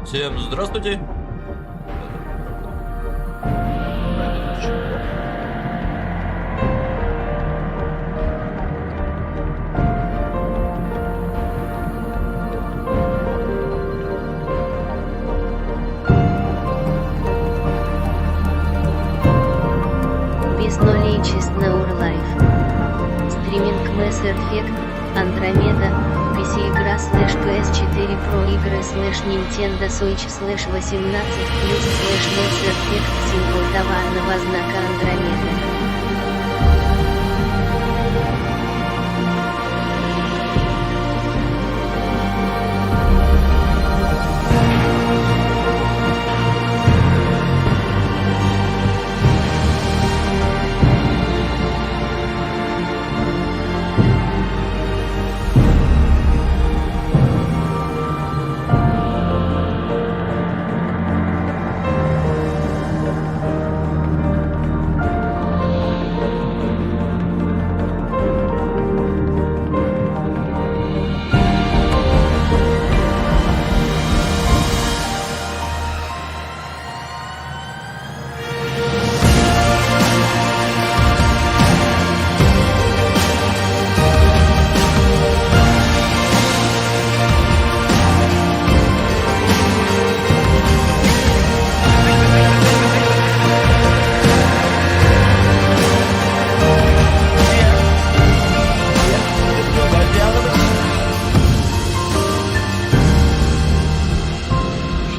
Всем здравствуйте! Без нулей честно Урлайф. Стриминг Mass Effect Andromeda, PC игра /PS4pro игры /Nintendo Switch /18+, Mass Effect символ товарного знака Andromeda.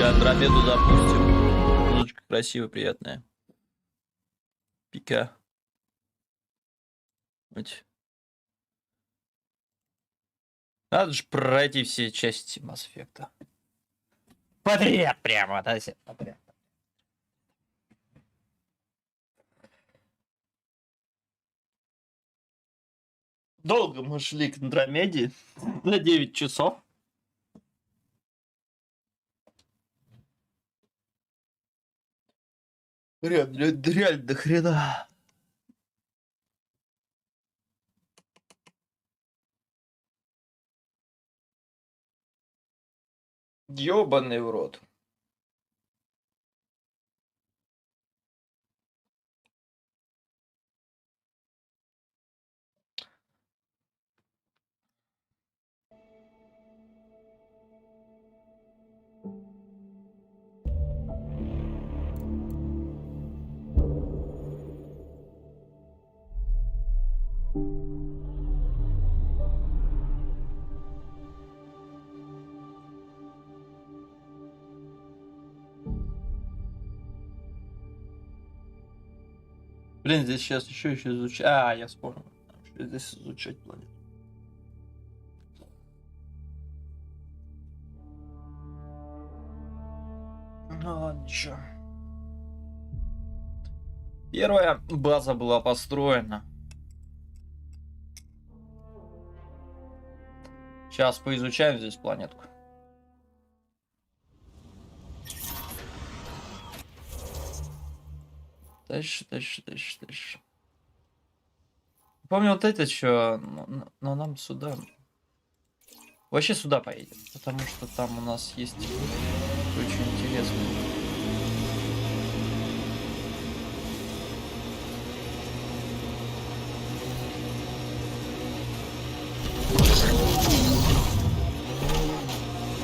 Андромеду запустим. Музычка красивая, приятная. Пика. Вот. Надо же пройти все части Mass Effect. Подряд прямо, да, все подряд. Долго мы шли к Андромеде. За 9 часов. Реально до хрена. Ёбаный в рот. Блин, здесь сейчас еще изучать. А, я вспомнил. Здесь изучать планету. Ну ладно, чё. Первая база была построена. Сейчас поизучаем здесь планетку. Дальше. Помню вот это что, но нам сюда. Вообще сюда поедем, потому что там у нас есть очень интересно.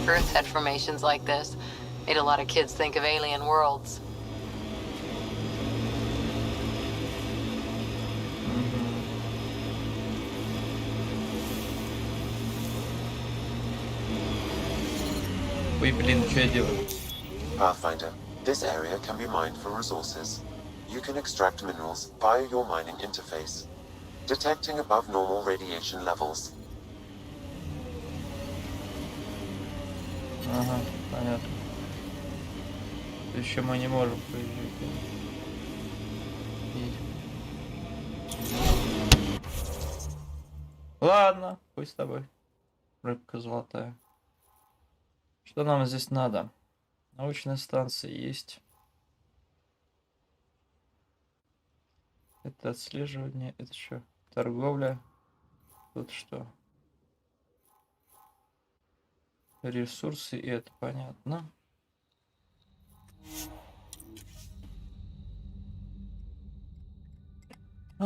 Earth had formations like this. Made a lot of kids think of alien worlds. Ой, блин, что я делаю? Pathfinder, this area can be mined for resources. You can extract minerals via your mining interface, detecting above normal radiation levels. Ага, понятно. Еще мы не можем поезжать. Ладно, пусть с тобой. Рыбка золотая. Что нам здесь надо? Научная станция есть. Это отслеживание. Это что? Торговля. Тут что? Ресурсы, и это понятно.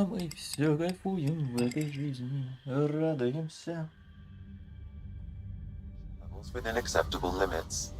А мы все кайфуем в этой жизни, радуемся. Levels within acceptable limits.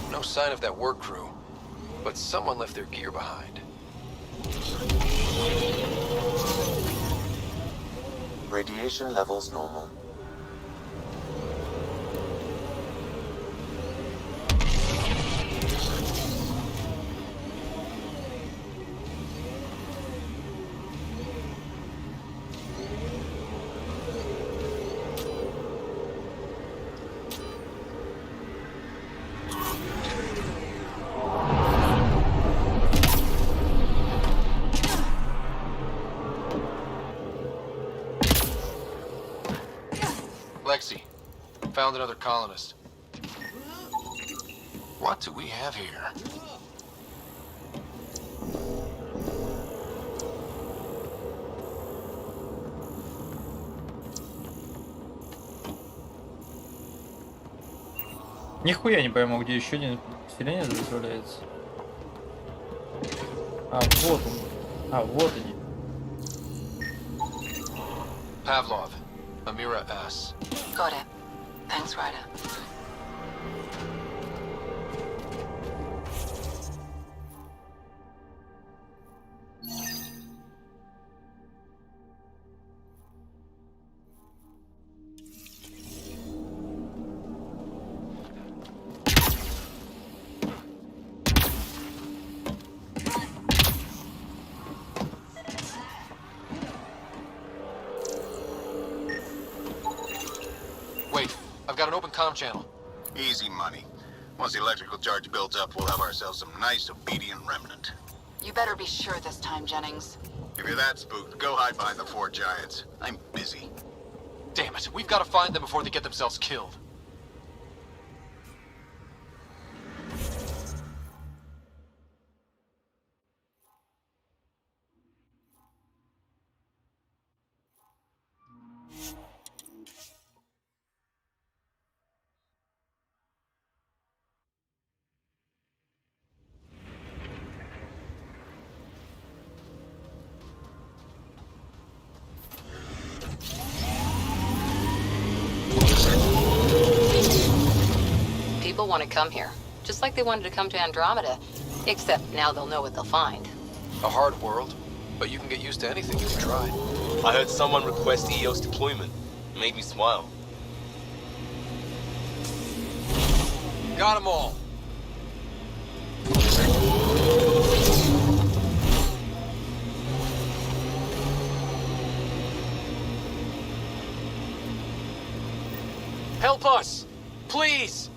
No sign of that work crew, but someone left their gear behind. Radiation levels normal. Lexi, found another colonist. What do we have here? Нихуя не пойму, где еще один поселение заправляется. А, вот он. А, вот они. Pavlov, Amira S. Got it. Thanks, Ryder. Wait, I've got an open comm channel. Easy money. Once the electrical charge builds up, we'll have ourselves some nice obedient remnant. You better be sure this time, Jennings. If you're that spooked, go hide behind the four giants. I'm busy. Damn it, we've got to find them before they get themselves killed. People want to come here, just like they wanted to come to Andromeda, except now they'll know what they'll find. A hard world, but you can get used to anything if you try. I heard someone request EOS deployment. It made me smile. Got them all. Help us! Please!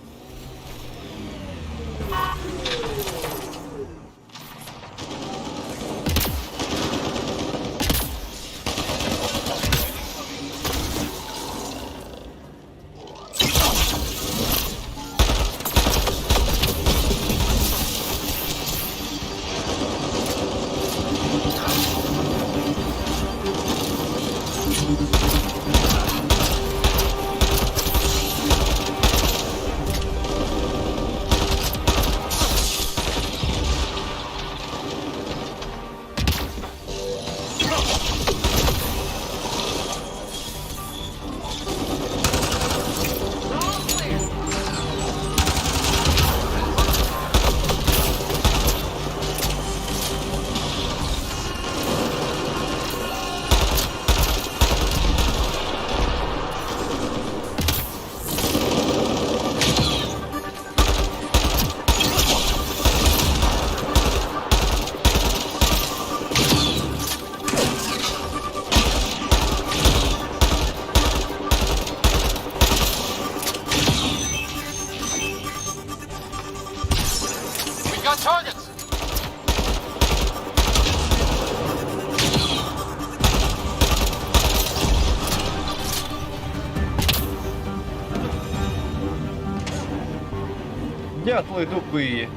Дятлы тупые.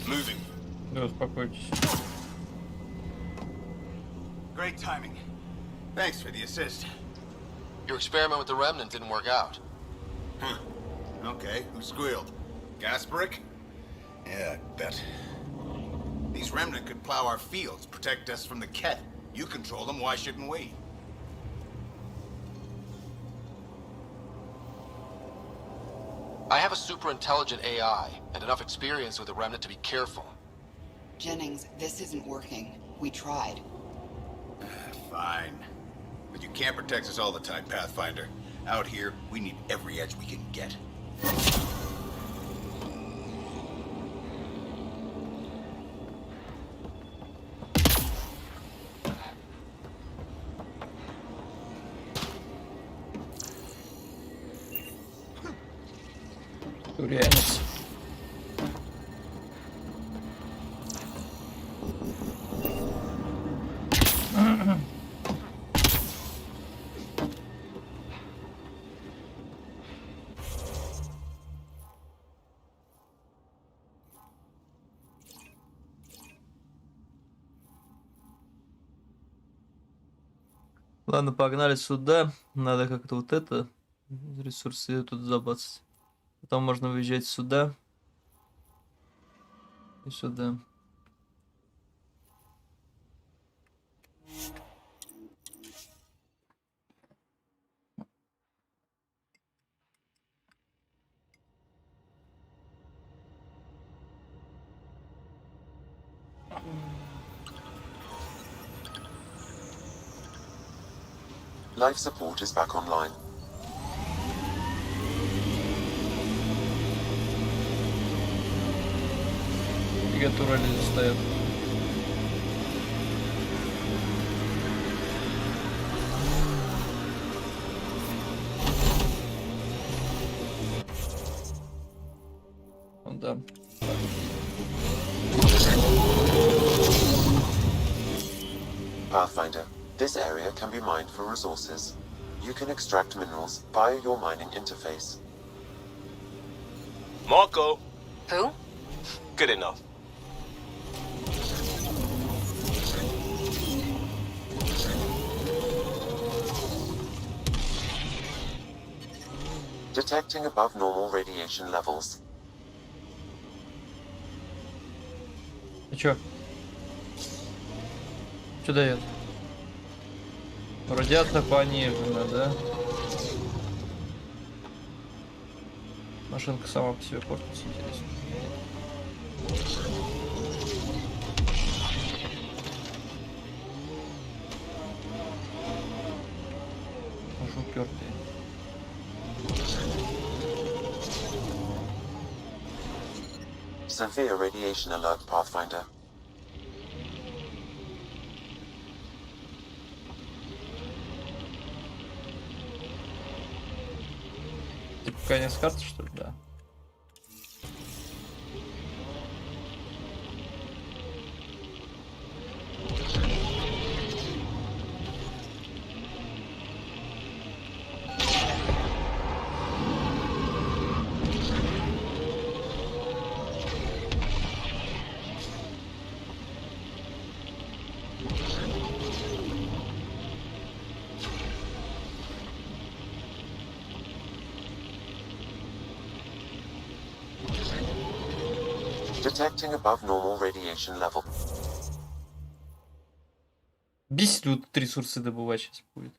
Moving. Да, успокойтесь. Great timing. Thanks for the assist. Your experiment with the remnant didn't work out. Huh. Okay, who squealed? Gasparic? Yeah, I bet. These remnant could plow our fields, protect us from the Ket. You control them, why shouldn't we? I have a super intelligent AI and enough experience with the remnant to be careful. Jennings, this isn't working. We tried. Fine. But you can't protect us all the time, Pathfinder. Out here, we need every edge we can get. Турянец. Ладно, погнали сюда. Надо как-то вот это ресурсы тут забацать. Потом можно выезжать сюда и сюда. Life support is back online. Фигатура стоят. Ну да. Pathfinder, this area can be mined for resources. You can extract minerals via your mining interface. Marco, Who? good enough. Detecting above normal radiation levels. И чё? Что дает? Радиация понижена, да? Машинка сама по себе портится, интересно. Уж упертые. Severe radiation alert, Pathfinder. Типа конец карты, что ли? Да. Detecting above normal radiation level. Бесит вот ресурсы добывать сейчас будет.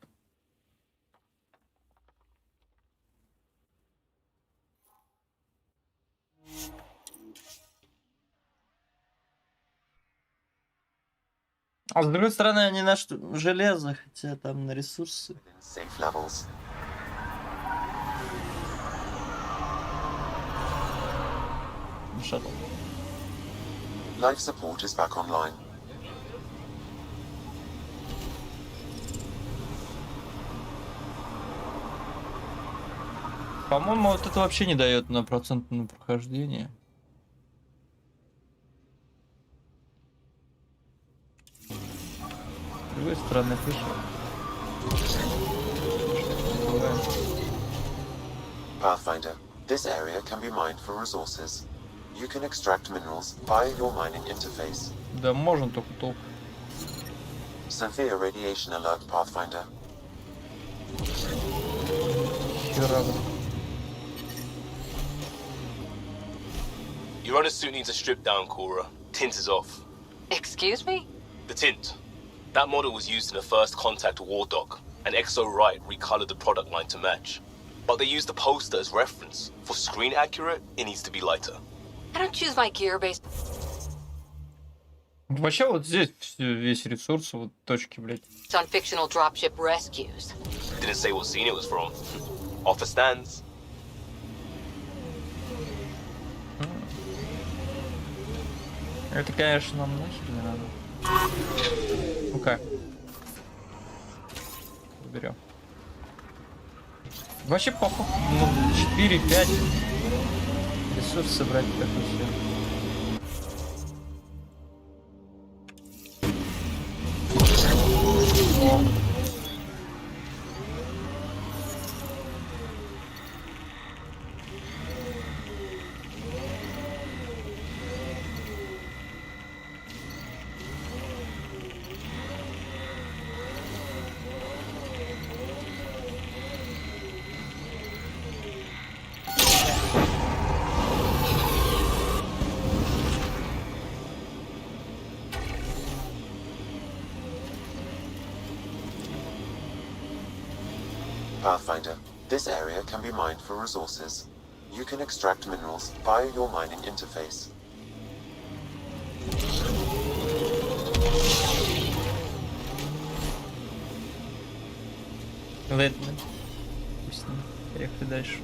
А с другой стороны, они на железо, хотя там на ресурсы. Safe levels. шаттл. Life support is back online. По-моему, вот это вообще не дает на процентное прохождение. С другой стороны, слышал. Pathfinder, this area can be mined for resources. You can extract minerals via your mining interface. Да, можно только толк. Severe radiation alert, Pathfinder. Хера. Your runner suit needs a strip down, Cora. Tint is off. Excuse me? The tint. That model was used in the first Contact War Doc, and Exo Wright recolored the product line to match. But they used the poster as reference. For screen accurate, it needs to be lighter. I don't choose my gear based. Вообще вот здесь весь ресурс, вот точки, блядь. On fictional dropship rescues. Didn't say what scene it was from. Offer stands. Это, конечно, нам нахер не надо. Ну-ка. Берем. Вообще похуй. Ну, 4-5. Ресурс собрать так и все. Pathfinder, this area can be mined for resources. You can extract minerals via your mining interface. Ладно. Пусть не. Поехали дальше.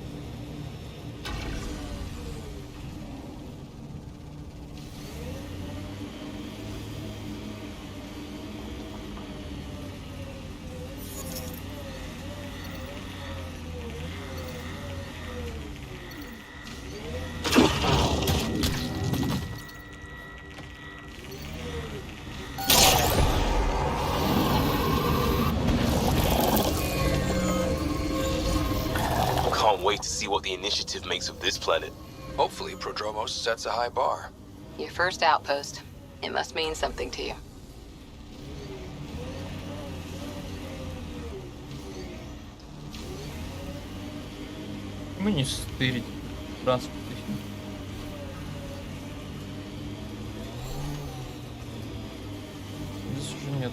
Can't wait to see what the initiative makes of this planet. Hopefully, Prodromos sets a high bar. Your first outpost. It must mean something to you. Мы не стырить транспорт их. Здесь уже нет.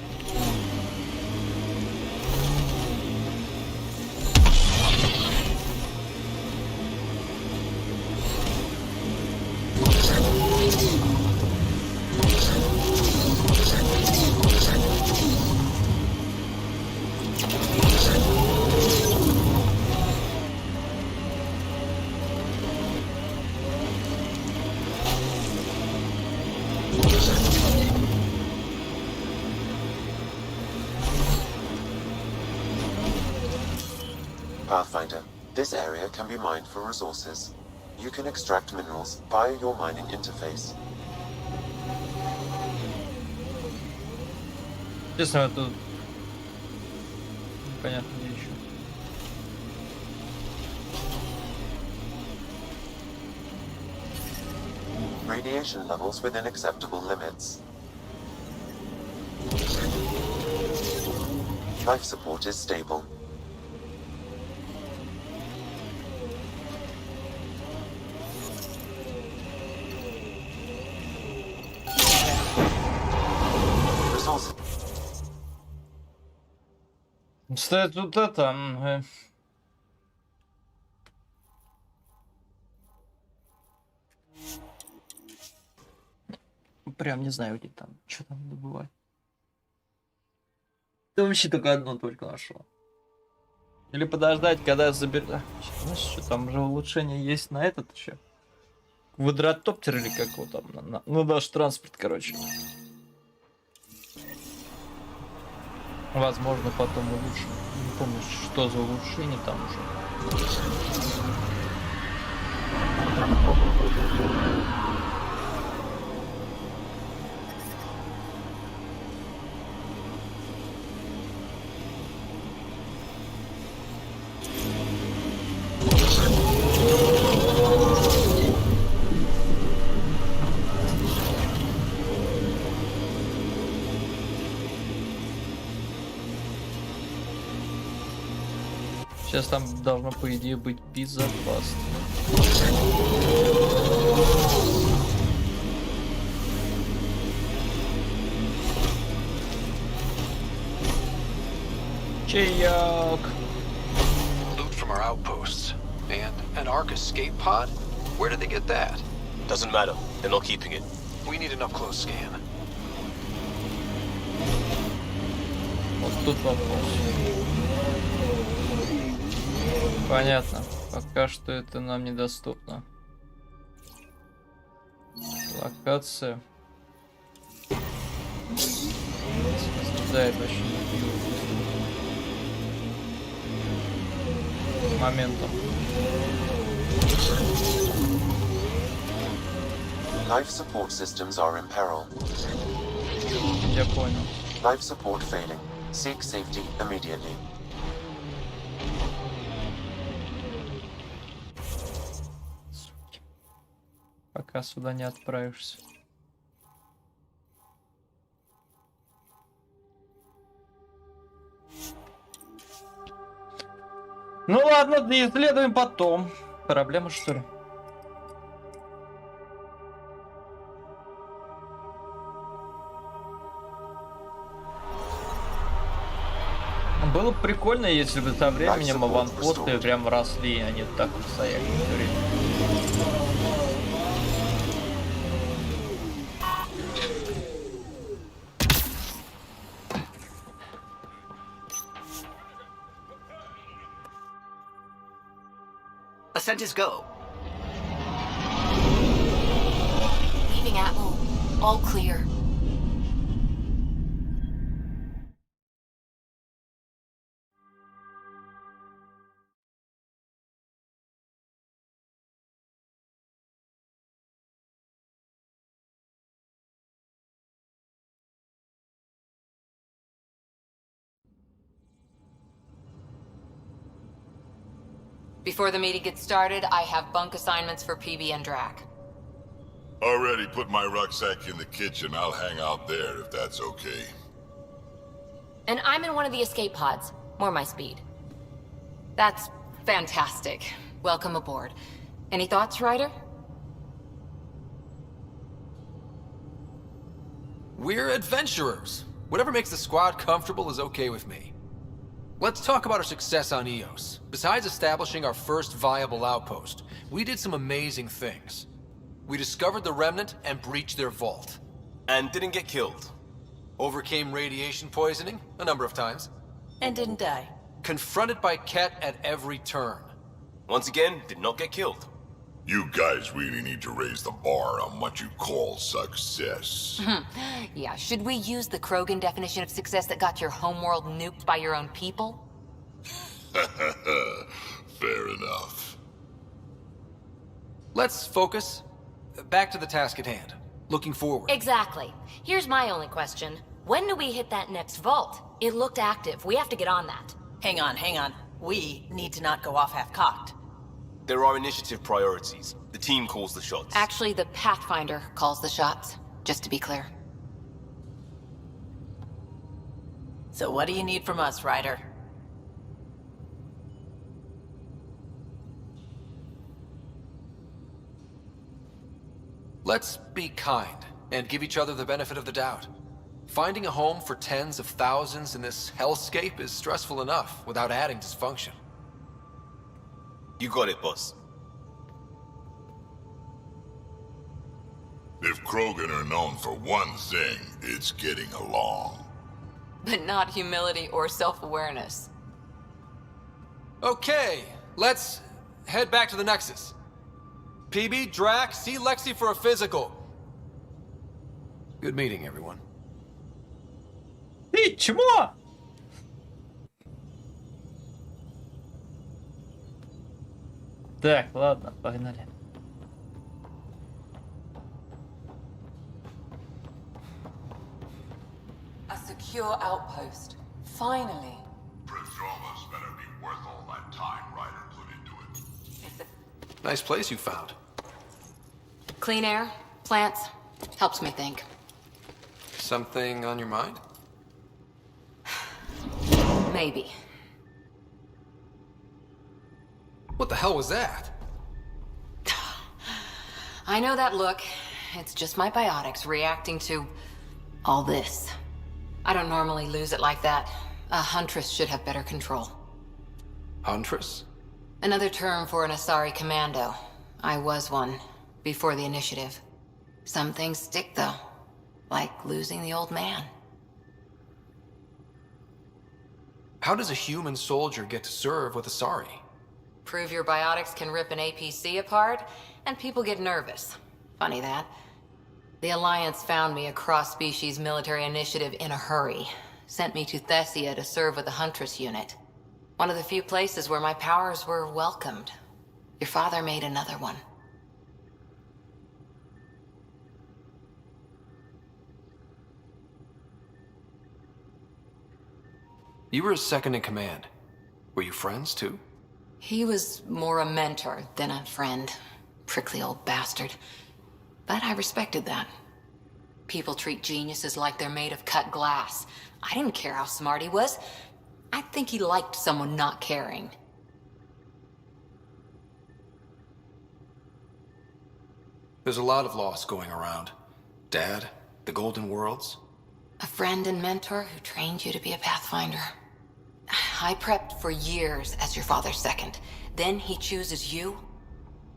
Pathfinder, this area can be mined for resources. You can extract minerals via your mining interface. Честно, это непонятно где еще. Radiation levels within acceptable limits. Life support is stable. Resources. Стоит тут это. Прям не знаю, где там. Что там добывать. Да вообще только одно только нашел. Или подождать, когда заберет. Знаешь, что там уже улучшение есть на этот еще. Квадротоптер или как его там, ну наш транспорт, короче. Возможно, потом улучшим. Не помню, что за улучшение там уже. Сейчас там должно, по идее, быть безопасно. Чаек. Loot from our outposts. And an Ark escape pod? Where did they get that? Doesn't matter. They're not keeping it. We need an up-close scan. Вот тут вопрос. Понятно. Пока что это нам недоступно. Локация. Возбуждает вообще моментом. Life support systems are in peril. Я понял. Life support failing. Seek safety immediately. Пока сюда не отправишься. Ну ладно, исследуем потом. Проблема, что ли? Было бы прикольно, если бы со временем аванпосты прям росли, а не так вот стояли все время. Ascent is go. Leaving Atmo. All clear. Before the meeting gets started, I have bunk assignments for PB and Drac. Already put my rucksack in the kitchen. I'll hang out there if that's okay. And I'm in one of the escape pods. More my speed. That's fantastic. Welcome aboard. Any thoughts, Ryder? We're adventurers. Whatever makes the squad comfortable is okay with me. Let's talk about our success on Eos. Besides establishing our first viable outpost, we did some amazing things. We discovered the Remnant and breached their vault. And didn't get killed. Overcame radiation poisoning a number of times. And didn't die. Confronted by Ket at every turn. Once again, did not get killed. You guys really need to raise the bar on what you call success. Yeah, should we use the Krogan definition of success that got your homeworld nuked by your own people? Fair enough. Let's focus. Back to the task at hand. Looking forward. Exactly. Here's my only question. When do we hit that next vault? It looked active. We have to get on that. Hang on. We need to not go off half-cocked. There are initiative priorities. The team calls the shots. Actually, the Pathfinder calls the shots, just to be clear. So what do you need from us, Ryder? Let's be kind and give each other the benefit of the doubt. Finding a home for tens of thousands in this hellscape is stressful enough without adding dysfunction. You got it, boss. If Krogan are known for one thing, it's getting along. But not humility or self-awareness. Okay, let's head back to the Nexus. PB, Drac, see Lexi for a physical. Good meeting, everyone. Ты чмо? Так, ладно, погнали. A secure outpost. Finally. Prodroma's better be worth all that time Ryder put into it. Nice place you found. Clean air, plants, helps me think. Something on your mind? Maybe. What the hell was that? I know that look. It's just my biotics reacting to all this. I don't normally lose it like that. A huntress should have better control. Huntress? Another term for an Asari commando. I was one, before the initiative. Some things stick, though. Like losing the old man. How does a human soldier get to serve with Asari? Prove your biotics can rip an APC apart, and people get nervous. Funny that. The Alliance found me a cross-species military initiative in a hurry. Sent me to Thessia to serve with the Huntress unit. One of the few places where my powers were welcomed. Your father made another one. You were his second in command. Were you friends, too? He was more a mentor than a friend. Prickly old bastard. But I respected that. People treat geniuses like they're made of cut glass. I didn't care how smart he was. I think he liked someone not caring. There's a lot of loss going around. Dad, the Golden Worlds. A friend and mentor who trained you to be a Pathfinder. I prepped for years as your father's second. Then he chooses you?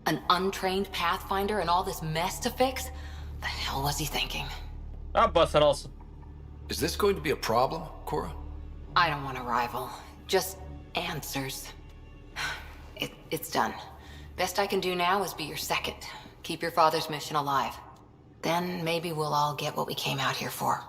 An untrained Pathfinder and all this mess to fix? The hell was he thinking? Обосрался. Is this going to be a problem, Cora? I don't want a rival. Just answers. It's done. Best I can do now is be your second. Keep your father's mission alive. Then maybe we'll all get what we came out here for.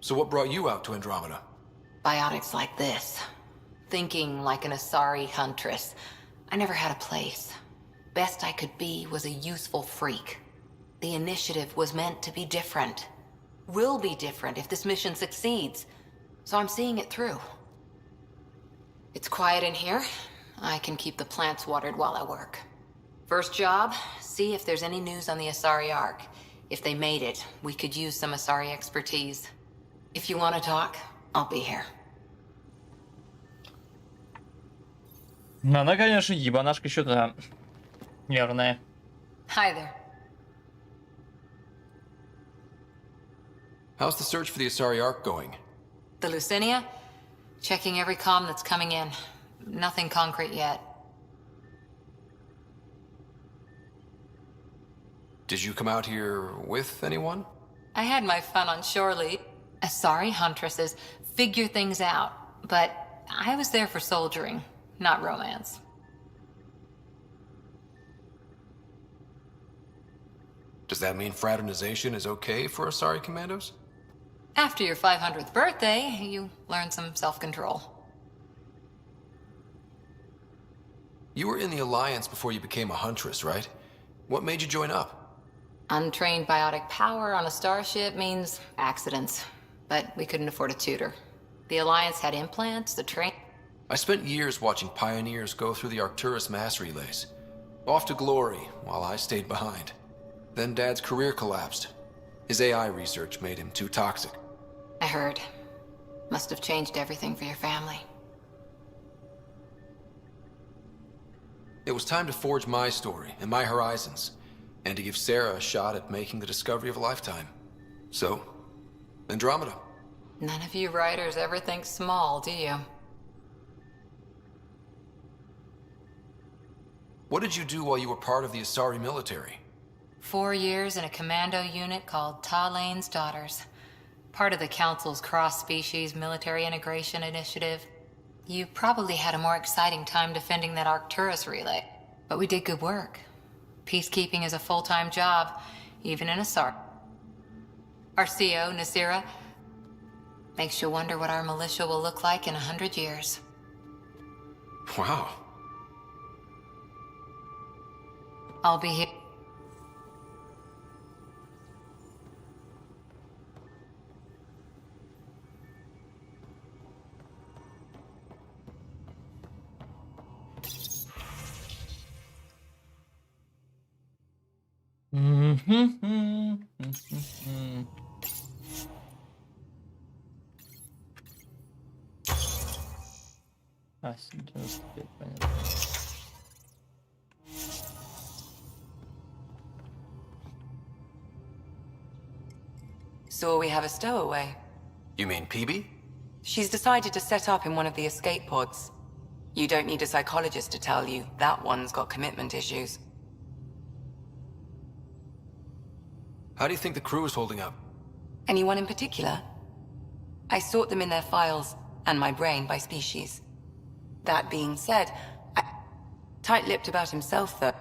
So what brought you out to Andromeda? Biotics like this. Thinking like an Asari huntress. I never had a place. Best I could be was a useful freak. The initiative was meant to be different. Will be different if this mission succeeds. So I'm seeing it through. It's quiet in here. I can keep the plants watered while I work. First job, see if there's any news on the Asari Ark. If they made it, we could use some Asari expertise. If you want to talk, I'll be here. Она, конечно, ебанашка что-то нервная. Hi there. How's the search for the Asari Ark going? The Lucinia? Checking every comm that's coming in. Nothing concrete yet. Did you come out here with anyone? I had my fun on shore leave. Asari huntresses figure things out, but I was there for soldiering, not romance. Does that mean fraternization is okay for Asari commandos? After your 500th birthday, you learn some self-control. You were in the Alliance before you became a huntress, right? What made you join up? Untrained biotic power on a starship means accidents, but we couldn't afford a tutor. The Alliance had implants, the train... I spent years watching pioneers go through the Arcturus mass relays. Off to glory, while I stayed behind. Then Dad's career collapsed. His AI research made him too toxic. I heard. Must have changed everything for your family. It was time to forge my story and my horizons, and to give Sarah a shot at making the discovery of a lifetime. So, Andromeda. None of you writers ever think small, do you? What did you do while you were part of the Asari military? 4 years in a commando unit called Ta Lane's Daughters. Part of the Council's cross-species military integration initiative. You probably had a more exciting time defending that Arcturus relay, but we did good work. Peacekeeping is a full-time job, even in a SAR. Our CO, Nasira, makes you wonder what our militia will look like in 100 years. Wow. I'll be here. А, 95, понятно. So we have a stowaway. You mean PB? She's decided to set up in one of the escape pods. You don't need a psychologist to tell you that one's got commitment issues. How do you think the crew is holding up? Anyone in particular? I sort them in their files, and my brain by species. That being said, tight-lipped about himself, though.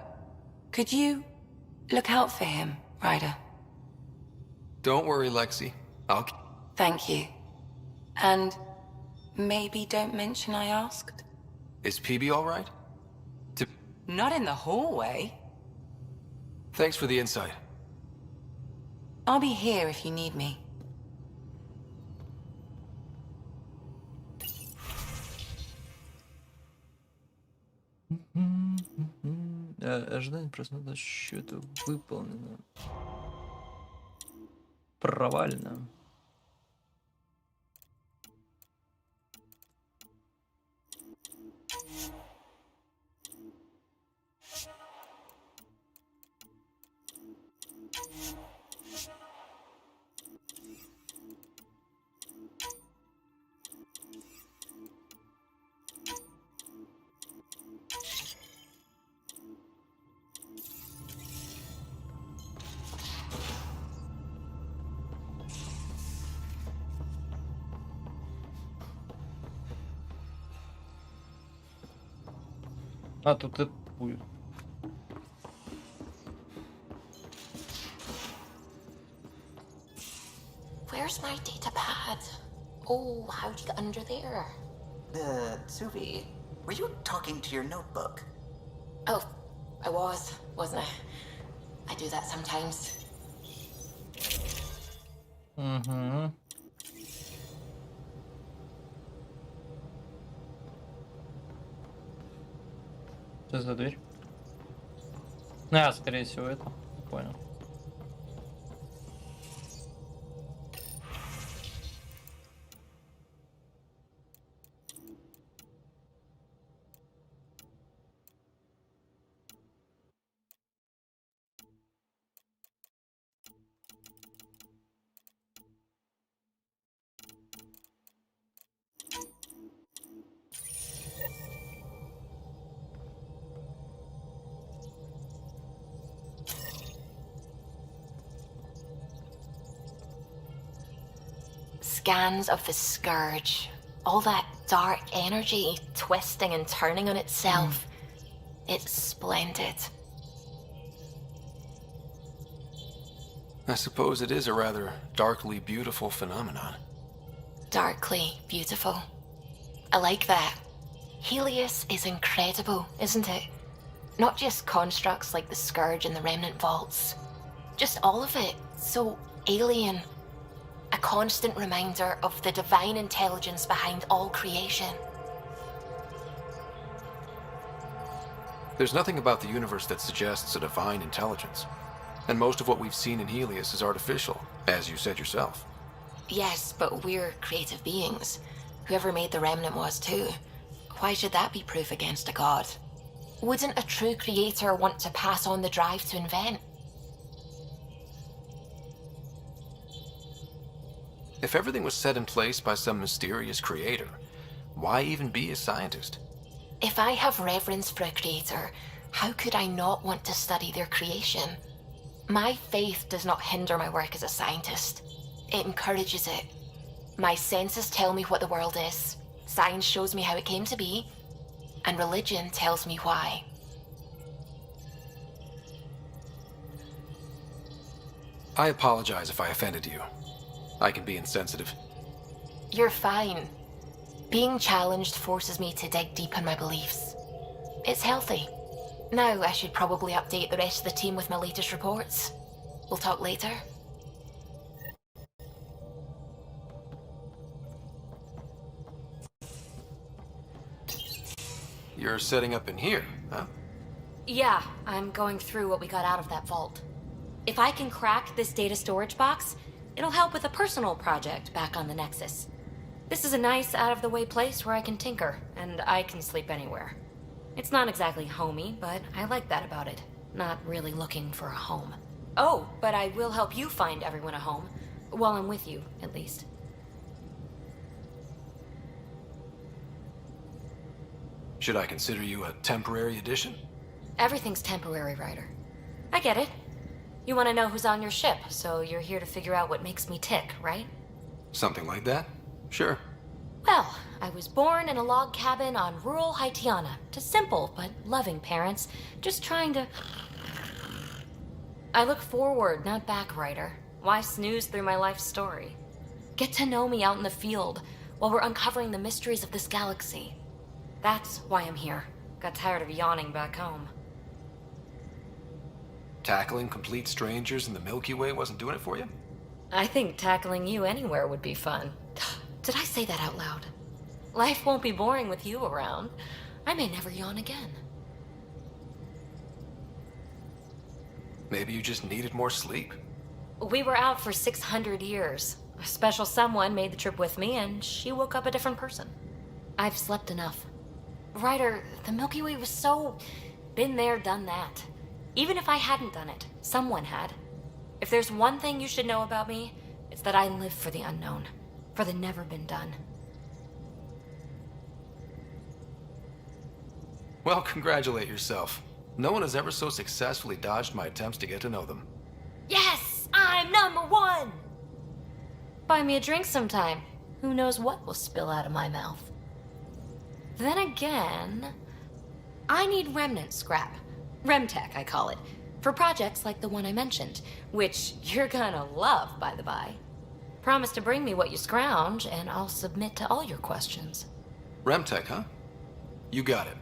Could you look out for him, Ryder? Don't worry, Lexi. I'll... Thank you. And maybe don't mention I asked? Is PB all right? Not in the hallway. Thanks for the insight. I'll be here if you need me. Ожидание просмотра счета выполнено. Провально. А, тут это будет. Where's my data pad? Oh, how'd you get under there? Suvi, were you talking to your notebook? Oh, I wasn't I? I do that sometimes. Угу. Что за дверь? А, скорее всего, это. Понял. Scans of the Scourge. All that dark energy twisting and turning on itself. It's splendid. I suppose it is a rather darkly beautiful phenomenon. Darkly beautiful. I like that. Helios is incredible, isn't it? Not just constructs like the Scourge and the Remnant Vaults. Just all of it. So alien. A constant reminder of the divine intelligence behind all creation. There's nothing about the universe that suggests a divine intelligence. And most of what we've seen in Helios is artificial, as you said yourself. Yes, but we're creative beings. Whoever made the Remnant was too. Why should that be proof against a god? Wouldn't a true creator want to pass on the drive to invent? If everything was set in place by some mysterious creator, why even be a scientist? If I have reverence for a creator, how could I not want to study their creation? My faith does not hinder my work as a scientist. It encourages it. My senses tell me what the world is. Science shows me how it came to be. And religion tells me why. I apologize if I offended you. I can be insensitive. You're fine. Being challenged forces me to dig deep in my beliefs. It's healthy. Now I should probably update the rest of the team with my latest reports. We'll talk later. You're setting up in here, huh? Yeah, I'm going through what we got out of that vault. If I can crack this data storage box, it'll help with a personal project back on the Nexus. This is a nice, out-of-the-way place where I can tinker, and I can sleep anywhere. It's not exactly homey, but I like that about it. Not really looking for a home. Oh, but I will help you find everyone a home. While I'm with you, at least. Should I consider you a temporary addition? Everything's temporary, Ryder. I get it. You want to know who's on your ship, so you're here to figure out what makes me tick, right? Something like that? Sure. Well, I was born in a log cabin on rural Haitiana to simple but loving parents, just trying to... I look forward, not back, Ryder. Why snooze through my life story? Get to know me out in the field while we're uncovering the mysteries of this galaxy. That's why I'm here. Got tired of yawning back home. Tackling complete strangers in the Milky Way wasn't doing it for you? I think tackling you anywhere would be fun. Did I say that out loud? Life won't be boring with you around. I may never yawn again. Maybe you just needed more sleep. We were out for 600 years. A special someone made the trip with me, and she woke up a different person. I've slept enough. Ryder, the Milky Way was so... been there, done that. Even if I hadn't done it, someone had. If there's one thing you should know about me, it's that I live for the unknown. For the never been done. Well, congratulate yourself. No one has ever so successfully dodged my attempts to get to know them. Yes! I'm #1! Buy me a drink sometime. Who knows what will spill out of my mouth. Then again, I need remnant scrap. Remtech, I call it. For projects like the one I mentioned, which you're gonna love, by the by. Promise to bring me what you scrounge, and I'll submit to all your questions. Remtech, huh? You got it.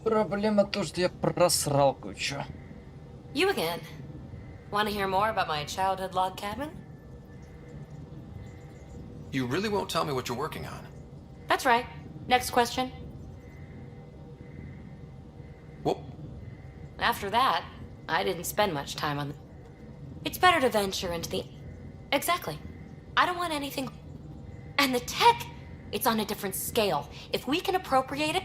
Проблема то, что я просрал кучу. You again. Want to hear more about my childhood log cabin? You really won't tell me what you're working on? That's right. Next question. Whoop. After that, I didn't spend much time on... It's better to venture into the... Exactly. I don't want anything... And the tech, it's on a different scale. If we can appropriate it...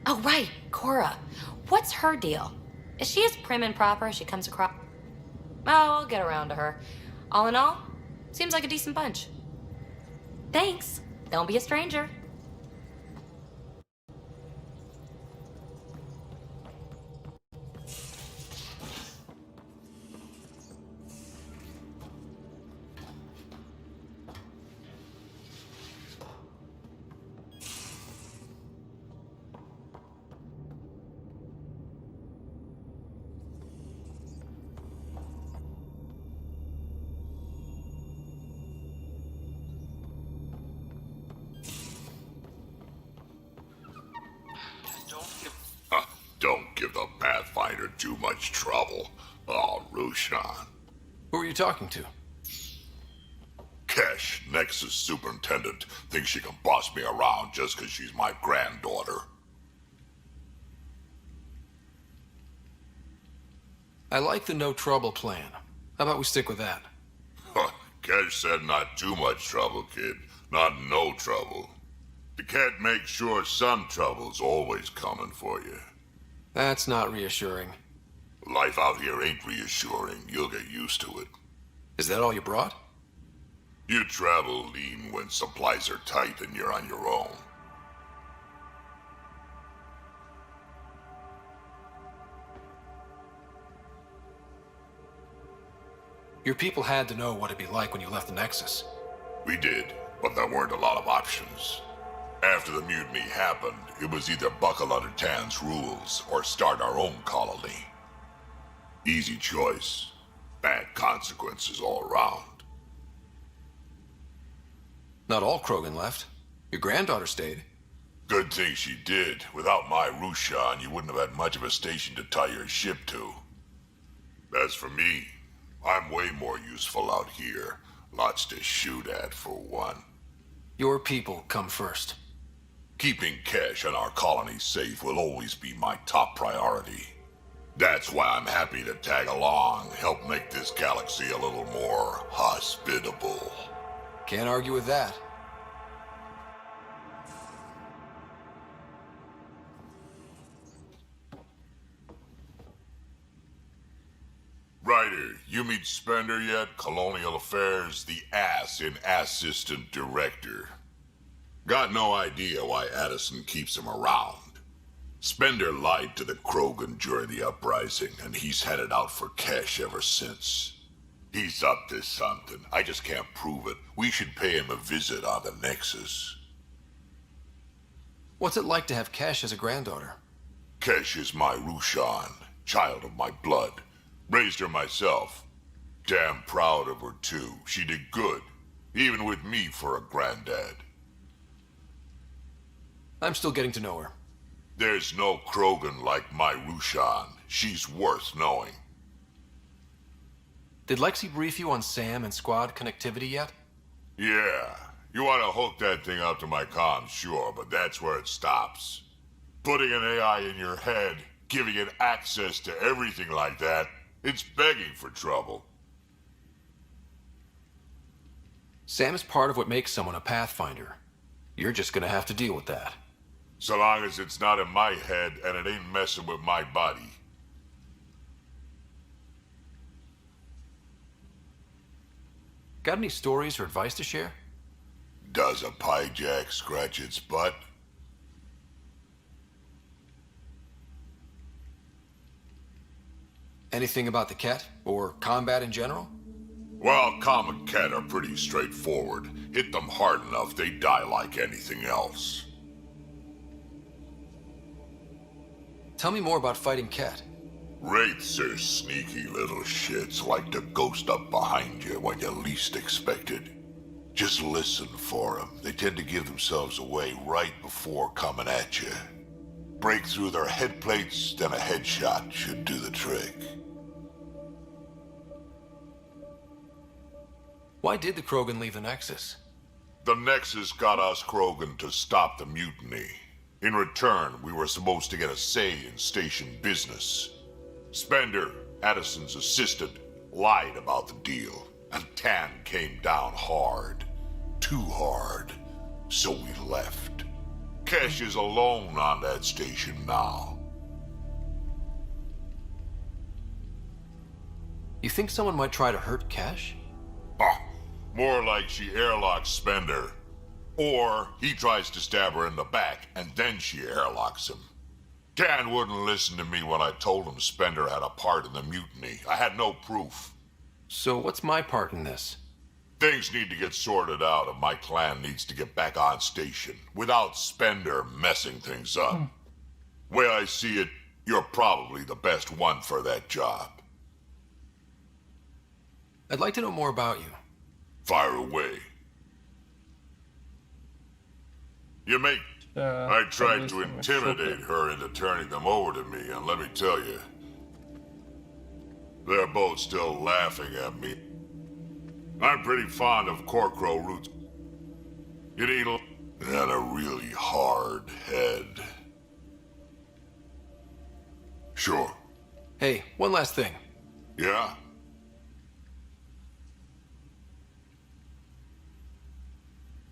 Oh, right, Cora. What's her deal? Is she as prim and proper as she comes across? Oh, I'll get around to her. All in all, seems like a decent bunch. Thanks. Don't be a stranger. Don't give the Pathfinder too much trouble. Oh, Rushan. Who are you talking to? Kesh, Nexus Superintendent, thinks she can boss me around just because she's my granddaughter. I like the no trouble plan. How about we stick with that? Kesh said not too much trouble, kid. Not no trouble. The cat makes sure some trouble's always coming for you. That's not reassuring. Life out here ain't reassuring. You'll get used to it. Is that all you brought? You travel lean when supplies are tight and you're on your own. Your people had to know what it'd be like when you left the Nexus. We did, but there weren't a lot of options. After the mutiny happened, it was either buckle under Tan's rules or start our own colony. Easy choice. Bad consequences all around. Not all Krogan left. Your granddaughter stayed. Good thing she did. Without my Rushan, you wouldn't have had much of a station to tie your ship to. As for me, I'm way more useful out here. Lots to shoot at, for one. Your people come first. Keeping Kesh and our colony safe will always be my top priority. That's why I'm happy to tag along, help make this galaxy a little more hospitable. Can't argue with that. Ryder, you meet Spender yet? Colonial Affairs, the ass in Assistant Director. Got no idea why Addison keeps him around. Spender lied to the Krogan during the uprising, and he's headed out for Kesh ever since. He's up to something. I just can't prove it. We should pay him a visit on the Nexus. What's it like to have Kesh as a granddaughter? Kesh is my Rushan, child of my blood. Raised her myself. Damn proud of her, too. She did good, even with me for a granddad. I'm still getting to know her. There's no Krogan like my Rushan. She's worth knowing. Did Lexi brief you on Sam and squad connectivity yet? Yeah. You want to hook that thing up to my comms, sure, but that's where it stops. Putting an AI in your head, giving it access to everything like that, it's begging for trouble. Sam is part of what makes someone a Pathfinder. You're just gonna have to deal with that. So long as it's not in my head and it ain't messing with my body. Got any stories or advice to share? Does a pie jack scratch its butt? Anything about the Ket, or combat in general? Well, common Ket are pretty straightforward. Hit them hard enough, they die like anything else. Tell me more about fighting Ket. Wraiths are sneaky little shits, like to ghost up behind you when you least expect it. Just listen for them. They tend to give themselves away right before coming at you. Break through their head plates, then a headshot should do the trick. Why did the Krogan leave the Nexus? The Nexus got us Krogan to stop the mutiny. In return, we were supposed to get a say in station business. Spender, Addison's assistant, lied about the deal, and Tan came down hard. Too hard. So we left. Kesh is alone on that station now. You think someone might try to hurt Kesh? More like she airlocks Spender. Or he tries to stab her in the back, and then she airlocks him. Tan wouldn't listen to me when I told him Spender had a part in the mutiny. I had no proof. So what's my part in this? Things need to get sorted out, and my clan needs to get back on station, without Spender messing things up. Way I see it, you're probably the best one for that job. I'd like to know more about you. Fire away. You make... I tried to intimidate her into turning them over to me, and let me tell you, they're both still laughing at me. I'm pretty fond of Corcrow roots. You need and a really hard head. Sure. Hey, one last thing. Yeah?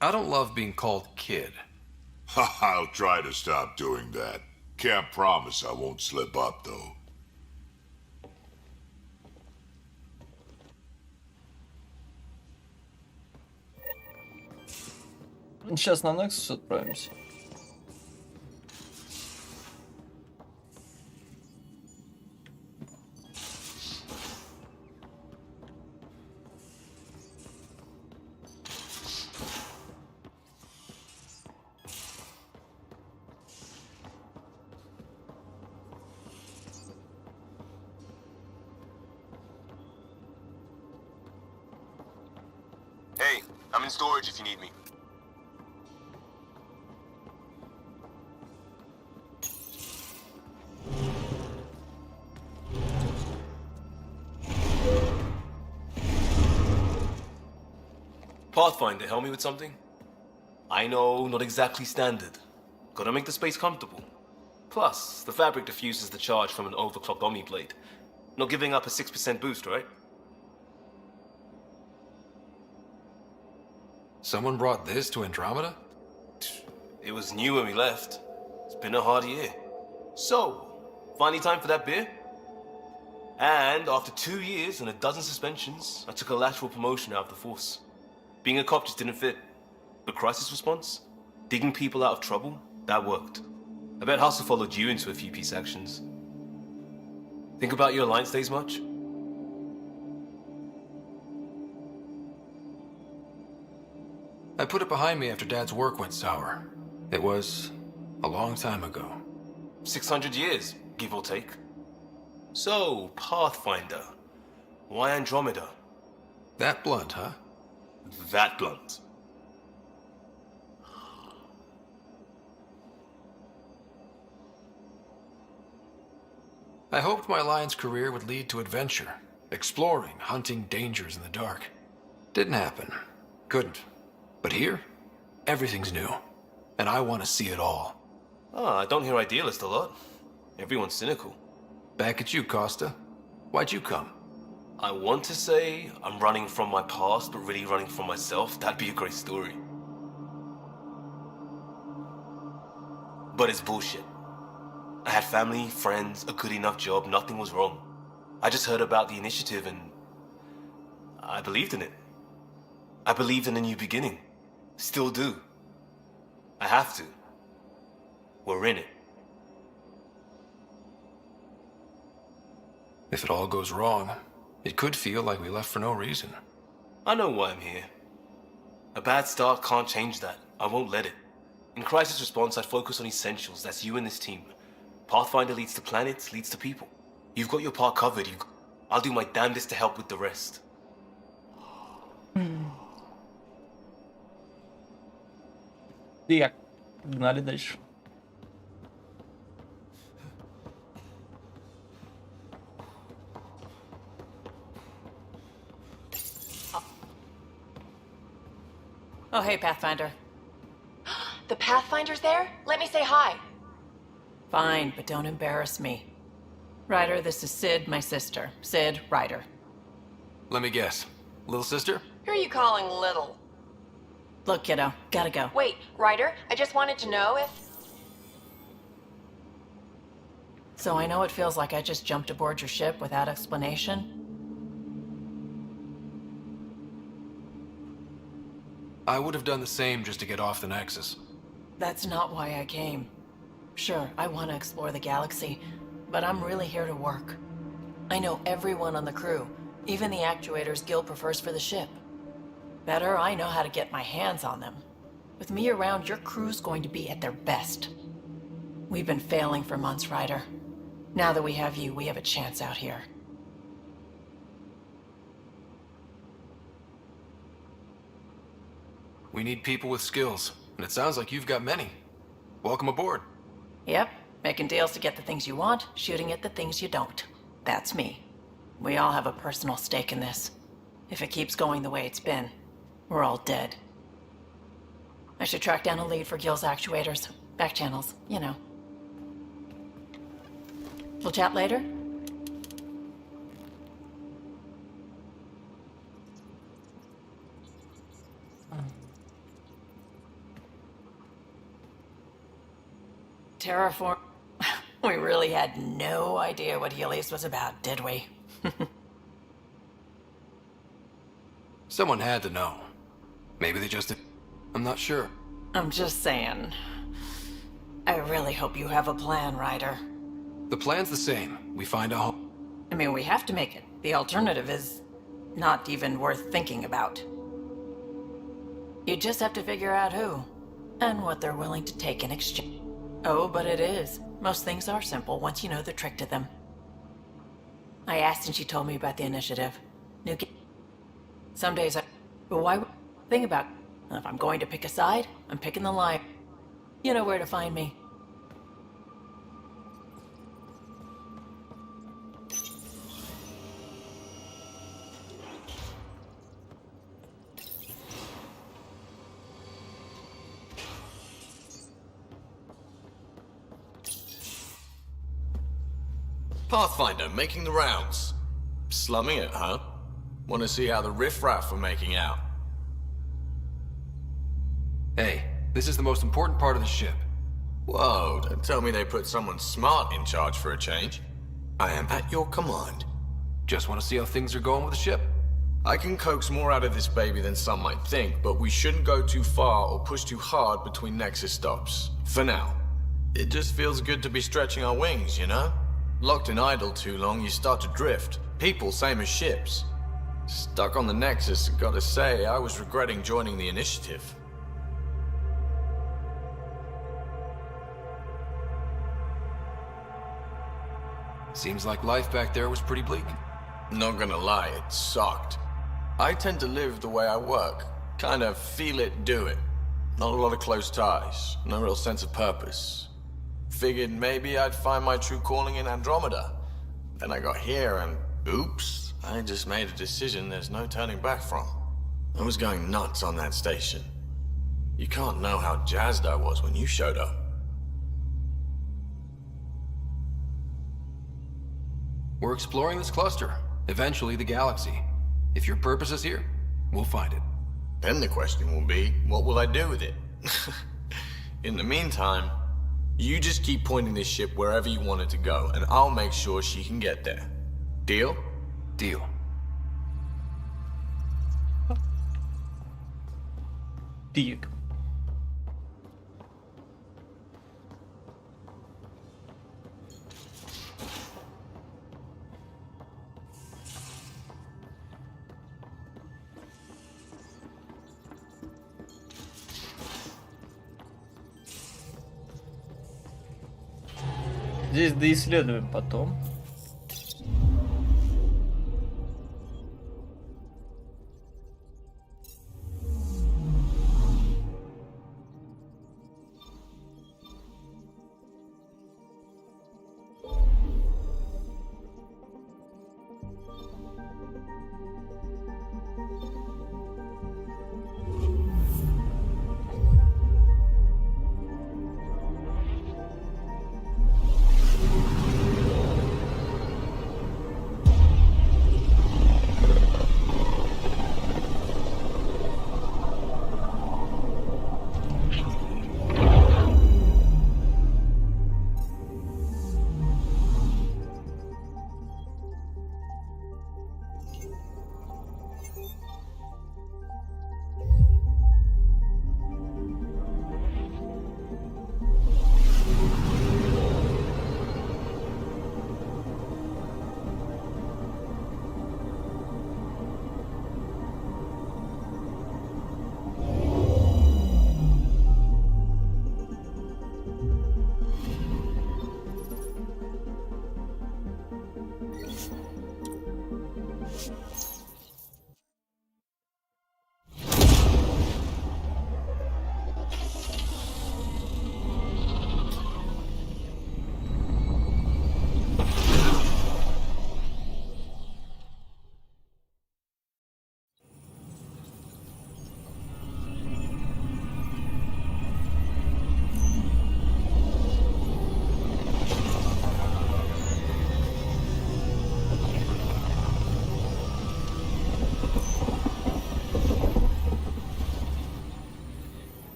I don't love being called kid. I'll try to stop doing that. Can't promise I won't slip up, though. Сейчас на Nexus отправимся. in storage if you need me. Pathfinder, help me with something? I know, not exactly standard. Gotta make the space comfortable. Plus, the fabric diffuses the charge from an overclocked Omni blade. Not giving up a 6% boost, right? Someone brought this to Andromeda? It was new when we left. It's been a hard year. So, finally time for that beer? And after 2 years and a dozen suspensions, I took a lateral promotion out of the force. Being a cop just didn't fit. But crisis response? Digging people out of trouble? That worked. I bet Hustle followed you into a few peace actions. Think about your Alliance days much? I put it behind me after Dad's work went sour. It was a long time ago. 600 years, give or take. So, Pathfinder. Why Andromeda? That blunt, huh? That blunt. I hoped my Alliance career would lead to adventure, exploring, hunting dangers in the dark. Didn't happen. Couldn't. But here, everything's new. And I want to see it all. I don't hear idealist a lot. Everyone's cynical. Back at you, Costa. Why'd you come? I want to say I'm running from my past, but really running from myself. That'd be a great story. But it's bullshit. I had family, friends, a good enough job, nothing was wrong. I just heard about the initiative and I believed in it. I believed in a new beginning. Still do. I have to. We're in it. If it all goes wrong, it could feel like we left for no reason. I know why I'm here. A bad start can't change that. I won't let it. In crisis response, I'd focus on essentials. That's you and this team. Pathfinder leads to planets, leads to people. You've got your part covered. I'll do my damnedest to help with the rest. Так, погнали дальше. Oh, hey, Pathfinder. The Pathfinder's there? Let me say hi. Fine, but don't embarrass me. Ryder, this is Sid, my sister. Sid, Ryder. Let me guess. Little sister? Who are you calling little? Look, kiddo, gotta go. Wait, Ryder, I just wanted to know if... So I know it feels like I just jumped aboard your ship without explanation. I would have done the same just to get off the Nexus. That's not why I came. Sure, I want to explore the galaxy, but I'm really here to work. I know everyone on the crew, even the actuators Gil prefers for the ship. Better, I know how to get my hands on them. With me around, your crew's going to be at their best. We've been failing for months, Ryder. Now that we have you, we have a chance out here. We need people with skills, and it sounds like you've got many. Welcome aboard. Yep, making deals to get the things you want, shooting at the things you don't. That's me. We all have a personal stake in this. If it keeps going the way it's been, we're all dead. I should track down a lead for Gil's actuators. Back channels, you know. We'll chat later? Terraform... We really had no idea what Helios was about, did we? Someone had to know. Maybe they just... I'm not sure. I'm just saying. I really hope you have a plan, Ryder. The plan's the same. We find a home. I mean, we have to make it. The alternative is not even worth thinking about. You just have to figure out who, and what they're willing to take in exchange. Oh, but it is. Most things are simple once you know the trick to them. I asked and she told me about the initiative. Some days I... But why... Thing about If I'm going to pick a side, I'm picking the line. You know where to find me. Pathfinder, making the rounds. Slumming it, huh? Want to see how the riffraff are making out? Hey, this is the most important part of the ship. Whoa, don't tell me they put someone smart in charge for a change. I am at your command. Just want to see how things are going with the ship? I can coax more out of this baby than some might think, but we shouldn't go too far or push too hard between Nexus stops. For now. It just feels good to be stretching our wings, you know? Locked in idle too long, you start to drift. People, same as ships. Stuck on the Nexus, gotta say, I was regretting joining the Initiative. Seems like life back there was pretty bleak. Not gonna lie, it sucked. I tend to live the way I work. Kind of feel it, do it. Not a lot of close ties, no real sense of purpose. Figured maybe I'd find my true calling in Andromeda. Then I got here and, oops, I just made a decision there's no turning back from. I was going nuts on that station. You can't know how jazzed I was when you showed up. We're exploring this cluster, eventually the galaxy. If your purpose is here, we'll find it. Then the question will be, what will I do with it? In the meantime, you just keep pointing this ship wherever you want it to go, and I'll make sure she can get there. Deal? Deal. Deal. Здесь доисследуем потом.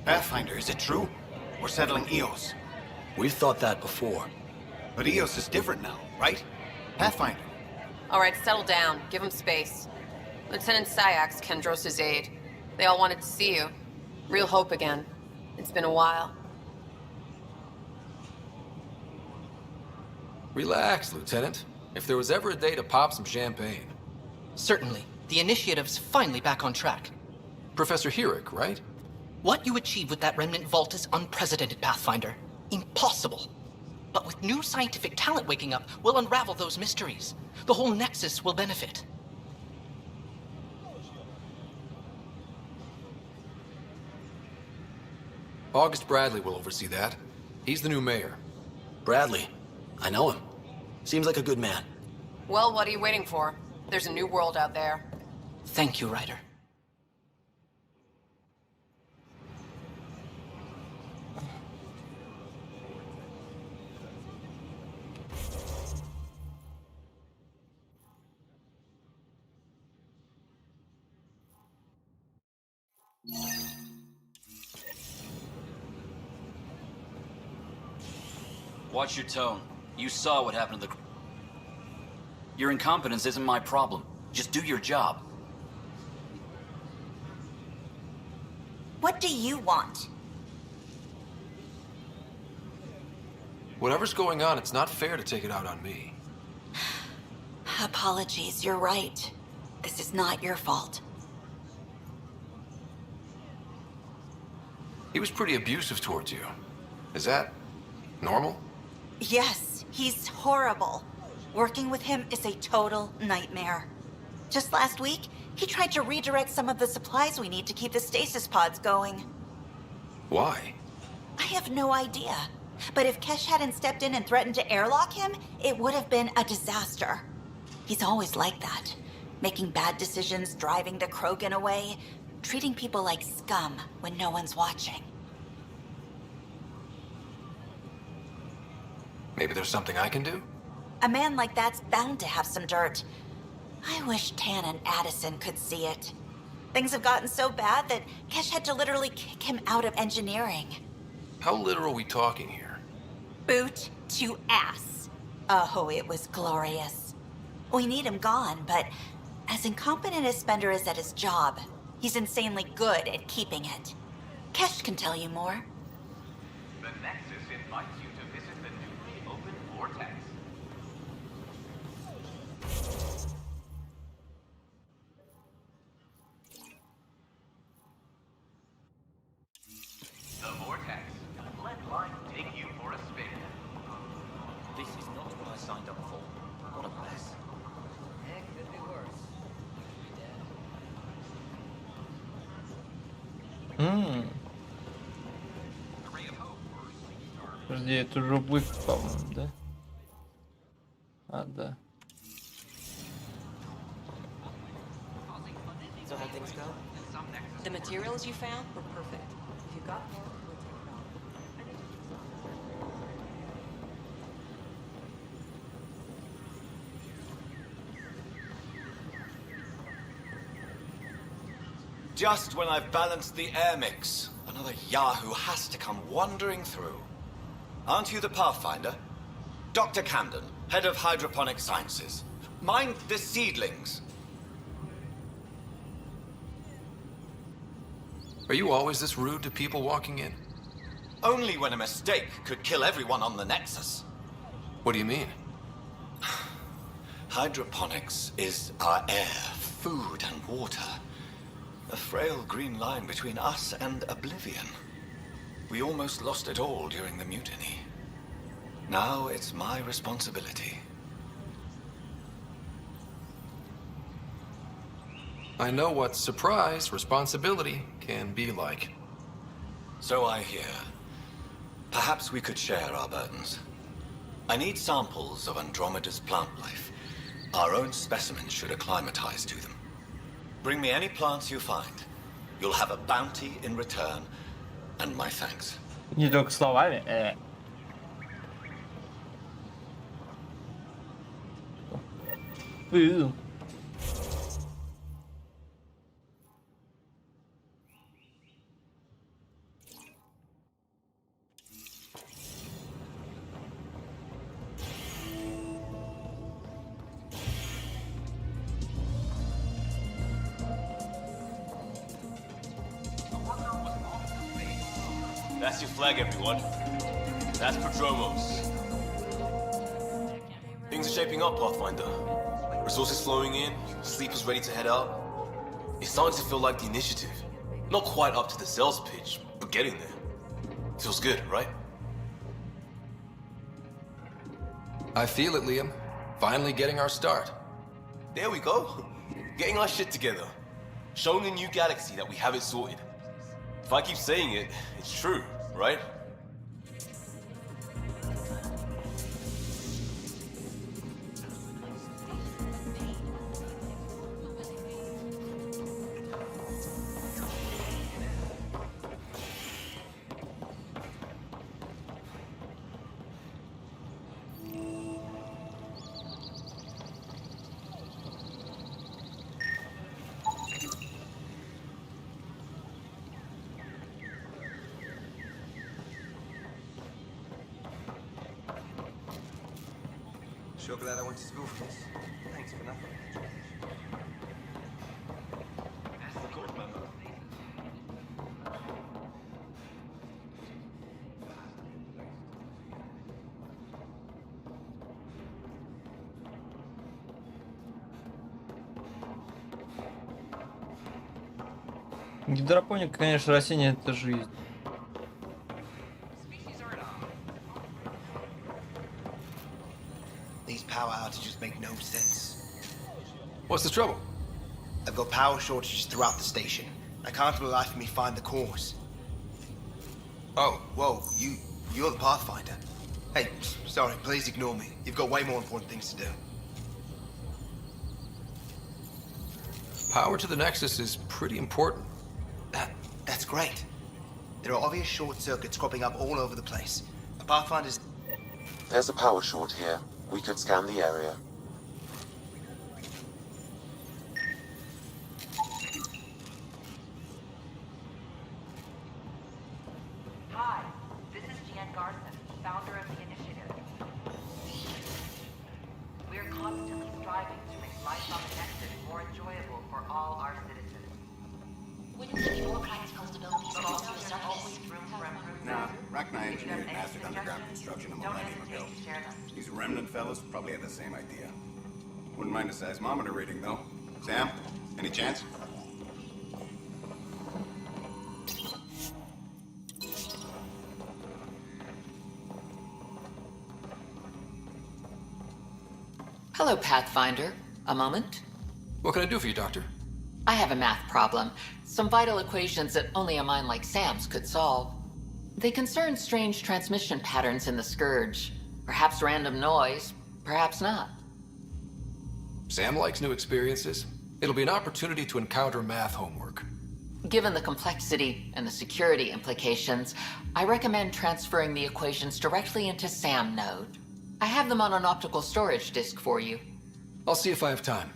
Pathfinder, is it true? We're settling Eos. We've thought that before. But Eos is different now, right? Pathfinder. All right, settle down. Give him space. Lieutenant Syax, Kendros' aide. They all wanted to see you. Real hope again. It's been a while. Relax, Lieutenant. If there was ever a day to pop some champagne. Certainly. The initiative's finally back on track. Professor Herrick, right? What you achieved with that remnant vault is unprecedented, Pathfinder. Impossible. But with new scientific talent waking up, we'll unravel those mysteries. The whole Nexus will benefit. August Bradley will oversee that. He's the new mayor. Bradley. I know him. Seems like a good man. Well, what are you waiting for? There's a new world out there. Thank you, Ryder. Watch your tone. You saw what happened to the... Your incompetence isn't my problem. Just do your job. What do you want? Whatever's going on, it's not fair to take it out on me. Apologies, you're right. This is not your fault. He was pretty abusive towards you. Is that normal? Yes, he's horrible. Working with him is a total nightmare. Just last week, he tried to redirect some of the supplies we need to keep the stasis pods going. Why? I have no idea. But if Kesh hadn't stepped in and threatened to airlock him, it would have been a disaster. He's always like that. Making bad decisions, driving the Krogan away, treating people like scum when no one's watching. Maybe there's something I can do? A man like that's bound to have some dirt. I wish Tan and Addison could see it. Things have gotten so bad that Kesh had to literally kick him out of engineering. How literal are we talking here? Boot to ass. Oh, it was glorious. We need him gone, but as incompetent as Spender is at his job, he's insanely good at keeping it. Kesh can tell you more. The Nexus invites you to visit the newly opened vortex. The vortex. Let life take you for a spin. This is not what I signed up for. What a mess. Heck, could be worse. Подожди, это уже бык, по-моему, да? А, да. So how things go? The materials you found were perfect. If you got more, we'll take it on. Just when I've balanced the air mix, another Yahoo has to come wandering through. Aren't you the Pathfinder? Dr. Camden, head of hydroponic sciences. Mind the seedlings. Are you always this rude to people walking in? Only when a mistake could kill everyone on the Nexus. What do you mean? Hydroponics is our air, food, and water. A frail green line between us and oblivion. We almost lost it all during the mutiny. Now it's my responsibility. I know what surprise responsibility can be like. So I hear. Perhaps we could share our burdens. I need samples of Andromeda's plant life. Our own specimens should acclimatize to them. Bring me any plants you find. You'll have a bounty in return, and my thanks. Не только словами. That's your flag, everyone. That's Prodromos. Things are shaping up, Pathfinder. Resources flowing in, sleepers ready to head out. It's starting to feel like the initiative. Not quite up to the sales pitch, but getting there. Feels good, right? I feel it, Liam. Finally getting our start. There we go. Getting our shit together. Showing the new galaxy that we have it sorted. If I keep saying it, it's true, right? Sure glad I went to school for this. Thanks for nothing. That's the court member. Гидропоника, конечно, растение это жизнь. These power outages make no sense. What's the trouble? I've got power shortages throughout the station. I can't for the life of me find the cause. Oh, whoa, you're the Pathfinder. Hey, sorry, please ignore me. You've got way more important things to do. Power to the Nexus is pretty important. That's great. There are obvious short circuits cropping up all over the place. The Pathfinder's... There's a power short here. We could scan the area. Hi, this is Jan Garson, founder of the initiative. We're constantly striving to make life on the Nexus more enjoyable for all our citizens. Wouldn't there be more practical stabilities But close also, to the there's always surface? room for improvement. Nah, Rachni engineered If you have massive any underground suggestions, construction a don't millennium ago. hesitate to share them. These remnant fellas probably had the same idea. Wouldn't mind a seismometer reading, though. Sam, any chance? Hello, Pathfinder. A moment? What can I do for you, Doctor? I have a math problem. Some vital equations that only a mind like Sam's could solve. They concern strange transmission patterns in the Scourge. Perhaps random noise, perhaps not. Sam likes new experiences. It'll be an opportunity to encounter math homework. Given the complexity and the security implications, I recommend transferring the equations directly into SAM node. I have them on an optical storage disk for you. I'll see if I have time.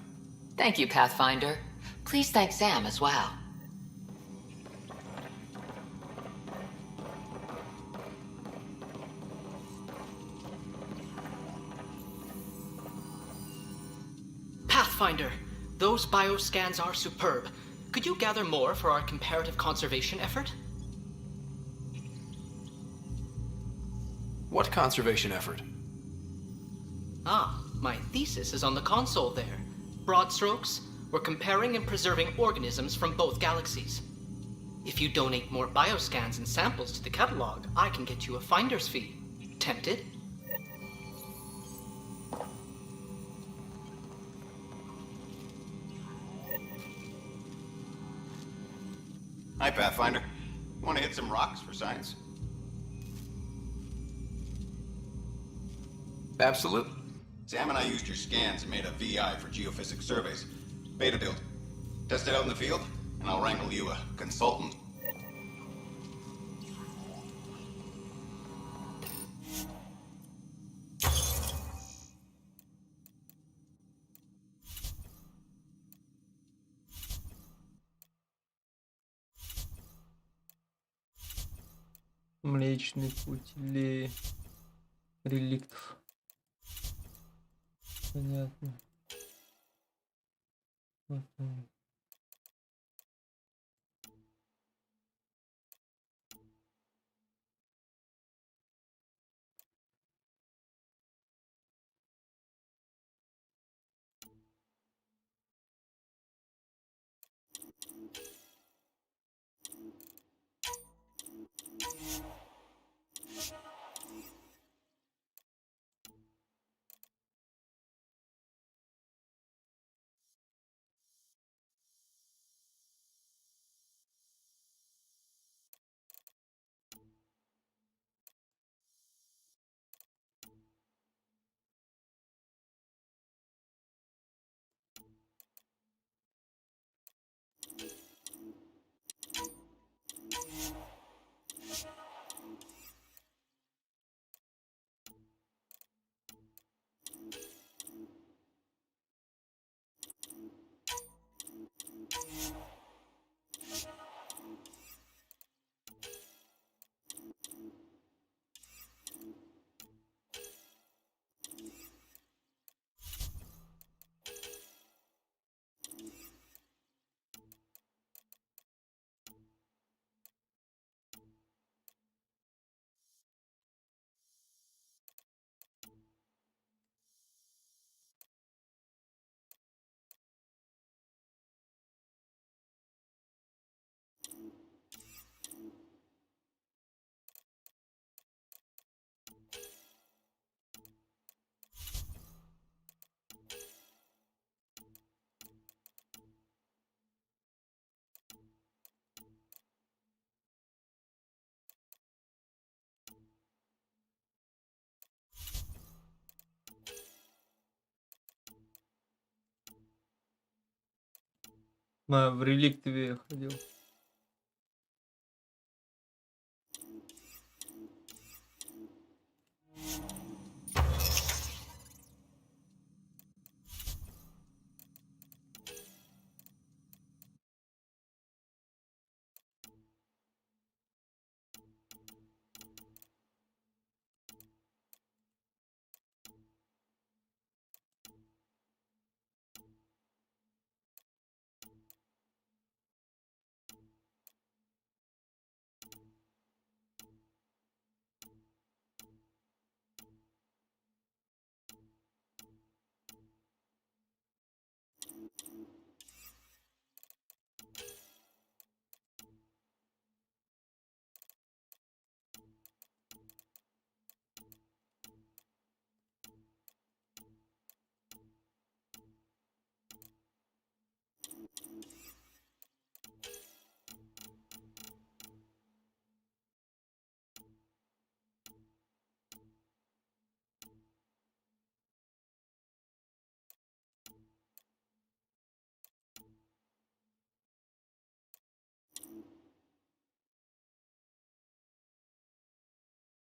Thank you, Pathfinder. Please thank Sam as well. Pathfinder, those bioscans are superb. Could you gather more for our comparative conservation effort? What conservation effort? Ah, my thesis is on the console there. Broad strokes, we're comparing and preserving organisms from both galaxies. If you donate more bioscans and samples to the catalog, I can get you a finder's fee. Tempted? Hi, Pathfinder. Want to hit some rocks for science? Absolutely. Sam and I used your scans and made a VI for geophysics surveys. Beta build. Test it out in the field, and I'll wrangle you a consultant. Млечный путь или реликтов. Понятно. Мгм. В реликтове ходил.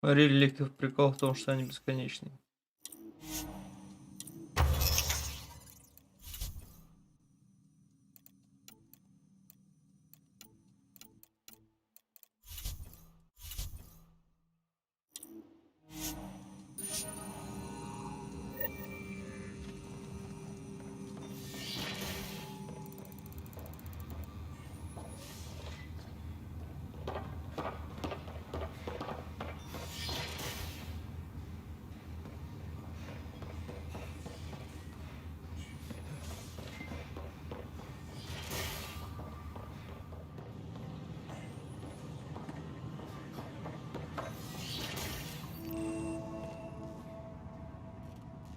Реликтов прикол в том, что они бесконечные.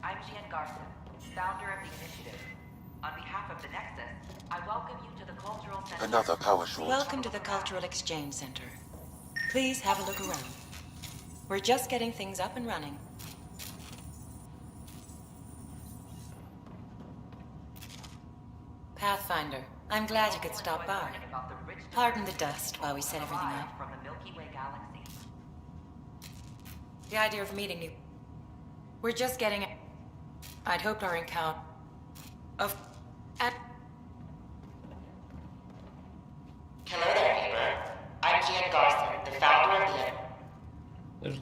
I'm Gian Garson, founder of the initiative. On behalf of the Nexus, I welcome you to the Cultural Center. Another power short. Welcome to the Cultural Exchange Center. Please have a look around. We're just getting things up and running. Pathfinder, I'm glad you could stop by. Pardon the dust while we set everything up. From the Milky Way galaxy. The idea of meeting you. We're just getting... I'd hoped our encounter... Hello there, neighbor. I'm Gian Garson, the founder of the...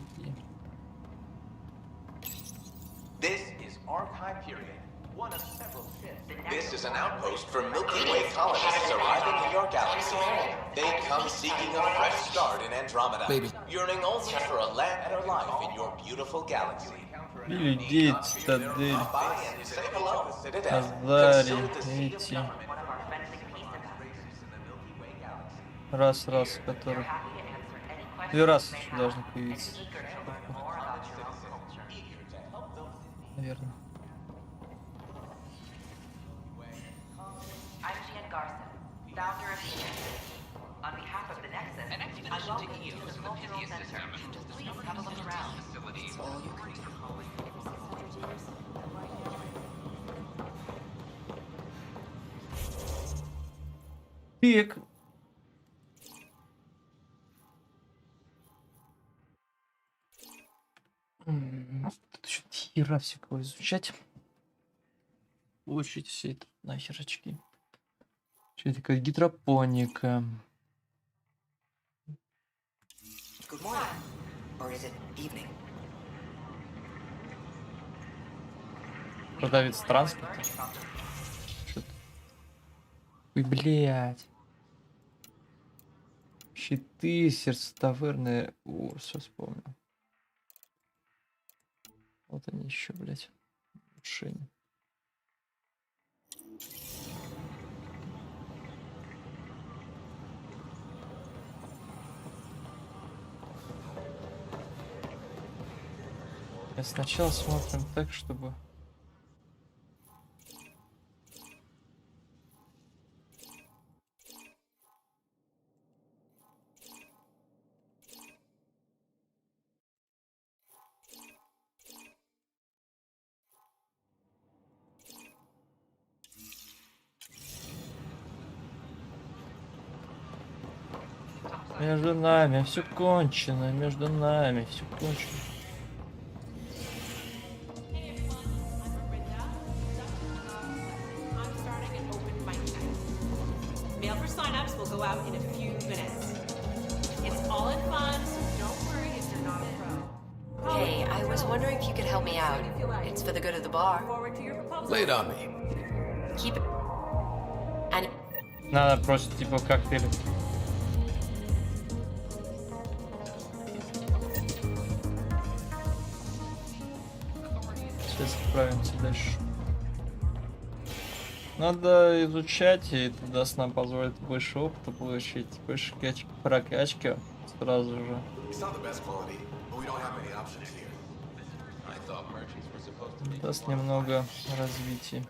This is Archive Period, one of several ships. This is an outpost for Milky Way colonists arriving in your galaxy. They come seeking a fresh start in Andromeda, yearning only for a land better life in your beautiful galaxy. Людей, цитадель, Азари, эти. Раз, который... 2 раза должны появиться. Наверное. I'm Gian Garson, founder of the initiative. On behalf of the Nexus, I welcome you to the Cultural Center. Please have a look around. Пик. Тут еще хера всякого изучать. Получить все это нахер очки. Что это, как гидропоника. Good morning. Or is it evening? Продавец транспорта. Что-то. Ой, блядь. Щиты, сердце таверны. О, все вспомнил. Вот они еще, блядь. Улучшение. Сначала смотрим так, чтобы... Между нами все кончено, между нами все кончено. Mail for signups will go out in a few minutes. It's all in fun, so don't worry if you're not a pro. Hey, I was wondering if you could help me out. It's for the good of the bar. Lay it on me. Keep it. And Надо просто типа коктейль. Сейчас отправимся дальше. Надо изучать, и это даст нам позволит больше опыта получить, больше прокачки сразу же. Даст немного развития.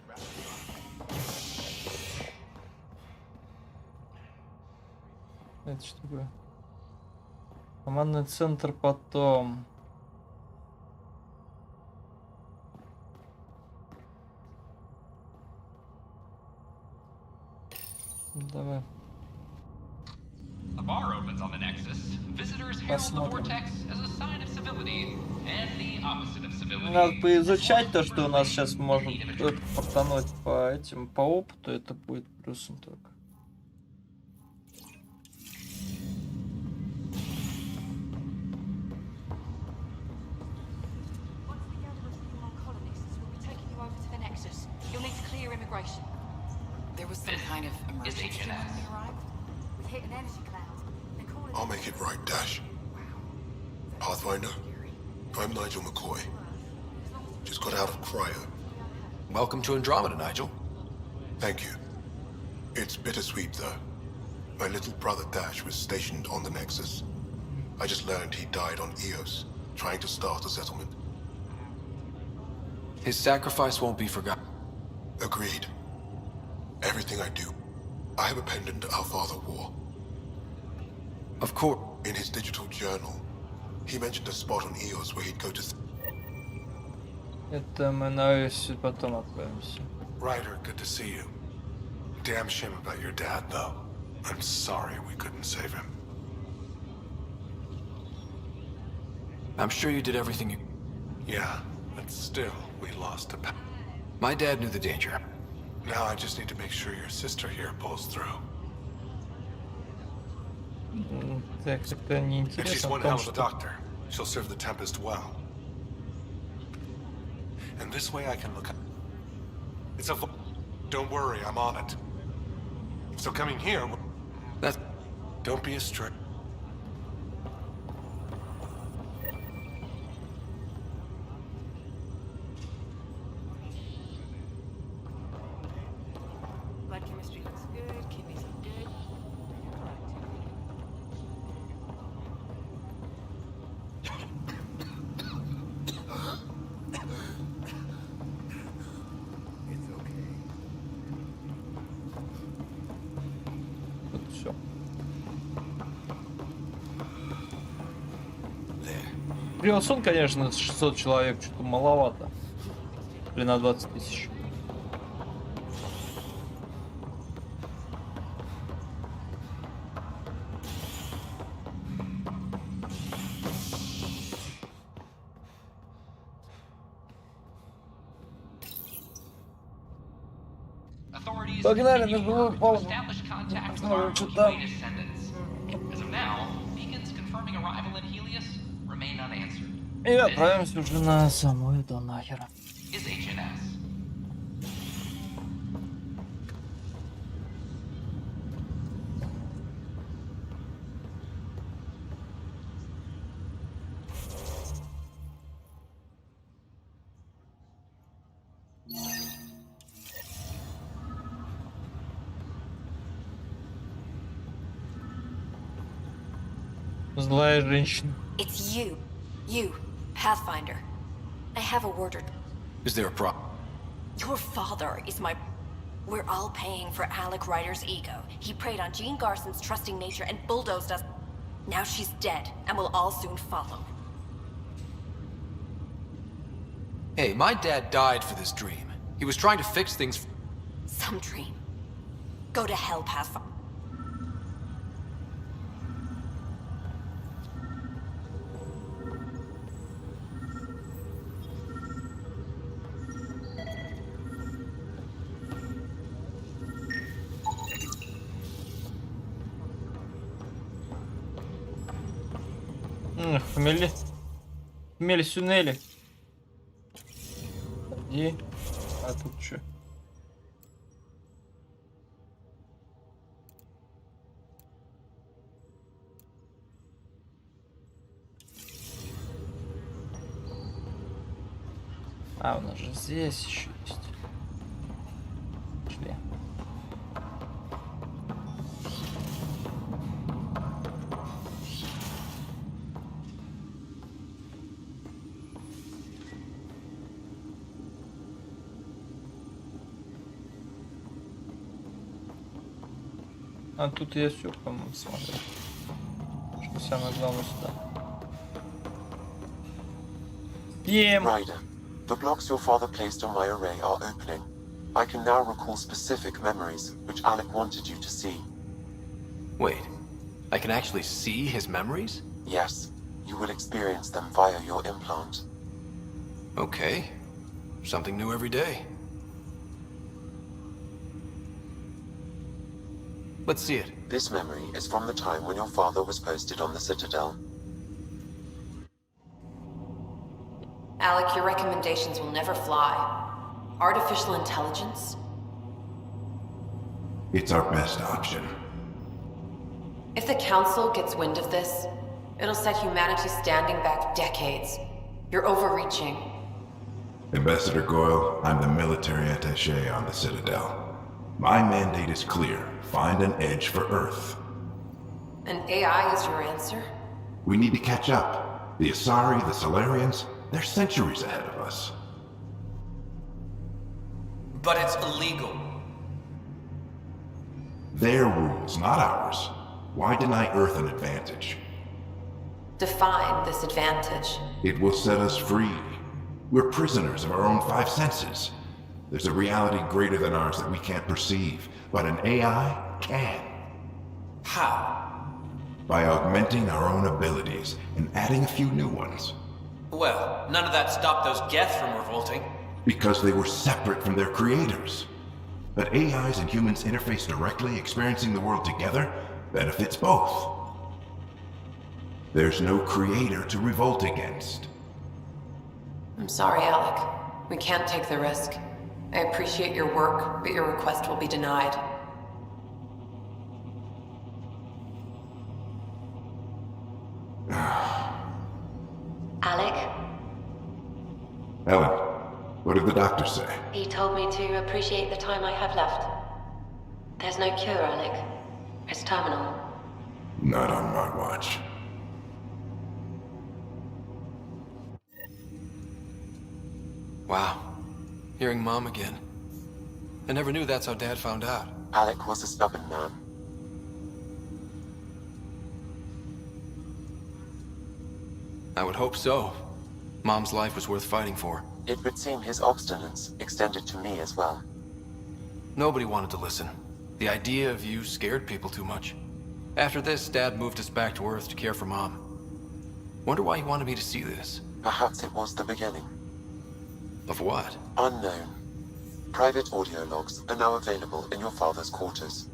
Это что такое? Командный центр потом. Давай. A bar opens on the Nexus. Visitors herald the vortex as a sign of civility and the opposite of civility. Надо поизучать то, что у нас сейчас может потонуть по этим, по опыту, это будет плюсом только. There was some kind of emergency when we arrived. We hit an energy cloud. I'll make it right, Dash. Pathfinder, I'm Nigel McCoy. Just got out of cryo. Welcome to Andromeda, Nigel. Thank you. It's bittersweet, though. My little brother Dash was stationed on the Nexus. I just learned he died on Eos, trying to start a settlement. His sacrifice won't be forgotten. Agreed. Everything I do, I have a pendant our father wore. Of course. In his digital journal, he mentioned a spot on Eos where he'd go to... Это мы на Эйсе потом отправимся. Ryder, good to see you. Damn shame about your dad, though. I'm sorry we couldn't save him. I'm sure you did everything you... Yeah, but still, we lost a... My dad knew the danger. Now I just need to make sure your sister here pulls through. Так, это не And she's интересно. one hell of a doctor. She'll serve the Tempest well. And this way I can look... It's a... Don't worry, I'm on it. So coming here... That's... Don't be a stray. Blood chemistry looks good, kidneys look good. Вот все. Приосон, конечно, 600 человек, что-то маловато. Или на 20 тысяч. Погнали на голову полную. Establish contact with our Milky descendants. As of now, beacons confirming arrival in Helios remain unanswered. И отправимся уже на саму эту нахер. Is HNS. Злая женщина. It's you. You, Pathfinder. I have a word or... Is there a problem? Your father is my... We're all paying for Alec Ryder's ego. He preyed on Jean Garson's trusting nature and bulldozed us. Now she's dead, and we'll all soon follow. Hey, my dad died for this dream. He was trying to fix things... Some dream. Go to hell, Pathfinder. Хмели. Хмели-сюнели. И... А тут что? А, у нас же здесь еще есть. Шли. А тут я все, по-моему, смотрел. Что самое главное сюда. Ryder, the blocks your father placed on my array are opening. I can now recall specific memories, which Alec wanted you to see. Wait, I can actually see his memories? Yes, you will experience them via your implant. Okay, something new every day. Let's see it. This memory is from the time when your father was posted on the Citadel. Alec, your recommendations will never fly. Artificial intelligence? It's our best option. If the Council gets wind of this, it'll set humanity standing back decades. You're overreaching. Ambassador Goyle, I'm the military attaché on the Citadel. My mandate is clear. Find an edge for Earth. And AI is your answer? We need to catch up. The Asari, the Solarians, they're centuries ahead of us. But it's illegal. Their rules, not ours. Why deny Earth an advantage? Define this advantage. It will set us free. We're prisoners of our own five senses. There's a reality greater than ours that we can't perceive, but an AI can. How? By augmenting our own abilities and adding a few new ones. Well, none of that stopped those Geth from revolting. Because they were separate from their creators. But AIs and humans interface directly, experiencing the world together, benefits both. There's no creator to revolt against. I'm sorry, Alec. We can't take the risk. I appreciate your work, but your request will be denied. Alec, Ellen, what did the doctor say? he told me to appreciate the time I have left. There's no cure, Alec. It's terminal. Not on my watch. Wow. Hearing Mom again. I never knew that's how Dad found out. Alec was a stubborn man. I would hope so. Mom's life was worth fighting for. It would seem his obstinance extended to me as well. Nobody wanted to listen. The idea of you scared people too much. After this, Dad moved us back to Earth to care for Mom. Wonder why he wanted me to see this. Perhaps it was the beginning. Of what? Unknown. Private audio logs are now available in your father's quarters.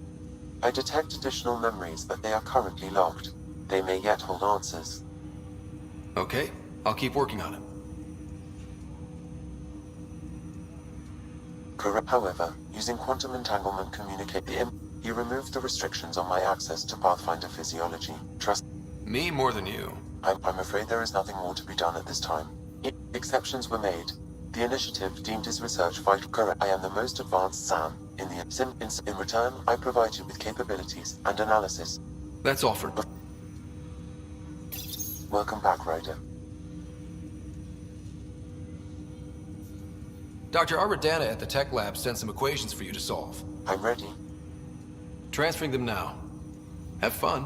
I detect additional memories, but they are currently logged. They may yet hold answers. Okay, I'll keep working on it. Correct. However, using quantum entanglement he removed the restrictions on my access to Pathfinder physiology. Trust me more than you. I'm afraid there is nothing more to be done at this time. Exceptions were made. The initiative deemed his research vital. Correct. I am the most advanced SAM in the in return, I provide you with capabilities and analysis. That's offered. Welcome back, Ryder. Dr. Arbordana at the tech lab sent some equations for you to solve. I'm ready. Transferring them now. Have fun.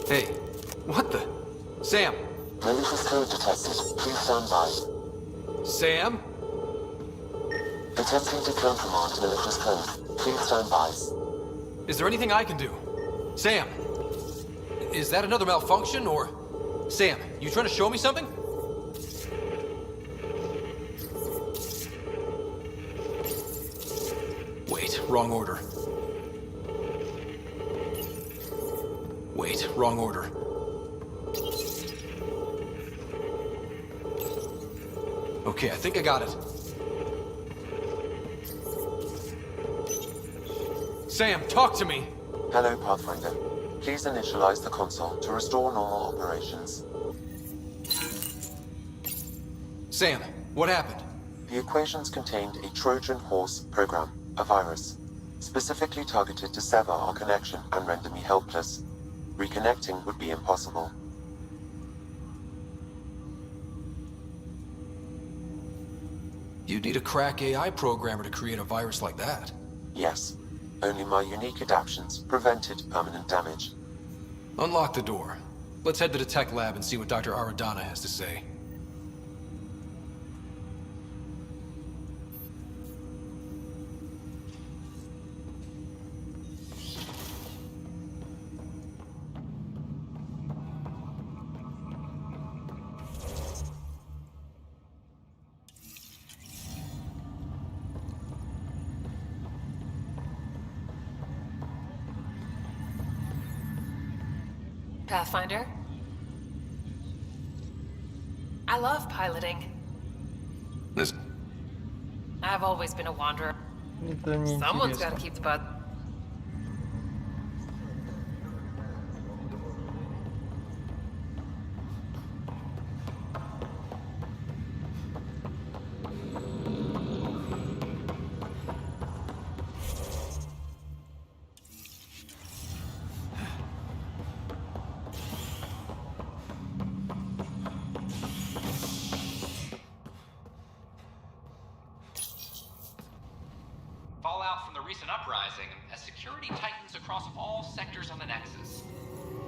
Hey, what the? Sam! Malicious code detected. Please stand by. Sam? Attempting to countermand malicious code. Please stand by. Is there anything I can do? Sam! Is that another malfunction, or... Sam, you trying to show me something? Wait, wrong order. Wait, wrong order. Okay, I think I got it. Sam, talk to me! Hello, Pathfinder. Please initialize the console to restore normal operations. Sam, what happened? The equations contained a Trojan horse program, a virus, specifically targeted to sever our connection and render me helpless. Reconnecting would be impossible. You'd need a crack AI programmer to create a virus like that. Yes. Only my unique adaptions prevented permanent damage. Unlock the door. Let's head to the tech lab and see what Dr. Aradana has to say. Pathfinder? I love piloting. This... I've always been a wanderer. Это неинтересно. Someone's gotta keep the butt. Fallout from the recent uprising as security tightens across all sectors on the Nexus.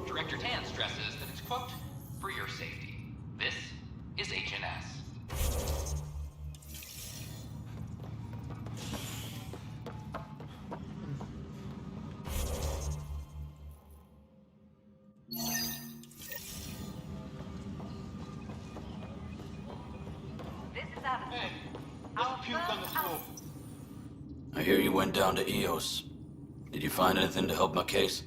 Director Tan stresses that it's, quote, for your safety. This is HNS. This is Addison. Hey, don't puke on the floor. I hear you went down to EOS. Did you find anything to help my case?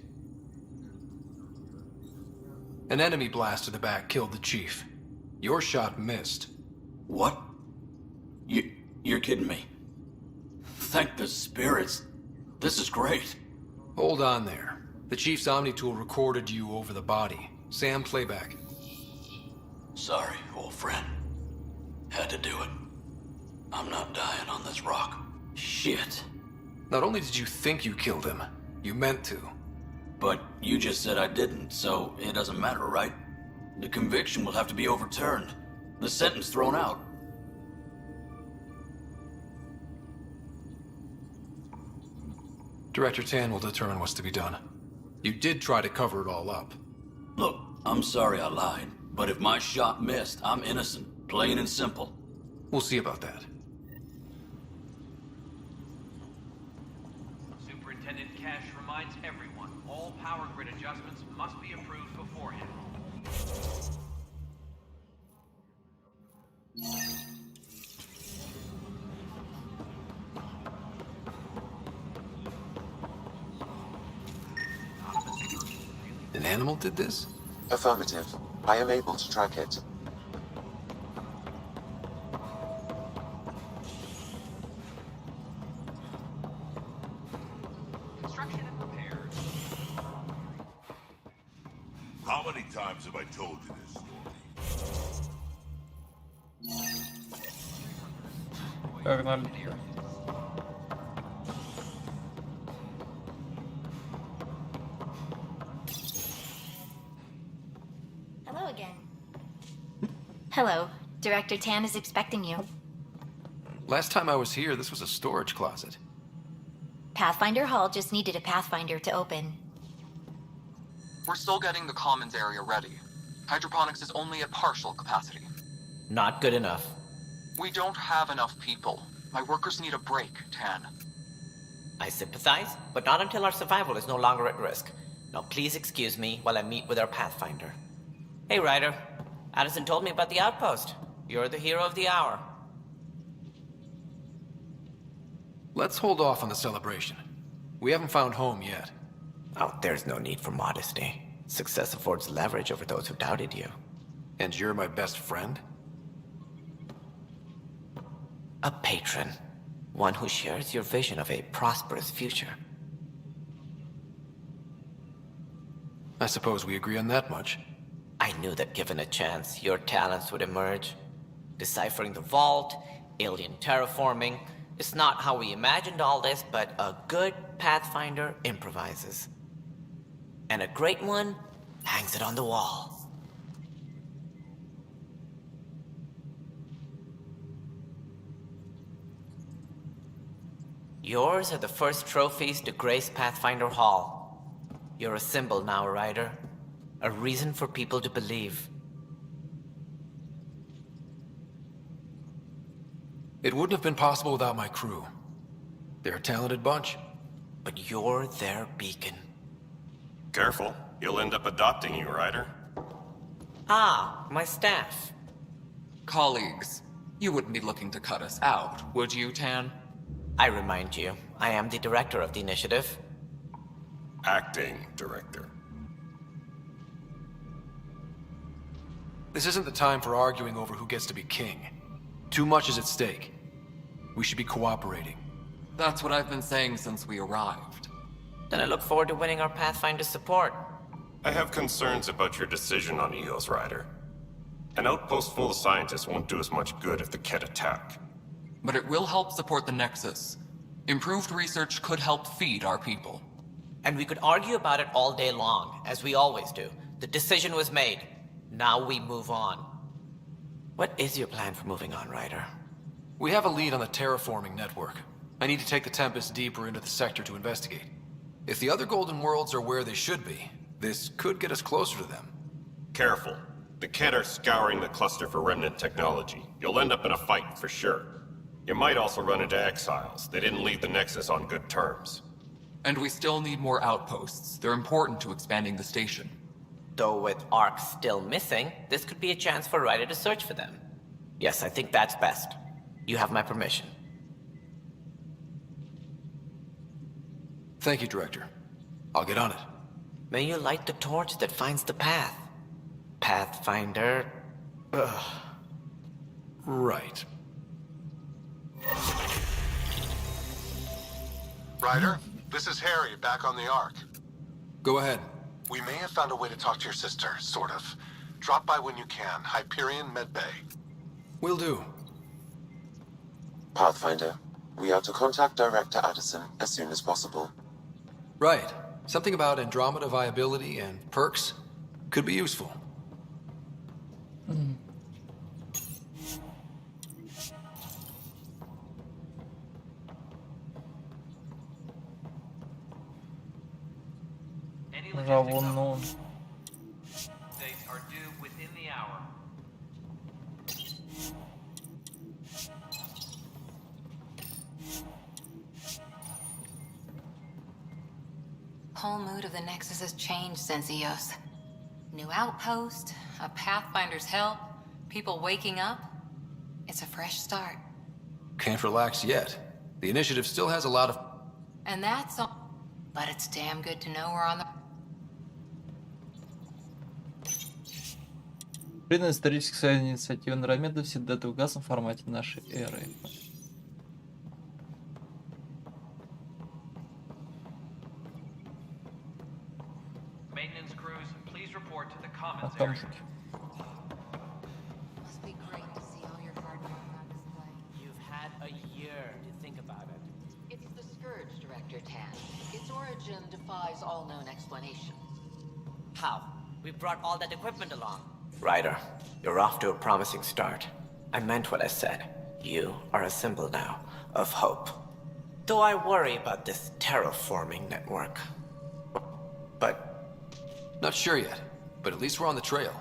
An enemy blast to the back killed the chief. Your shot missed. What? You're kidding me. Thank the spirits. This is great. Hold on there. The chief's Omni tool recorded you over the body. Sam, playback. Sorry, old friend. Had to do it. I'm not dying on this rock. Shit. Not only did you think you killed him, you meant to. But you just said I didn't, so it doesn't matter, right? The conviction will have to be overturned. The sentence thrown out. Director Tan will determine what's to be done. You did try to cover it all up. Look, I'm sorry I lied, but if my shot missed, I'm innocent. Plain and simple. We'll see about that. Superintendent Cash reminds everyone all power grid adjustments must be approved beforehand. An animal did this? Affirmative. I am able to track it. Construction and repairs. How many times have I told you this story? Погнали. Hello again. Hello. Director Tan is expecting you. Last time I was here, this was a storage closet. Pathfinder Hall just needed a Pathfinder to open. We're still getting the commons area ready. Hydroponics is only at partial capacity. Not good enough. We don't have enough people. My workers need a break, Tan. I sympathize, but not until our survival is no longer at risk. Now please excuse me while I meet with our Pathfinder. Hey, Ryder. Addison told me about the outpost. You're the hero of the hour. Let's hold off on the celebration. We haven't found home yet. Oh, there's no need for modesty. Success affords leverage over those who doubted you. And you're my best friend? A patron. One who shares your vision of a prosperous future. I suppose we agree on that much. I knew that given a chance, your talents would emerge. Deciphering the vault, alien terraforming. It's not how we imagined all this, but a good Pathfinder improvises. And a great one hangs it on the wall. Yours are the first trophies to grace Pathfinder Hall. You're a symbol now, Ryder. A reason for people to believe. It wouldn't have been possible without my crew. They're a talented bunch. But you're their beacon. Careful. You'll end up adopting you, Ryder. Ah, my staff. Colleagues, you wouldn't be looking to cut us out, would you, Tan? I remind you, I am the director of the initiative. Acting director. This isn't the time for arguing over who gets to be king. Too much is at stake. We should be cooperating. That's what I've been saying since we arrived. Then I look forward to winning our Pathfinder support. I have concerns about your decision on Eos, Ryder. An outpost full of scientists won't do us much good if the Kett attack. But it will help support the Nexus. Improved research could help feed our people. And we could argue about it all day long, as we always do. The decision was made. Now we move on. What is your plan for moving on, Ryder? We have a lead on the terraforming network. I need to take the Tempest deeper into the sector to investigate. If the other Golden Worlds are where they should be, this could get us closer to them. Careful. The Kett are scouring the cluster for remnant technology. You'll end up in a fight for sure. You might also run into exiles. They didn't leave the Nexus on good terms. And we still need more outposts. They're important to expanding the station. Though with Ark still missing, this could be a chance for Ryder to search for them. Yes, I think that's best. You have my permission. Thank you, Director. I'll get on it. May you light the torch that finds the path. Pathfinder... Ugh. Right. Ryder, this is Harry, back on the Ark. Go ahead. We may have found a way to talk to your sister, sort of. Drop by when you can. Hyperion Medbay. Will do. Pathfinder, we are to contact Director Addison as soon as possible. Right. Something about Andromeda viability and perks could be useful. Равно. Updates are due within the hour. Whole mood of the Nexus has changed since Eos. New outpost, a Pathfinder's help, people waking up. It's a fresh start. Can't relax yet. The initiative still has a lot of... And that's all. But it's damn good to know we're on the... Придан исторический союз инициативы Андромеда всегда в угасном формате нашей эры. Maintenance crews, please report to the commons А там area. же. Must be great to see all your hard work on display. You've had a year to think about it. It's the Scourge, Director Tan. Its origin defies all known explanations. How? We brought all that equipment along. Ryder, you're off to a promising start. I meant what I said. You are a symbol now of hope. Though I worry about this terraforming network. But... Not sure yet, but at least we're on the trail.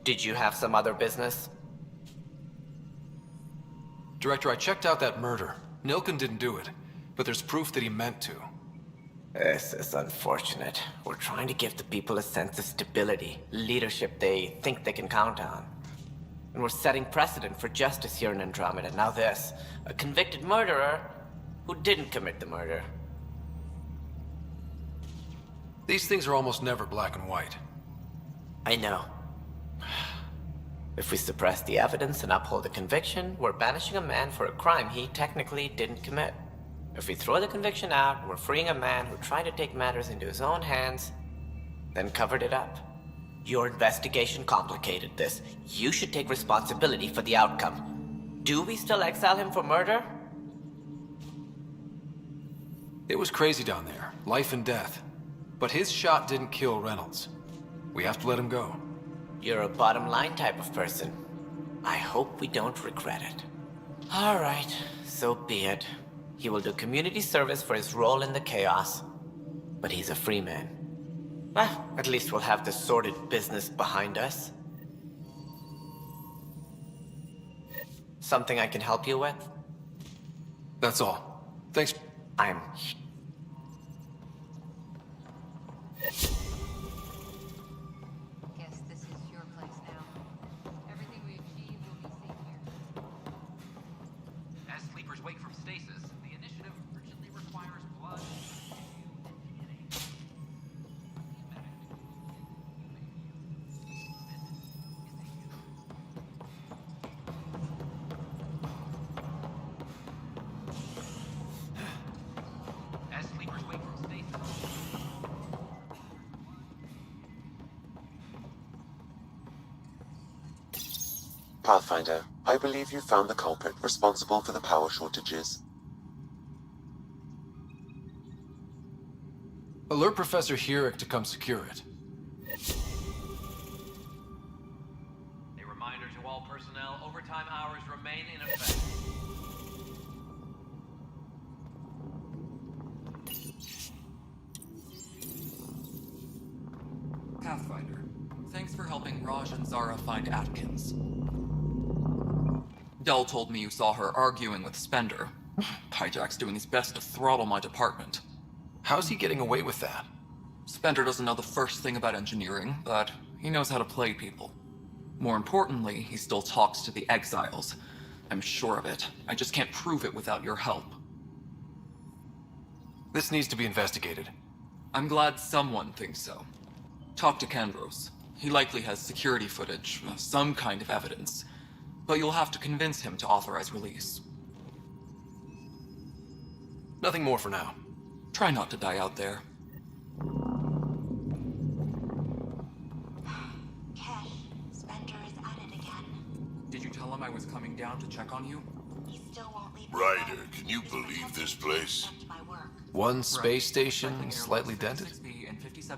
Did you have some other business? Director, I checked out that murder. Nilken didn't do it, but there's proof that he meant to. This is unfortunate. We're trying to give the people a sense of stability, leadership they think they can count on. And we're setting precedent for justice here in Andromeda. Now this, a convicted murderer who didn't commit the murder. These things are almost never black and white. I know. If we suppress the evidence and uphold a conviction, we're banishing a man for a crime he technically didn't commit. If we throw the conviction out, we're freeing a man who tried to take matters into his own hands, then covered it up. Your investigation complicated this. You should take responsibility for the outcome. Do we still exile him for murder? It was crazy down there, life and death. But his shot didn't kill Reynolds. We have to let him go. You're a bottom line type of person. I hope we don't regret it. All right, so be it. He will do community service for his role in the chaos. But he's a free man. Well, at least we'll have the sordid business behind us. Something I can help you with? That's all. Thanks. I'm... Guess this is your place now. Everything we achieve will be safe here. As sleepers wake from stasis, the initiative urgently requires blood. As sleepers wake from stasis. Pathfinder, I believe you found the culprit responsible for the power shortages. Alert Professor Herrick to come secure it. A reminder to all personnel, overtime hours remain in effect. Pathfinder, thanks for helping Raj and Zara find Atkins. Dell told me you saw her arguing with Spender. Hijack's doing his best to throttle my department. How's he getting away with that? Spender doesn't know the first thing about engineering, but he knows how to play people. More importantly, he still talks to the exiles. I'm sure of it. I just can't prove it without your help. This needs to be investigated. I'm glad someone thinks so. Talk to Kandros. He likely has security footage, some kind of evidence. But you'll have to convince him to authorize release. Nothing more for now. Try not to die out there. Cash, Spender is at it again. Did you tell him I was coming down to check on you? He still won't leave. Ryder, can you believe this place? One space station, slightly dented?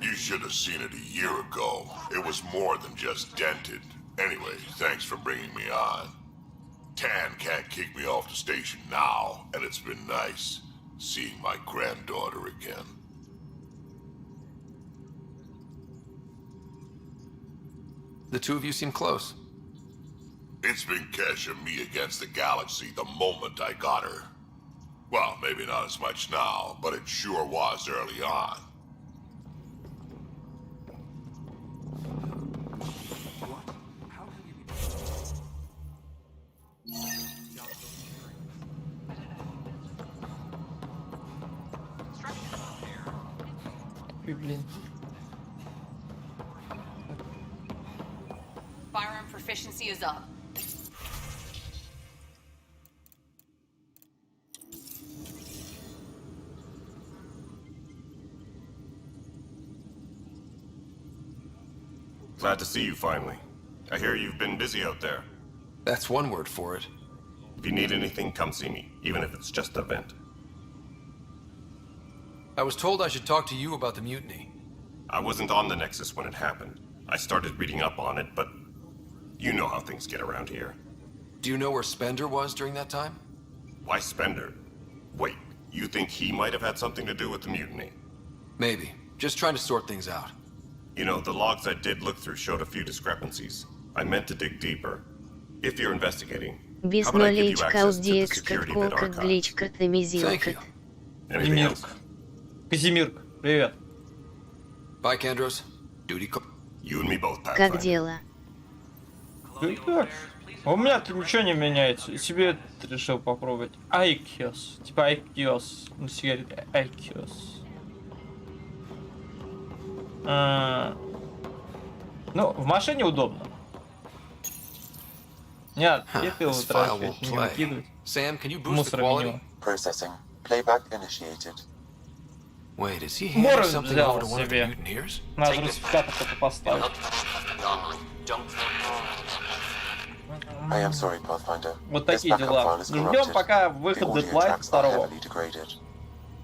You should have seen it a year ago. It was more than just dented. Anyway, thanks for bringing me on. Tan can't kick me off the station now, and it's been nice seeing my granddaughter again. The two of you seem close. It's been Kesh and me against the galaxy the moment I got her. Well, maybe not as much now, but it sure was early on. Блин. Firearm proficiency is up. Glad to see you finally. I hear you've been busy out there. That's one word for it. If you need anything, come see me, even if it's just a vent. I was told I should talk to you about the mutiny. I wasn't on the Nexus when it happened. I started reading up on it, but you know how things get around here. Do you know where Spender was during that time? Why Spender? Wait, you think he might have had something to do with the mutiny? Maybe. Just trying to sort things out. You know, the logs I did look through showed a few discrepancies. I meant to dig deeper. If you're investigating, how about I give you access to the security bit archive? Thank you. Anything else? Казимирк, привет. Bye, Kandros. Duty You and me both, Как Pathfinder. дела? Так, у меня-то ничего не меняется. И себе решил попробовать Айкиос. Типа Айкиос. На сигарете Айкиос. Ну, в машине удобно. Нет, Huh, пепел this file вытаскивать, won't не play. выкидывать. Sam, can you boost the Мусор quality? меню. Processing. Playback initiated. Wait, is he handing Боров something взял over to one of the себе. mutineers? Надо русификатор кто-то поставить. I am sorry, Pathfinder. Вот This такие backup дела. file is Ждем corrupted. пока The выход audio Deadlight tracks are 2. heavily degraded.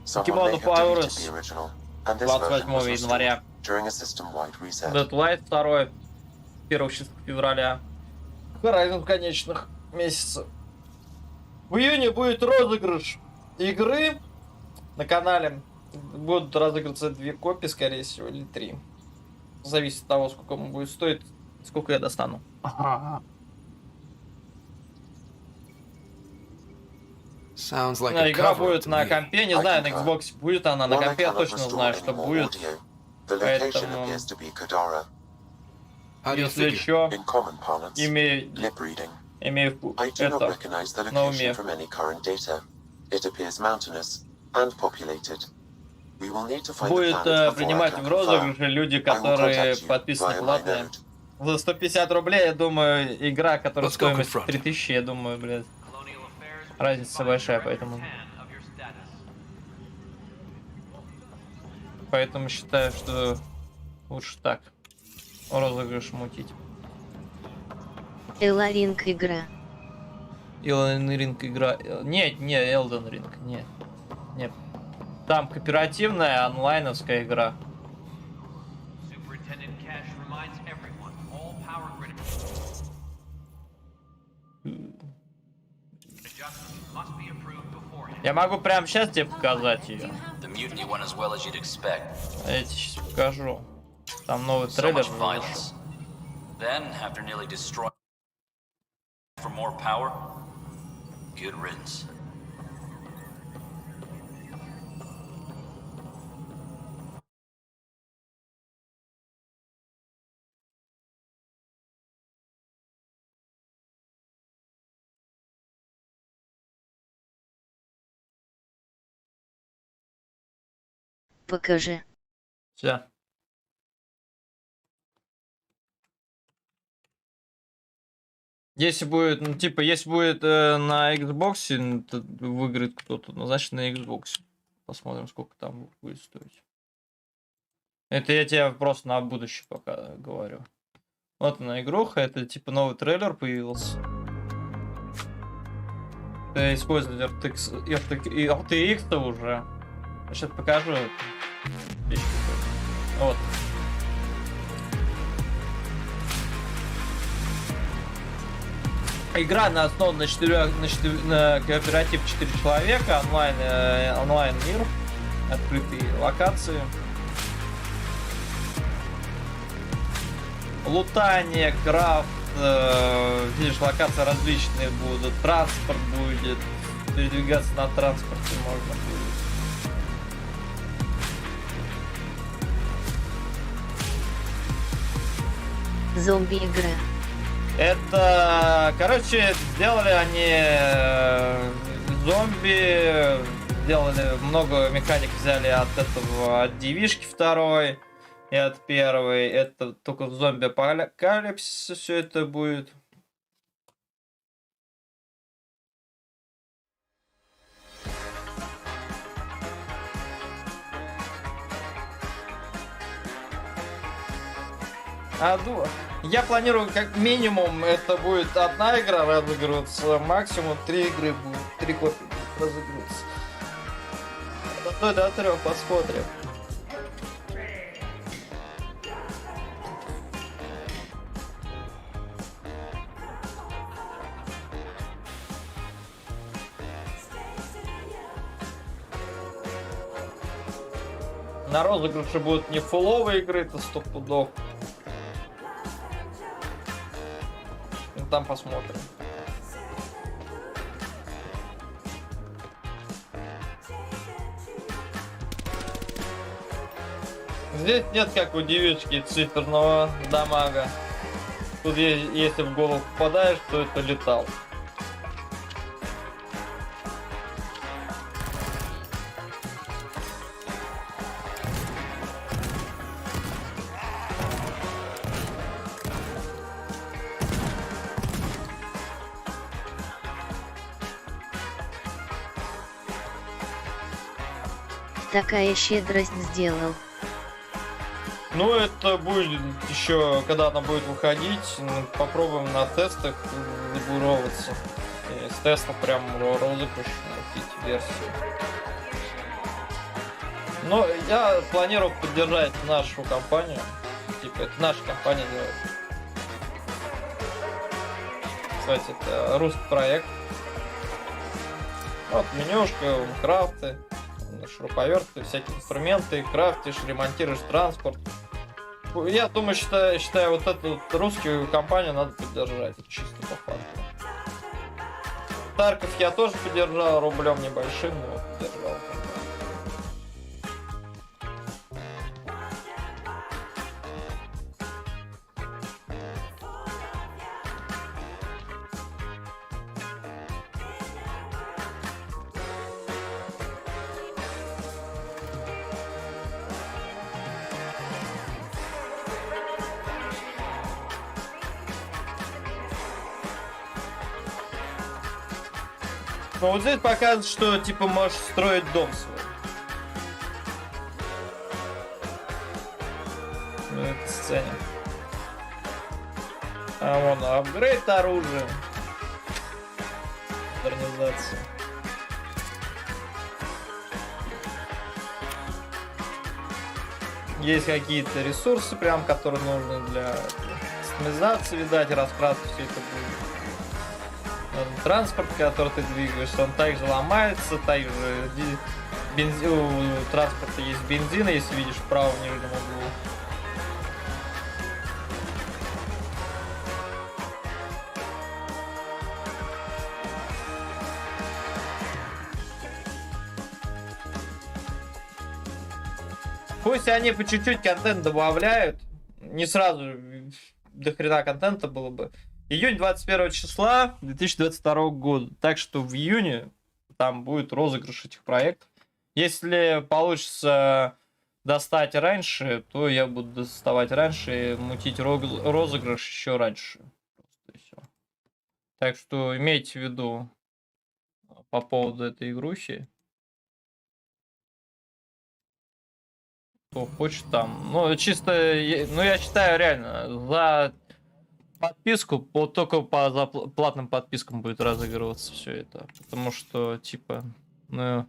Someone Покемону may have deleted Powers the original, and this version 28 was restored января. during a system-wide reset. Deadlight 2 1 февраля. Horizon конечных месяцев. В июне будет розыгрыш игры на канале. Будут разыгрываться 2 копии, скорее всего, или 3. Зависит от того, сколько ему будет стоить, сколько я достану. Sounds like a Игра cover будет to на me. компе, не знаю, на Xbox будет она, на компе я точно знаю, что будет. The location Поэтому, appears to be Kadara. если что, In common parlance, имею lip reading. I do not это recognize the на location уме. from any current data. It appears mountainous and populated. We will need to find the Будет planet before I принимать can в confirm. розыгрыше люди, которые подписаны платные. За 150 рублей, я думаю, игра, которая стоимость 3000, я думаю, блядь, разница большая, поэтому считаю, что лучше так розыгрыш мутить. Эларинг игра. Elden Ring игра. Нет, не Elden Ring, нет. Нет. Там кооперативная онлайновская игра. Я могу прямо сейчас тебе показать ее. The mutiny went as well as you'd expect. Я тебе сейчас покажу. Там новый So трейлер. much violence. Then, after nearly destroying for more power, good riddance. Покажи. Все. Если будет, ну, типа, если будет на Xbox выиграет кто-то, ну, значит, на Xbox. Посмотрим, сколько там будет стоить. Это я тебе просто на будущее пока говорю. Вот она игруха, это типа новый трейлер появился. Это использовать RTX уже. Сейчас покажу. Вот. Игра основана на кооператив 4 человека, онлайн мир, открытые локации. Лутание, крафт, видишь, локации различные будут, транспорт будет, передвигаться на транспорте можно будет. Зомби-игра. Это, короче, сделали они зомби, сделали много механик, взяли от этого, от Девишки 2 и от 1. Это только в зомби-апокалипсисе все это будет. Я планирую, как минимум, это будет одна игра разыгрываться, максимум 3 игры будут, 3 копии будут разыгрываться. От 1 до 3 посмотрим. На розыгрыше будут не фуловые игры, это 100 пудов. Там посмотрим. Здесь нет, как у девички, циферного дамага. Тут если в голову попадаешь, то это летал. такая щедрость сделал? Ну, это будет еще, когда она будет выходить, попробуем на тестах забуроваться. И с тестов прям розыгрыш найти версию. Но я планирую поддержать нашу компанию. Типа, это наша компания делает. Кстати, это русский проект. Вот менюшка, крафты, шуруповерты, всякие инструменты, крафтишь, ремонтируешь транспорт. Я думаю, считаю вот эту вот русскую компанию надо поддержать, чисто по факту. Тарков я тоже поддержал рублем небольшим, но поддержал. Но вот здесь показывает, что типа можешь строить дом свой. В этой сцене. А вон апгрейд оружия. Модернизация. Есть какие-то ресурсы, прям, которые нужны для кастомизации, видать, раскраски, все это будет. Транспорт, который ты двигаешься, он также ломается, также у транспорта есть бензин, если видишь в правом нижнем углу. Пусть они по чуть-чуть контент добавляют, не сразу до хрена контента было бы. Июнь 21 числа 2022 года. Так что в июне там будет розыгрыш этих проектов. Если получится достать раньше, то я буду доставать раньше и мутить розыгрыш еще раньше. Просто и всё. Так что имейте в виду по поводу этой игрухи. Кто хочет там. Ну, чисто, ну, я считаю, реально, за подписку, вот только по платным подпискам будет разыгрываться все это. Потому что, типа, ну,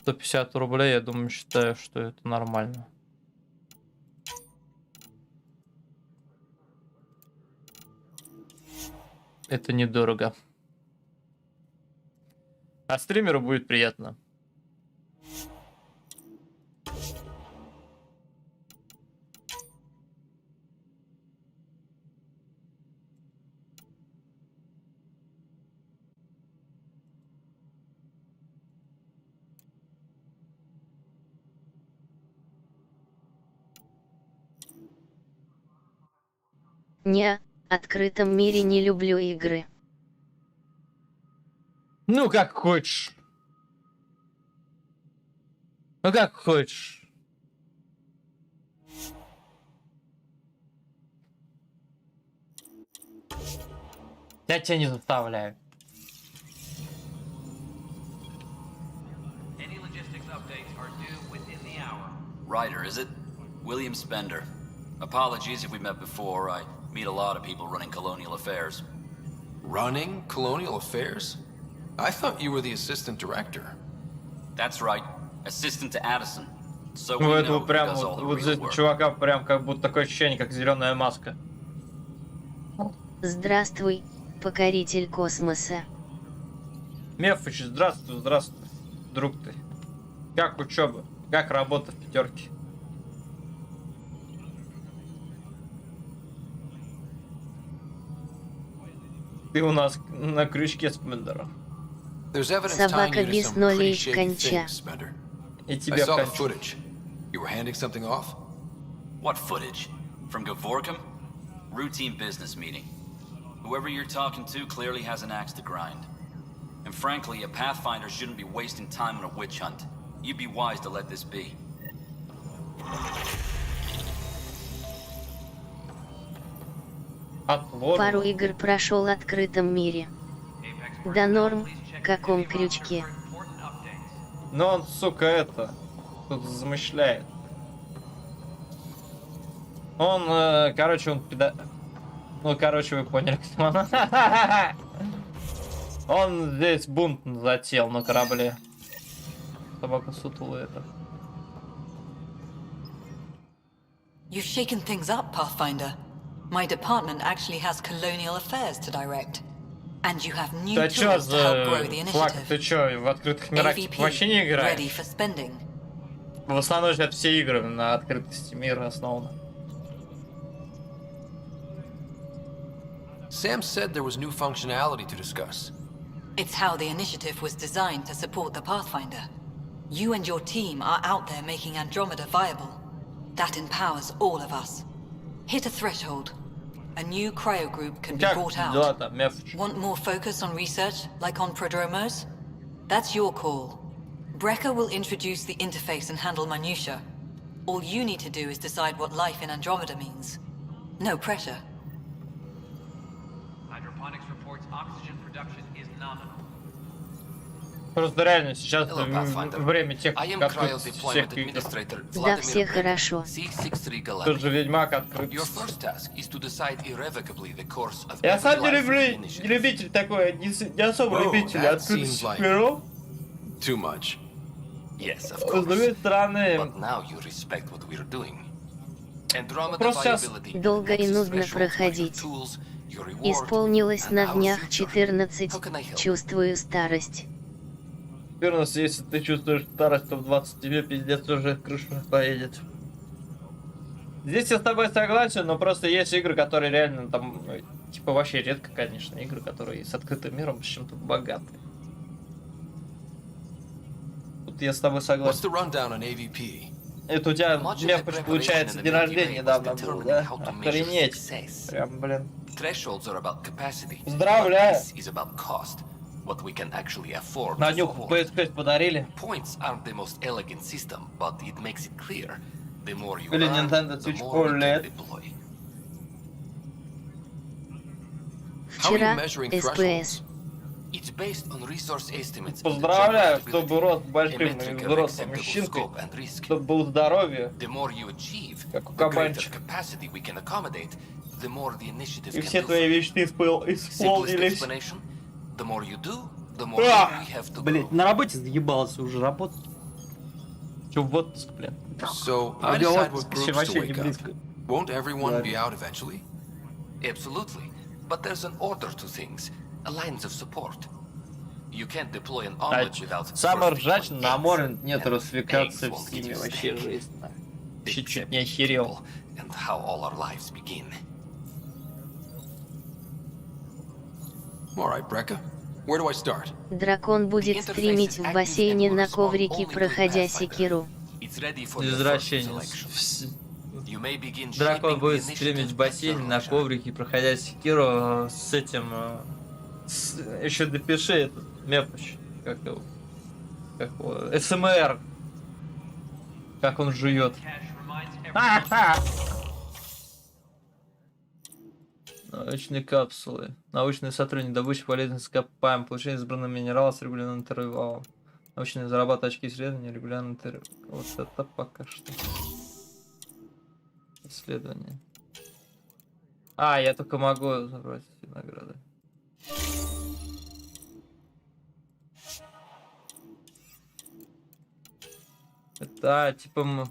150 рублей, я думаю, считаю, что это нормально. Это недорого. А стримеру будет приятно. Не, в открытом мире не люблю игры. Ну, как хочешь. Ну, как хочешь. Я тебя не заставляю. Ryder, is it? William Spender. Apologies if we met before. I meet a lot of people running colonial affairs. Running colonial affairs? I thought you were the assistant director. That's right. Assistant to Addison. So we Ну, know этого who прям does all the вот real здесь work. чувака прям как будто такое ощущение, как зеленая маска. Здравствуй, покоритель космоса. Мефыч, здравствуй, здравствуй, друг ты. Как учеба? Как работа в пятерке? Ты у нас на крючке, Спендера. There's evidence tying Собака you to без some ноля pretty и shady конча. things, Spender. И I тебя saw the кончу. footage. You were handing something off? What footage? From Gavorkum? Routine business meeting. Whoever you're talking to clearly has an axe to grind. And frankly, a Pathfinder shouldn't be wasting time on a witch hunt. You'd be wise to let this be. Пару игр прошел в открытом мире. Да норм, каком крючке. Но он, сука, это... Тут замышляет. Он, короче, он Ну, короче, вы поняли, кто он. Он здесь бунт затеял на корабле. Собака сутулая это. You've shaken things up, Pathfinder. My department actually has colonial affairs to direct. And you have new tools to help grow the initiative. Ты чё, в открытых мирах вообще не играешь? Ready for spending. В основном это все игры на открытости мира основаны. Sam said there was new functionality to discuss. It's how the initiative was designed to support the Pathfinder. You and your team are out there making Andromeda viable. That empowers all of us. Hit a threshold. A new cryo group can be brought out. Want more focus on research, like on Prodromos? That's your call. Brecker will introduce the interface and handle minutiae. All you need to do is decide what life in Andromeda means. No pressure. Hydroponics reports oxygen production is nominal. Просто реально сейчас время тех, которые всех Да, все хорошо. Тот же Ведьмак открыт. Я сам не любитель такой, не особо любитель открытости миров. С другой стороны, просто сейчас долго и нудно проходить. Исполнилось на днях 14, чувствую старость. 14, если ты чувствуешь старость, то в 20 тебе пиздец уже крыша поедет. Здесь я с тобой согласен, но просто есть игры, которые реально там, типа вообще редко, конечно, игры, которые с открытым миром, с чем-то богаты. Тут я с тобой согласен. Это у тебя, получается, день рождения недавно был, да? Охренеть. Прям, блин. Поздравляю. На нюху PS5 подарили. Или Nintendo Switch OLED. Вчера СПС. Поздравляю, чтобы рос большим и взрослым мужчинкой, чтобы было здоровье, как у кабанчика. И все твои мечты исполнились. Блять, на работе заебался уже работать. Че в отпуск, блин? I decide what groups to wake up. Won't everyone be out eventually? Absolutely. But there's an order to things. A lines of support. You can't deploy an omelet without... Самое ржачное, на море нет русификации в Стиме, вообще жизнь. Чуть-чуть не охерел. And how all our lives begin. All right, Brecca. Where do I start? Дракон будет стримить в бассейне на коврике, проходя секиру. Извращенец. Дракон будет стримить в бассейне на коврике, проходя секиру с этим... Еще допиши этот мепыч. Как его? СМР. Как он жует. Научные капсулы. Научные сотрудники, добыча полезных ископаемых, получение избранного минерала с регулярным интервалом. Научные зарабатывать очки исследования, регулярный интервал. Вот это пока что. Исследование. Я только могу забрать эти награды. Это, типа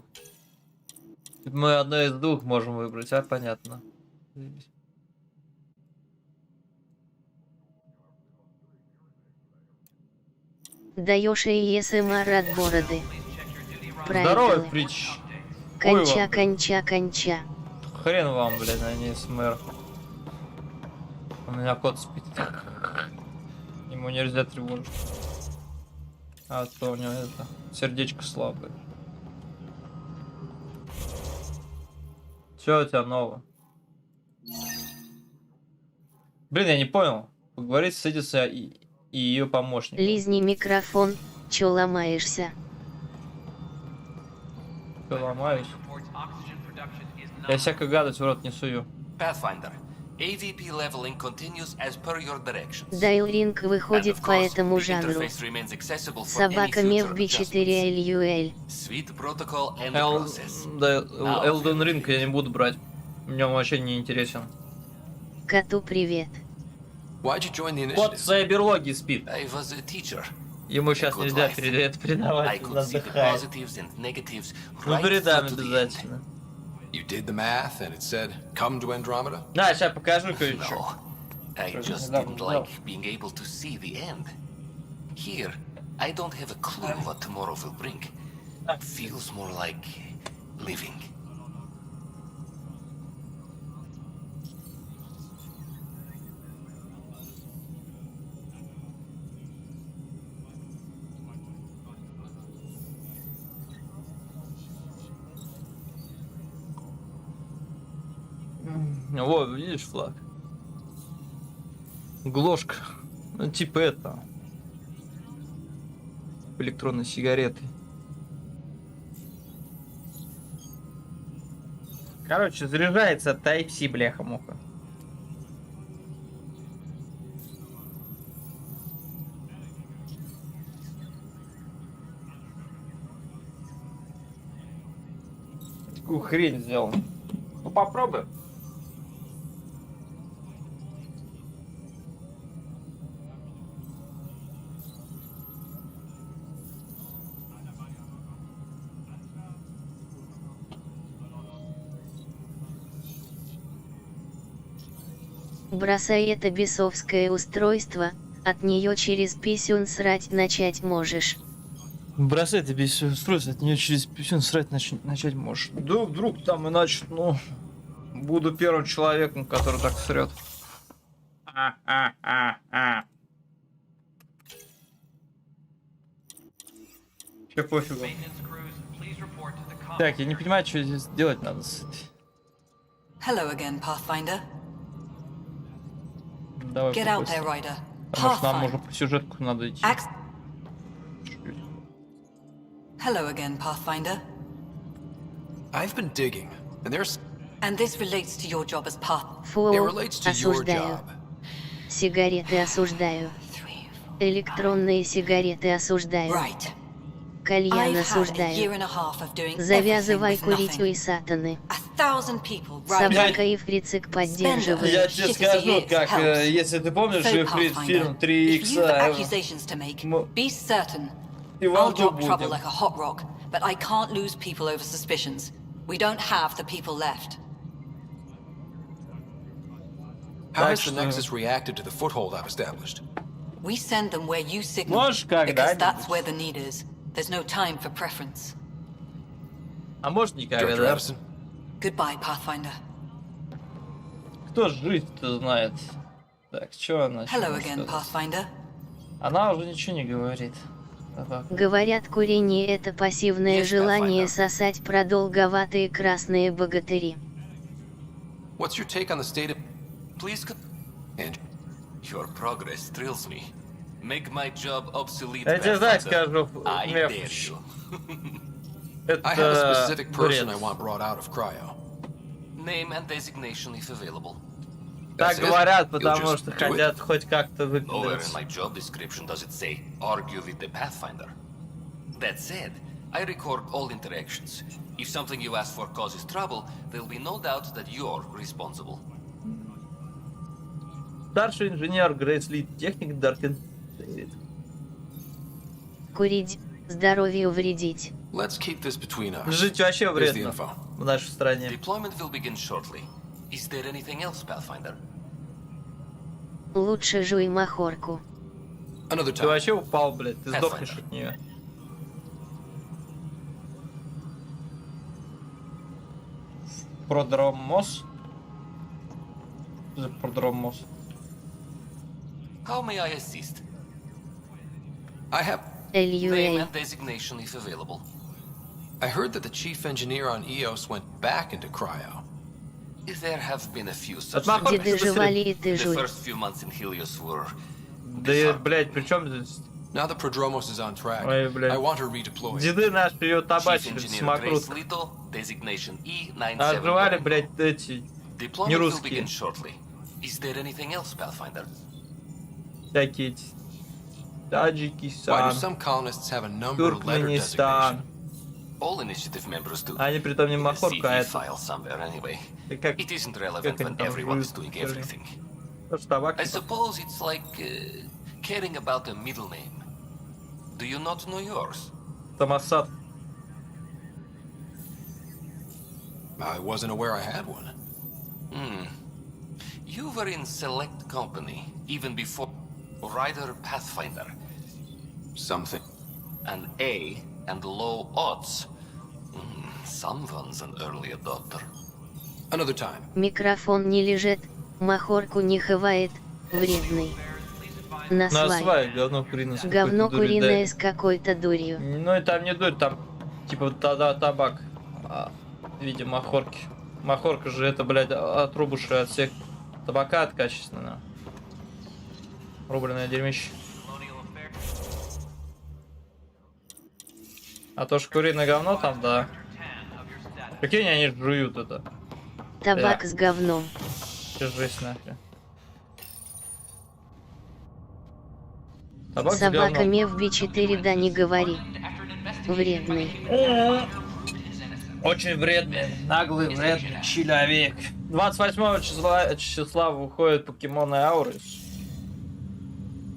мы одно из двух можем выбрать, понятно. Даешь АСМР от бороды. Здорово, Прич. Конча, конча, конча. Хрен вам, блядь, а не СМР. У меня кот спит. Ему нельзя тревожить. А то у него это сердечко слабое. Что у тебя нового? Блин, я не понял. Поговорить с Эдисон и ее помощником. Лизни микрофон, чё ломаешься? Чё ломаюсь? Я всякую гадость в рот не сую. Pathfinder, AVP leveling continues as per your directions. Дайлринг выходит по этому жанру. Собака Мевби 4 LUL. Sweet protocol and process. Elden Ring я не буду брать. Мне он вообще не интересен. Коту привет. Why'd you join the Кот в initiative? сайберлоге спит. I was a teacher. Ему сейчас Good нельзя life. это передавать, I он could see the отдыхает. positives and negatives Ну right передам through to the end. обязательно. You did the math and it said, come to Andromeda? Да, сейчас покажу кое-что. No, I just didn't like being able to see the end. Here, I don't have a clue what tomorrow will bring. Feels more like living. Вот, видишь флаг? Глошка. Ну, типа это. Электронные сигареты. Короче, заряжается от Type-C, бляха-муха. Такую хрень сделал. Ну попробуй. Бросай это бесовское устройство, от нее через писюн срать начать можешь. Бросай это без устройства, от нее через писюн срать начать можешь. Да вдруг там иначе, ну, буду первым человеком, который так срет. Че пофигу. Так, я не понимаю, что здесь делать надо с этой. Hello again, Pathfinder. Давай Get out попробуй. there, Ryder. Потому что нам Pathfinder. уже по сюжетку надо идти. Hello again, Pathfinder. I've been digging, and there's... And this relates to your job as Path. Фу, It relates to your осуждаю. job. Сигареты осуждаю. Электронные сигареты осуждаю. Right. Кальян I've had a year осуждаю. and a half of doing Завязывай everything with курить у nothing. Исатаны. 1,000 people riding. Собака и вприцик Я поддерживают. тебе скажу, как, если ты помнишь, So, Ифрит Pathfinder, фильм 3 if you've икса, accusations to make, be certain. и I'll вам drop trouble будем. like a hot rock, but I can't lose people over suspicions. We don't have the people left. How has the что- Nexus reacted to the foothold I've established? We send them where you signal, Может, because когда-нибудь. that's where the need is. There's no time for preference. А может никогда, Director да? Addison? Goodbye, Pathfinder. Кто жизнь-то знает? Так, что она? Hello может again, сказать? Pathfinder. Она уже ничего не говорит. Так. Говорят, курение это пассивное Yes, желание Pathfinder. сосать продолговатые красные богатыри. What's your take on the state of... Please And Your progress thrills me. Make my job obsolete. Я тебе знать Pathfinder. скажу, I Меф. dare you. I have a Это specific person I бред. want brought out of cryo. Name and designation if available. Так That's it? говорят, You'll потому just что do it? хотят хоть как-то Nowhere in выпендриться. my job description does it say argue with the Pathfinder. That said, I record all interactions. If something you ask for causes trouble, there'll be no doubt that you're responsible. Старший инженер Грейс Лид, техник Даркен Дэвид. Курить, здоровью вредить. Let's keep this between us. Жить вообще Here's the вредно info. в нашей стране. Deployment will begin shortly. Is there anything else, Pathfinder? Лучше жуй махорку. Another Ты time. вообще упал, блядь, ты Pathfinder. сдохнешь от нее. Продромос? Что за продромос? How may I assist? I have... Name LUA. and designation if available. I heard that the chief engineer on EOS went back into cryo. There have been a few such Отмахивай, Деды что ты жевали и ты The жуй. first few months in Helios were... Да, блядь, при чем здесь? Now that Prodromos is on track, Ой, блядь. I want her redeployed. Деды наши ее Chief табачили в Engineer Grace самокрутку. Little, designation А жевали, E97. блядь, эти Deployment will нерусские. begin shortly. Is there anything else, Pathfinder? Всякие эти Why do Таджикистан, some colonists have a number letter designation? Туркменистан. All initiative members do. Они при том не In the махорка, а CV это... file somewhere anyway. Как, It isn't как relevant они when там everyone is жуют, doing everything. Тоже табак. I suppose it's like caring about a middle name. Do you not know yours? Томасад. I wasn't aware I had one. You were in select company even before Rider Pathfinder. Something. An A and low odds. Someone's an early adopter. Another time. Микрофон не лежит, махорку не хавает, вредный. На свай. Говно куриное с Говно какой-то дурью, куриное да. с какой-то дурью. Ну и там не дурь, там типа тогда табак. В виде махорки. Махорка же это, блядь, отрубуши от всех табака от качественного. Рубленное дерьмище. А то ж куриное говно там, да. Прикинь, они жуют это. Табак с говном. Жесть нахрен. Табак с Собака говном. Мев Би-4, да не говори. Вредный. Очень вредный, наглый, вредный человек. 28 числа выходит покемоны Аурис.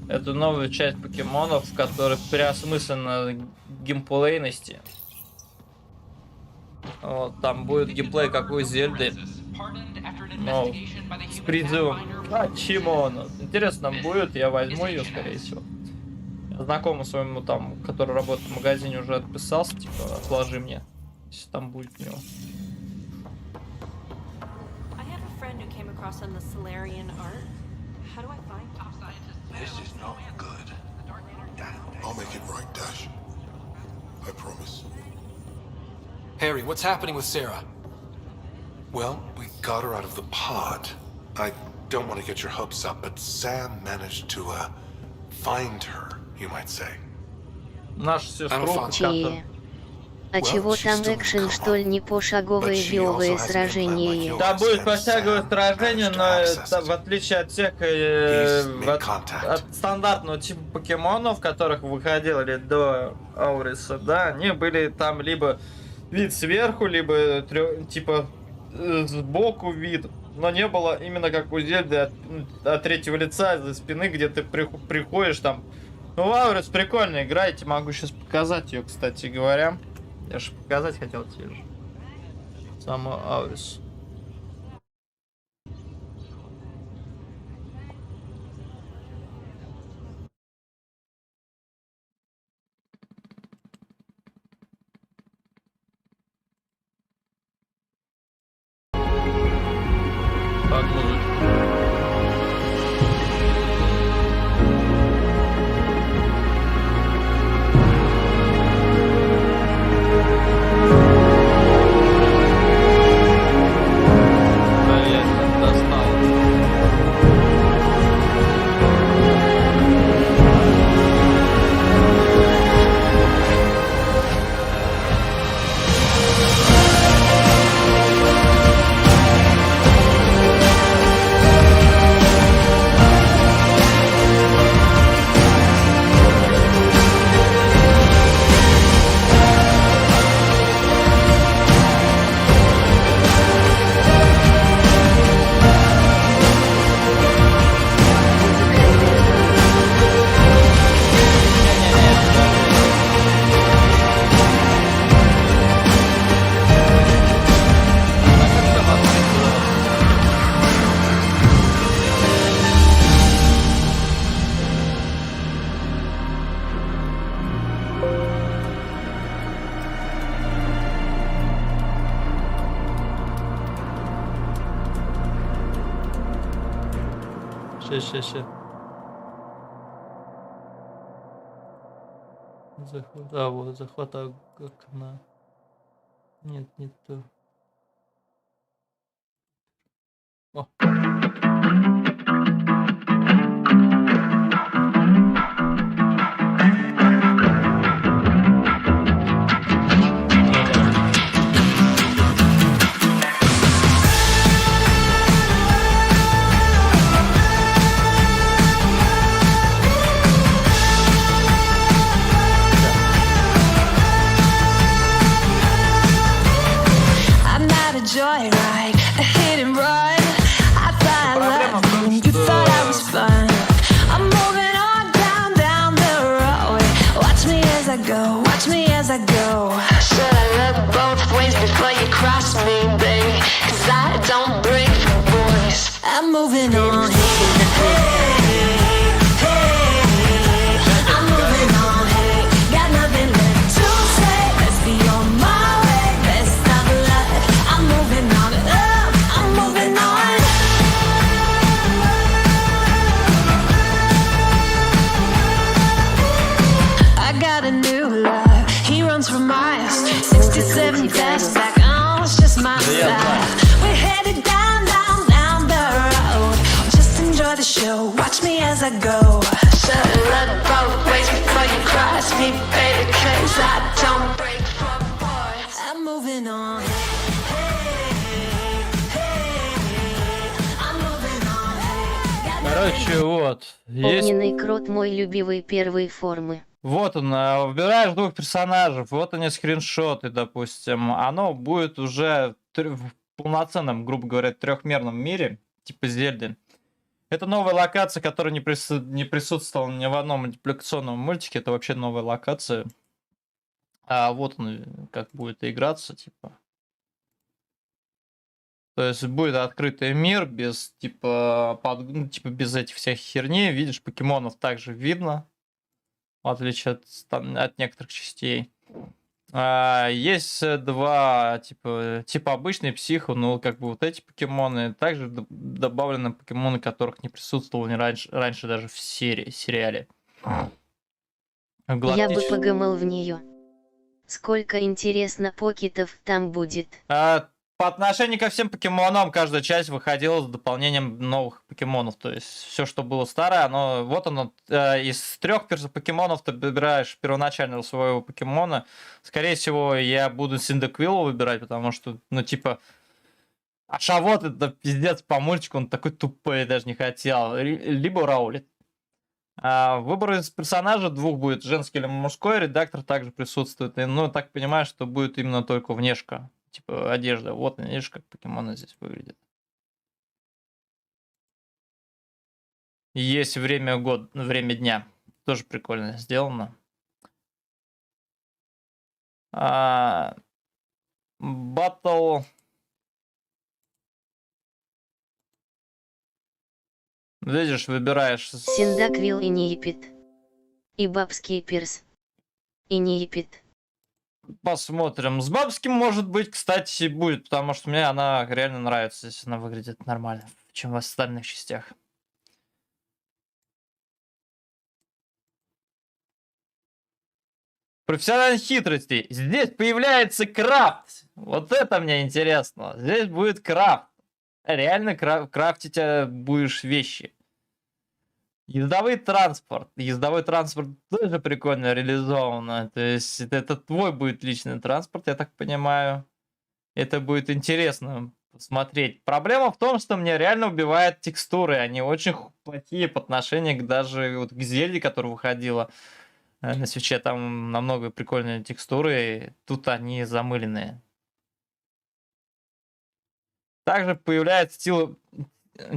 Это новая часть покемонов, в которых переосмыслена геймплейности. Вот, там будет геймплей как у Зельды. Но с призывом покемонов. Интересно будет, я возьму ее, скорее всего. Знакомый своему там, который работает в магазине, уже отписался, типа, отложи мне, если там будет у него. I have a friend who came across on the Solarian art. How do I find top scientists? This is not good. I'll make it right, Dash. I promise. Harry, what's happening with Sarah? Well, we got her out of the pod. I don't want to get your hopes up, but Sam managed to, find her, you might say. Наша сестра. Че? А чего там экшен, что ли, не пошаговые биовые сражения? Там будет пошаговое сражение, но это, в отличие от всех от стандартного типа покемонов, которых выходили до Ауриса, да, они были там либо вид сверху, либо типа сбоку вид, но не было именно как у Зельды от третьего лица, из-за спины, где ты приходишь там. Ну, Аурис прикольно играете, могу сейчас показать ее, кстати говоря. Я же показать хотел тебе же. Самую Аурис. Под музыку. Ща. Захват, вот, захват окна. Нет, не то. О. joyride, a hit and run. I thought I loved you, you thought I was fun. I'm moving on down the road. Watch me as I go, watch me as I go. Should I look both ways before you cross me, baby? 'Cause I don't break for boys. I'm moving on. I'm moving on. Got nothing left to say. Let's be on my way. Best of luck. I'm moving on. I'm moving on. I got a new love. He runs for miles. 67 fastback. Oh, it's just my style. We're headed down the road. Just enjoy the show. Watch me as I go. Should've looked both ways before you cross me, baby. 'Cause I don't break for boys. I'm moving on. Короче, вот. Есть... Огненный крот мой любимый первой формы. Вот он, выбираешь двух персонажей, вот они скриншоты, допустим. Оно будет уже в полноценном, грубо говоря, трехмерном мире, типа Зельды. Это новая локация, которая не присутствовала ни в одном мультипликационном мультике. Это вообще новая локация. А вот он как будет играться, типа. То есть будет открытый мир без типа, без этих всех херней. Видишь, покемонов также видно, в отличие от некоторых частей. Есть два типа обычный психо, но как бы вот эти покемоны. Также добавлены покемоны, которых не присутствовали раньше даже в сериале. Я бы погамал в нее. Сколько интересно покетов там будет. По отношению ко всем покемонам, каждая часть выходила с дополнением новых покемонов. То есть все, что было старое, вот оно, из 3 покемонов ты выбираешь первоначального своего покемона. Скорее всего, я буду Синдаквилла выбирать, потому что, Ашавот это пиздец по мультику, он такой тупой, я даже не хотел. Либо Раулит. Выбор из персонажа двух будет, женский или мужской, редактор также присутствует. И, так понимаю, что будет именно только внешка. Типа одежда. Вот, видишь, как покемоны здесь выглядят. Есть время дня. Тоже прикольно сделано. Батл. Видишь, выбираешь. Синдаквилл и Ниепит. И бабский перс. И Ниепит. Посмотрим. С бабским, может быть, кстати, будет, потому что мне она реально нравится, если она выглядит нормально, чем в остальных частях. Профессиональной хитрости. Здесь появляется крафт. Вот это мне интересно. Здесь будет крафт. Реально крафтить будешь вещи. Ездовой транспорт. Ездовой транспорт тоже прикольно реализовано. То есть это твой будет личный транспорт, я так понимаю. Это будет интересно посмотреть. Проблема в том, что мне реально убивают текстуры. Они очень плохие по отношению к даже вот к Зельде, которая выходила на свече. Там намного прикольные текстуры. Тут они замыленные. Также появляется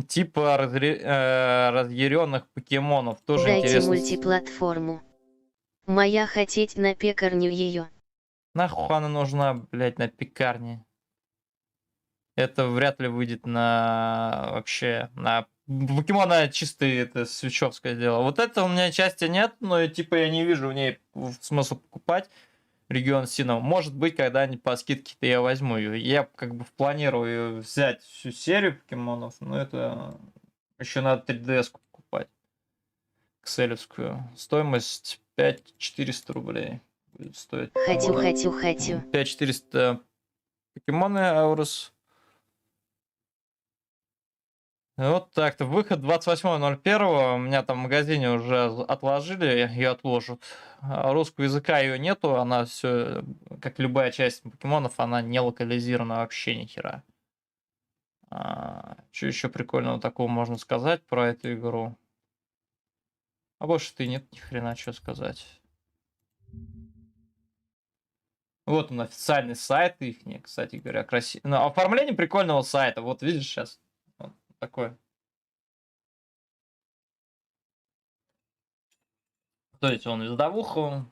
типа разъяренных покемонов. Тоже Дайте интересно. мультиплатформу. Моя хотеть на пекарню ее. Нахуй она нужна, блять, на пекарне? Это вряд ли выйдет на покемона чисто это свечевское дело. Вот это у меня части нет, но типа я не вижу в ней смысла покупать. Регион Синов. Может быть, когда-нибудь по скидке-то я возьму ее. Я как бы планирую взять всю серию покемонов, но это еще надо 3DS покупать. Кселевскую. Стоимость 5400 рублей. Будет стоить. Хочу. 5400 покемоны Аурус. Вот так-то. Выход 28.01. У меня там в магазине уже отложили, ее отложат. Русского языка ее нету, она все, как любая часть покемонов, она не локализирована вообще ни хера. Что еще прикольного такого можно сказать про эту игру? А больше-то и нет ни хрена что сказать. Вот он, официальный сайт их, кстати говоря, красивый. Ну, оформление прикольного сайта. Вот видишь сейчас. Вот такое. То есть он издавуху.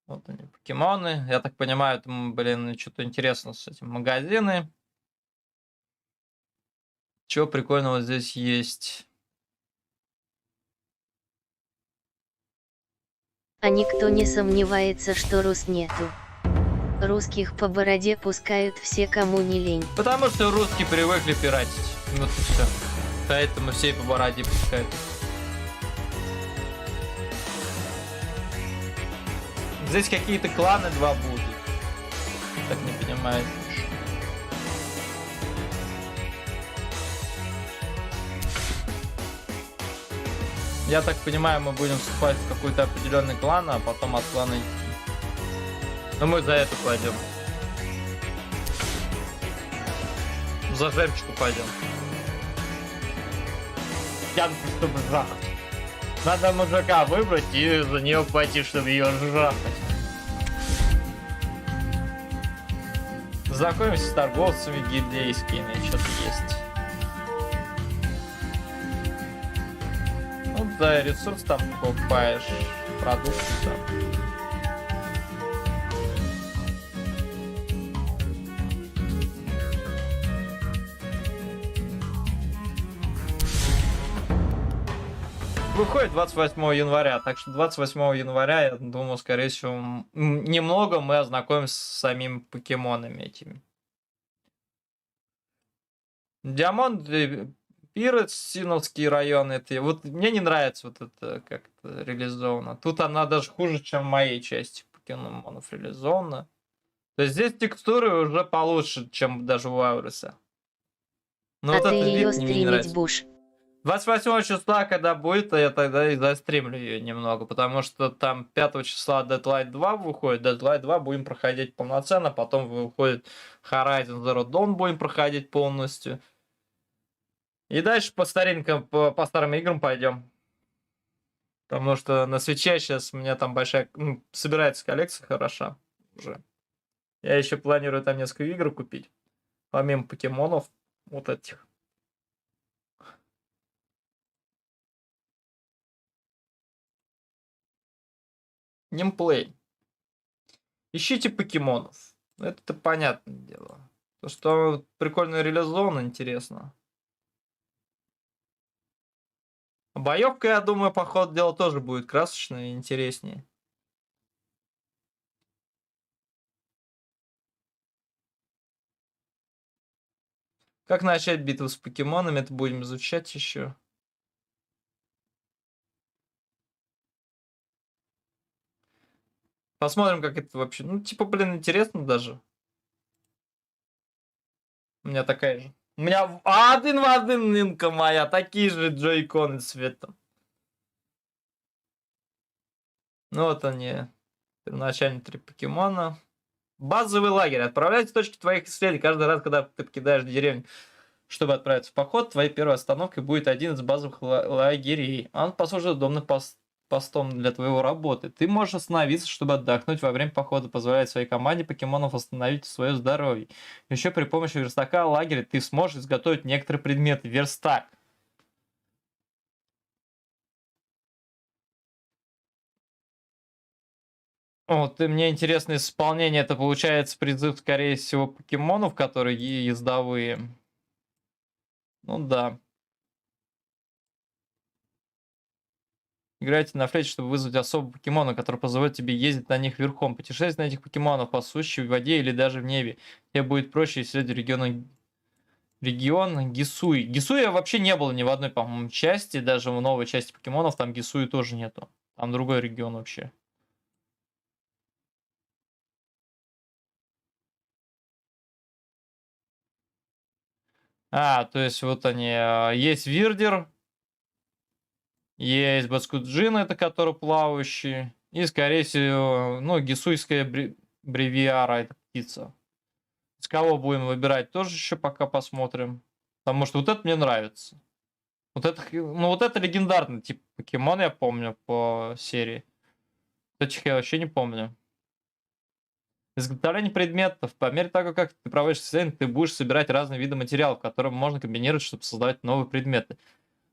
Вот они, покемоны. Я так понимаю, там, блин, что-то интересно с этим. Магазины. Чего прикольного здесь есть? А никто не сомневается, что рус нету. Русских по бороде пускают все, кому не лень. Потому что русские привыкли пиратить. Вот и все. Поэтому все по бороде пускают. Здесь какие-то кланы два будут. Так не понимаю. Я так понимаю, мы будем вступать в какой-то определенный клан, а потом от клана идти. Но мы за это пойдем. За жемчку пойдем. Янку, чтобы жахать. Надо мужика выбрать и за нее пойти, чтобы ее жахать. Знакомимся с торговцами гильдейскими, что-то есть. Ну да, ресурс там покупаешь, продукцию. Выходит 28 января, так что 28 января, я думаю, скорее всего, немного мы ознакомимся с самими покемонами этими. Диамонд, Пирот, Синовский район, это вот мне не нравится вот это как-то реализовано. Тут она даже хуже, чем в моей части покемонов реализована. То есть здесь текстуры уже получше, чем даже у Ауриса. Но а вот ты этот ее вид мне не стримить нравится. будешь? 28 числа, когда будет, я тогда и застримлю ее немного, потому что там 5 числа Deadlight 2 выходит, Deadlight 2 будем проходить полноценно, потом выходит Horizon Zero Dawn, будем проходить полностью. И дальше по старинкам, по старым играм пойдем. Потому что на свече сейчас у меня там большая, собирается коллекция хороша уже. Я еще планирую там несколько игр купить, помимо покемонов вот этих. Геймплей. Ищите покемонов. Это понятное дело. То, что прикольно реализовано, интересно. Боевка, я думаю, по ходу дела тоже будет красочнее и интереснее. Как начать битву с покемонами, это будем изучать еще. Посмотрим, как это вообще. Ну, типа, блин, интересно даже. У меня такая же. У меня один в один нинка моя. Такие же джойконы цветом. Ну, вот они. Первоначально 3 покемона. Базовый лагерь. Отправляйся в точки твоих исследований. Каждый раз, когда ты покидаешь деревню, чтобы отправиться в поход, твоей первой остановкой будет один из базовых лагерей. Он послужит удобным постом для твоей работы. Ты можешь остановиться, чтобы отдохнуть во время похода, позволяет своей команде покемонов восстановить свое здоровье. Еще при помощи верстака лагеря ты сможешь изготовить некоторые предметы. Верстак. Вот, и мне интересно исполнение. Это получается призыв, скорее всего, покемонов, которые ездовые. Ну да. Играйте на флейте, чтобы вызвать особого покемона, который позволит тебе ездить на них верхом. Путешествовать на этих покемонов, пасущих в воде или даже в небе. Тебе будет проще исследовать регион Гисуи. Гисуи вообще не было ни в одной, по-моему, части. Даже в новой части покемонов там Гисуи тоже нету. Там другой регион вообще. То есть вот они. Есть Вирдер. Есть Баскуджин, это который плавающий. И, скорее всего, ну, гисуйская бревиара, это птица. С кого будем выбирать, тоже еще пока посмотрим. Потому что вот это мне нравится. Вот это, ну, вот это легендарный тип покемон, я помню, по серии. Этих я вообще не помню. Изготовление предметов. По мере того, как ты проводишь исследование, ты будешь собирать разные виды материалов, которые можно комбинировать, чтобы создавать новые предметы.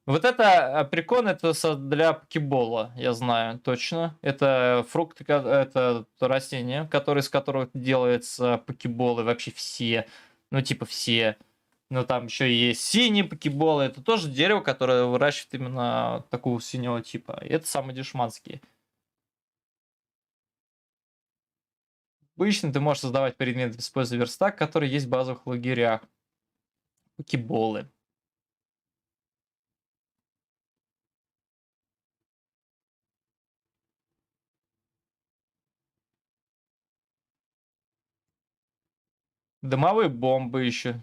Вот это прикольно, это для покебола, я знаю точно. Это фрукты, это растения, из которых делаются покеболы, вообще все. Ну, типа все. Но там еще есть синие покеболы. Это тоже дерево, которое выращивает именно такого синего типа. И это самые дешманские. Обычно ты можешь создавать предметы, используя верстак, который есть в базовых лагерях. Покеболы. Дымовые бомбы еще.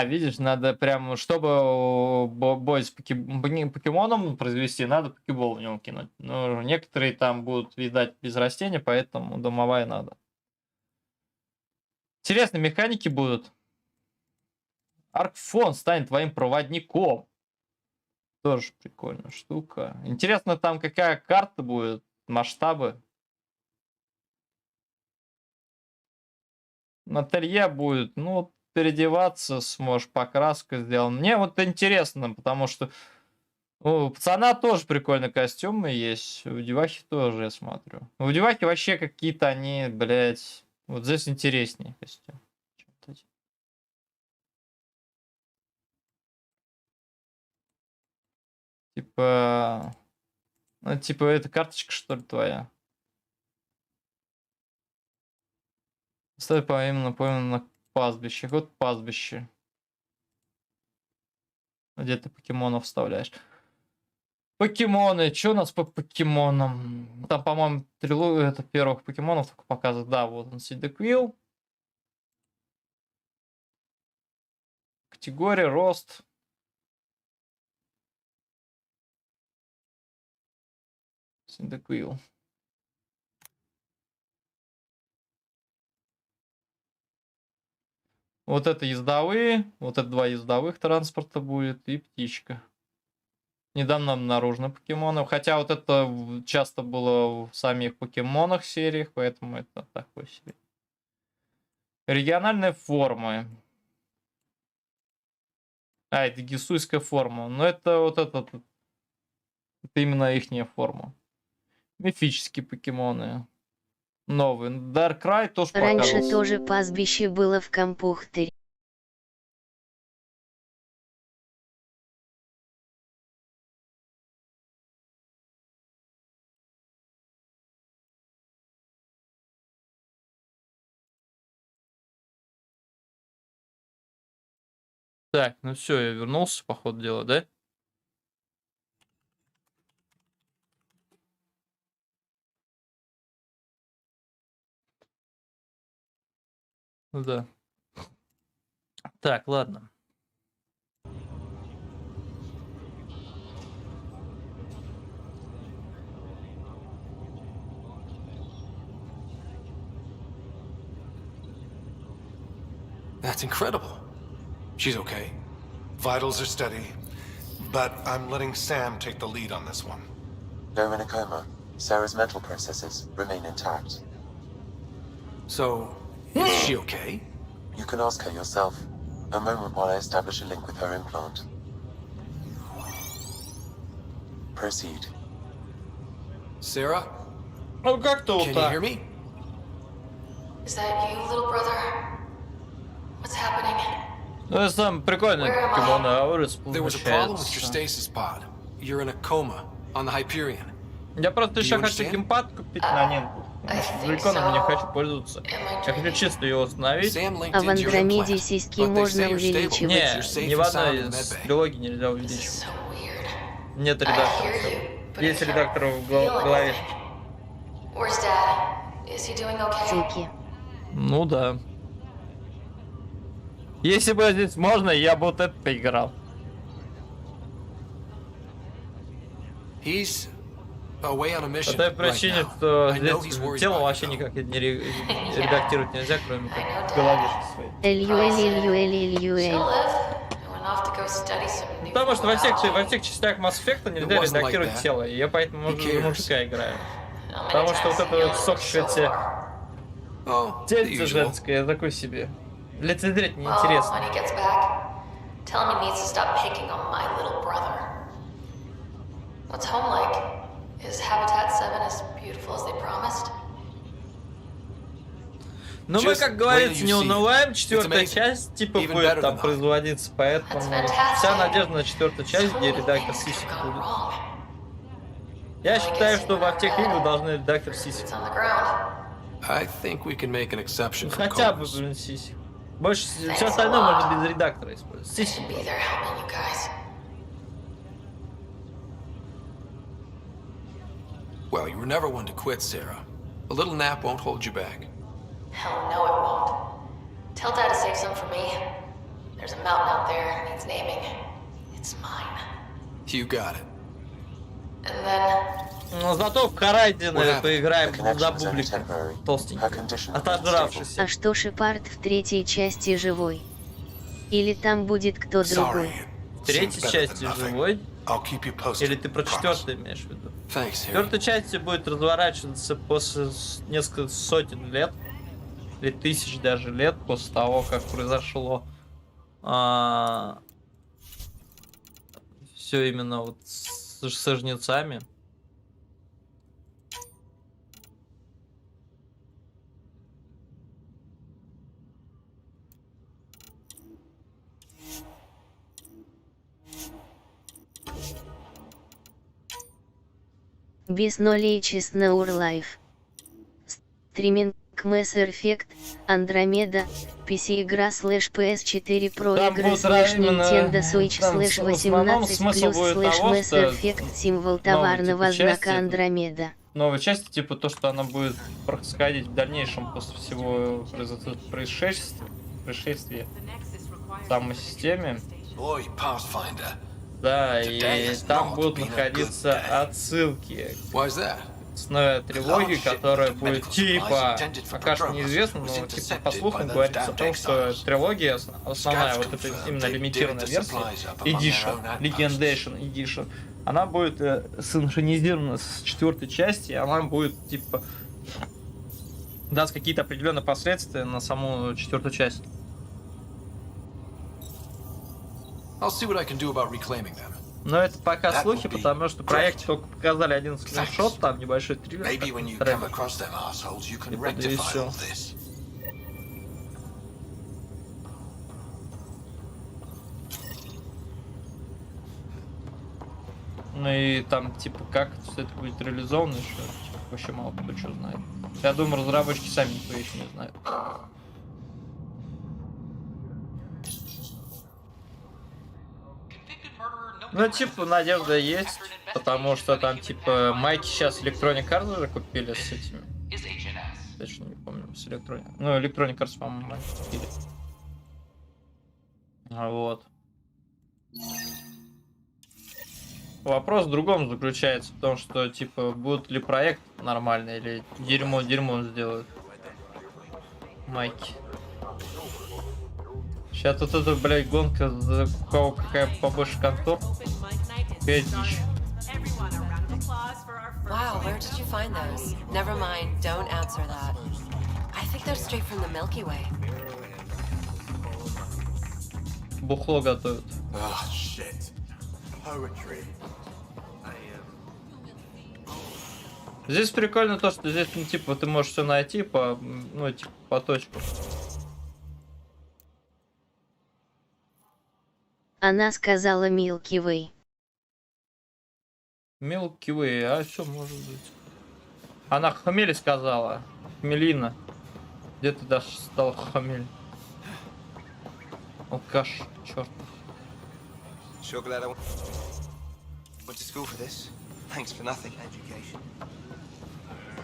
Видишь, надо прям, чтобы бой с покемоном произвести, надо покебол в него кинуть. Ну, некоторые там будут, видать, без растения, поэтому дымовая надо. Интересные механики будут. Аркфон станет твоим проводником. Тоже прикольная штука. Интересно, там какая карта будет, масштабы. Ателье будет, ну, переодеваться сможешь, покраска сделана. Мне вот интересно, потому что у пацана тоже прикольные костюмы есть. У девахи тоже, я смотрю. У девахи вообще какие-то они, блядь, вот здесь интереснее костюм. Типа, ну, типа, это карточка, что ли, твоя? Ставь именно на пастбище. Вот пастбище. Где ты покемонов вставляешь? Покемоны. Что у нас по покемонам? Там, по-моему, это первых покемонов только показывают. Да, вот он, Сидеквилл. Категория, рост. Сидеквилл. Вот это ездовые, вот это 2 ездовых транспорта будет и птичка. Недавно обнаружено покемонов, хотя вот это часто было в самих покемонах сериях, поэтому это такой себе. Региональные формы. Это гисуйская форма, но это вот это именно ихняя форма. Мифические покемоны. Новый. Darkrai тоже Раньше показывался. тоже пастбище было в Компухтере. Так, ну все, я вернулся, по ходу дела, да? Ну да. Так, ладно. That's incredible. She's okay. Vitals are steady, but I'm letting Sam take the lead on this one. Though in a coma, Sarah's mental processes remain intact. So, is she okay? You can ask her yourself. A moment while I establish a link with her implant. Proceed. Sarah? Ну как-то вот Can you так. hear me? Is that you, little brother? What's happening? Ну, это самое прикольное покемоны Аурис There was a problem with your получается. stasis pod. You're in a coma on the Hyperion. Я просто Do еще you хочу understand? геймпад купить на Нинку. Далеко на меня хочу пользоваться. Я хочу чисто ее установить. А в Андромеде сиськи можно увеличивать. Не в одной из трилогий нельзя увеличивать. Нет редактора. Есть редактор в голове. Where's Dad? Is he doing okay? Цыки. Ну да. Если бы здесь можно, я бы вот это поиграл. He's away on a По mission той right причине, now. что I know здесь he's worried тело about вообще you, though. никак не редактировать нельзя, кроме как головешки своей. Эльюэль, эльюэль, эльюэль. She'll live. I went off to go go study some new Потому что во biology. всех частях Mass Effect нельзя It wasn't like редактировать that. тело, и я поэтому Who cares? за мужика играю. How many Потому что times вот have это you вот looked сохшее so тебе far? Oh, the тельце usual. женское, такой себе. Лицезреть Well, неинтересно. when he gets back, tell him he needs to stop picking on my little brother. What's home like? Is Habitat 7 as beautiful as they promised? Но мы, Just как wait говорится, till you не see it. унываем, It's четвертая amazing. часть типа Even будет better там than I. производиться, поэтому That's fantastic. вся надежда на четвертую часть, So где many редактор things could сисек have gone будет. wrong. Я считаю, что во всех играх должны редактор сисек. It's on the ground. I think we can make an exception for Хотя бы, Cobras. блин, сисек. Больше Thanks все a остальное lot. можно без редактора использовать. I Сиськи. should be there helping you guys. Well, you were never one to quit, Sarah. A little nap won't hold you back. Hell no, it won't. Tell Dad to save some for me. There's a mountain out there, needs naming. It's mine. You got it. And then... Но зато в Харайдена поиграем The за connection was only бублика. temporary. Her Толстенький. condition Отожравшийся. А что Шепард в третьей части живой? Или там будет кто другой? В третьей части живой? I'll keep you posted. Или ты про четвертую имеешь в виду? Thanks, В Harry. четвертой части будет разворачиваться после нескольких сотен лет, или тысяч даже лет после того, как произошло все именно вот со жнецами. Без нолей честно Урлайф. Стриминг Mass Effect Andromeda, PC-игра /PS4pro Там игры будут /Nintendo именно, Switch там в основном /18+, смысл будет того, Mass что Effect символ товарного типа части- знака Андромеда. Новой части, типа то, что она будет происходить в дальнейшем после всего происшествия в самой системе. Boy, Pathfinder. Да, Today и has там not будут been a находиться good day. отсылки Why is that? с новой трилогией, Large которая shipment of будет medical типа, supplies intended for пока что Prodromos неизвестно, was но типа intercepted по слухам by those говорится о damned том, что exiles. трилогия основная, Scouts вот эта confirmed именно they лимитированная divvied the версия, supplies up among their Edition, own outposts. Legendation Edition, она будет синхронизирована с четвертой части, и она будет типа даст какие-то определенные последствия на саму четвертую часть. I'll see what I can do about reclaiming them. Но это пока That слухи, would be потому что проект только показали один скриншот, там небольшой триллер. Maybe when you come across them assholes, you can rectify all this. Ну и там, типа, как это будет реализовано еще, типа, вообще мало кто что знает. Я думаю, разработчики сами никто еще не знают. Ну, типа, надежда есть, потому что там, типа, майки сейчас Electronic Arts уже купили с этими. Точно не помню, с Electronic. Ну, Electronic Arts, по-моему, майки купили. Вот. Вопрос в другом заключается, в том, что, типа, будет ли проект нормальный, или дерьмо сделают. Майки. Сейчас тут эта, блядь, гонка, за у кого какая побольше контор. Какая дичь. Wow, where did you find those? Never mind, don't answer that. I think they're straight from the Milky Way. Бухло готовят. Oh, shit. Poetry. Здесь прикольно то, что здесь, ну, типа, ты можешь все найти по, ну, типа, по точкам. Она сказала Milky Way. Milky Way, а что может быть? Она хмель сказала. Хмелина. Где ты даже стал хмель? Алкаш, черт. Sure glad I went to school for this. Thanks for nothing. Education.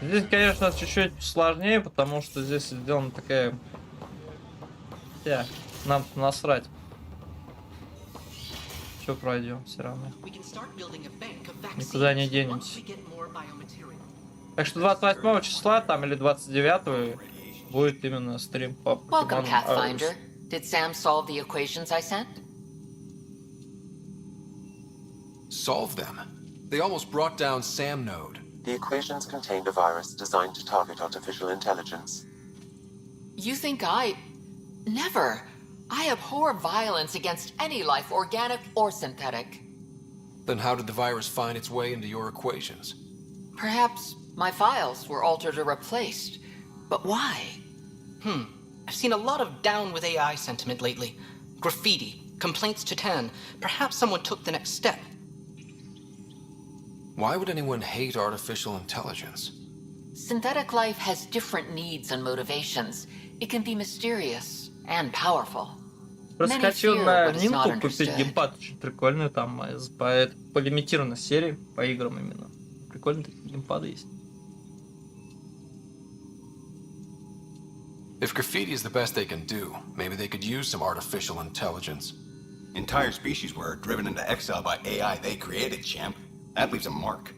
Здесь, конечно, чуть-чуть сложнее, потому что здесь сделана такая... Хотя, нам насрать. Все пройдем все равно. Никуда не денемся. Так что 28 числа там или 29 будет именно стрим по Welcome, Покемону Pathfinder. Did Sam solve the equations I sent? solve them. They almost brought down Sam Node. The equations contained a virus designed to target artificial intelligence. You think I... Never. I abhor violence against any life, organic or synthetic. Then how did the virus find its way into your equations? Perhaps my files were altered or replaced. But why? I've seen a lot of down with AI sentiment lately. Graffiti, complaints to Tan. Perhaps someone took the next step. Why would anyone hate artificial intelligence? Synthetic life has different needs and motivations. It can be mysterious and powerful. Many Раскачал fear на what is not Нимку купить understood. геймпад, очень прикольный, там по лимитированной серии, по играм именно. Прикольные такие геймпады есть. If graffiti is the best they can do, maybe they could use some artificial intelligence. Entire species were driven into exile by AI they created, champ. That leaves a mark.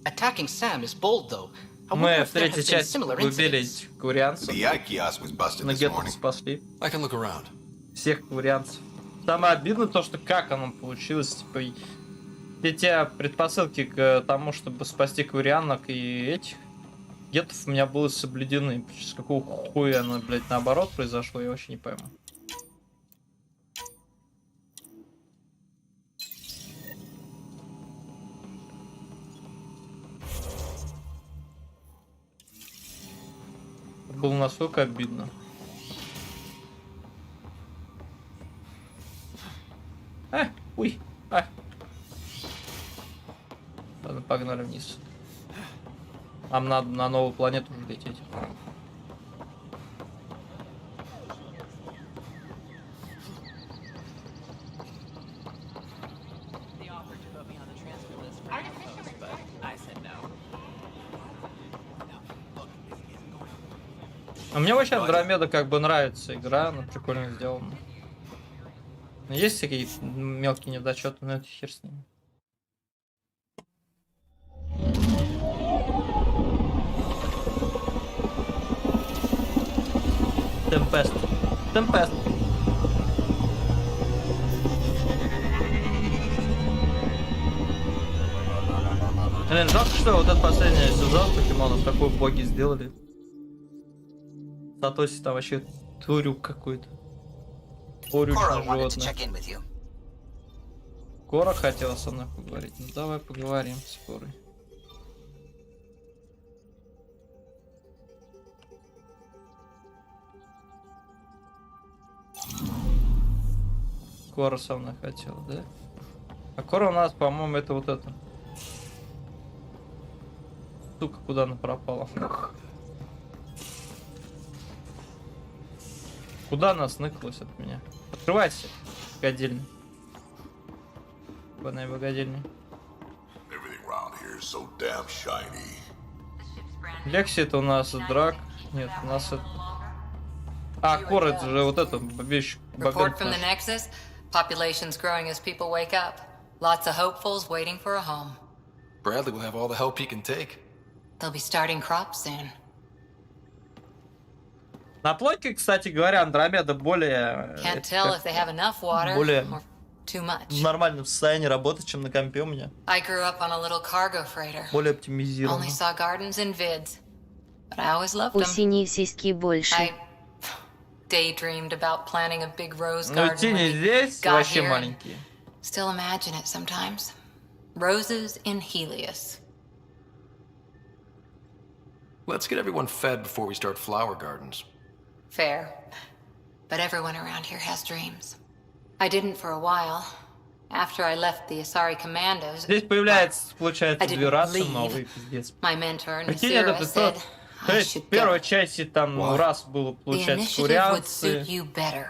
Attacking Sam is bold, though. I Мы wonder в if there третьей have been части similar убили incidents. этих курианцев. The AI kiosk was busted На this гетто morning. спасли. I can look around. Всех курианцев. Самое обидное то, что как оно получилось, типа, все те предпосылки к тому, чтобы спасти курианок и этих геттов у меня были соблюдены. С какого хуя оно, блядь, наоборот произошло, я вообще не пойму. Это было настолько обидно. Уй, Ладно, погнали вниз. Нам надо на новую планету уже лететь. А мне вообще Андромеда как бы нравится игра, она прикольно сделана. Есть всякие мелкие недочеты, но это хер с ними. Темпест. Темпест. Блин, жалко, что вот этот последний сезон покемонов такой боги сделали. Сатоси там вообще турюк какой-то. Порючное животное. Кора хотела со мной поговорить. Ну давай поговорим с Корой. Кора со мной хотела, да? А Кора у нас, по-моему, это вот это. Сука, куда она пропала? Куда она сныкалась от меня? Открывайся, богадельня. Банай богадельня. Лекси это у нас драк. Нет, у нас это... А, Кор это же вот это вещь. Report from the Nexus. Population's growing as people wake up. Lots of hopefuls waiting for a home. Bradley will have all the help he can take. They'll be starting crops soon. На плойке, кстати говоря, Андромеда более... Can't tell if they have enough water более or too much. в нормальном состоянии работать, чем на компе у меня. I grew up on a little cargo freighter. Более оптимизировано. Only saw gardens and vids, but I always loved У them. синей сиськи больше. I daydreamed about planting a big rose Ну, garden тени when we здесь got вообще here. маленькие. Still imagine it sometimes. Roses in Helios. Let's get everyone fed before we start flower gardens. Fair. But everyone around here has dreams. I didn't for a while. After I left the Asari Commandos, Здесь появляется, получается, I две didn't расы leave. новые, пиздец. my mentor, Прикинь, это Nasira, said то I есть в should первой go. части там Why? рас было, The получается, initiative would suit турианцы, you better,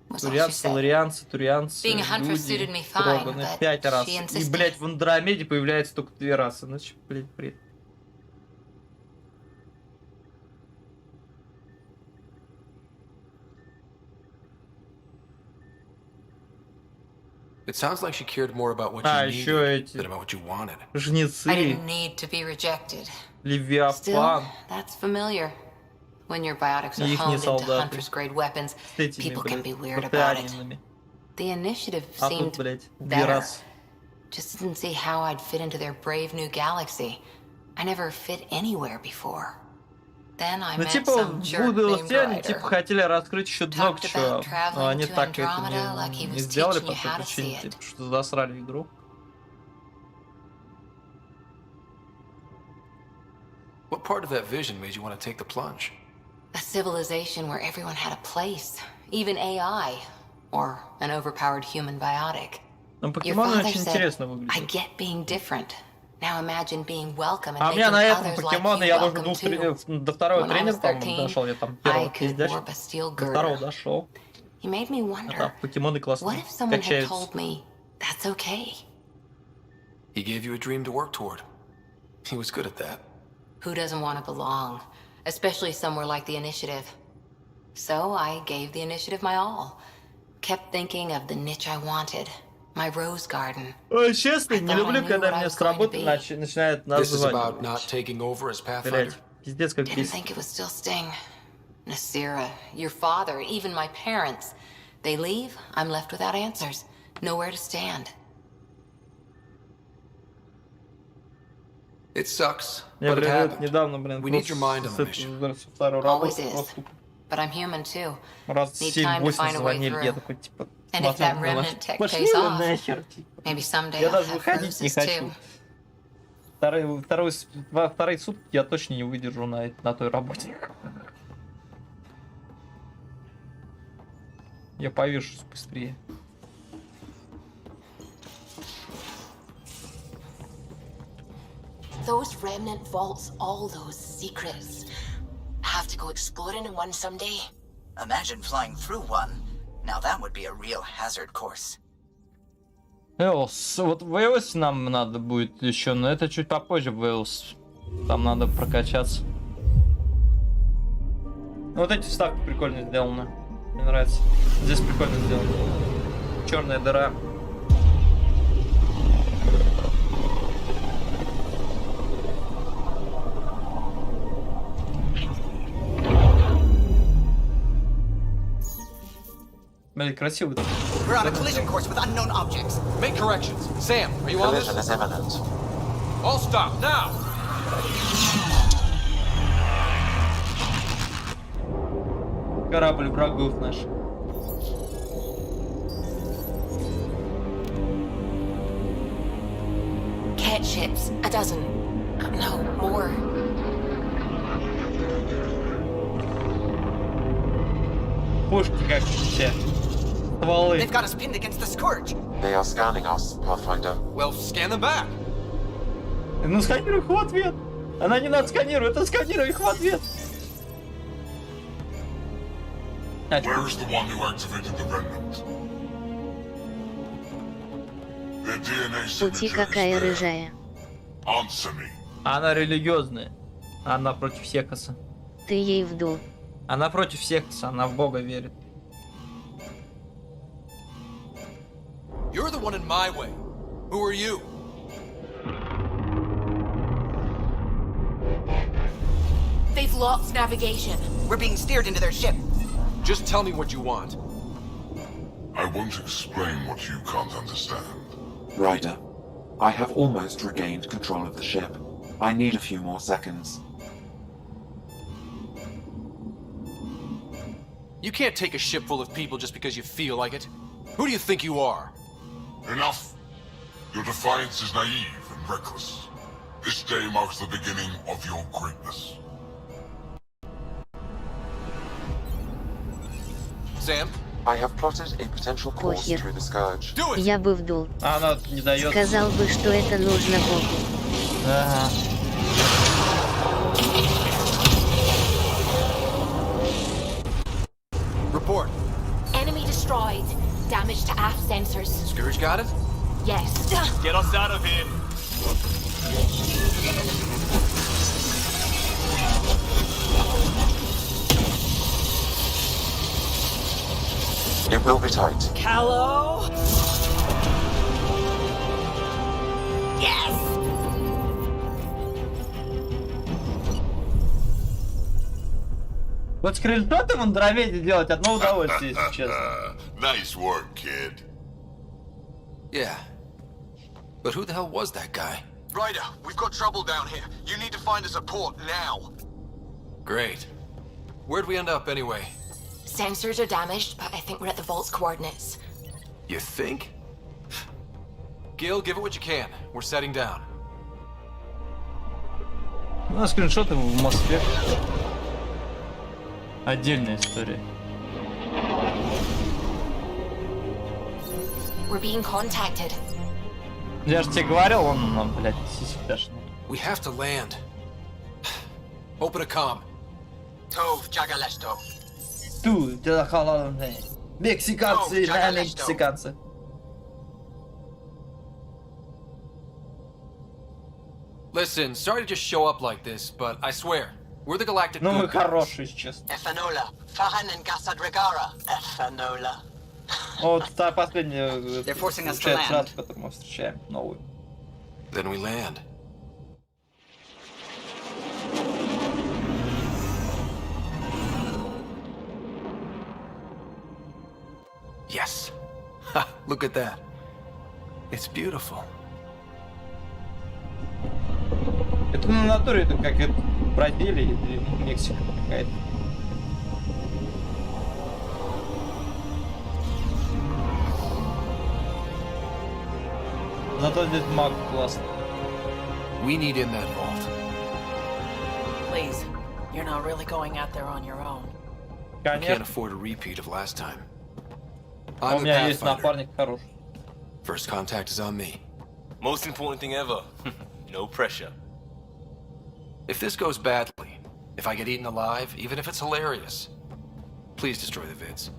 was all she турианцы, said. ларианцы, турианцы, Being a huntress suited люди, me fine, троганы, but 5 раз. she И, insisted. блять, в Андромеде появляется только две расы. Ну, че, блядь, бред. It sounds like she cared more about what А, you еще needed эти than about what you wanted. I жнецы, didn't need to be rejected. Левиафан. Still, that's familiar. When your biotics are И ихние honed into солдаты. huntress-grade weapons, С этими, people can блядь, be weird about it. протеанинами. The initiative А seemed тут, блядь, две better. расы. Just didn't see how I'd fit into their brave new galaxy. I never fit anywhere before. Then I Ну, met типа, some в jerk Будуле named они, Ryder. типа, хотели раскрыть еще Дзогчу, но они так это Andromeda like he не was сделали teaching по you той how to see причине, it. типа, что засрали игру. What part of that vision made you want to take the plunge? A civilization where everyone had a place, even AI, or an overpowered human biotic. Но Your покемоны father очень said, интересно I выглядят. get being different. Now imagine being welcome and А у making меня на этом others like покемоны you я должен welcome too. до второго When I тренера, was по-моему, 13, дошел. Я там I первого could пиздяч. warp a steel До второго girder. дошел. He made me А wonder, там покемоны классно what if someone had качаются. told me that's okay? He gave you a dream to work toward. He was good at that. Who doesn't want to belong, especially somewhere like the Initiative? So I gave the Initiative my all. Kept thinking of the niche I wanted, my rose garden. Ой, честно, не люблю, когда меня с работы начинают This is названивать. about not taking over as Pathfinder. Блять, пиздец как Didn't бесит. think it would still sting. Nasira, your father, even my parents. They leave, I'm left without answers. Nowhere to stand. It sucks, Я, but it блин, happened. недавно, блин, We need your mind on the mission. вторую Always работу is. просто But I'm human too. раз Need time to 7-8 find a way звонили, я through. такой, типа, And if смотрю that на remnant tech пошли pays вы off, нахер, типа. maybe someday Я I'll даже have выходить не roses хочу. too. Вторые сутки я точно не выдержу на той работе. Я повешусь быстрее. Those remnant vaults, all those secrets. Have to go exploring in one someday. Imagine flying through one. Now that would be a real hazard course. Вэлс, вот Вэлс нам надо будет еще, но это чуть попозже Вэлс. Там надо прокачаться. Ну, вот эти вставки прикольно сделаны. Мне нравится. Здесь прикольно сделано. Черная дыра. Блин, красиво. We're on a collision course with unknown objects. Make corrections. Sam, are you on this? Collision is imminent. All stop now. Корабль врагов наш. Cat ships, a dozen. No, more. Пушки как все. Стволы. They've got us pinned against the scourge. They are scanning us, Pathfinder. Well, scan them back. Ну сканируй их в ответ. Она не надо сканировать, это сканируй их в ответ. Where's the one who activated the remnant? Their DNA Пути signature какая is there. рыжая. Answer me. Она религиозная. Она против Секаса. Ты ей вдул. Она против Секаса, она в Бога верит. You're the one in my way. Who are you? They've lost navigation. We're being steered into their ship. Just tell me what you want. I won't explain what you can't understand. Ryder, I have almost regained control of the ship. I need a few more seconds. You can't take a ship full of people just because you feel like it. Who do you think you are? Enough. Your defiance is naive and reckless. This day marks the beginning of your greatness. Sam? I have plotted a potential course Похер. through the scourge. Я бы вдул. А она не дает. Сказал бы, что это нужно Богу. Ага. Report. Enemy destroyed. Damage to aft sensors. Scourge got it? Yes. Get us out of here. It will be tight. Callow? Yes! Вот скриншоты в Андромеде делать одно удовольствие, если честно. Nice work, kid. Yeah. But who the hell was that guy? Ryder, we've got trouble down here. You need to find us a port now. Great. Where'd we end up anyway? Sensors are damaged, but I think we're at the vault's coordinates. You think? Gil, give it what you can. We're setting down. Ну, скриншоты в Москве. Отдельная история. We're being contacted. Я же тебе говорил, он нам, блядь, сиськи тошнит. We have to land. Open a comm. Tov, Jagalesto. Ту, это холодные. Мексиканцы, реально мексиканцы. Listen, sorry to just show up like this, but I swear, we're the galactic Ну мы good guys. хорошие, честно. Efanola, Fahan and Gasadregara. Efanola. Вот та последняя, They're forcing us to получается, land. рад, которую мы встречаем, новую. Then we land. Yes. Ha, look at that. It's beautiful. Это на натуре, это как это Бразилия или Мексика какая-то. Зато здесь маг классный. We need in that vault. Please, you're not really going out there on your own. I can't afford a repeat of last time. У I'm a меня есть pathfinder. напарник хороший. First contact is on me. Most important thing ever. No pressure. If this goes badly, if I get eaten alive, even if it's hilarious, please destroy the vids.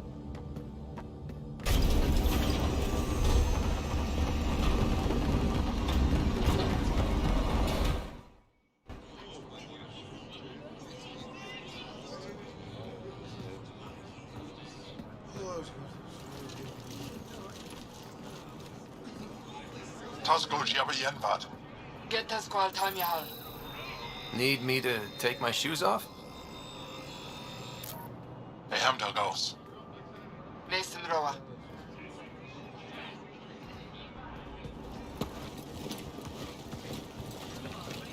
Get the squad time, Yahal. Need me to take my shoes off? Listen, Roa.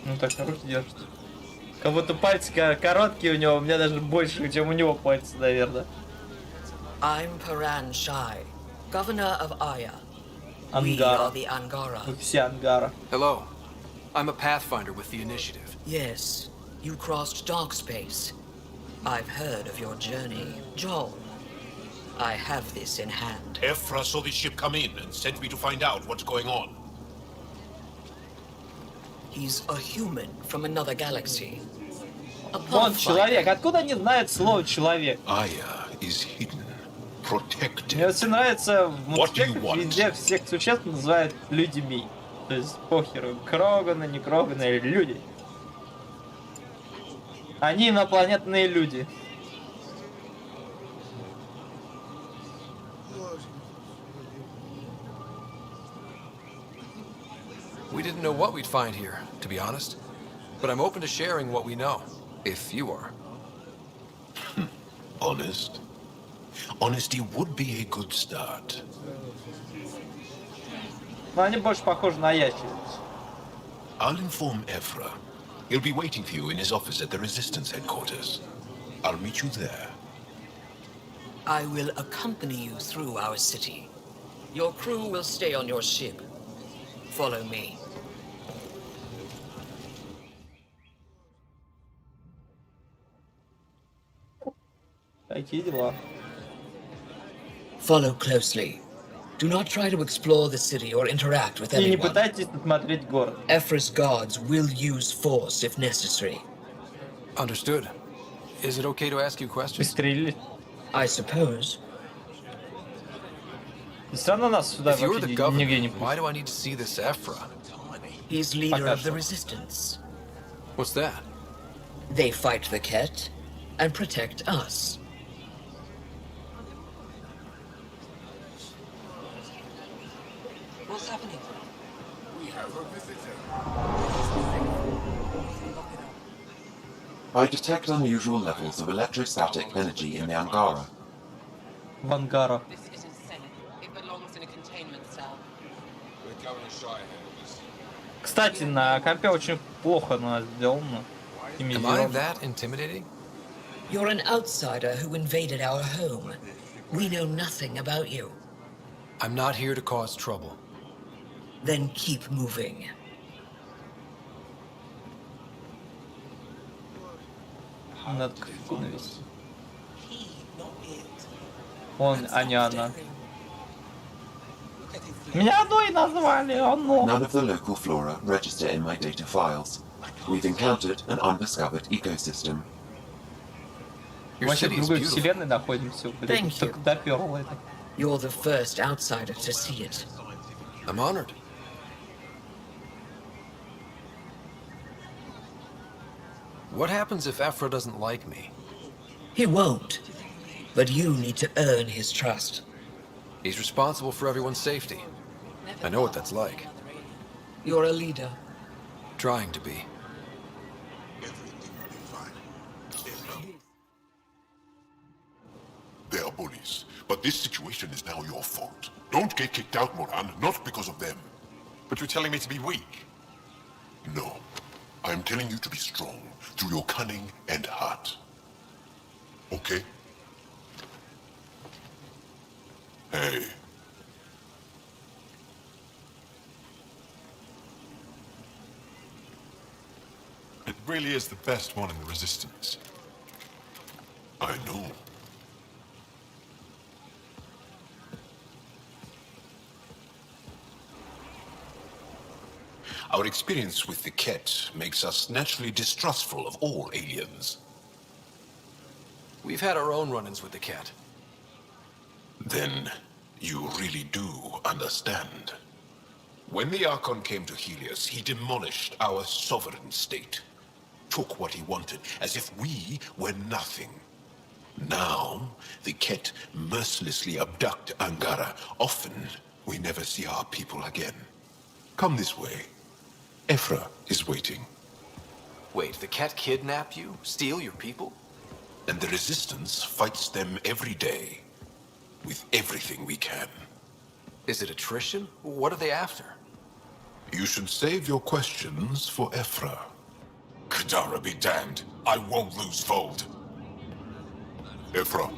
Ну так, руки держит. Как будто пальцы короткие у него, у меня даже больше, чем у него пальцы, наверное. I'm Paran Shai, governor of Aya. We Angara. are the Angara. Мы все Ангара. Hello. I'm a pathfinder with the initiative. Yes, you crossed dark space. I've heard of your journey, Joel. I have this in hand. Ephra saw this ship come in and sent me to find out what's going on. He's a human from another galaxy. A Вон человек. Откуда они знают слово человек? Aya is hidden, protected. Мне очень нравится в What do you мультфильмах want? везде всех существ называют людьми. То есть похеру, Кроганы, не Кроганы, или люди. Они инопланетные люди. We didn't know what we'd find here, to be honest. But I'm open to sharing what we know, if you are. Honest. Honesty would be a good start. Но они больше похожи на ящериц. I'll inform Ephra. He'll be waiting for you in his office at the Resistance headquarters. I'll meet you there. I will accompany you through our city. Your crew will stay on your ship. Follow me. Такие дела. Follow closely. Do not try to explore the city or interact with И не anyone. пытайтесь осмотреть город. Ephra's guards will use force if necessary. Understood. Is it okay to ask you questions? Пристрелили. I suppose. И все равно нас сюда If you're the вообще нигде не governor, why do I need to see this Ephra? He's leader Пока of the что. resistance. What's that? They fight the Ket and protect us. What's happening? We have a visitor. I detect unusual levels of electrostatic energy in the Angara. В Ангара. This is insane. It belongs in a containment cell. We're Governor Shai handle this. Кстати, на компе очень плохо сделано. Am I that intimidating? You're an outsider who invaded our home. We know nothing about you. I'm not here to cause trouble. Then keep moving. Надо кнопку навести. Он, а не она. Меня одной назвали, оно. None of the local flora register in my data files. We've encountered an undiscovered ecosystem. Вообще в другой вселенной находимся, блядь, только допёрло это. You're the first outsider to see it. I'm honored. What happens if Ephra doesn't like me? He won't. But you need to earn his trust. He's responsible for everyone's safety. I know what that's like. You're a leader. Trying to be. They are bullies, but this situation is now your fault. Don't get kicked out, Moran, not because of them. But you're telling me to be weak. No. I'm telling you to be strong through your cunning and heart. Okay? Hey. It really is the best one in the Resistance. I know. Our experience with the Ket makes us naturally distrustful of all aliens. We've had our own run-ins with the cat. Then you really do understand. When the Archon came to Helios, he demolished our sovereign state. Took what he wanted, as if we were nothing. Now, the Ket mercilessly abduct Angara. Often, we never see our people again. Come this way. Ephra is waiting. Wait, the cat kidnapped you? Steal your people? And the Resistance fights them every day. With everything we can. Is it attrition? What are they after? You should save your questions for Ephra. Kadara be damned. I won't lose Vold. Ephra,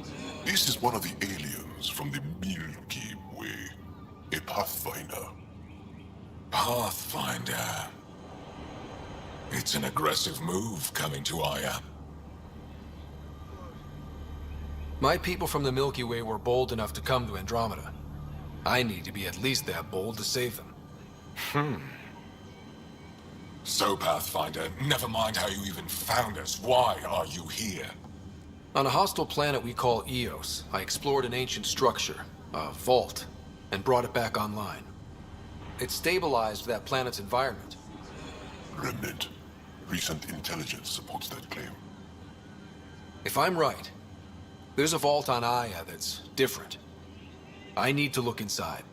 this is one of the aliens from the Milky Way. A Pathfinder. Pathfinder. It's an aggressive move coming to Aya. My people from the Milky Way were bold enough to come to Andromeda. I need to be at least that bold to save them. So, Pathfinder, never mind how you even found us. Why are you here? On a hostile planet we call Eos, I explored an ancient structure, a vault, and brought it back online. It stabilized that planet's environment. Remnant. Recent intelligence supports that claim. If I'm right, there's a vault on Aya that's different. I need to look inside.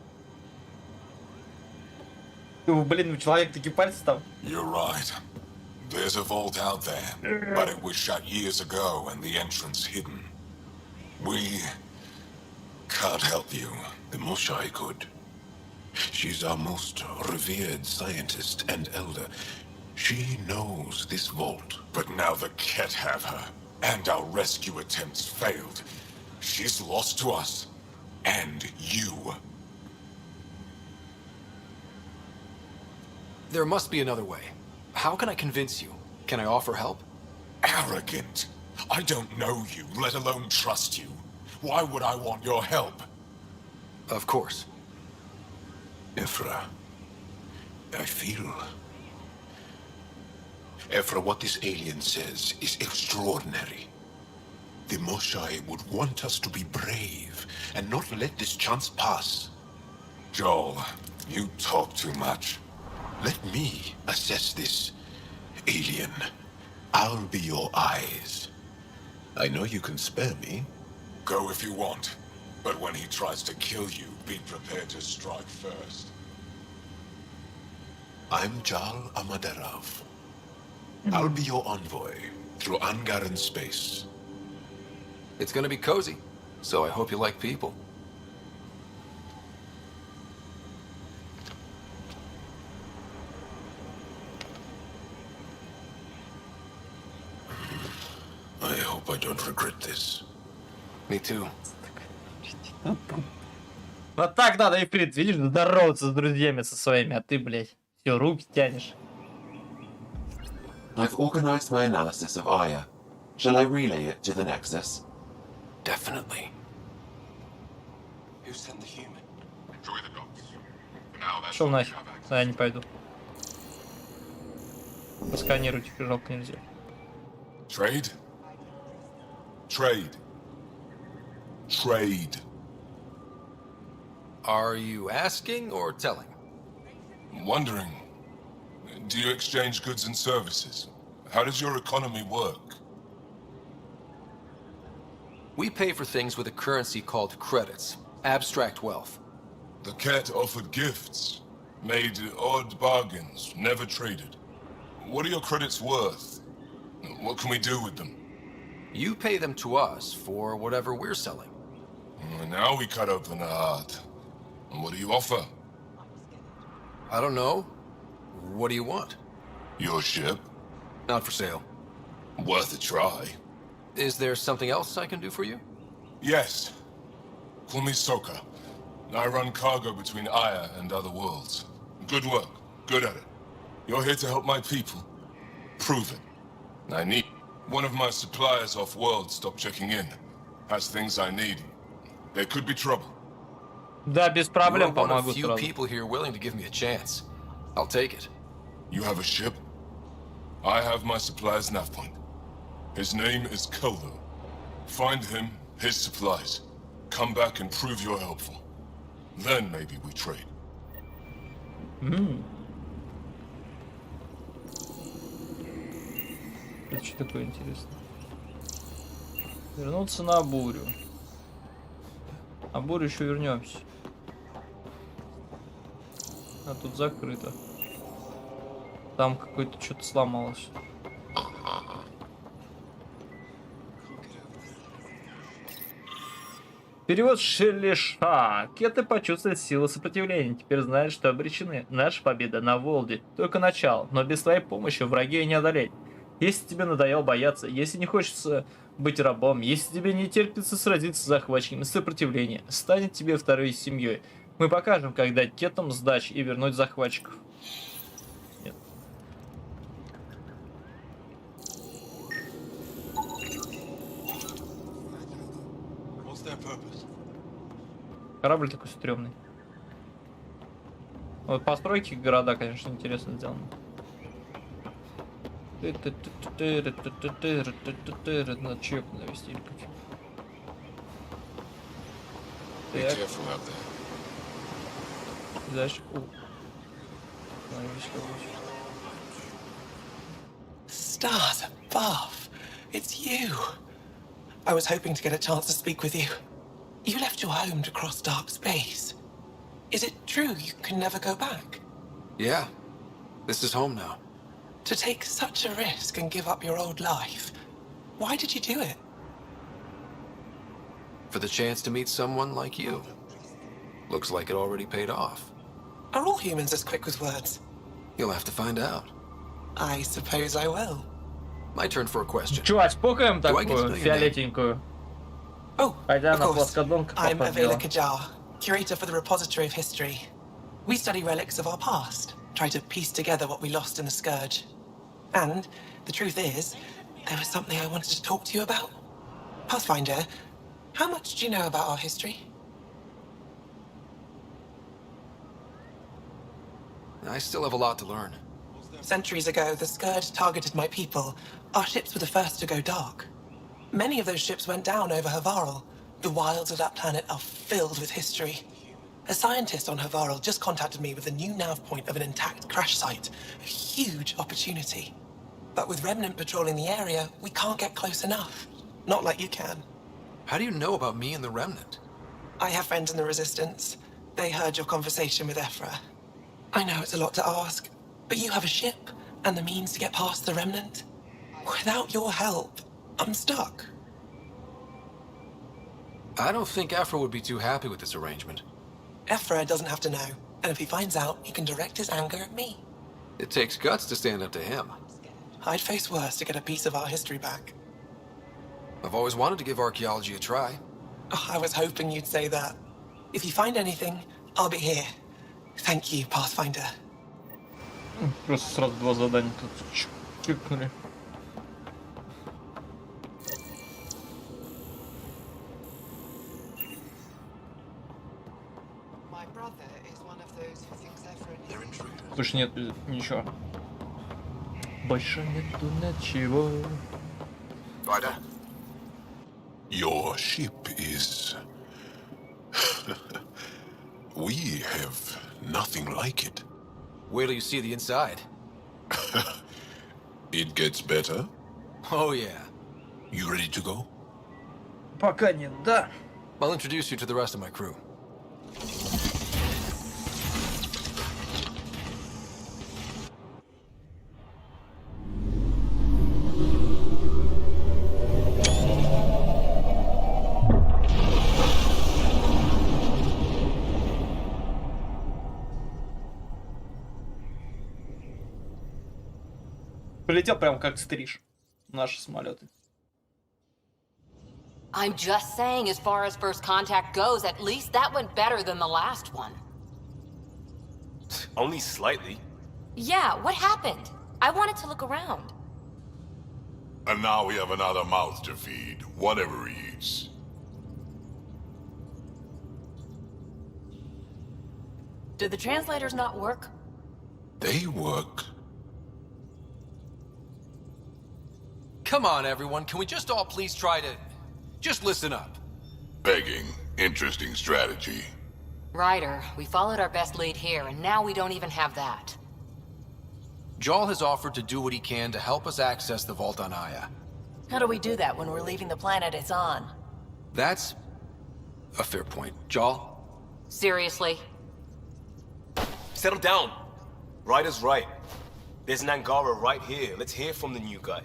Блин, у человека такие пальцы там. You're right. There's a vault out there, but it was shut years ago and the entrance hidden. We can't help you. The Moshai could. She's our most revered scientist and elder. She knows this vault. But now the Ket have her, and our rescue attempts failed. She's lost to us, and you. There must be another way. How can I convince you? Can I offer help? Arrogant. I don't know you, let alone trust you. Why would I want your help? Of course. Ephra, I feel... Ephra, what this alien says is extraordinary. The Moshai would want us to be brave and not let this chance pass. Joel, you talk too much. Let me assess this, alien. I'll be your eyes. I know you can spare me. Go if you want. But when he tries to kill you, be prepared to strike first. I'm Jal Amaderav. I'll be your envoy through Angaran space. It's gonna be cozy, so I hope you like people. hope I don't regret this. Me too. Вот так надо, Ифрит, видишь, здороваться с друзьями со своими, а ты, блядь, все, руки тянешь. I've organized my analysis of Aya. Shall I relay it to the Nexus? Definitely. Who sent the human? Enjoy the dogs. For now, that's Шел all we нафиг, have access. а я не пойду. Посканировать их жалко нельзя. Trade? Trade. Trade. Are you asking or telling? Wondering, do you exchange goods and services? How does your economy work? We pay for things with a currency called credits. Abstract wealth. The cat offered gifts, made odd bargains, never traded. What are your credits worth? What can we do with them? You pay them to us for whatever we're selling. Now we cut open the heart. What do you offer? I don't know. What do you want? Your ship? Not for sale. Worth a try. Is there something else I can do for you? Yes. Call me Soka. I run cargo between Aya and other worlds. Good work. Good at it. You're here to help my people. Prove it. I need... One of my suppliers off-world stopped checking in. Has things I need. There could be trouble. Да, без проблем You're one of помогу few сразу. people here willing to give me a chance. I'll take it. You have a ship? I have my supplier's nav point. His name is Keldo. Find him, his supplies. Come back and prove you're helpful. Then maybe we trade. Это что такое интересное? Вернуться на бурю. На бурю еще вернемся. А тут закрыто. Там какое-то что-то сломалось. Перевод Шелеша. Кеты почувствовали силу сопротивления. Теперь знают, что обречены. Наша победа на Волде. Только начало. Но без твоей помощи враги не одолеть. Если тебе надоело бояться, если не хочется быть рабом, если тебе не терпится сразиться с захватчиками, сопротивление станет тебе второй семьей. Мы покажем, как дать кетам сдачи и вернуть захватчиков. Нет. Корабль такой стрёмный. Вот постройки города, конечно, интересно сделаны. Надо чек навести или как. Так. Дальше. Stars above. It's you. I was hoping to get a chance to speak with you. You left your home to cross dark space. Is it true you can never go back? Yeah. This is home now. To take such a risk and give up your old life, why did you do it? For the chance to meet someone like you. Looks like it already paid off. Are all humans as quick with words? You'll have to find out. I suppose I will. My turn for a question. Чувак, спокаем Do I get to такую know your name? фиолетенькую. Oh, Хотя of она course. плоскодонка I'm походила. Avila Kajar, curator for the Repository of History. We study relics of our past, try to piece together what we lost in the Scourge. And the truth is, there was something I wanted to talk to you about. Pathfinder, how much do you know about our history? I still have a lot to learn. Centuries ago, the Scourge targeted my people. Our ships were the first to go dark. Many of those ships went down over Havarl. The wilds of that planet are filled with history. A scientist on Havarl just contacted me with a new nav point of an intact crash site. A huge opportunity. But with Remnant patrolling the area, we can't get close enough. Not like you can. How do you know about me and the Remnant? I have friends in the Resistance. They heard your conversation with Ephra. I know it's a lot to ask, but you have a ship and the means to get past the Remnant. Without your help, I'm stuck. I don't think Afro would be too happy with this arrangement. Ephra doesn't have to know, and if he finds out, he can direct his anger at me. It takes guts to stand up to him. I'd face worse to get a piece of our history back. I've always wanted to give archaeology a try. Oh, I was hoping you'd say that. If you find anything, I'll be here. Thank you, Pathfinder. Просто сразу два задания тут чикнули. Больше нет ничего. Больше нету ничего. Ryder? Your ship is... We have nothing like it. Wait till you see the inside. It gets better. Oh yeah. You ready to go? Пока нет, да. I'll introduce you to the rest of my crew. Полетел прям как стриж. Наши самолеты. I'm just saying, as far as first contact goes, at least that went better than the last one. Only slightly. Yeah, what happened? I wanted to look around. And now we have another mouth to feed, whatever he eats. Did the translators not work? They work. Come on, everyone. Can we just all please try to... just listen up? Begging. Interesting strategy. Ryder, we followed our best lead here, and now we don't even have that. Jarl has offered to do what he can to help us access the vault on Aya. How do we do that when we're leaving the planet it's on? That's a fair point. Jarl? Seriously? Settle down. Ryder's right. There's an Angara right here. Let's hear from the new guy.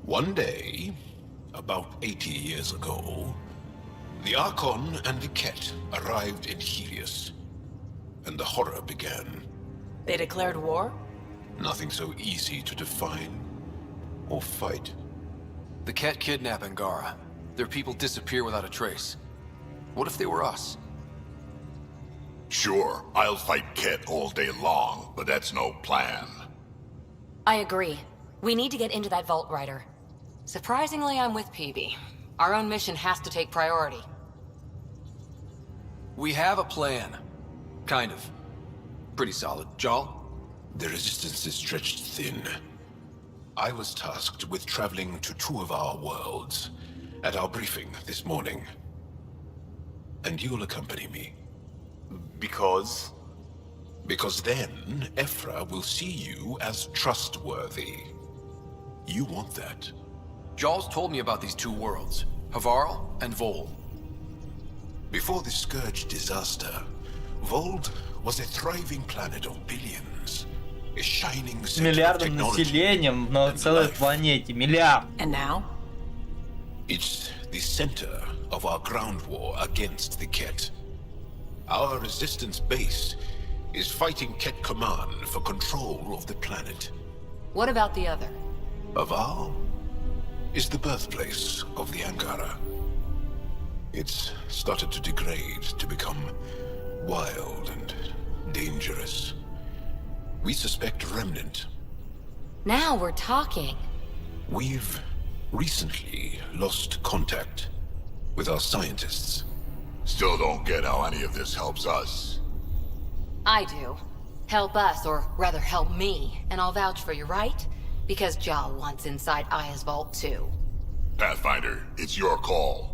One day, about 80 years ago, the Archon and the Ket arrived in Helios, and the horror began. They declared war? Nothing so easy to define or fight. The Ket kidnap Angara. Their people disappear without a trace. What if they were us? Sure, I'll fight Ket all day long, but that's no plan. I agree. We need to get into that vault, Ryder. Surprisingly, I'm with PB. Our own mission has to take priority. We have a plan. Kind of. Pretty solid. Jarl? The resistance is stretched thin. I was tasked with traveling to two of our worlds at our briefing this morning. And you'll accompany me. Because? Because then, Ephra will see you as trustworthy. You want that. Jarl's told me about these two worlds, Havarl and Vol. Before the Scourge disaster, Vold was a thriving planet of billions. A shining С center of миллиардным technology населением на целой планете. Миллиард. And now? It's the center of our ground war against the Ket. Our resistance base is fighting Ket Command for control of the planet. What about the other? Havarl is the birthplace of the Angara. It's started to degrade, to become wild and dangerous. We suspect Remnant. Now we're talking. We've recently lost contact with our scientists. Still don't get how any of this helps us. I do. Help us, or rather help me, and I'll vouch for you, right? Because Jarl wants inside Aya's vault too. Pathfinder, it's your call.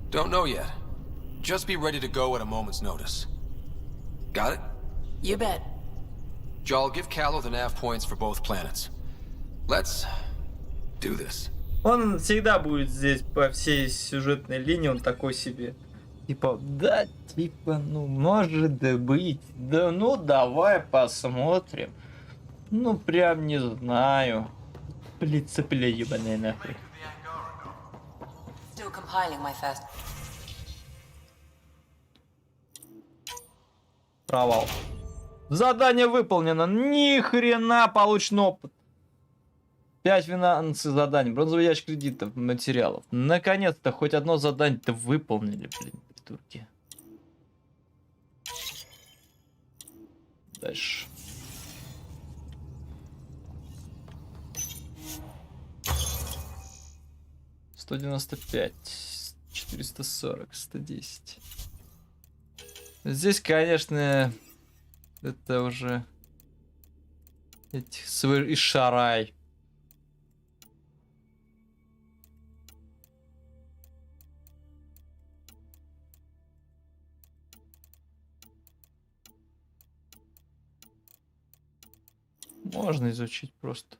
Don't know yet. Just be ready to go at a moment's notice. Got it? You bet. Jarl, give Callow the nav points for both planets. Let's do this. Он всегда будет здесь по всей сюжетной линии, он такой себе. Типа, да, типа, ну, может быть. Да, ну, давай посмотрим. Ну, прям не знаю. Блин, цепля ебаная нахуй. Still still compiling my first. Провал. Задание выполнено. Ни хрена получен опыт. 5 финансовых заданий. Бронзовый ящик кредитов, материалов. Наконец-то хоть одно задание-то выполнили, блин, придурки. Дальше. $195, 440, 110. Здесь, конечно, это уже и шарай. Можно изучить просто.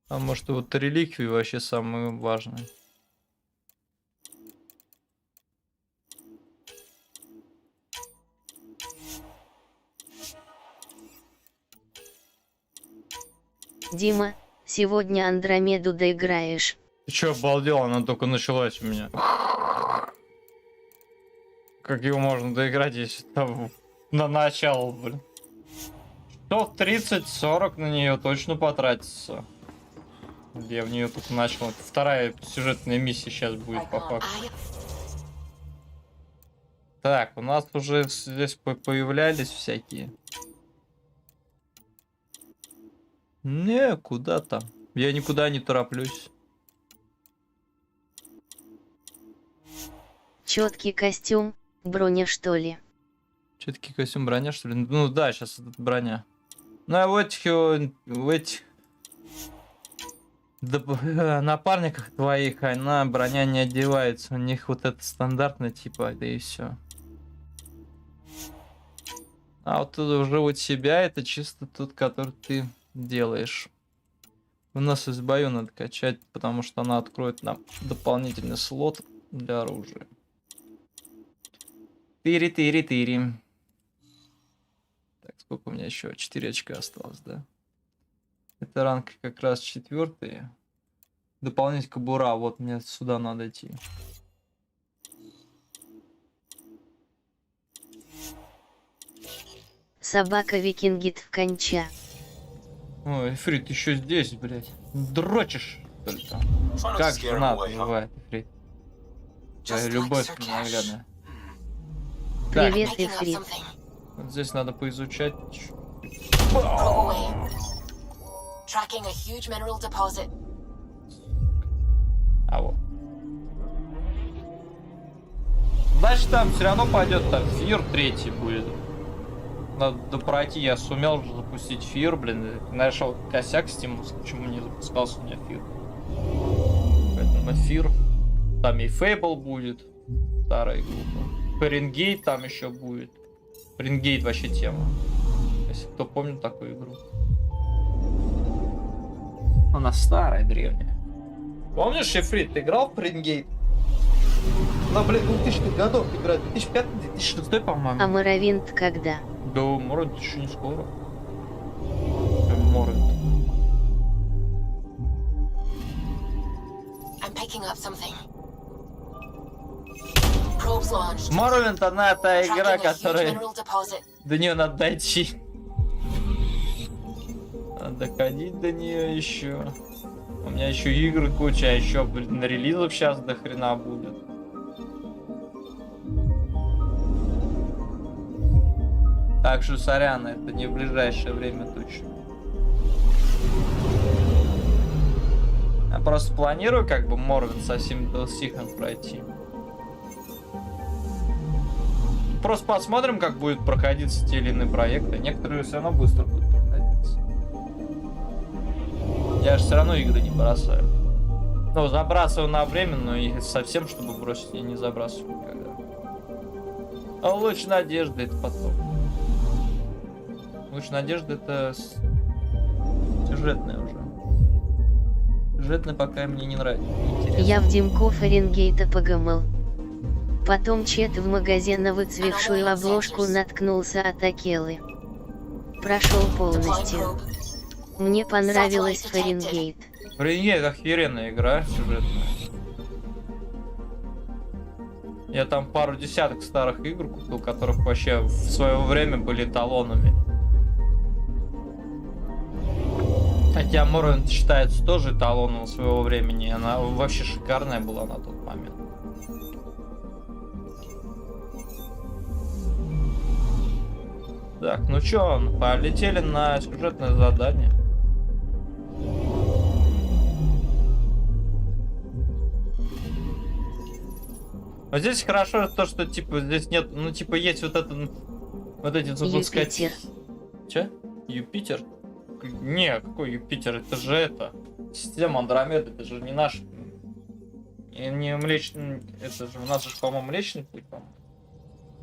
А может, вот реликвии вообще самые важные. Дима, сегодня Андромеду доиграешь. Ты чё, обалдел? Она только началась у меня. Как его можно доиграть, если там на начало, блин? Часов 30-40 на нее точно потратится. Я в нее только начал. Это вторая сюжетная миссия сейчас будет по факту. Так, у нас уже здесь появлялись всякие. Не, куда там? Я никуда не тороплюсь. Четкий костюм, броня что ли? Четкий костюм, броня что ли? Ну да, сейчас это броня. Ну а в этих напарниках твоих она броня не одевается. У них вот это стандартно типа, да и все. А вот тут уже вот себя это чисто тот, который ты делаешь. У нас из бою надо качать, потому что она откроет нам дополнительный слот для оружия. Тыри. Так, сколько у меня еще? 4 очка осталось, да? Это ранг как раз 4. Дополнить кобура. Вот мне сюда надо идти. Собака викингит в конча. Ой, Эфрит, ты еще здесь, блядь. Дрочишь только. Как жена называет, Эфрит? Твоя любовь ненаглядная. Привет, Эфрит. Вот здесь надо поизучать. А вот. Значит, там все равно пойдет там фир 3 будет. Надо пройти, я сумел же запустить фир, блин. Нашел косяк стимус, почему не запускался у меня фир. Поэтому фир. Там и Фейбл будет. Старая группа. Фаренгейт там еще будет. Фаренгейт вообще тема. Если кто помнит такую игру. Она старая, древняя. Помнишь, Эфрит, ты играл в Фаренгейт? Ну, блин, 2000-х годов играть. 2005-2006, по-моему. А Моровинт когда? Да, Моровинт еще не скоро. Моровинт. Моровинт, она та игра, которая... До нее надо дойти. Надо доходить до нее еще. У меня еще игры куча, а еще, блин, релизов сейчас до хрена будет. Так что, сорян, это не в ближайшее время точно. Я просто планирую, как бы, Морвин со всеми DLC пройти. Просто посмотрим, как будет проходиться те или иные проекты. Некоторые все равно быстро будут проходиться. Я же все равно игры не бросаю. Ну, забрасываю на время, но и совсем, чтобы бросить, я не забрасываю никогда. А луч надежды это потом. Луч надежды это сюжетная уже. Сюжетный пока мне не нравится. Я в демку Фаренгейта погамал. Потом чет в магазин на выцвевшую обложку наткнулся от Акелы. Прошел полностью. Мне понравилась Фаренгейт. Фаренгейт охеренная игра сюжетная. Я там пару десяток старых игр купил, которых вообще в свое время были эталонами. Хотя Morrowind считается тоже эталоном своего времени. Она вообще шикарная была на тот момент. Так, ну чё, полетели на сюжетное задание. Вот здесь хорошо то, что типа здесь нет, ну типа есть вот это, вот эти запускать. Юпитер. Че? Юпитер? Не, какой Юпитер? Это же это. Система Андромеда, это же не наш. Не Млечный. Это же у нас же, по-моему, Млечный путь, по-моему.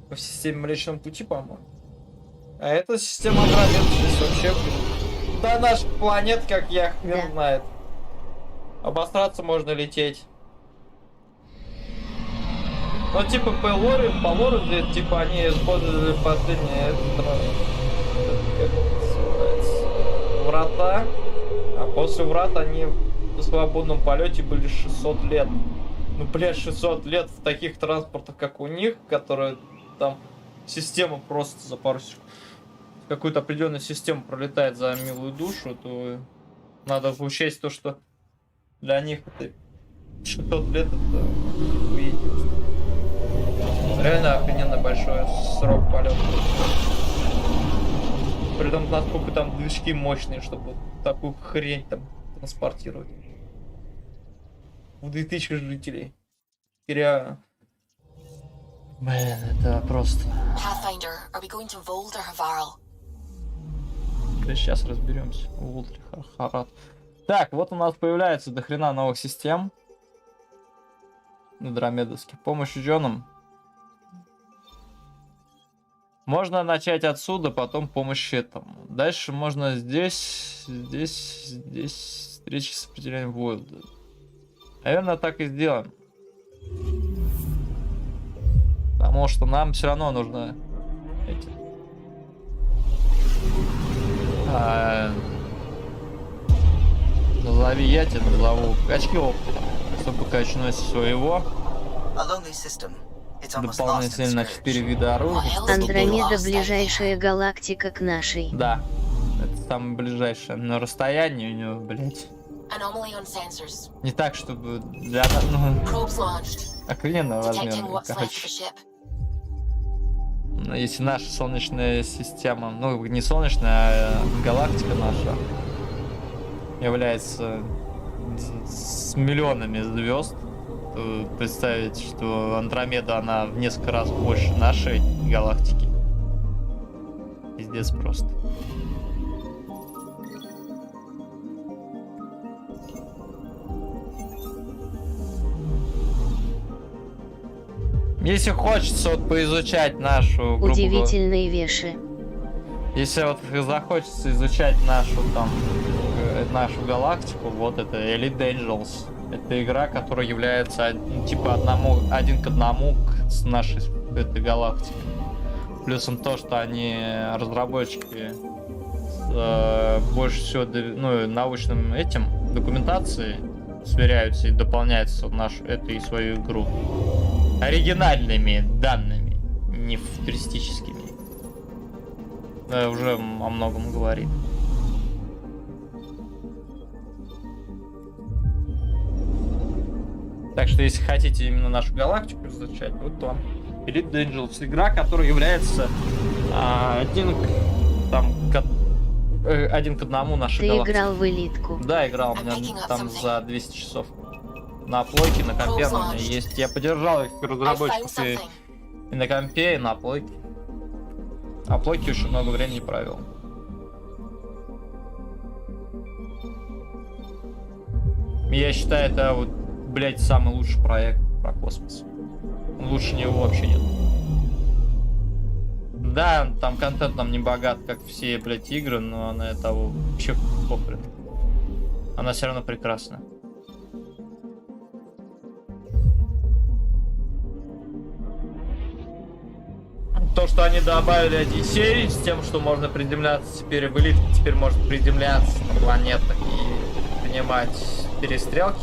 В системе Млечного пути, по-моему. А это система Андромеда здесь вообще. Да, наш планет, как я хрен знает. Обосраться можно лететь. Ну, типа, по лору здесь, типа, они использовали последние врата, а после врат они в свободном полете были 600 лет. Ну, блядь, 600 лет в таких транспортах, как у них, которые там система просто за пару секунд, какую-то определенную систему пролетает за милую душу, то надо учесть то, что для них это 600 лет это реально охрененно большой срок полета. При том, насколько там движки мощные, чтобы такую хрень там транспортировать. В 2000 жителей. И реально. Блин, это просто... Pathfinder, are we going to Vold or Havarl? Да сейчас разберемся. Так, вот у нас появляется дохрена новых систем. Андромедовских. Помощь ученым. Можно начать отсюда, потом помощь этому. Дальше можно здесь встречи с определением Void. Наверное, так и сделаем. Потому что нам все равно нужно эти... Назови я тебя, назову очки опыта, чтобы качнуть своего. Дополнительно 4 вида оружия. Андромеда ближайшая галактика к нашей. Да, это самое ближайшее, но расстояние у него, блять. Не так, чтобы для... Ну, охрененного размера, короче. Если наша солнечная система, ну не солнечная, а галактика наша является с миллионами звезд, то представить, что Андромеда, она в несколько раз больше нашей галактики. Пиздец просто. Если хочется вот поизучать нашу... Удивительные веши. Если вот захочется изучать нашу там нашу галактику, вот это Elite Angels. Это игра, которая является типа один к одному с нашей этой галактикой. Плюсом то, что они разработчики больше всего научным этим документацией сверяются и дополняются в нашу эту и свою игру оригинальными данными, не футуристическими. Это уже о многом говорит. Так что, если хотите именно нашу галактику изучать, вот там Elite Angels, игра, которая является один к одному нашей галактики. Ты играл в элитку? Да, играл. У меня там за 200 часов. На плойке, на компе у меня есть. Я поддержал их разработчиков и на компе, и на плойке. А плойке очень много времени провел. Я считаю, это вот, блять, самый лучший проект про космос. Лучше него вообще нет. Да, там контент нам не богат, как все, блять, игры, но на это вообще похрен. Она все равно прекрасна. что они добавили Одиссей, с тем, что можно приземляться теперь в элитке, теперь можно приземляться на планетах и принимать перестрелки.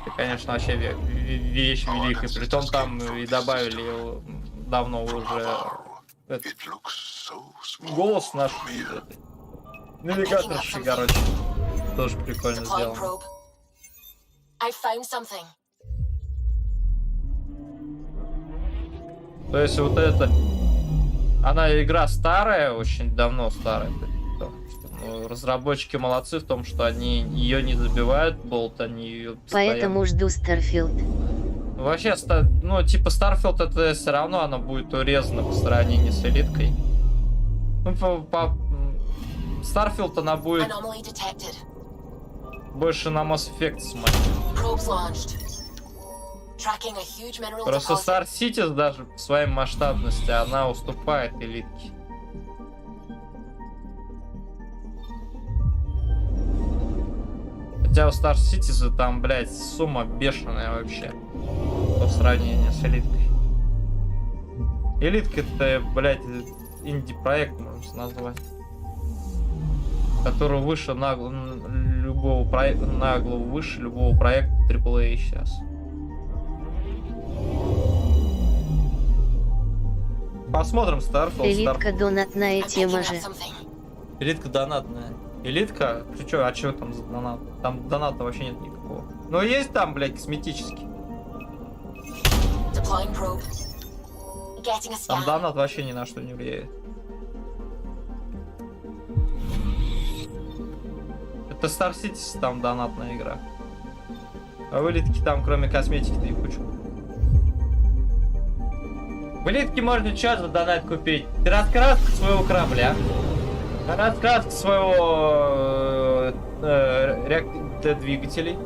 Это, конечно, вообще вещь великая. Притом там и добавили давно уже голос наш навигаторши, короче. Тоже прикольно сделано. То есть вот это... Она игра старая, очень давно старая. Ну, разработчики молодцы в том, что они ее не забивают, болт, они ее постоянно... Поэтому жду Starfield. Вообще, ну, типа Starfield это все равно оно будет урезано по сравнению с элиткой. Ну, Starfield она будет больше на Mass Effect смотреть. Просто Star Citizen даже по своей масштабности она уступает элитке. Хотя у Star Citizen там, блядь, сумма бешеная вообще по сравнению с элиткой. Элитка это, блядь, инди-проект можно назвать, который выше любого проекта, на голову выше любого проекта AAA сейчас. Посмотрим Starfield. Элитка донатная тема же. Элитка донатная. Элитка? Ты чё, а чё там за донат? Там доната вообще нет никакого. Ну есть там, блядь, косметический. Там донат вообще ни на что не влияет. Это Star Citizen, там донатная игра. А в элитке там кроме косметики-то и кучу. В элитке можно что за донат купить? Раскраску своего корабля. Раскраску своего двигателей.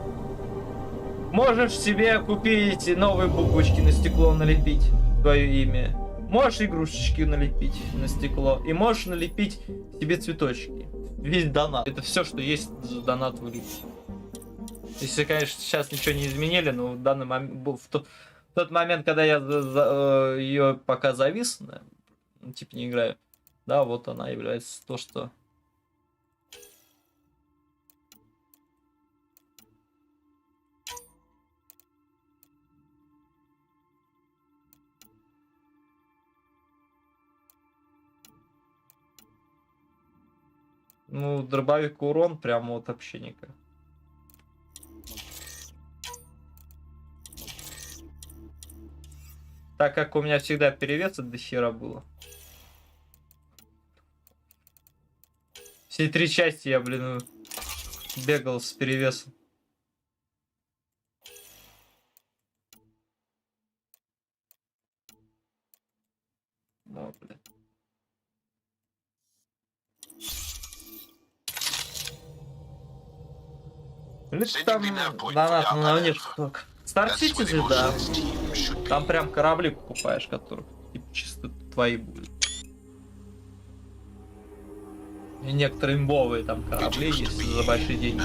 Можешь себе купить новые буквочки на стекло, налепить твое имя. Можешь игрушечки налепить на стекло. И можешь налепить себе цветочки. Весь донат. Это все, что есть за донат в элитке. Если, конечно, сейчас ничего не изменили, но в данный момент, в тот момент, когда я ее пока завис, ну, типа не играю, да, вот она является то, что... Ну, дробовик урон прямо вот вообще никак. Так как у меня всегда перевес до хера было. Все 3 части я, блин, бегал с перевесом. О, блин. Там донат на внешних только. Star Citizen, да. Там прям корабли покупаешь, которые типа чисто твои будут. И некоторые имбовые там корабли есть за большие деньги.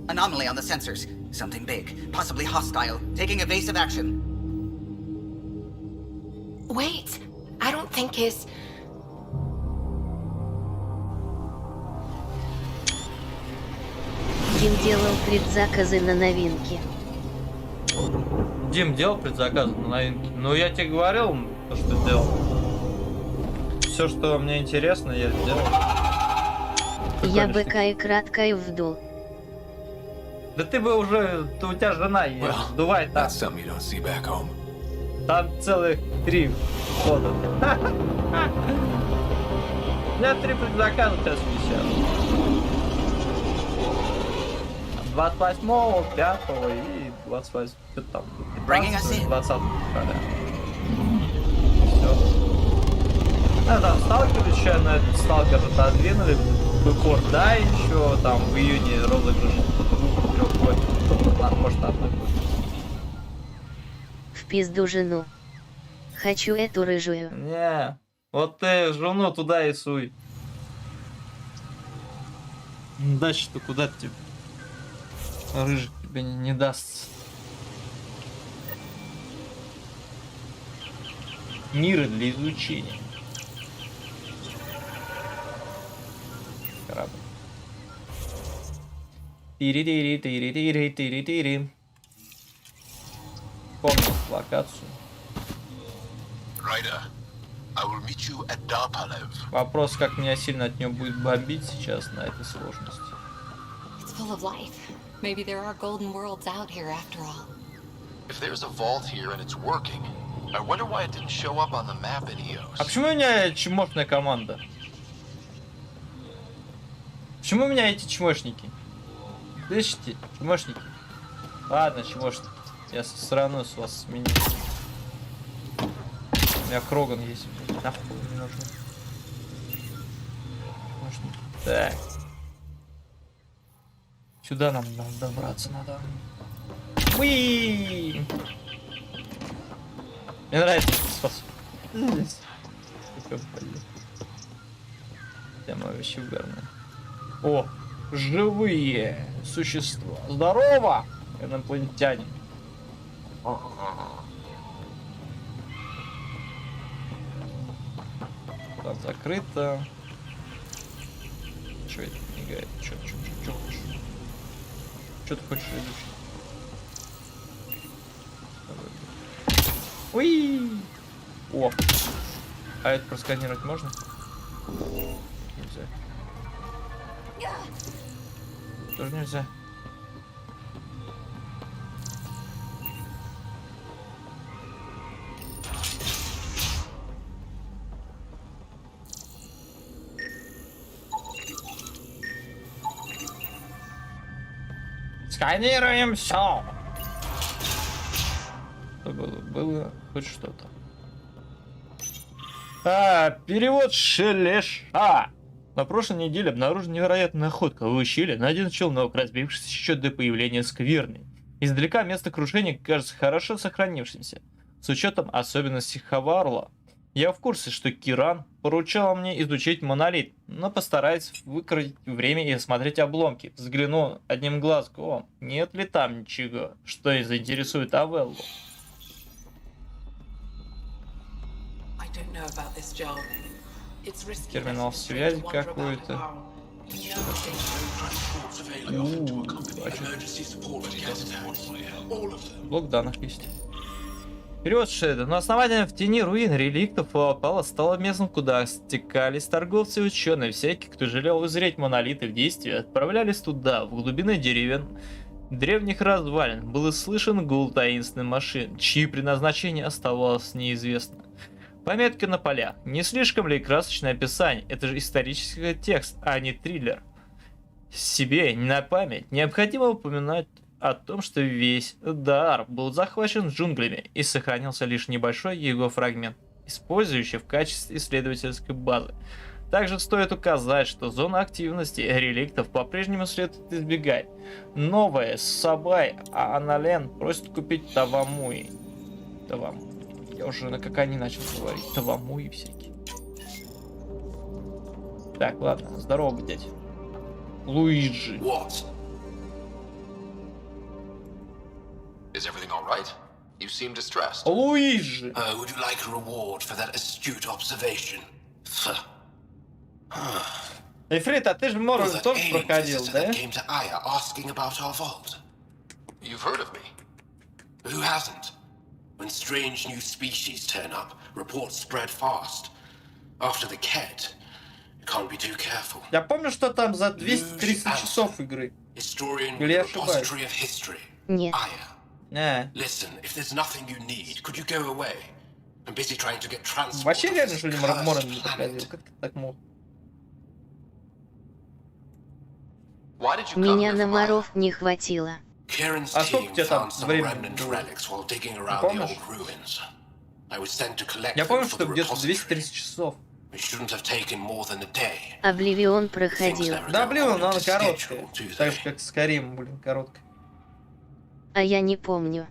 Anomaly on the sensors. Something big, possibly hostile, taking evasive action. Wait, I don't think his... Дим делал предзаказы на новинки. Дим делал предзаказы на новинки. Ну я тебе говорил, что делал. Все, что мне интересно, я сделал. Я быка и кратко и вдул. Да ты бы уже, у тебя жена есть, сдувай там. Там целых 3 хода. У меня 3 предзаказа сейчас висят. 28-го, 5-го и 28 там, 20 февраля. Все. Ну, там сталкер еще, на этот сталкер отодвинули. Бэкорд, да, еще там в июне розыгрыш 2-3 может, одной будет. В пизду жену. Хочу эту рыжую. Не, вот ты жену туда и суй. Дальше-то куда тебе? Рыжик тебе не даст. Миры для изучения. Корабль. Тири-тири-тири-тири-тири-тири. Помню локацию. Вопрос, как меня сильно от нее будет бомбить сейчас на этой сложности. It's full of life. Maybe there are golden worlds out here after all. If there's a vault here and it's working, I wonder why it didn't show up on the map in EOS. А почему у меня чмошная команда? Почему у меня эти чмошники? Слышите? Чмошники. Ладно, чмошники. Я срану с вас сменю. У меня Кроган есть. Нахуй не нужен. Так. Сюда нам добраться надо. Уи! Мне нравится способ. Тема вообще угарная. О, живые существа. Здорово, инопланетяне. Там закрыто. Че это мигает? Че хочешь? Че ты хочешь, ведущий? Уи! О! А это просканировать можно? Нельзя. Тоже нельзя. Сканируем все. Было хоть что-то. Перевод Шелеша. На прошлой неделе обнаружена невероятная находка в ущелье. Найден челнок, разбившийся еще до появления скверны. Издалека место крушения кажется хорошо сохранившимся. С учетом особенностей Хаварла, я в курсе, что Киран поручал мне изучить монолит, но постараюсь выкроить время и осмотреть обломки. Взгляну одним глазком, нет ли там ничего, что и заинтересует Авеллу. Терминал связи какой-то. Блок данных есть. Вперед, Шеда. На основании в тени руин реликтов Фуапала стало местом, куда стекались торговцы и ученые. Всякие, кто жалел узреть монолиты в действии, отправлялись туда, в глубины деревен древних развалин. Был слышен гул таинственных машин, чьи предназначение оставалось неизвестно. Пометки на полях. Не слишком ли красочное описание? Это же исторический текст, а не триллер. Себе, не на память, необходимо упоминать о том, что весь дар был захвачен джунглями и сохранился лишь небольшой его фрагмент, использующий в качестве исследовательской базы. Также стоит указать, что зона активности реликтов по-прежнему следует избегать. Новая Сабай Анален просит купить Тавамуи. Я уже как они начал говорить. Тавамуи всякие. Так, ладно. Здорово, дядь. Луиджи. What? Is everything all right? You seem distressed. Луиджи. Would you like a reward for that astute observation? Эфрит, а ты же Мору тоже проходил, да? Came to Aya asking about our vault. You've heard of me. Who hasn't? When strange new species turn up, reports spread fast. After the Kett, you can't be too careful. Я помню, что там за 230 часов игры. Или я ошибаюсь? Нет. Listen, if there's nothing you need, could you go away? I'm busy trying to get transport. Вообще реально, что ли, Моран не проходил? Как ты так мог? Меня на моров не хватило. А сколько тебе там времени было? Помнишь? Я помню, что где-то 230 часов. Обливион проходил. Да, Обливион, она короткая. Так же, как Скайрим, блин, короткая. А я не помню.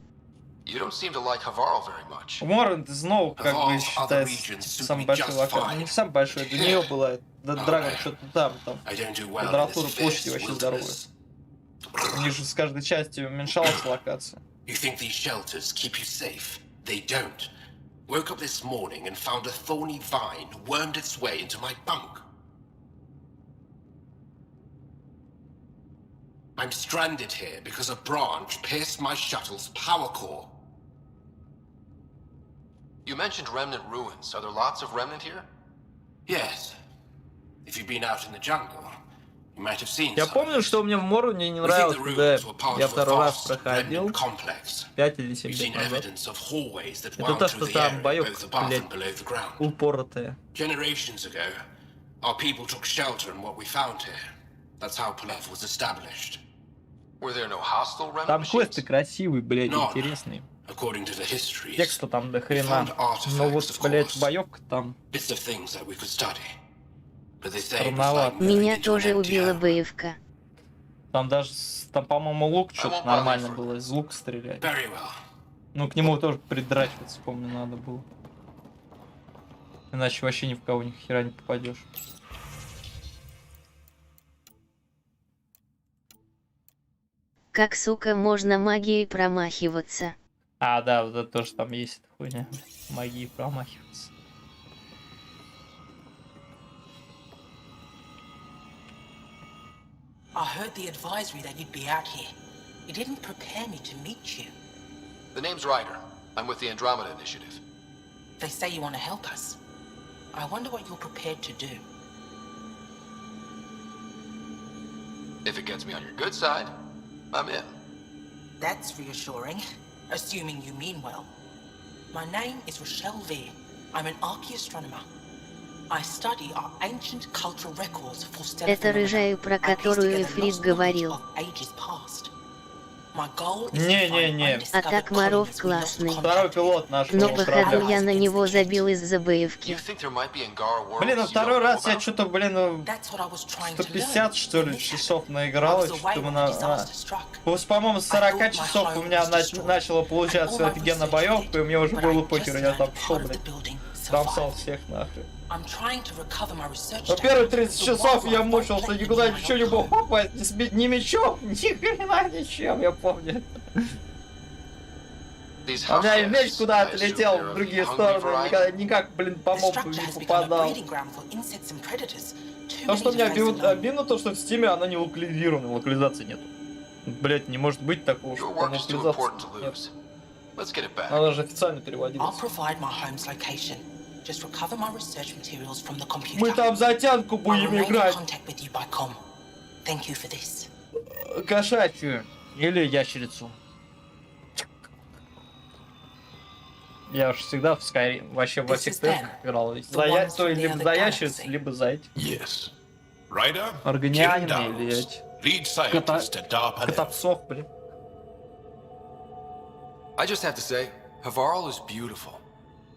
You don't seem to like Havarl very much. Морвин снова как бы считается самый большой локаль. Ну, не самый большой, для нее была Драгон что-то там. Квадратура площади вообще здоровая. У них же с каждой частью уменьшалась локация. You think these shelters keep you safe? They don't. Woke up this morning and found a thorny vine wormed its way into my bunk. I'm stranded here because a branch pierced my shuttle's power core. You mentioned Remnant ruins. Are there lots of Remnant here? Yes. If you've been out in the jungle, you might have seen Я some. помню, что мне в Морвине не нравилось, когда я второй раз проходил, 5 или 7 лет назад. Это то, что там боёвка, блядь, упоротая. Generations ago, our people took shelter in what we found here. That's how Palev was established. Were there no hostile Remnant Там machines? квесты красивые, блядь, интересные. According to the histories, Текста там до хрена. Но вот, блядь, боёвка там. bits of things that we could study. But they say it was Странновато. like Меня тоже убила боевка. Там даже, там, по-моему, лук что-то нормально было, из лука стрелять. very well. Ну, к нему тоже придрачиваться, помню, надо было. Иначе вообще ни в кого ни хера не попадешь. Как, сука, можно магией промахиваться? А, да, вот это тоже там есть эта хуйня. Магии промахиваться. I heard the advisory that you'd be out here. It didn't prepare me to meet you. The name's Ryder. I'm with the Andromeda Initiative. They say you want to help us. I wonder what you're prepared to do. If it gets me on your good side, I'm in. That's reassuring, assuming you mean well. My name is Rochelle Veer. I'm an archaeoastronomer. I study our ancient cultural records for stellar Это рыжая, про которую Эфрит говорил. ages past. My goal is Не-не-не. А так Маров классный. Второй пилот наш. Но походу я на него забил из-за боевки. Блин, а второй раз я что-то, блин, 150 что ли часов наиграл, что-то по-моему, с 40 часов у меня начало получаться офигенно боевка, и мне уже было похер, я там шел, блин, кромсал всех нахрен. Но первые 30 часов я мучился, никуда ничего не мог попасть, ни мечом, ни хрена ничем, я помню. А у меня и меч куда-то летел в другие стороны, никак, блин, по мобу не попадал. То, что у меня обидно, то, что в Стиме она не локализирована, локализации нету. Блять, не может быть такого, что там локализации нет. Она же официально переводилась. Мы там затянку будем играть. Кошачью. Или ящерицу. Я уж всегда в Skyrim, вообще во всех тестах играл. То либо за ящерицу, либо за эти. Органианин или эти. Котопсов, блин. I just have to say, Havarl is beautiful.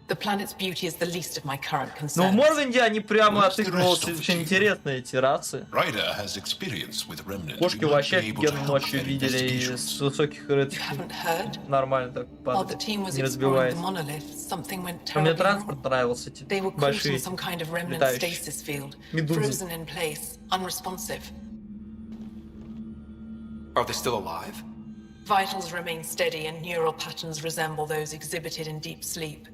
The planet's beauty is the least of my current Ну, в concerns. Морвинде они прямо отыгрываются очень интересные эти расы. Кошки вообще офигенно ночью видели и с высоких рыцарей. Нормально так падали, не разбиваясь. Но мне транспорт нравился, эти большие летающие медузы. Are they still alive? Vitals remain steady and neural patterns resemble those exhibited in deep sleep.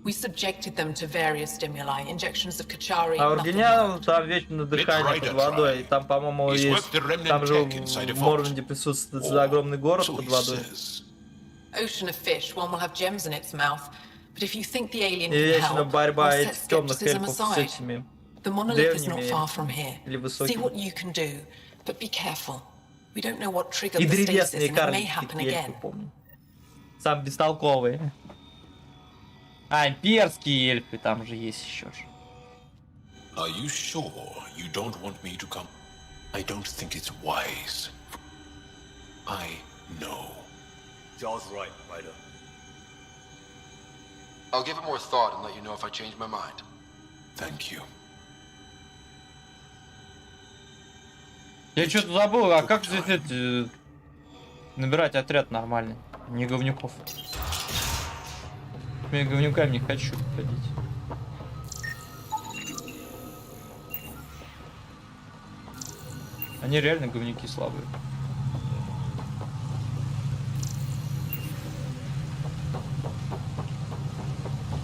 We subjected them to various stimuli, injections of Kachari. А Органианов там вечно дыхание под водой, и там, по-моему, есть, там же в Морвинде присутствует огромный город под водой. Ocean of fish, one will have gems in its mouth. But if you think the alien И can вечно help, борьба I'll set этих темных skepticism эльфов с aside. этими The monolith is not древними far from here. или See высокими. what you can do, but be careful. We don't know what triggered И the stasis, древесные and it may карлики, happen эльфы, again. помню. Сам бестолковый. А, имперские эльфы там же есть еще же. Are you sure you don't want me to come? I don't think it's wise. I know. Jar's right, Ryder. I'll give it more thought and let you know if I change my mind. Thank you. Я что-то забыл, а как здесь набирать отряд нормальный? Не говнюков. Я говнюками не хочу ходить. Они реально говнюки слабые.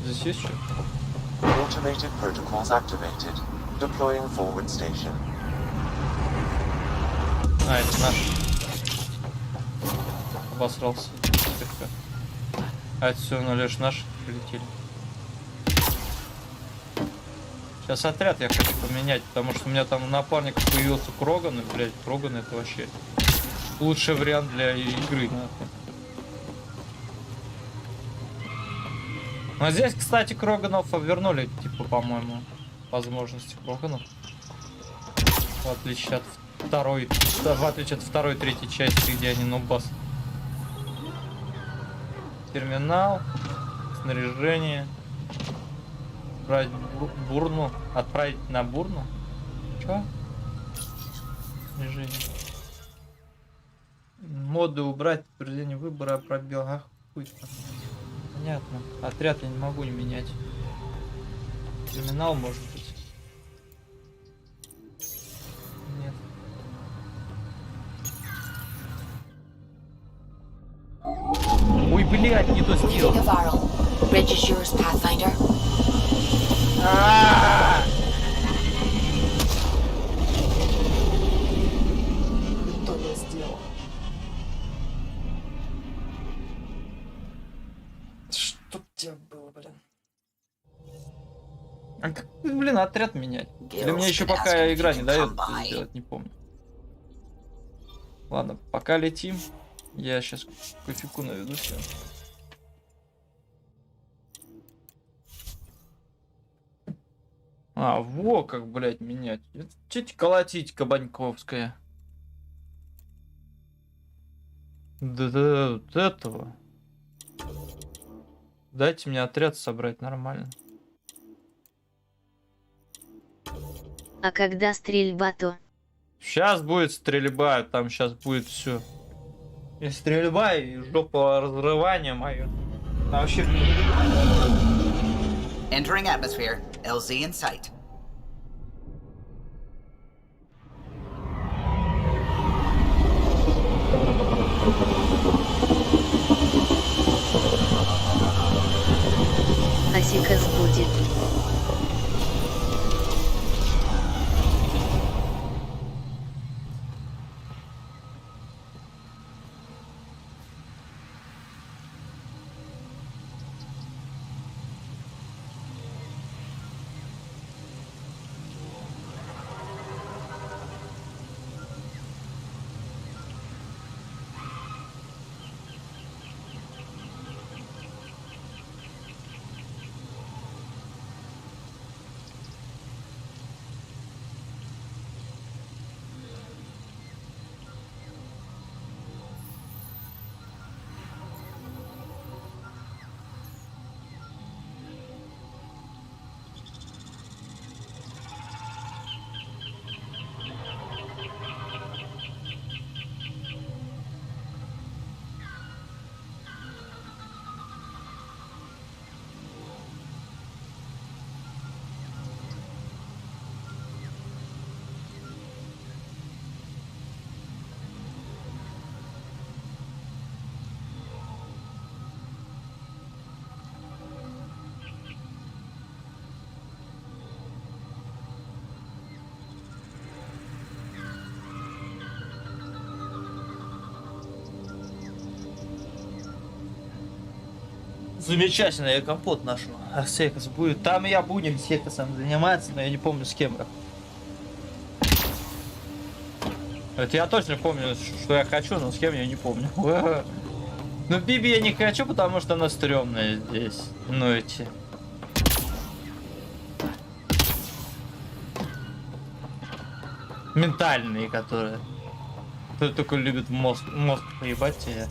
Здесь есть что? Automated protocols activated. Deploying forward station. А, это наш. Обосрался. Слегка. А это все равно лишь наши прилетели. Сейчас отряд я хочу поменять, потому что у меня там напарник появился Кроган, и, блядь, Кроган это вообще лучший вариант для игры. Нахуй. Но здесь, кстати, Кроганов вернули, типа, по-моему, возможности Кроганов. В отличие от второй, третьей части, где они нубас. Терминал, снаряжение. Отправить бурну. Отправить на бурну? Чё? Снаряжение. Моды убрать, подтверждение выбора, пробел. Ах, хуй. Понятно. Отряд я не могу не менять. Терминал может быть. Нет. Ой, блядь, не то сделал. Кто не сделал? Что тебе было, блин? А как, блин, отряд менять? Или мне еще пока игра не дает это сделать, не помню. Ладно, пока летим. Я сейчас кофейку наведу себе. А, во как, блядь, менять. Чуть колотить, Кабаньковская. Да, вот этого. Дайте мне отряд собрать нормально. А когда стрельба, то? Сейчас будет стрельба, там сейчас будет все. И стрельба, и жопа разрывания мое. А вообще... Entering atmosphere. LZ in sight. Асикас будет. Замечательно, я компот нашел. Арсекас будет. Там я будем секасом заниматься, но я не помню с кем. Это я точно помню, что я хочу, но с кем я не помню. Ну, Биби я не хочу, потому что она стрёмная здесь. Ну, эти... ментальные, которые... Кто только любит мозг поебать тебе.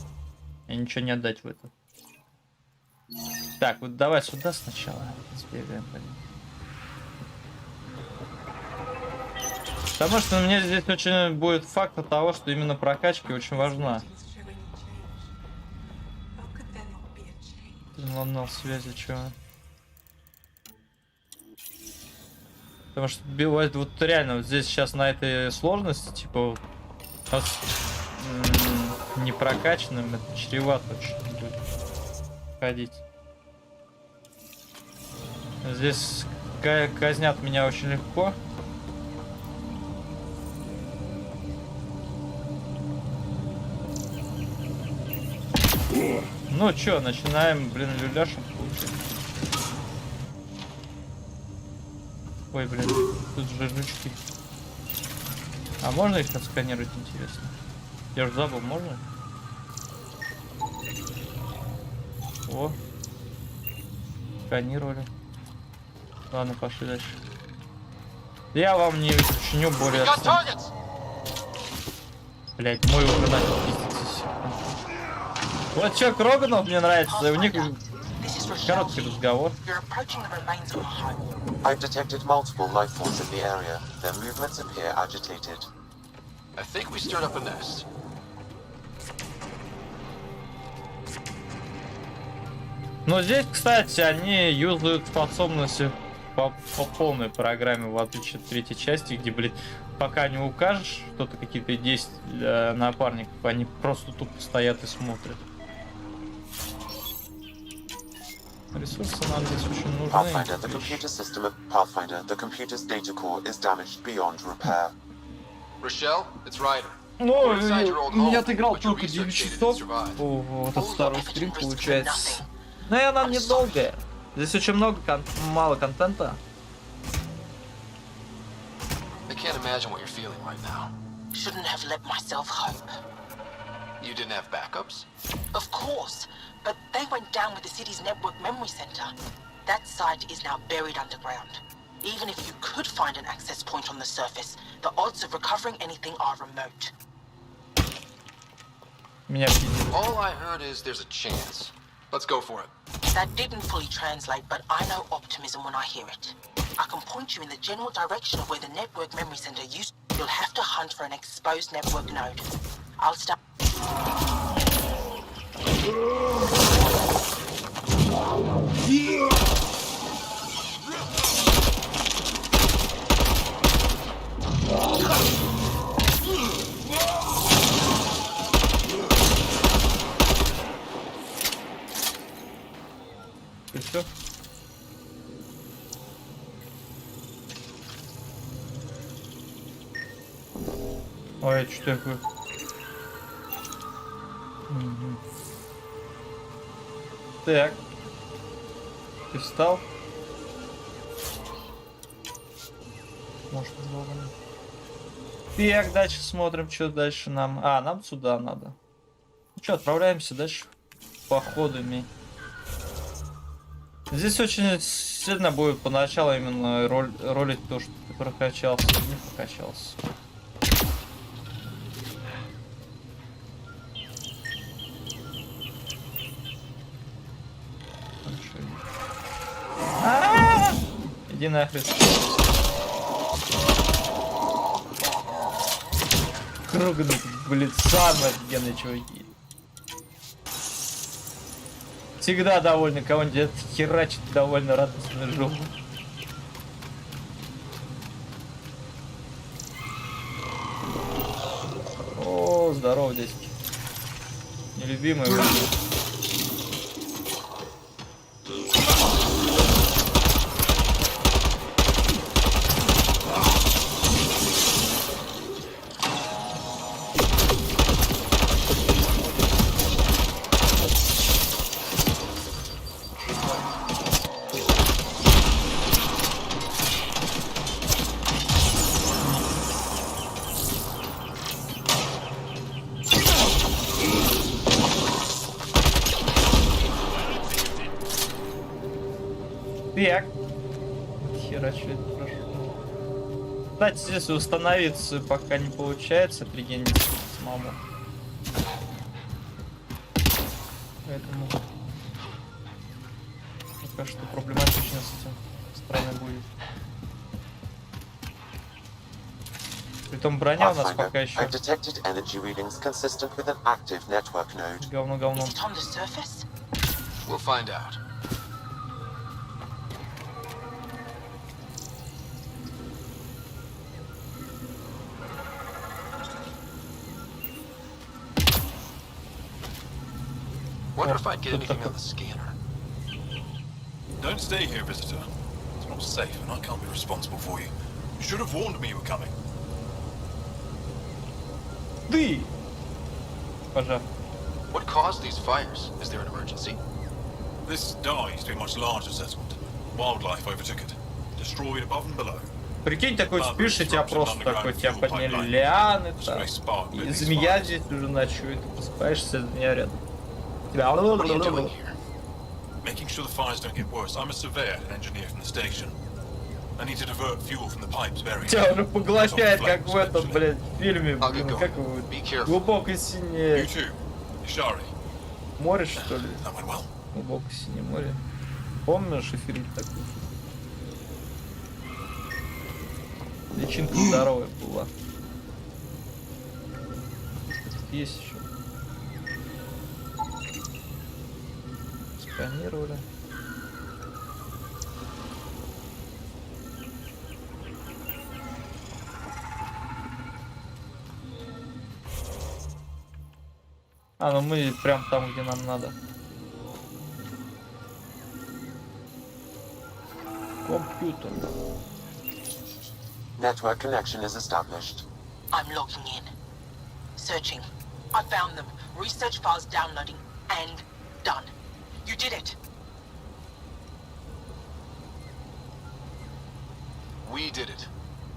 И ничего не отдать в это. Так, вот давай сюда сначала сбегаем. Потому что мне здесь очень будет факт того, что именно прокачка очень важна. На связи, чё? Потому что бивает вот реально вот здесь сейчас на этой сложности, типа, не прокачанным, это чревато очень будет ходить. Здесь казнят меня очень легко. Ну чё, начинаем, блин, люляшем получать. Ой, блин, тут же жучки. А можно их отсканировать, интересно? Я уже забыл, можно? О. Сканировали. Ладно, пошли дальше. Я вам не причиню более... Блять, мой уже начал пиздиться. Вот чё, Кроганов мне нравится, у них короткий разговор. I've detected multiple life forms in the area. Their movements appear agitated. I think we stirred up a nest. Но здесь, кстати, они юзают способности по полной программе, в отличие от третьей части, где, блин, пока не укажешь что-то, какие-то действия для напарников, они просто тупо стоят и смотрят. Ресурсы нам здесь очень нужны. Pathfinder, the computer system of Pathfinder, the computer's data core is damaged beyond repair. Rochelle, it's Ryder. Ну, я отыграл только 9 часов. Вот этот второй скрин получается. Но и она недолгая. Здесь очень мало контента. I can't imagine what you're feeling right now. Shouldn't have let myself hope. You didn't have backups? Of course, but they went down with the city's network memory center. That site is now buried underground. Even if you could find an access point on the surface, the odds of recovering anything are remote. All I heard is there's a chance. Let's go for it. That didn't fully translate, but I know optimism when I hear it. I can point you in the general direction of where the network memory center used. You'll have to hunt for an exposed network node. I'll start. И все. Ой, что такое? Так. Ты встал? Может, вовремя. Так, дальше смотрим, что дальше нам. А, нам сюда надо. Ну что, отправляемся дальше походами. Здесь очень сильно будет поначалу именно ролить то, что ты прокачался, не прокачался. Иди нахрен. Кругный, блин, самые офигенные чуваки. Всегда довольны, кого-нибудь херачит, довольно радостно жопу. О, здорово, дядьки. Нелюбимые вроде. Так. Хера, что это прошло. Кстати, здесь установиться пока не получается, пригениться самому. Поэтому пока что проблематично с этим стороны будет. Притом броня у нас пока еще. Говно. We'll find out. Wonder if I'd get anything on the scanner. Don't stay here, visitor. It's not safe, and I can't be responsible for you. You should have warned me you were coming. Ты! Пожар. What caused these fires? Is there an emergency? This dye used to be a much larger settlement. Wildlife overtook it, destroyed above and below. Прикинь, такой спишь, и тебя просто такой, тебя подняли лианы, там, и змея здесь уже ночует, ты просыпаешься, змея рядом. Тебя... Making sure the fires don't get worse. I'm a surveyor and engineer from the station. I need to divert fuel from the pipes buried. Тебя уже поглощает, как в этом, блядь, фильме, блин, как его, глубокое синее... Море, что ли? Глубокое синее море. Помнишь эфир такой? Личинка здоровая была. Есть еще. Сканировали. А, ну мы прям там, где нам надо. Компьютер. Network connection is established. I'm logging in. Searching. I found them. Research files downloading. And done. You did it. We did it.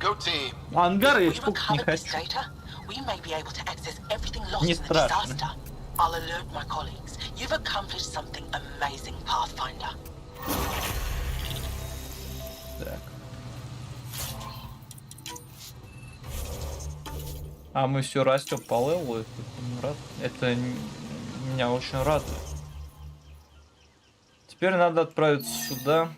Go team. Ангар я If we сколько не recover this хочу. data, we may be able to access everything lost Не in the страшно. disaster. I'll alert my colleagues. You've accomplished something amazing, Pathfinder. Так. А мы все растем по левелу, это меня очень радует. Теперь надо отправиться сюда.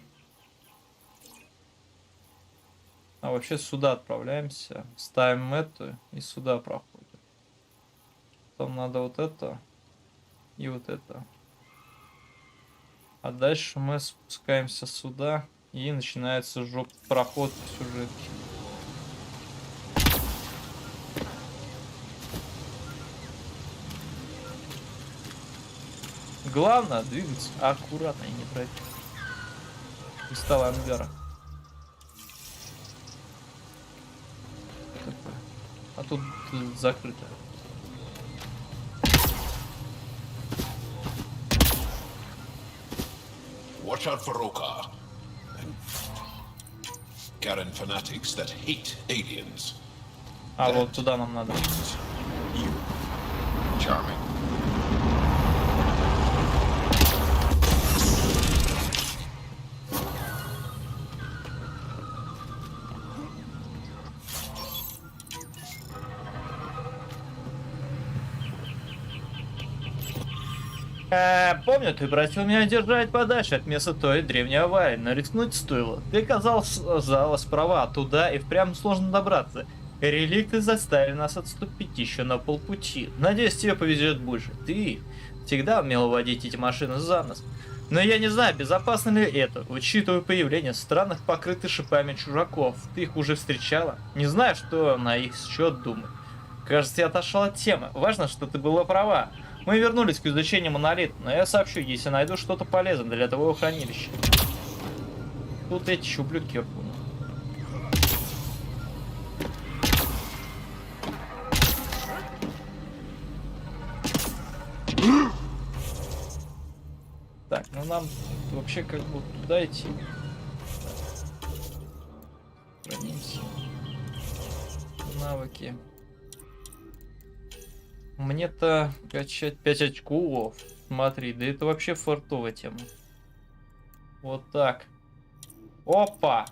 А вообще сюда отправляемся. Ставим эту и сюда проходим. Потом надо вот это и вот это. А дальше мы спускаемся сюда и начинается проход в сюжетке. Главное двигаться аккуратно и не пройти. Кристалл ангара. А тут закрыто. Watch out for Rokar. Garen fanatics that hate aliens. А вот туда нам надо. Charming. Помню, ты просил меня держать подальше от места той древней аварии, но рискнуть стоило. Ты оказалась права, туда и впрямь сложно добраться. Реликты заставили нас отступить еще на полпути. Надеюсь, тебе повезет больше. Ты всегда умел водить эти машины за нос. Но я не знаю, безопасно ли это, учитывая появление странных покрытых шипами чужаков. Ты их уже встречала? Не знаю, что на их счет думать. Кажется, я отошел от темы. Важно, что ты была права. Мы вернулись к изучению монолита, но я сообщу, если найду что-то полезное для твоего хранилища. Тут эти щублюки, я понял. Так, ну нам вообще как бы туда идти. Хранимся. Навыки. Мне-то качать 5 очков. Смотри, да это вообще фартовая тема. Вот так. Опа!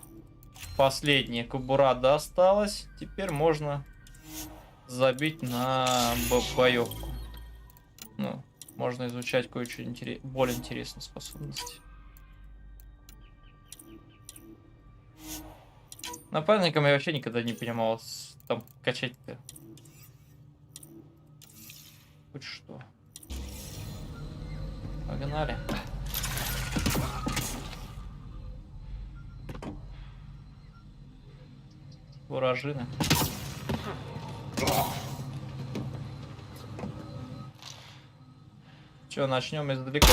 Последняя кобура досталась. Теперь можно забить на боевку. Ну, можно изучать кое-что более интересные способности. Напарником я вообще никогда не понимал, там качать-то. Хоть что. Погнали. Уражины. Че, начнем издалека?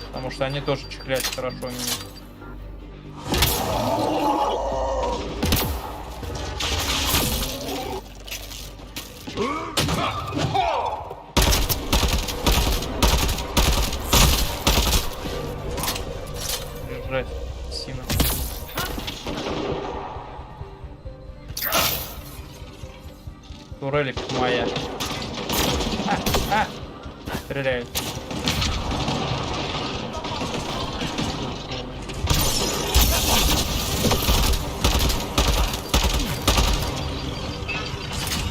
Потому что они тоже чехлять хорошо умеют. Держать, Сина. Турелик моя. Стреляют.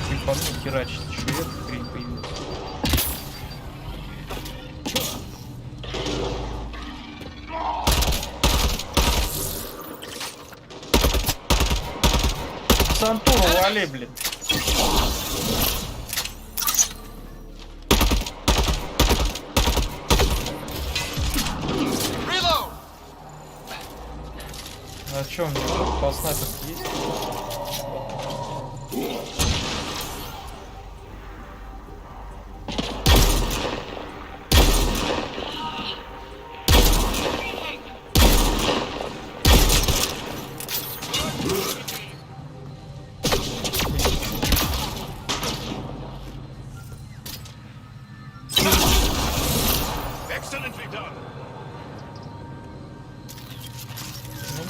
Типа мне херачить, еще эта хрень появилась. Сантуру вали, блин. А чё, у меня по снайперке есть?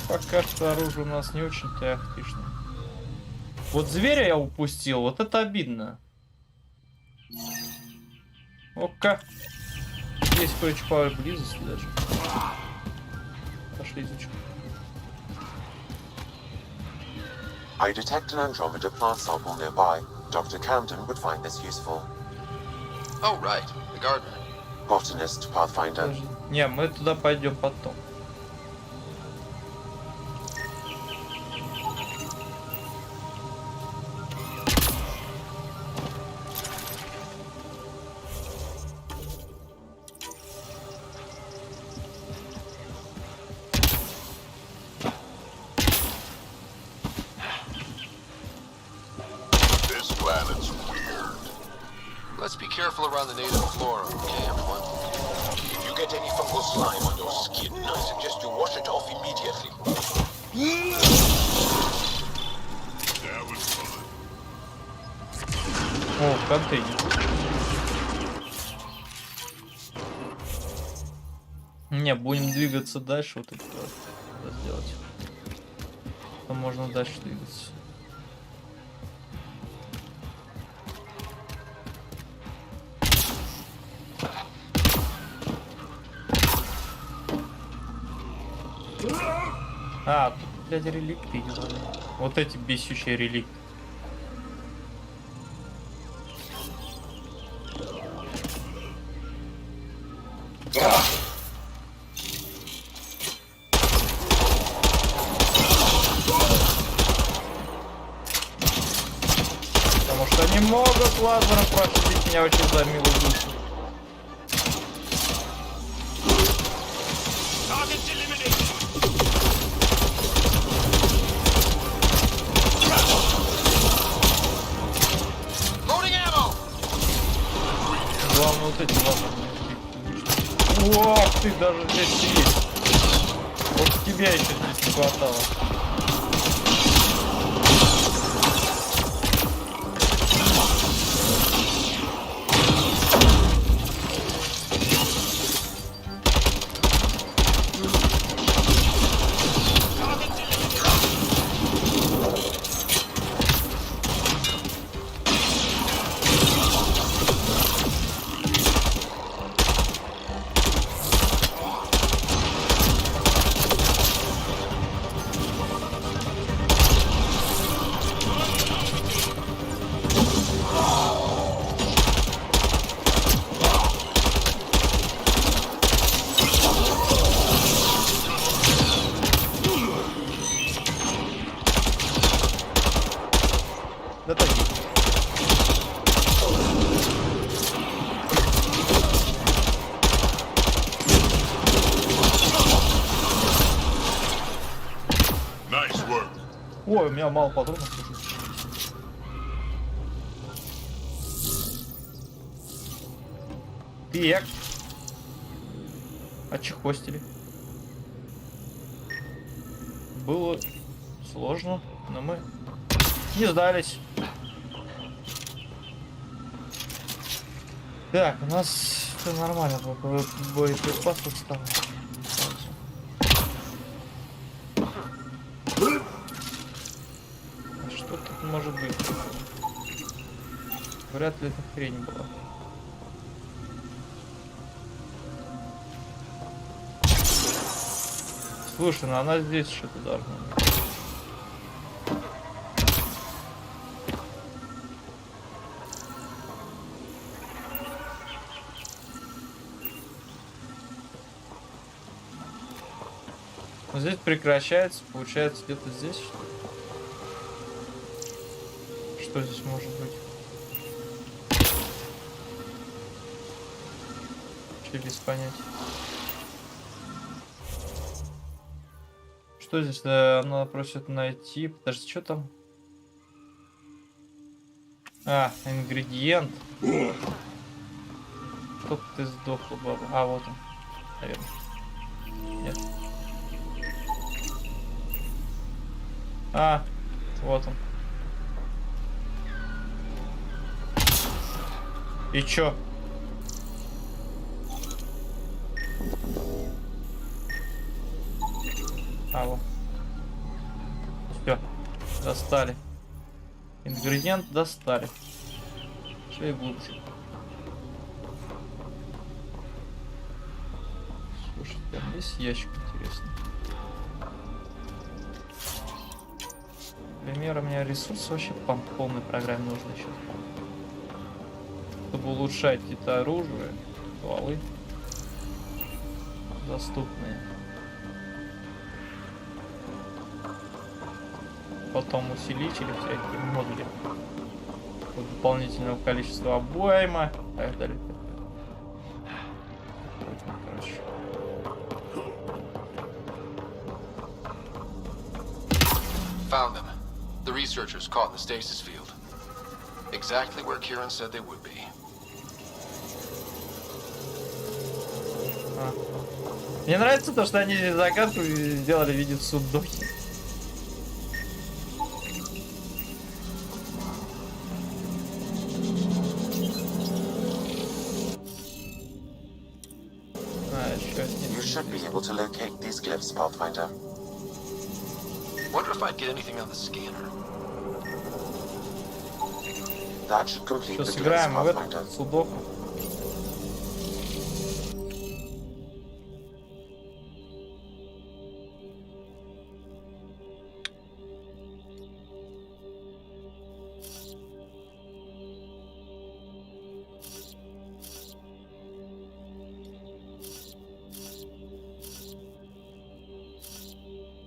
Пока что оружие у нас не очень-то ахтишное. Вот зверя я упустил, вот это обидно. Ока. Здесь кое-что поблизости даже. Пошли изучим. I detect an Andromeda plant sample nearby. Dr. Camden would find this useful. Oh, right. The gardener. Botanist, Pathfinder. Не, мы туда пойдем потом. Let's be careful around the native flora, okay, everyone? If you get any fungal slime on your skin, I suggest you wash it off immediately. That was fun. О, контейнер. Не, будем двигаться дальше, вот это сделать. То можно дальше двигаться. А, тут, блядь, реликты делали. Вот эти бесючие реликты. Потому что они могут лазером прошить меня очень за милую душу. Главное вот эти лазерные. Ох ты, даже здесь есть. Вот тебя еще здесь не хватало. Ой, у меня мало патронов. Так. Отчехвостили. Было сложно, но мы не сдались. Так, у нас все нормально, боеприпасов стало. Что тут может быть? Вряд ли это хрень была. Слушай, ну она здесь что-то должна быть. Но здесь прекращается, получается где-то здесь, что ли? Что здесь может быть? Вообще без понятия. Что здесь? Она просит найти. Подожди, что там? А, ингредиент. Чтоб ты сдохла, баба. А, вот он. Наверное. Нет. А, вот он. И чё? А, вот. Все. Достали. Ингредиент достали. Шли глубже. Слушай, там есть ящик интересный. Например, у меня ресурс вообще по полной программе нужно сейчас. Чтобы улучшать это оружие, стволы доступные. Потом усилители, всякие модули дополнительного количества обойма и так далее. Короче. Found them. The researchers caught in the stasis field. Exactly where Kieran said they would be. Мне нравится то, что они загадку сделали в виде судоки. You should be able to locate these glyphs, Pathfinder. Wonder if I'd get anything on the scanner. That should complete the Сейчас glyphs, сыграем в Pathfinder. эту судоку.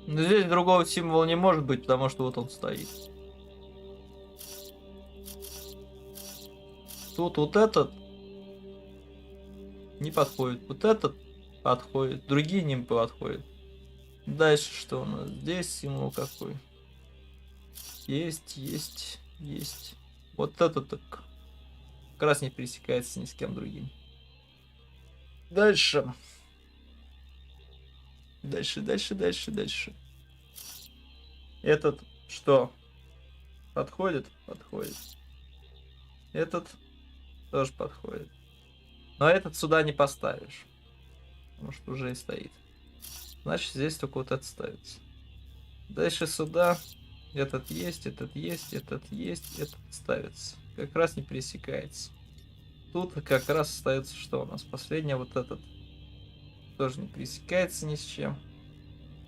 Но здесь другого символа не может быть, потому что вот он стоит. Тут вот этот не подходит, вот этот подходит, другие не подходят. Дальше что у нас? Здесь символ какой? Есть. Вот этот так как раз не пересекается ни с кем другим. Дальше. Этот что? Подходит? Подходит. Этот тоже подходит. Но этот сюда не поставишь. Потому что уже и стоит. Значит, здесь только вот этот ставится. Дальше сюда. Этот есть, этот ставится. Как раз не пересекается. Тут как раз остается что у нас? Последний вот этот. Тоже не пересекается ни с чем.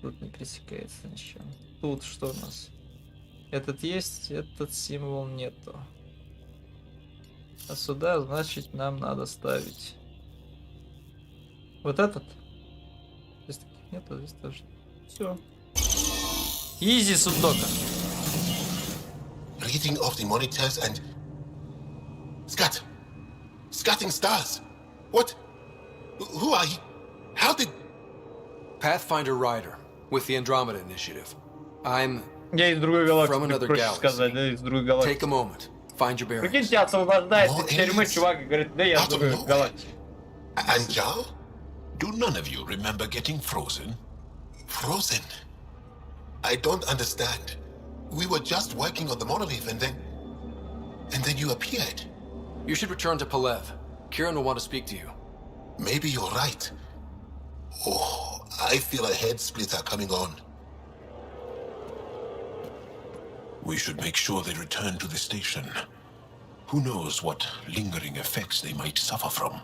Тут не пересекается ни с чем. Тут что у нас? Этот есть, этот символ нету. А сюда, значит, нам надо ставить вот этот. Здесь таких нету, здесь тоже. Все. Изи судока. Reading of the monitors and... Scatting stars. What? Who are you? How did... Pathfinder Rider, with the Andromeda Initiative. I'm Я из другой галактики, From another проще galaxy. сказать, да, из другой галактики. Take a moment. Find your bearings. Прикинь, тебя освобождает из тюрьмы, чувак, и говорит, да я из другой галактики. And Zhao? Do none of you remember getting frozen? Frozen? I don't understand. We were just working on the monolith and then you appeared. You should return to Palev. Kieran will want to speak to you. Maybe you're right. Oh, I feel a head splitter coming on. We should make sure they return to the station. Who knows what lingering effects they might suffer from.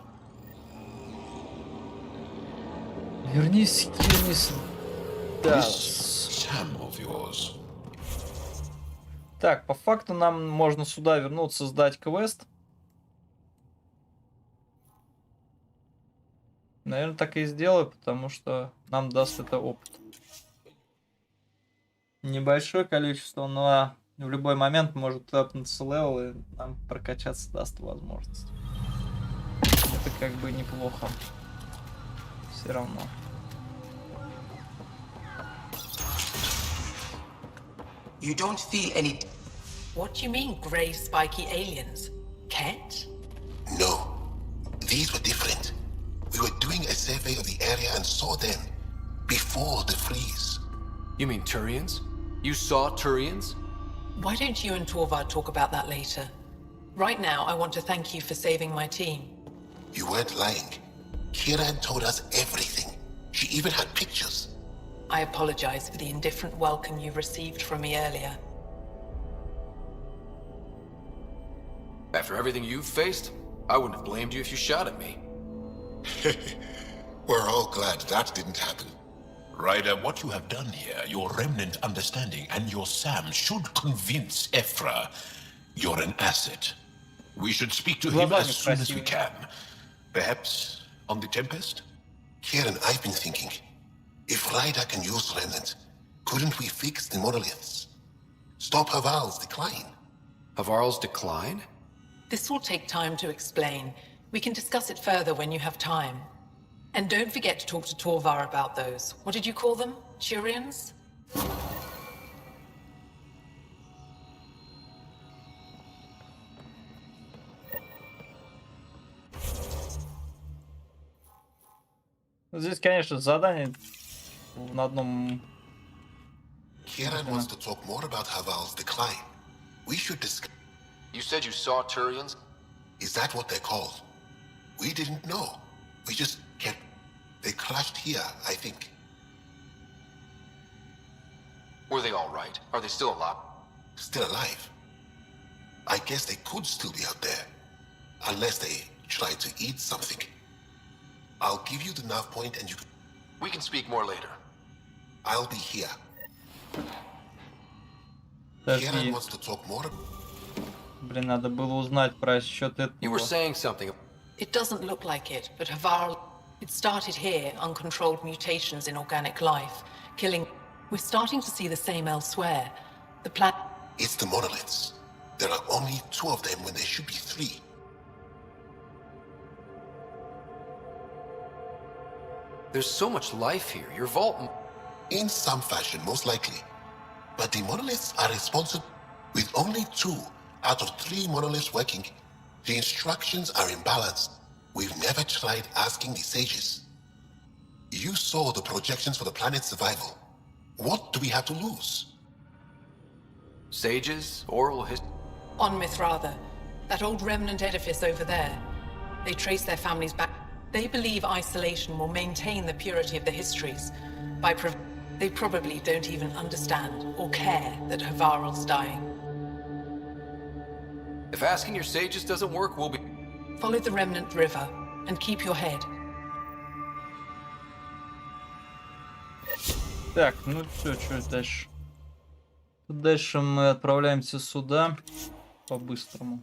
Вернись, Кирнис. Да. Sam of yours. Так, по факту нам можно сюда вернуться, сдать квест. Наверное, так и сделаю, потому что нам даст это опыт. Небольшое количество, но в любой момент может тэпнуться левел и нам прокачаться даст возможность. Это как бы неплохо. Все равно. You don't feel any... What do you mean, grey spiky aliens? Ket? No, these were different. We were doing a survey of the area and saw them before the freeze. You mean Turians? You saw Turians? Why don't you and Torvar talk about that later? Right now, I want to thank you for saving my team. You weren't lying. Kieran told us everything. She even had pictures. I apologize for the indifferent welcome you received from me earlier. After everything you've faced, I wouldn't have blamed you if you shot at me. We're all glad that didn't happen. Ryder, what you have done here, your remnant understanding and your Sam should convince Ephra you're an asset. We should speak to him as soon as we can. Perhaps on the Tempest? Kieran, I've been thinking. If Ryder can use remnant, couldn't we fix the monoliths? Stop Haval's decline. Havarl's decline? This will take time to explain. We can discuss it further when you have time. And don't forget to talk to Torvar about those. What did you call them? Turians? Здесь, конечно, задание на одном... Kieran wants to talk more about Haval's decline. We should discuss... You said you saw Turians? Is that what they're called? We didn't know. We just kept... They crashed here, I think. Were they all right? Are they still alive? Still alive. I guess they could still be out there. Unless they tried to eat something. I'll give you the nav point and you can... We can speak more later. I'll be here. Kieran wants to talk more. Блин, надо было узнать про счет этого. You were saying something. It doesn't look like it, but Havar... It started here, uncontrolled mutations in organic life, killing... We're starting to see the same elsewhere. The planet... It's the monoliths. There are only 2 of them when there should be 3. There's so much life here. Your vault... In some fashion, most likely. But the monoliths are responsible. With only 2 out of 3 monoliths working, the instructions are imbalanced. We've never tried asking the sages. You saw the projections for the planet's survival. What do we have to lose? Sages? Oral history? On Mithratha, that old remnant edifice over there. They trace their families back. They believe isolation will maintain the purity of the histories. They probably don't even understand or care that Havarl's dying. If asking your sages doesn't work, we'll be... Follow the remnant river and keep your head. Так, ну все, что дальше? Дальше мы отправляемся сюда по-быстрому.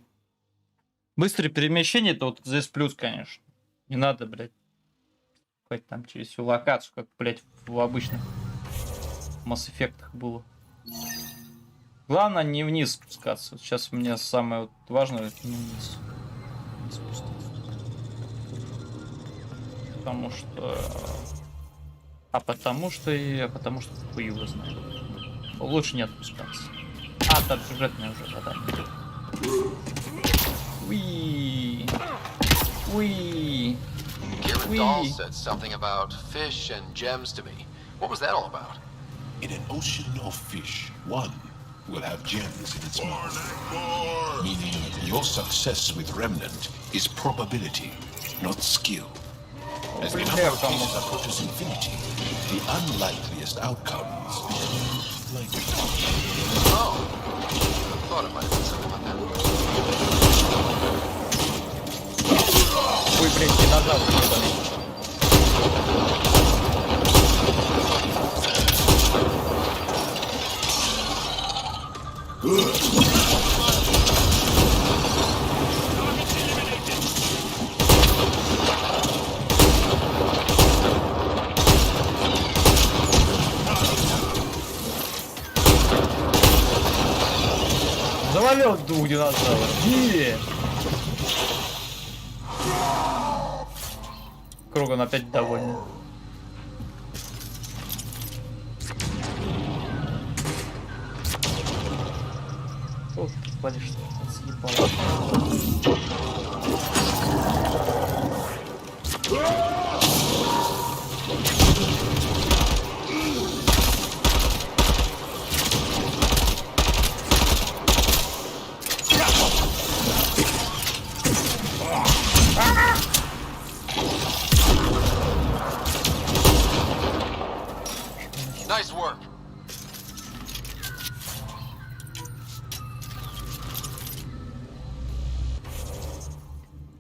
Быстрое перемещение, это вот здесь плюс, конечно. Не надо, блядь, хоть там через всю локацию, как, блядь, в обычных Mass Effect'ах было. Главное не вниз спускаться. Вот сейчас у меня самое вот важное, это не вниз. Не спуститься. Потому что... потому что хуй его знает. Лучше не отпускаться. А, там сюжетное уже задание. Уи. Уи. Dahl said something about fish and gems to me. What was that all about? In an ocean of fish, one will have gems in its mouth. Meaning your success with Remnant is probability, not skill. As the number of cases approaches infinity, the unlikeliest outcomes likely. Oh, I thought it might have been something like that. Ой, блин, динозавр ебаный. Завалил двух динозавров. Круган опять довольный. О, ты палишься, съебал. Nice work.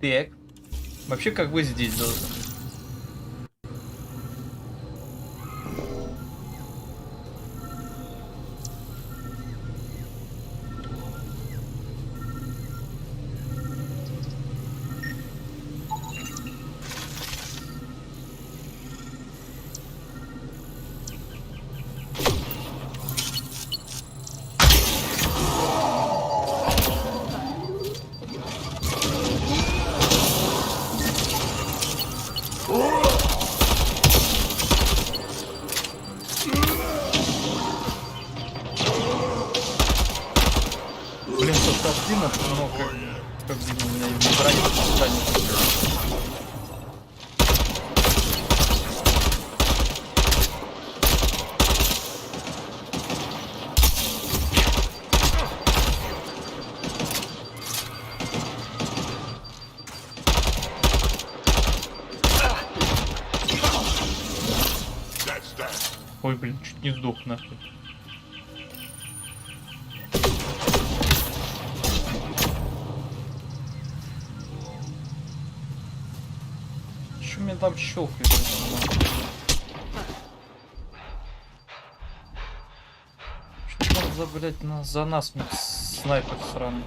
Так. Вообще, как бы здесь должен. Блин, состав длинно, но как у меня не бронит. Ой, блин, чуть не сдох нахуй. Что меня там щелкает? Что там за, блядь, за нас снайпер сраный?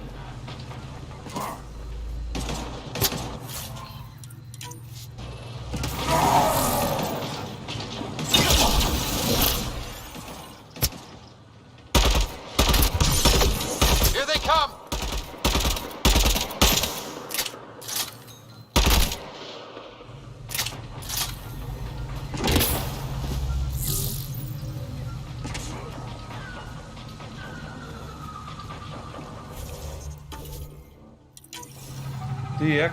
Here they come. Так.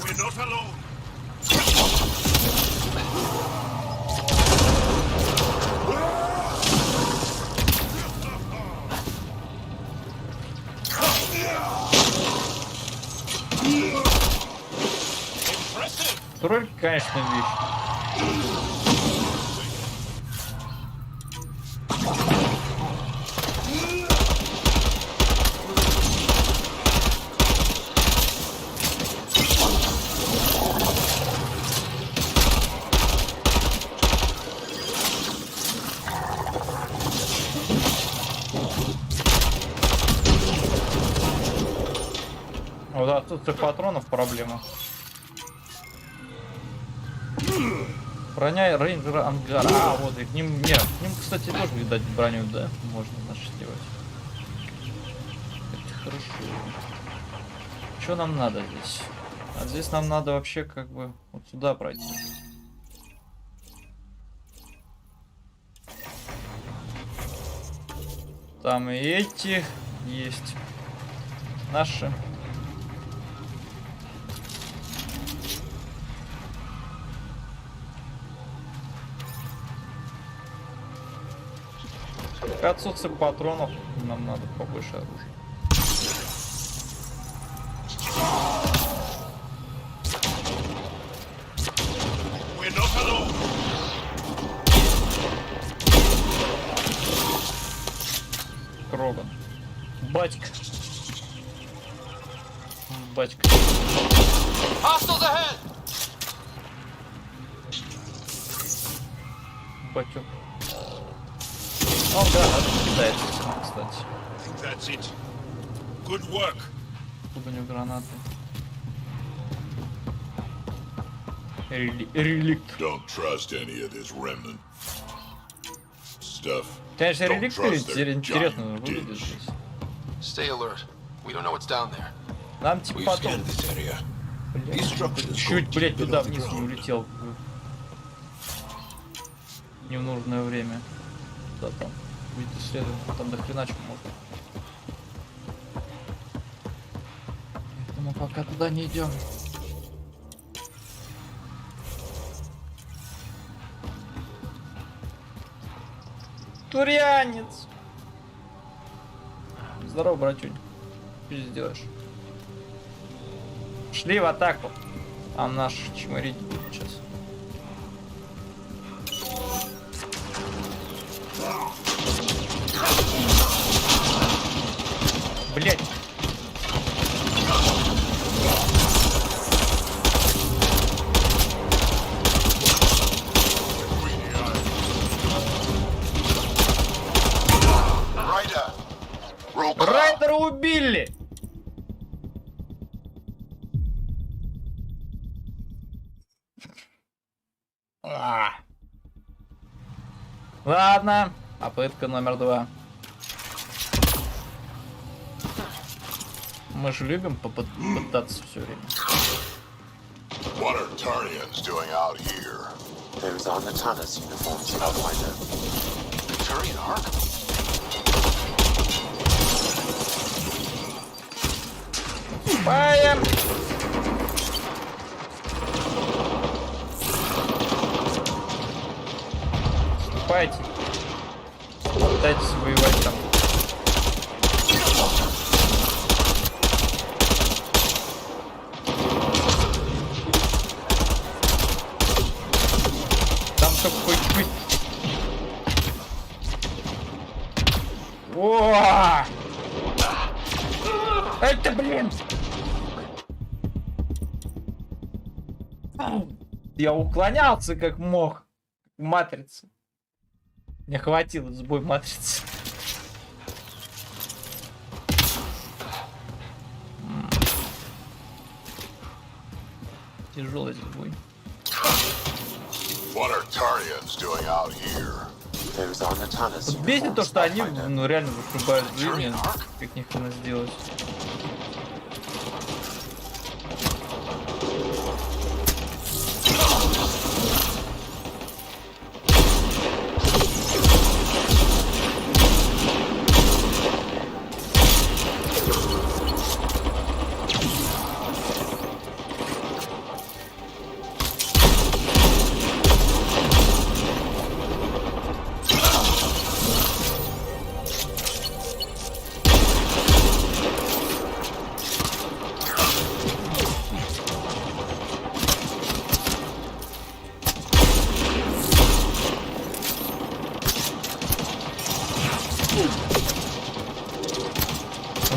We're not alone. Тролль, конечно, вещь. Вот отсутствие патронов проблема. Броня рейнджера ангара. А, вот и к ним. Нет, к ним, кстати, тоже, видать, броню, да? Можно нашивать. Это хорошо. Что нам надо здесь? А здесь нам надо вообще как бы вот сюда пройти. Там и эти есть. Наши. К отсутствию патронов нам надо побольше оружия. Кроган. Батька. Батька. Батюк. Он, да, кидается, кстати. That's it. Good work. Тут у него гранаты. Реликт. Don't trust any of this remnant stuff. Конечно, Don't реликт trust their интересно giant выглядит digs. здесь. Stay alert. We don't know what's down there. Нам типа потом. Чуть, блять, туда вниз не улетел. Не в нужное время. Да, там будет исследование, там до хрена чего можно. Поэтому пока туда не идем. Турянец! Здорово, братюнь. Что здесь делаешь? Шли в атаку. Там наш чмырить будет сейчас. Блять. Райдера убили! Ладно, попытка номер 2. Мы же любим попытаться все время. What are Turians doing out here? There is on the Tannis uniforms in Outlander. Turian Ark? Фаер! Ступайте. Пытайтесь воевать там. Там только хоть быть. О! Это, блин! Я уклонялся как мог. Матрица. Не хватило сбой матрицы. Тяжелый сбой. What are Turians doing out here? There is on the Tannis Бесит то, что они реально вышибают жизни, как ни хрена сделать.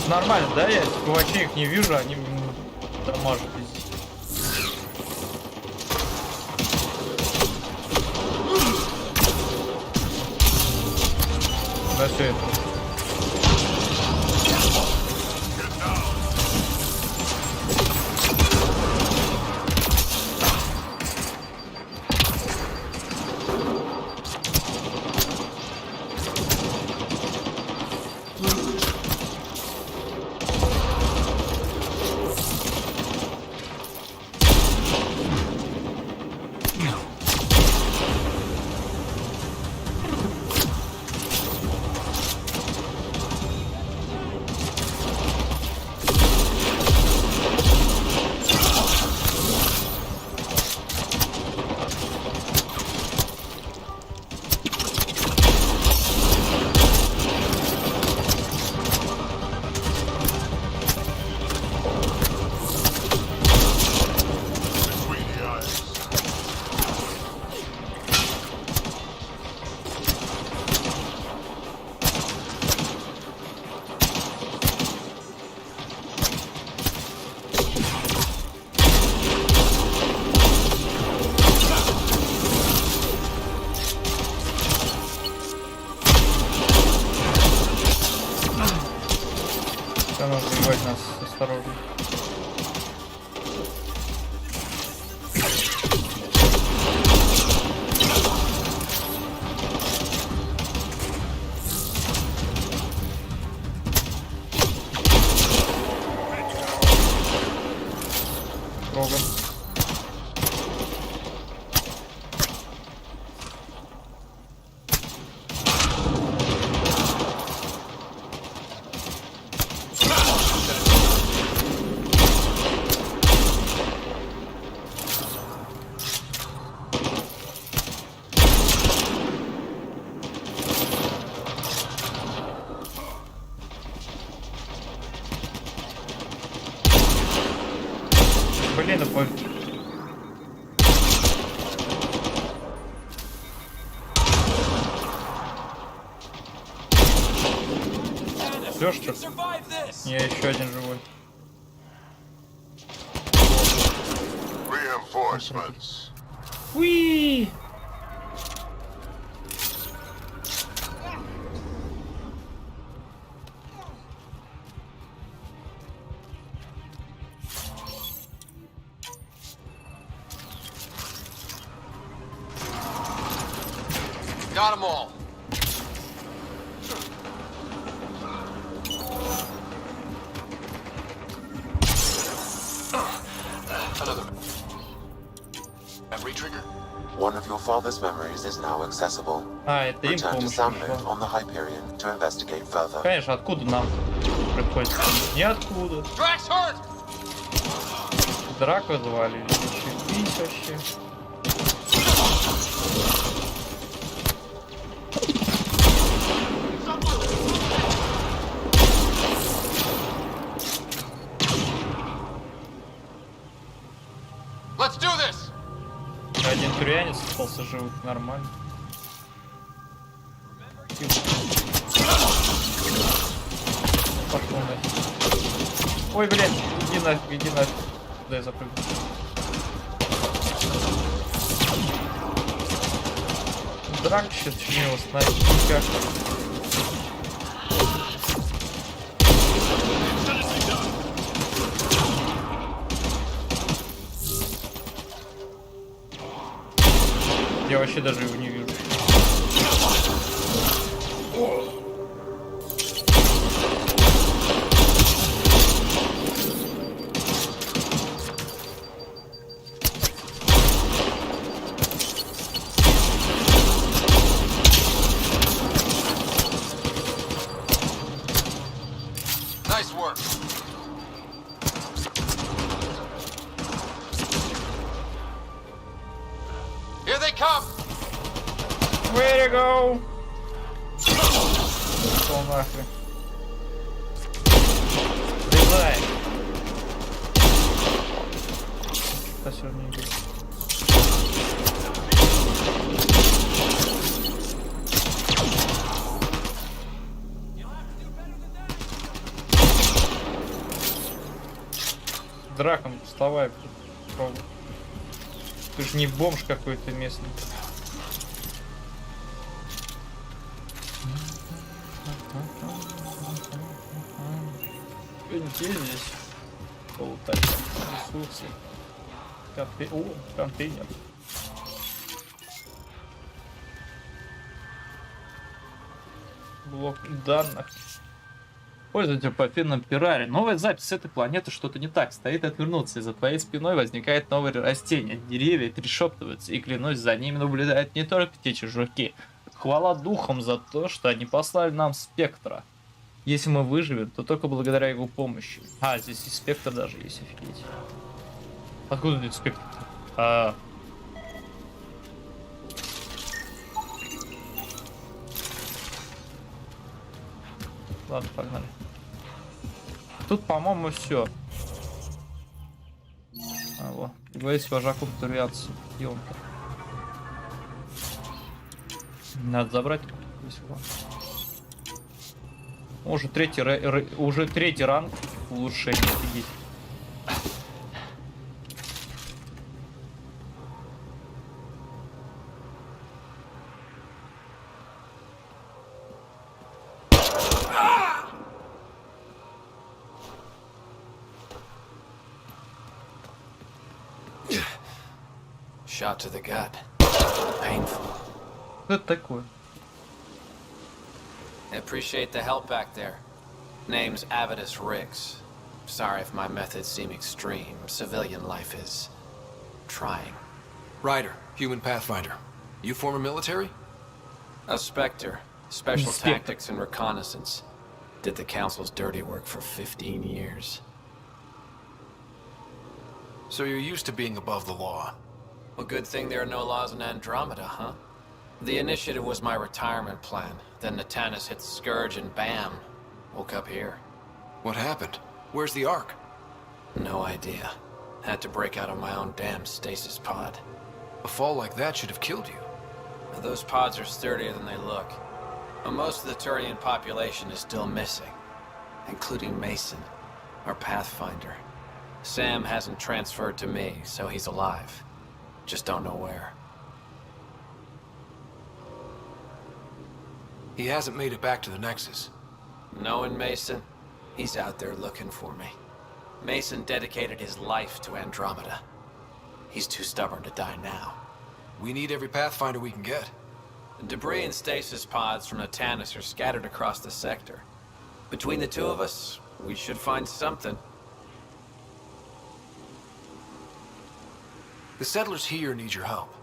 Нормально, да? Я вообще их не вижу, они дамажат везде. Да все это. Нас осторожно. Рогом. Блин, такой. Все, что? Я еще один живой. Reinforcements. Уи! Got them all. Another memory trigger. One of your father's memories is now accessible. Это им Return to помощь Sam пришла. Node on the Hyperion to investigate further. Конечно, откуда нам приходится? Ниоткуда. Драку завалили. Шипись вообще. Let's do this. Один тюрянец остался живых, нормально. Пошел нафиг. Ой, блин, иди нафиг, иди нафиг. Куда я запрыгну? Драк сейчас чинил, остановить никак. Я вообще даже его не вижу. Nice work. Here they come. Way to go! Пошел нахрен. Влезай! Спасибо, не игры. Дракон, вставай, пробуй. Ты ж не бомж какой-то местный. Где здесь полутать ресурсы? О, контейнер. Блок данных. Пользователь по финам Пирари. Новая запись с этой планеты, что-то не так. Стоит отвернуться, и за твоей спиной возникает новое растение. Деревья перешептываются, и клянусь, за ними наблюдают не только те чужаки. Хвала духам за то, что они послали нам спектра. Если мы выживем, то только благодаря его помощи. А, здесь и спектр даже есть, офигеть. Откуда здесь спектр? Ладно, погнали. Тут, по-моему, все. А, вот. Говорить с вожаком турианцев. Ёмка. Надо забрать. Уже третий ранг улучшения. Офигеть. Shot to the gut. Painful. Что это такое? I appreciate the help back there. Name's Avidus Riggs. Sorry if my methods seem extreme. Civilian life is trying. Ryder, human pathfinder. You former military? A Spectre. Special tactics and reconnaissance. Did the Council's dirty work for 15 years. So you're used to being above the law. Well, good thing there are no laws in Andromeda, huh? The initiative was my retirement plan. Then Natanus hit the Scourge and bam, woke up here. What happened? Where's the Ark? No idea. Had to break out of my own damn stasis pod. A fall like that should have killed you. Those pods are sturdier than they look. But most of the Turian population is still missing, including Mason, our Pathfinder. Sam hasn't transferred to me, so he's alive. Just don't know where. He hasn't made it back to the Nexus. Knowing Mason, he's out there looking for me. Mason dedicated his life to Andromeda. He's too stubborn to die now. We need every Pathfinder we can get. The debris and stasis pods from Natanus are scattered across the sector. Between the two of us, we should find something. The settlers here need your help.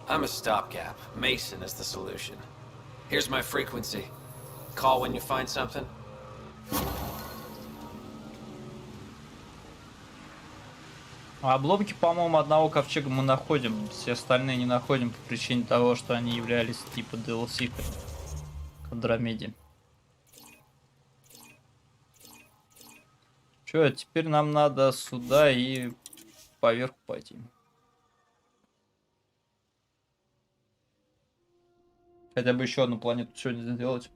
I'm a stopgap. Mason is the solution. Here's my frequency. Call when you find something. Обломки, по-моему, одного ковчега мы находим. Все остальные не находим по причине того, что они являлись типа DLC к Андромеде. Чё, теперь нам надо сюда и поверху пойти. Хотя бы еще одну планету сегодня сделать.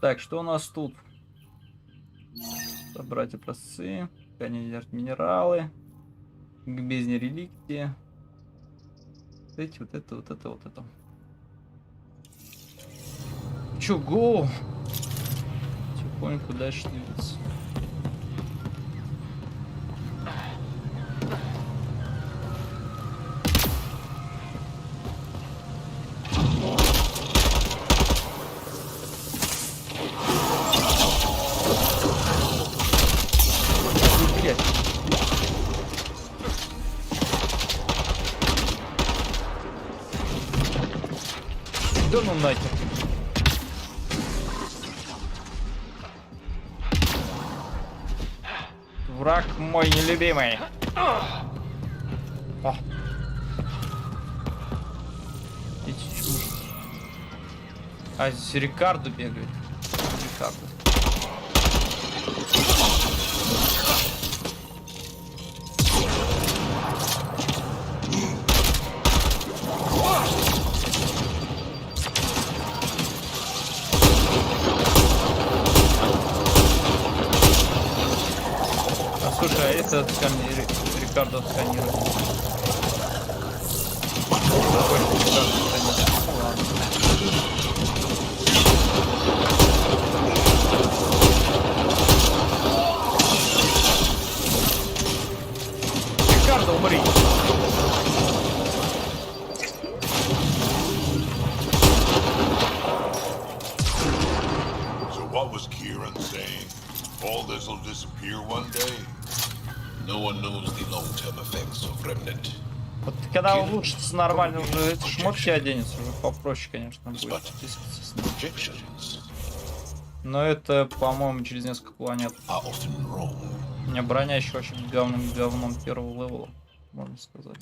Так, что у нас тут? Собрать образцы, минералы, к бездне реликти. Эти, вот это. Чё, го? Тихонько дальше двигаться. Да ну нахер. Враг мой нелюбимый. Эти чушь. А здесь Рикардо бегает. Рикардо. Слушай, а это Рикардо сканирует. Рикардо, умри! What was Kieran saying? All this will disappear one day? No one knows the long-term effects of Remnant. Вот когда улучшится нормально, уже эти шмотки оденется, уже попроще, конечно, будет. Но это, по-моему, через несколько планет. У меня броня еще очень говном первого левела, можно сказать.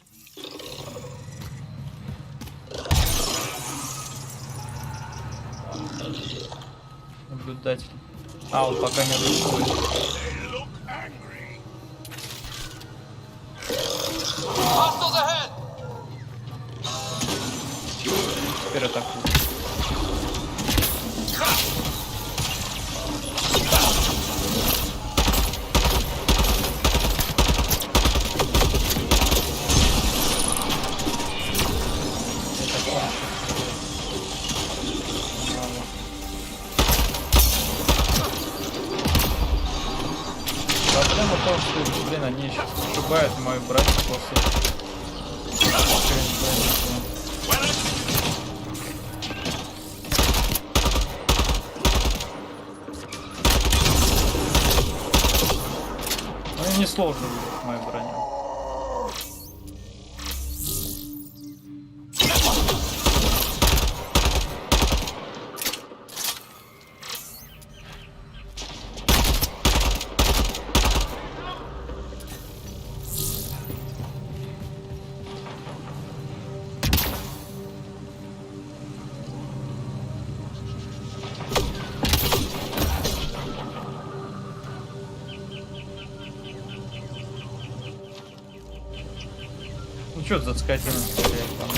Наблюдатель. А, он пока не рисует. Теперь атакую. Проблема в том, что, блин, они сейчас сшибают мою броню после. Ну и несложно будет мою броню. Ну что за скотина стреляет там?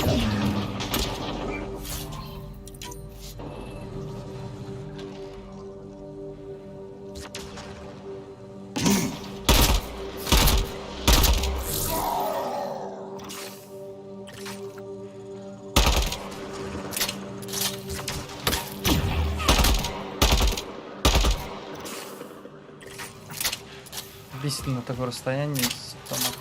Бесит на такое расстояние с автомата.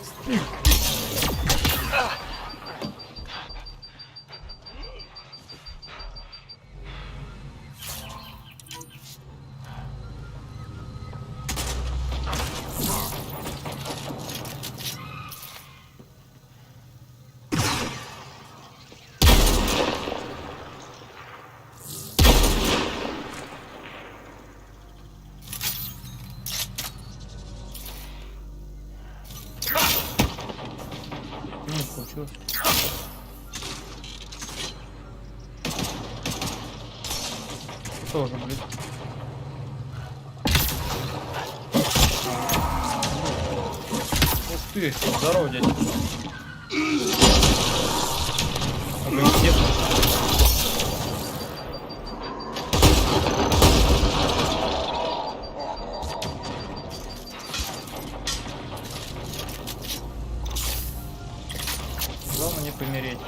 Тоже, блин. Ух ты, здорово, дядя. Главное не помереть.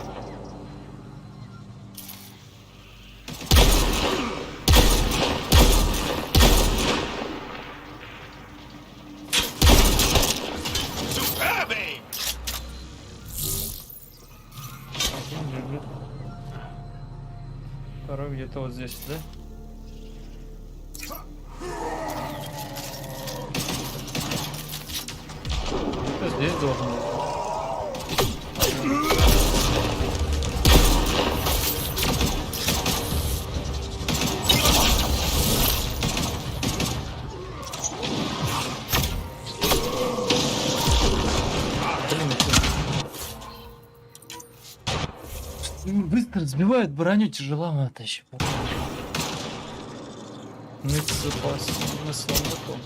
Второй где-то вот здесь, да? Где-то здесь должен быть. Быстро сбивают броню, тяжеловато еще. Ну это запас смысла нету.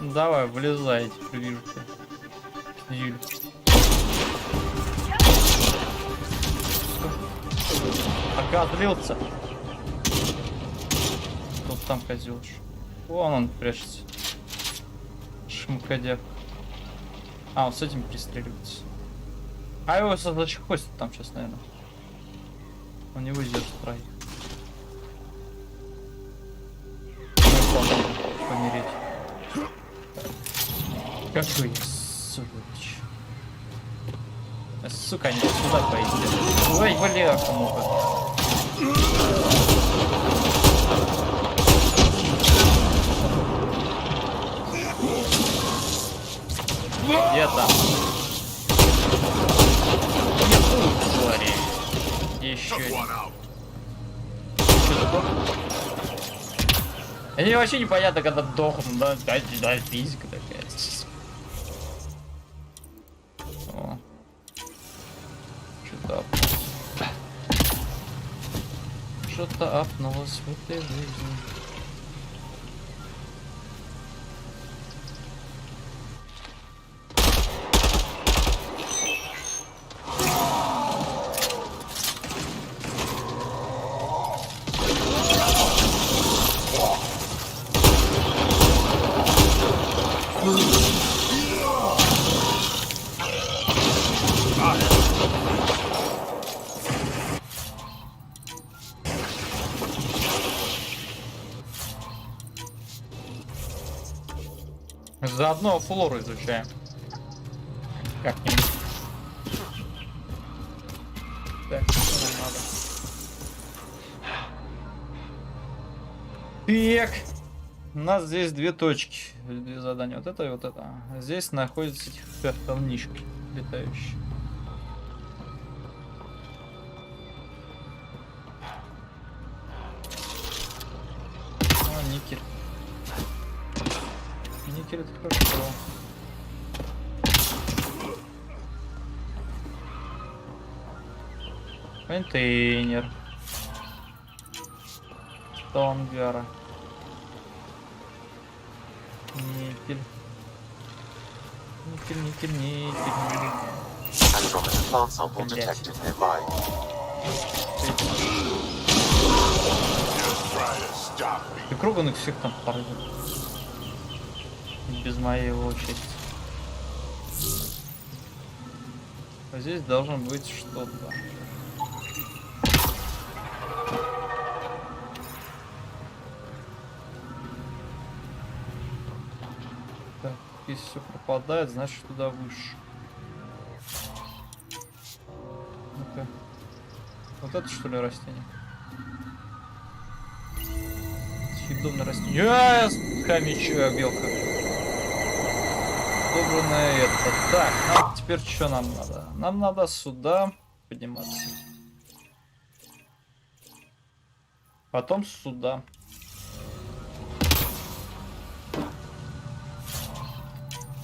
Давай, влезай, теперь вижу тебя. Юль. Окозлился. Вот там козёл. Вон он прячется. Шмакодяк. А, он с этим пристреливается. А его зачехвостит там сейчас, наверное. Он не выйдет в троих. Помереть. Какой я сволочь. Сука, они сюда пойдут. Ой, бляха, муха. Где там? Не тут, твари. Еще один. Что такое? Мне вообще непонятно, когда дохну, да, физика такая. О. Что-то апнулось в этой жизни. Заодно флору изучаем. Как-нибудь. Так, что нам надо? Так. У нас здесь две точки. Две задания. Вот это и вот это. Здесь находятся эти камнишки летающие. О, никель. Никель это хорошо. Контейнер. Стонгара. Никель. Никель. Andromeda plant sample detected nearby. И кругом их всех там порвет. Без моей очереди. А здесь должно быть что-то. Так, если все пропадает, значит туда выше. Ну-ка. Вот это что ли растение? Съедобное растение. Хомячок, белка. Добранное это. Так, нам теперь что нам надо? Нам надо сюда подниматься. Потом сюда.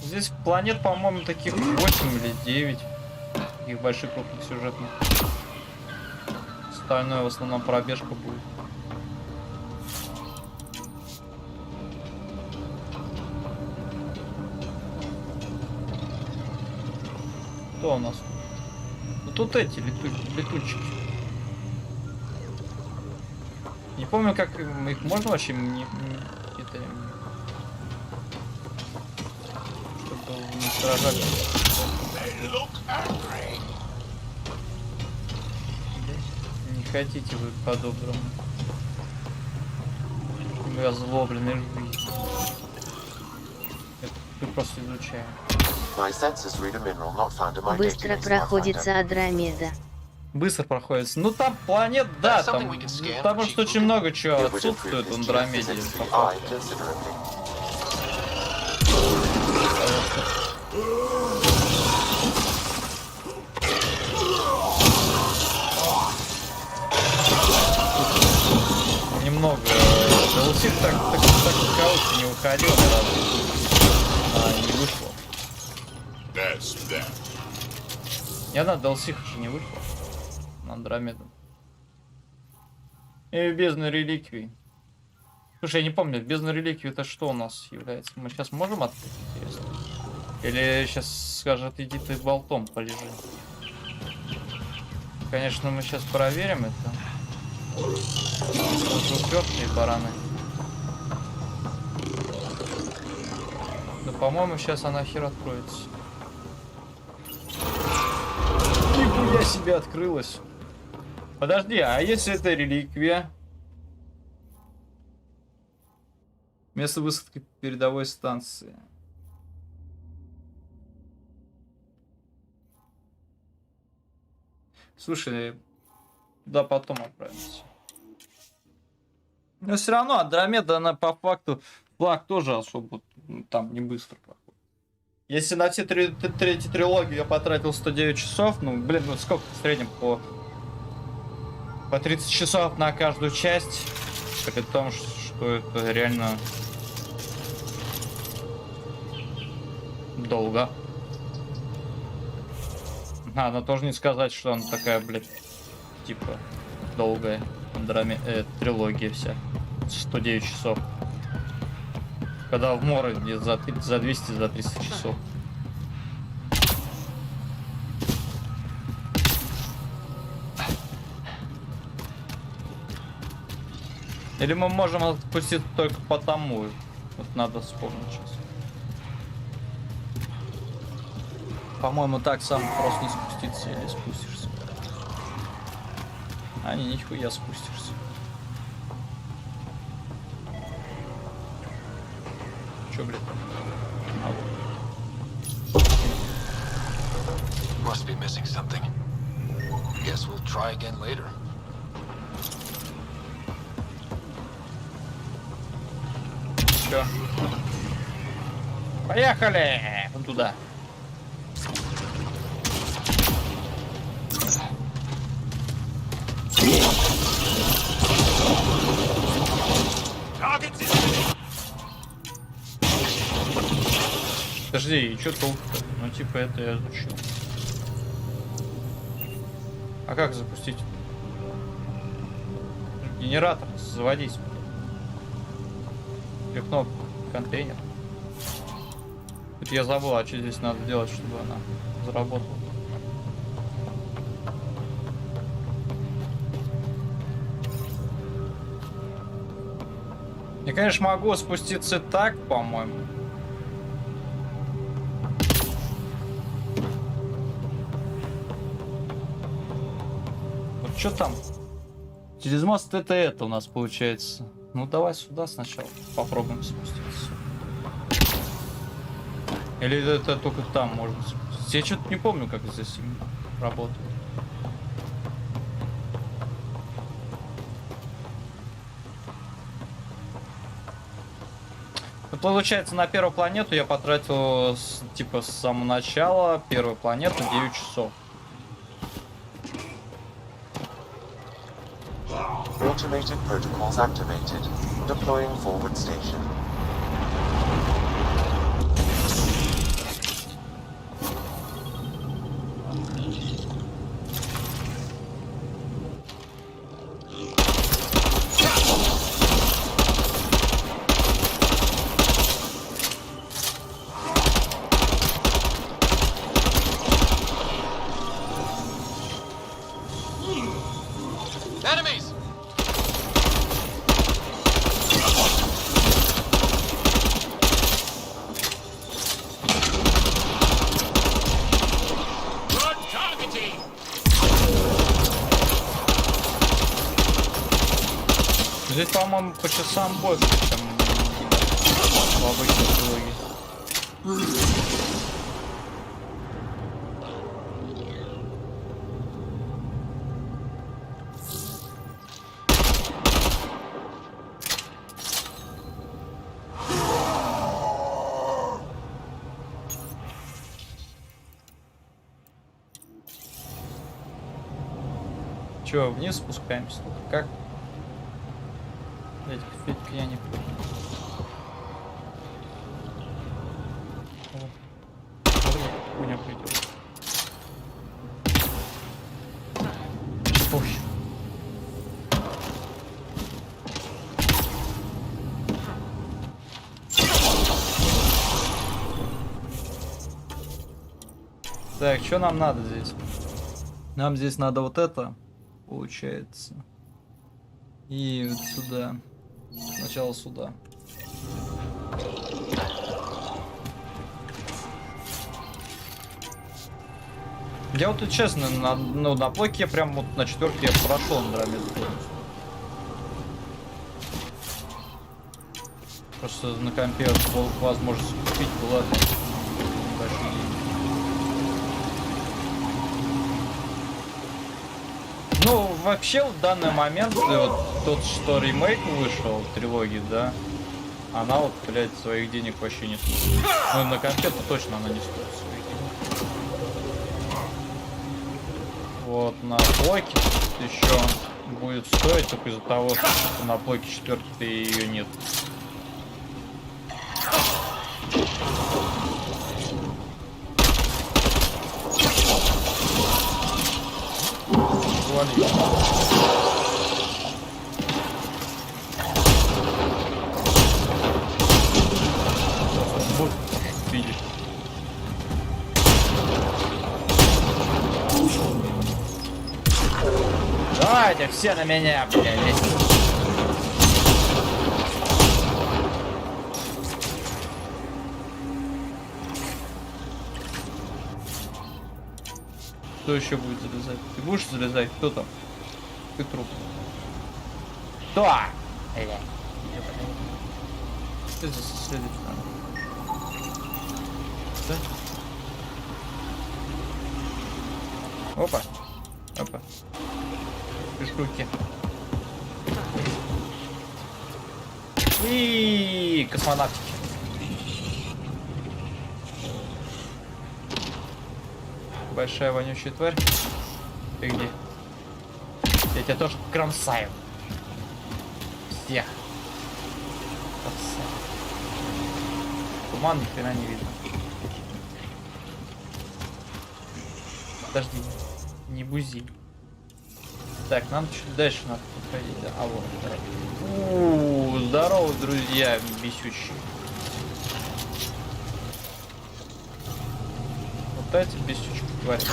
Здесь планет, по-моему, таких 8 или 9. Таких больших крупных сюжетных. Остальное в основном пробежка будет. Что у нас? Ну тут эти летучки. Не помню, как их можно вообще это, чтобы не сражали. Не хотите вы по-доброму. Мы озлоблены жизнью. Это мы просто изучаем. Быстро проходится Андромеда. Быстро проходится. Ну там планет, да, там, потому что очень много чего отсутствует в Андромеде. Немного. Лусик так кого-то не уходил ни разу. Не вышло. Я на Далсих еще не вышел. На Андромеду. И бездна реликвий. Слушай, я не помню, бездна реликвий это что у нас является? Мы сейчас можем открыть, интересно? Или сейчас скажет, иди ты болтом полежи. Конечно, мы сейчас проверим это. Упертые бараны. Да, по-моему, сейчас она хер откроется. Нихуя себе открылась. Подожди, а если это реликвия? Место высадки передовой станции. Слушай, да потом отправимся. Но все равно Андромеда, она по факту, флаг тоже особо там не быстро проходит. Если на все третьи трилогии я потратил 109 часов, ну, блин, ну сколько в среднем по 30 часов на каждую часть, при том, что это реально долго. Надо тоже не сказать, что она такая, блядь, типа, долгая. Трилогия вся. 109 часов. Когда в море где за 200, за 300 часов. Или мы можем отпустить только потому. Вот надо вспомнить сейчас. По-моему, так сам просто не спуститься или спустишься. А, не, нихуя спустишься. Чё, блядь? Must be missing something. Guess we'll try again later. Чё? Поехали! Вон туда. Подожди, и чё толку-то? Ну типа это я изучил. А как запустить? Генератор, заводись. Или кнопку, контейнер. Тут я забыл, а что здесь надо делать, чтобы она заработала. Я, конечно, могу спуститься так, по-моему. Вот что там? Через мост это у нас получается. Ну давай сюда сначала попробуем спуститься. Или это только там можно спуститься? Я что-то не помню, как здесь работает. Получается, на первую планету я потратил, типа, с самого начала первой планеты 9 часов. Automated protocols activated. Deploying forward station. Enemies! Здесь, по-моему, по часам больше, чем в обычной трилогии. Че, вниз спускаемся? Как? Этих фитка я не понял. У меня придет. Ой. Так, что нам надо здесь? Нам здесь надо вот это, получается. И вот сюда. Сначала сюда. Я вот честно, на блоке я прям вот на 4-й я прошел Андромеду. Просто на компе возможность купить была небольшие деньги. вообще в данный момент, вот тот, что ремейк вышел, трилогии, да, она вот, блядь, своих денег вообще не стоит. Ну, на конфету точно она не стоит своих денег. Вот, на плойке еще будет стоить только из-за того, что на плойке 4 ее нет. Вот, видишь. Давайте все на меня, блядь. Кто еще будет залезать? Ты будешь залезать? Кто там? Ты труп. Кто? Блядь. Что здесь следует? Да? Опа. Опа. Без руки. И космонавтики. Большая вонючая тварь. Ты где? Я тебя тоже кромсаю. Всех. Туман ни хрена не видно. Подожди. Не бузи. Так, нам чуть дальше надо подходить. Да? А вот. Здорово, друзья, бесючие. Вот эти бесючие твари.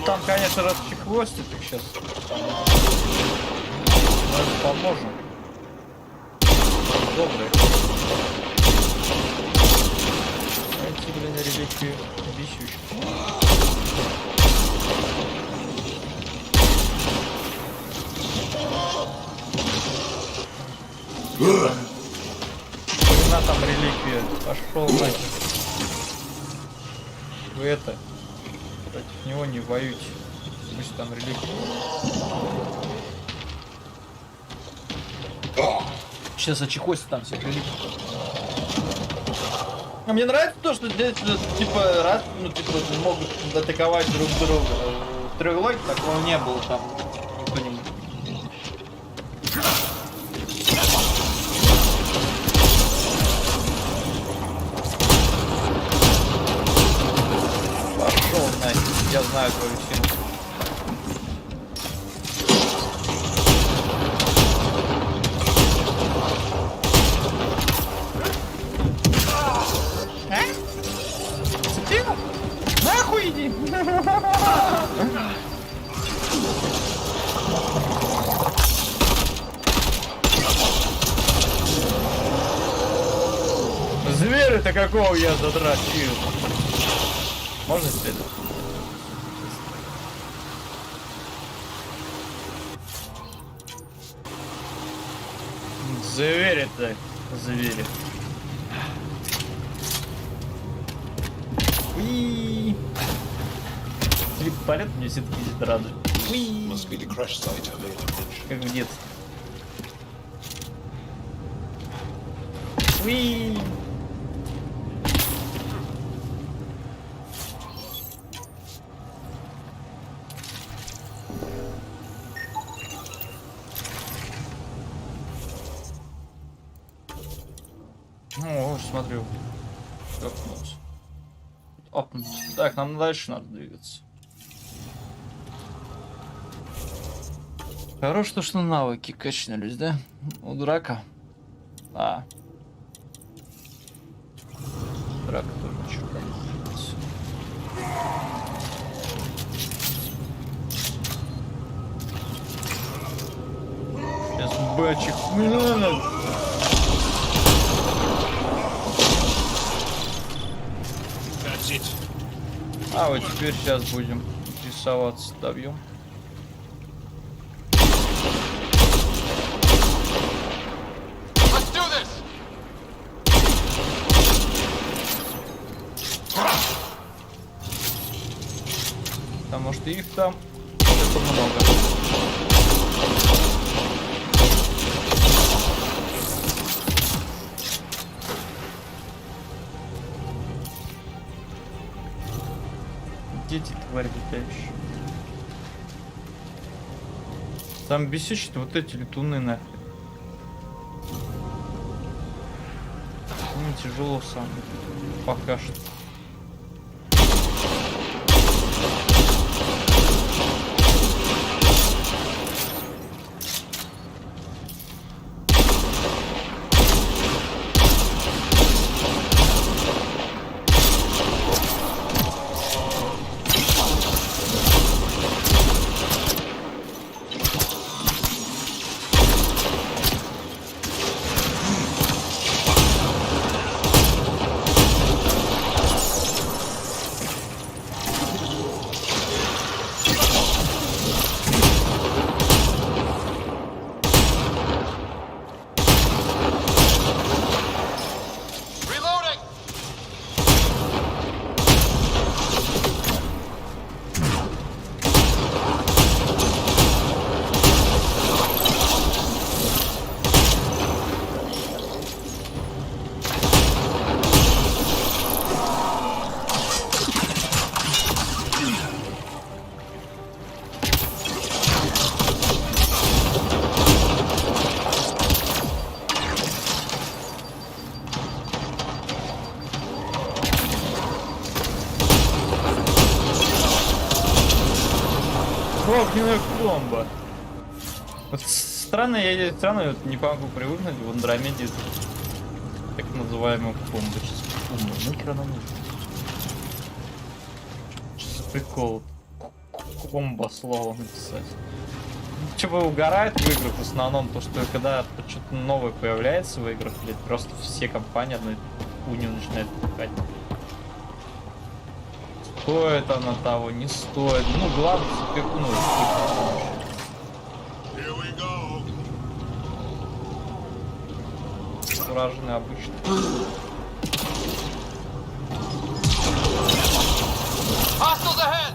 Там, конечно, расчехвостит их сейчас. Давайте поможем. Добрый. Эти, блин, реликвии бесющие. Хрена там реликвия. Пошел нахер. Вы это... Против него не воюйте. Пусть там реликвия. Сейчас очехосит там всех реликвий. А мне нравится то, что здесь типа раз, ну типа могут атаковать друг друга. В трилогии такого не было там. Кто-нибудь. Пошел нафиг, я знаю твою силу. Цепину? Нахуй иди! Зверя-то какого я задрачил? Можно следовать? Звери-то, звери. Уи. Слип полет мне все-таки здесь рады. Как в детстве. Уи. Ну, смотрю. Опнулся. Опнулся. Так, нам дальше надо двигаться. Хорошо, что навыки качнулись, да? У дурака. А. драка тоже черта не нравится. Сейчас бачик. А вот теперь сейчас будем рисоваться, добьем. Потому что их там много. Дети, тварь летающие. Там бесячат вот эти летуны нахрен. Ну, тяжело сам. Пока что. Огненная бомба. Вот странно, я вот не могу привыкнуть в Андромеде так называемую бомбочку. Нахер она нужна? Что за прикол? Бомба слово написать. Чего угорает в играх в основном, то что когда что-то новое появляется в играх, блядь, просто все компании одной хуйню начинают пихать. Стоит она того, не стоит. Ну, главное, запихнуть. Уражены обычно. Hostiles ahead!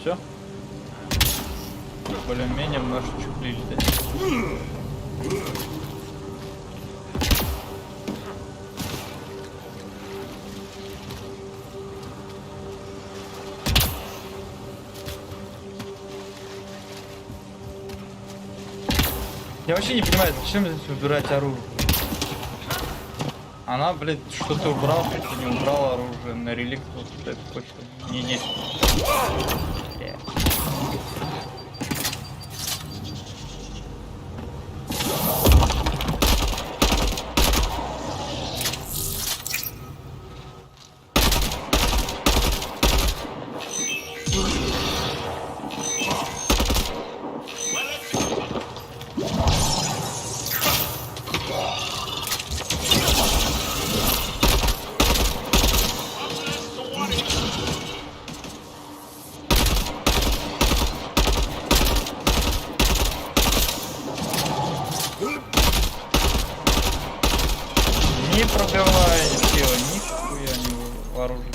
Все? Более-менее мы чухлили, да? Я вообще не понимаю, зачем здесь выбирать оружие. Она, блядь, что-то убрал, что-то не убрал оружие на реликт. Вот это почта. Не, нет. вооружение.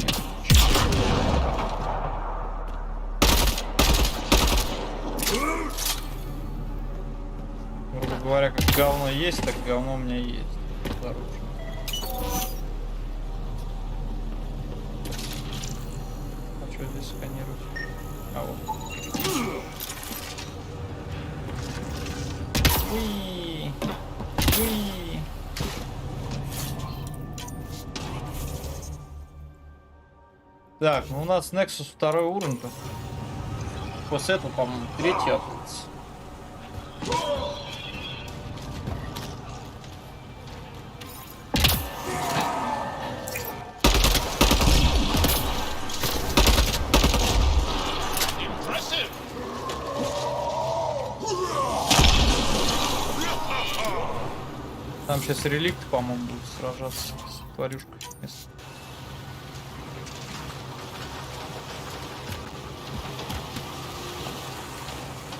Грубо говоря, как говно есть, так говно у меня есть. Оружие. А что здесь сканировать? А вот. Уи! Уи! Так, ну у нас Nexus 2 уровень. После этого, по-моему, 3-й открылся. Там сейчас реликт, по-моему, будет сражаться с тварюшкой.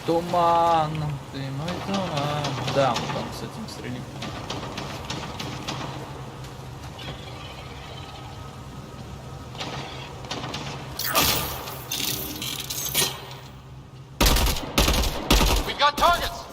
Туман, ты мой туман. Да, мы там с этим с реликтом. We've got targets!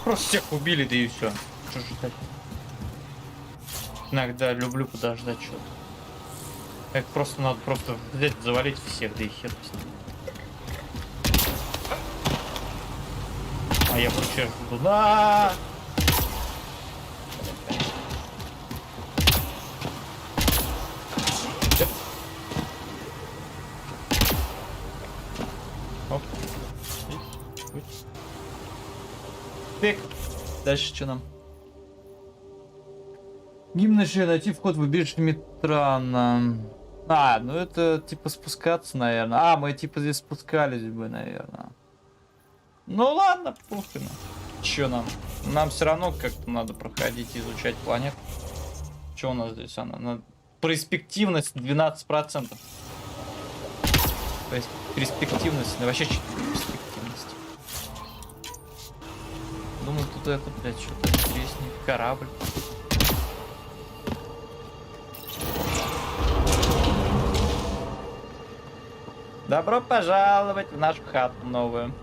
Просто всех убили, да и все. Что ждать? Иногда люблю подождать что-то. Это просто надо просто взять, завалить всех, да и хер с ним. А я вообще жду. Да! Оп. Пик. Дальше что нам? Гимнащи найти вход в убежище Митрана. А, ну это типа спускаться, наверное. А, мы типа здесь спускались бы, наверное. Ну ладно, похрен. Че нам? Нам все равно как-то надо проходить, изучать планету. Что у нас здесь? Она перспективность 12%. То есть перспективность, ну, вообще перспективность. Думаю, тут это, блядь, что-то интереснее. Корабль. Добро пожаловать в нашу хату новую.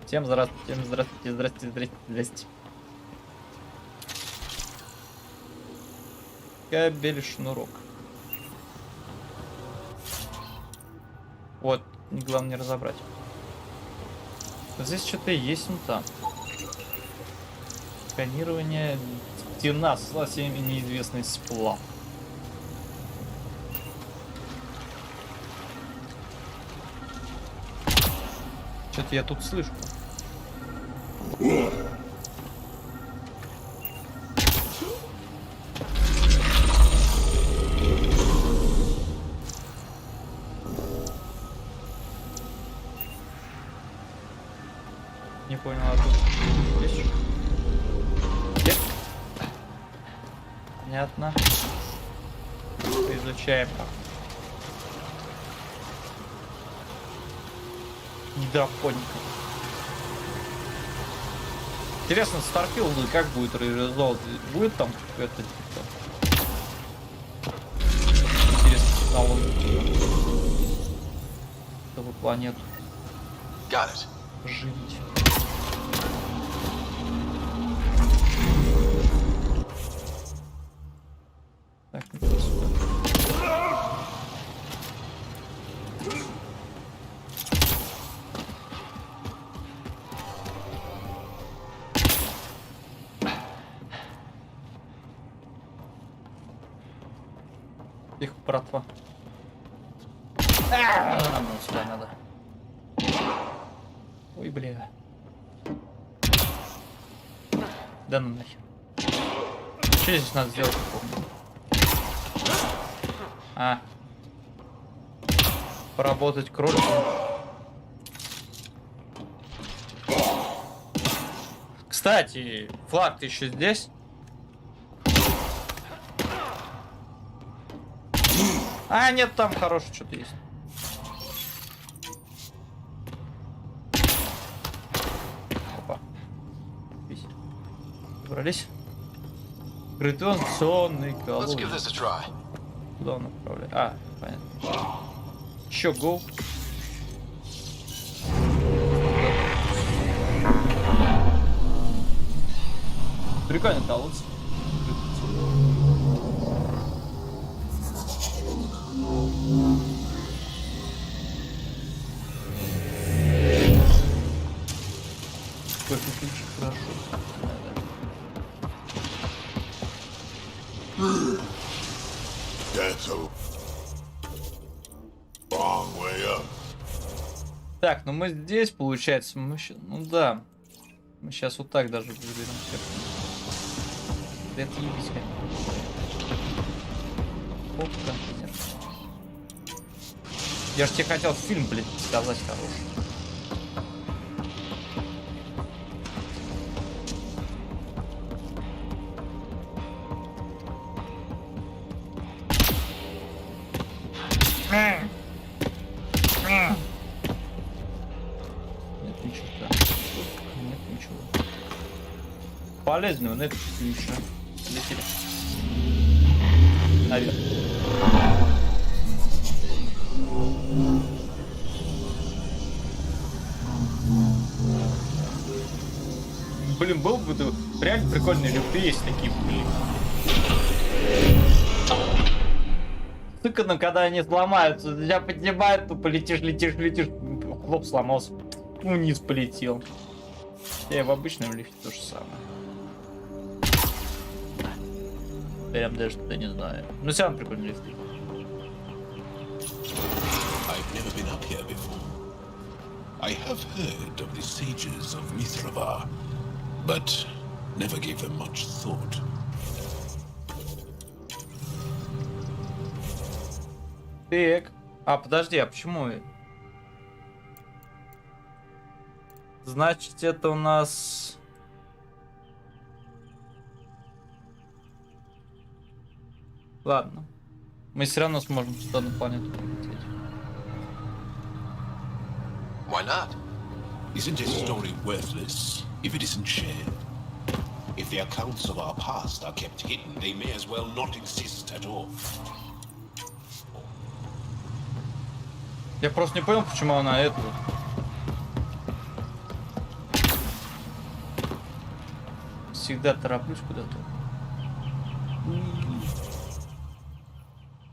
Всем здравствуйте, всем здравствуйте, здравствуйте, здравствуйте, здравствуйте. Кабель, шнурок. Вот, главное не разобрать. Здесь что-то есть, ну там. Сканирование. Стена со всеми неизвестный сплав. Что-то я тут слышу. Не понял, а тут есть что? Нет? Понятно. Изучаем. Гидропоника. Интересно, Starfield как будет реализован? Будет там какая-то интересная технология, чтобы планету жить. Так, иди сюда. Их братва. Нам сюда надо. Ой, бля. Да ну нахер. Что здесь надо сделать? А. Поработать кроликом. Кстати, флаг-то еще здесь. А, нет, там хорошее что-то есть. Опа. Собрались. Гравитационный колонн. Куда он направляет? А, понятно. Еще go. Прикольно колодцы. Какой ключик хорошо. That's a long way up. Так, ну мы здесь, получается, мы сейчас... Ну да. Мы сейчас вот так даже выберем всех. Это ебись, конечно. Я ж тебе хотел фильм, блядь, сказать хороший. Нет ничего. Нет ничего. Полезного, но это еще. Летели. Наверх. Блин, был бы реально прикольные люфты есть такие, блин. Сыкано, когда они сломаются, тебя поднимают, тупо летишь, хлоп, сломался, вниз полетел. Я в обычном лифте то же самое. Прям даже что-то не знаю. Но все равно прикольный лифт. I've never been up here before. I have heard of the sages of Mithravar, but never gave them much thought. Так. А, подожди, а почему? Значит, это у нас... Ладно. Мы все равно сможем сюда на планету полететь. Why not? Isn't a story worthless if it isn't shared? If the accounts of our past are kept hidden, they may as well not exist at all. Я просто не понял, почему она эту. Всегда тороплюсь куда-то.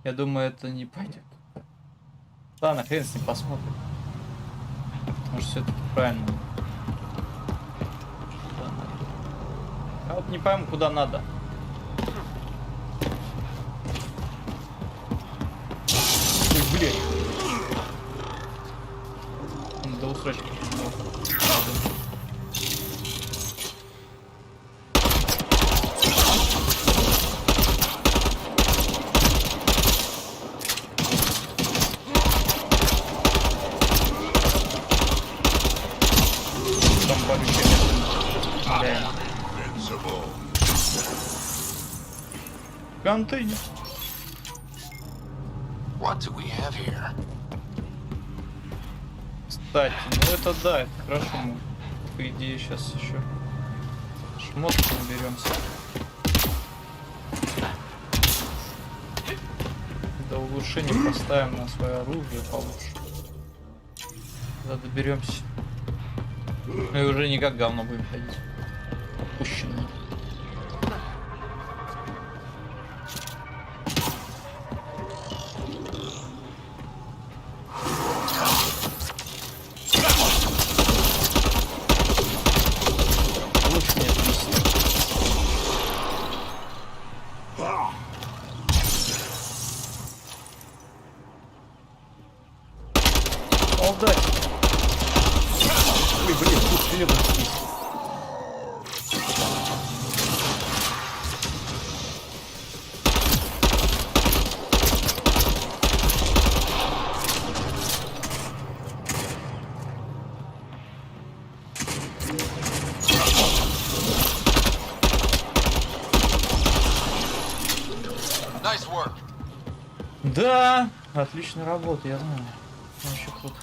Я думаю, это не пойдет. Ладно, хрен с ним, посмотрим. Может, все-таки правильно. А вот не пойму, куда надо. Ой, блядь. До усрачки. Контейнер. What do we have here? Кстати, ну это да, это хорошо. Мы, по идее, сейчас еще шмотки наберемся. До улучшения поставим на свое оружие получше. Когда доберемся. Мы уже не как говно будем ходить. Опущенные. Nice work. Да, отличная работа, я знаю. Вообще круто.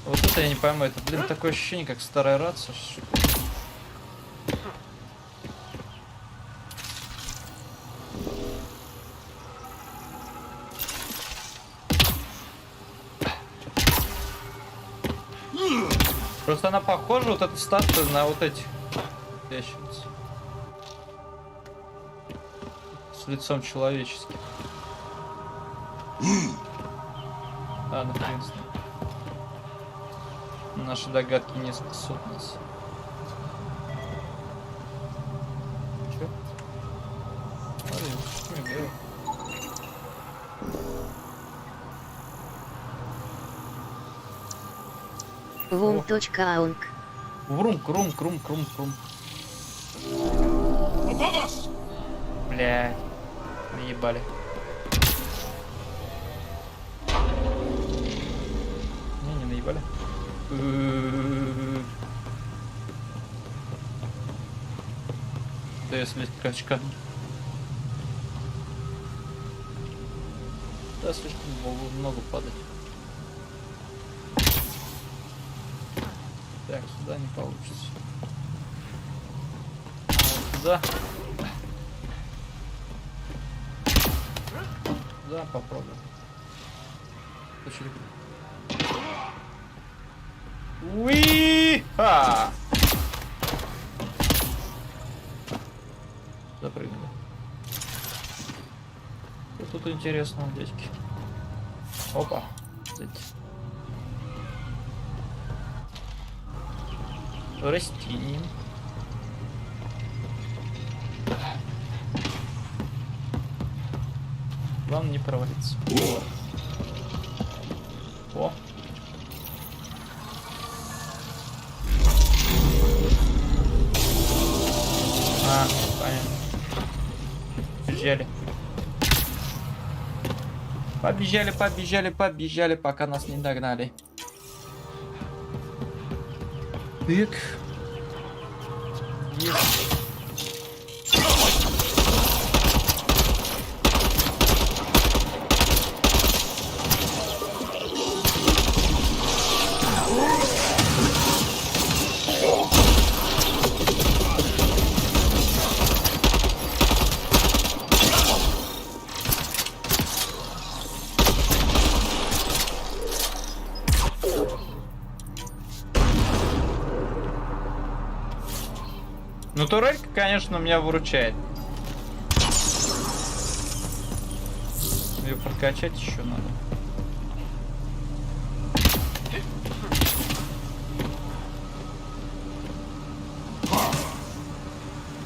Вот это я не пойму, это, блин, такое ощущение, как старая рация. Просто она похожа, вот эта статуя, на вот этих ящериц. С лицом человеческим. А, нахрен с ним. Наши догадки не спасут нас. Чё? Смотри, что мигает. Вум.аунг. Врум, крум. Блядь. Наебали. Не наебали. Да я слишком качка. Да, слишком много падать. Так, сюда не получится. А вот сюда. Да, попробуем. Уи-ха! Запрыгнули. Что тут интересного, дядьки? Опа. Растение. Главное не провалиться. О. А, понятно. Побежали, пока нас не догнали. Так. Есть. Ну, турелька, конечно, меня выручает. Ее прокачать еще надо.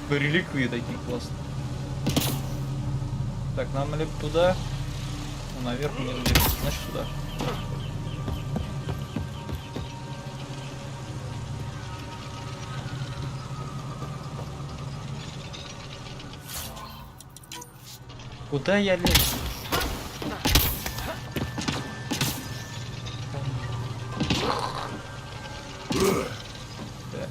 Реликвии такие классные. Так, нам либо туда, ну, наверх не заберется, значит сюда. Куда я лезу? Да.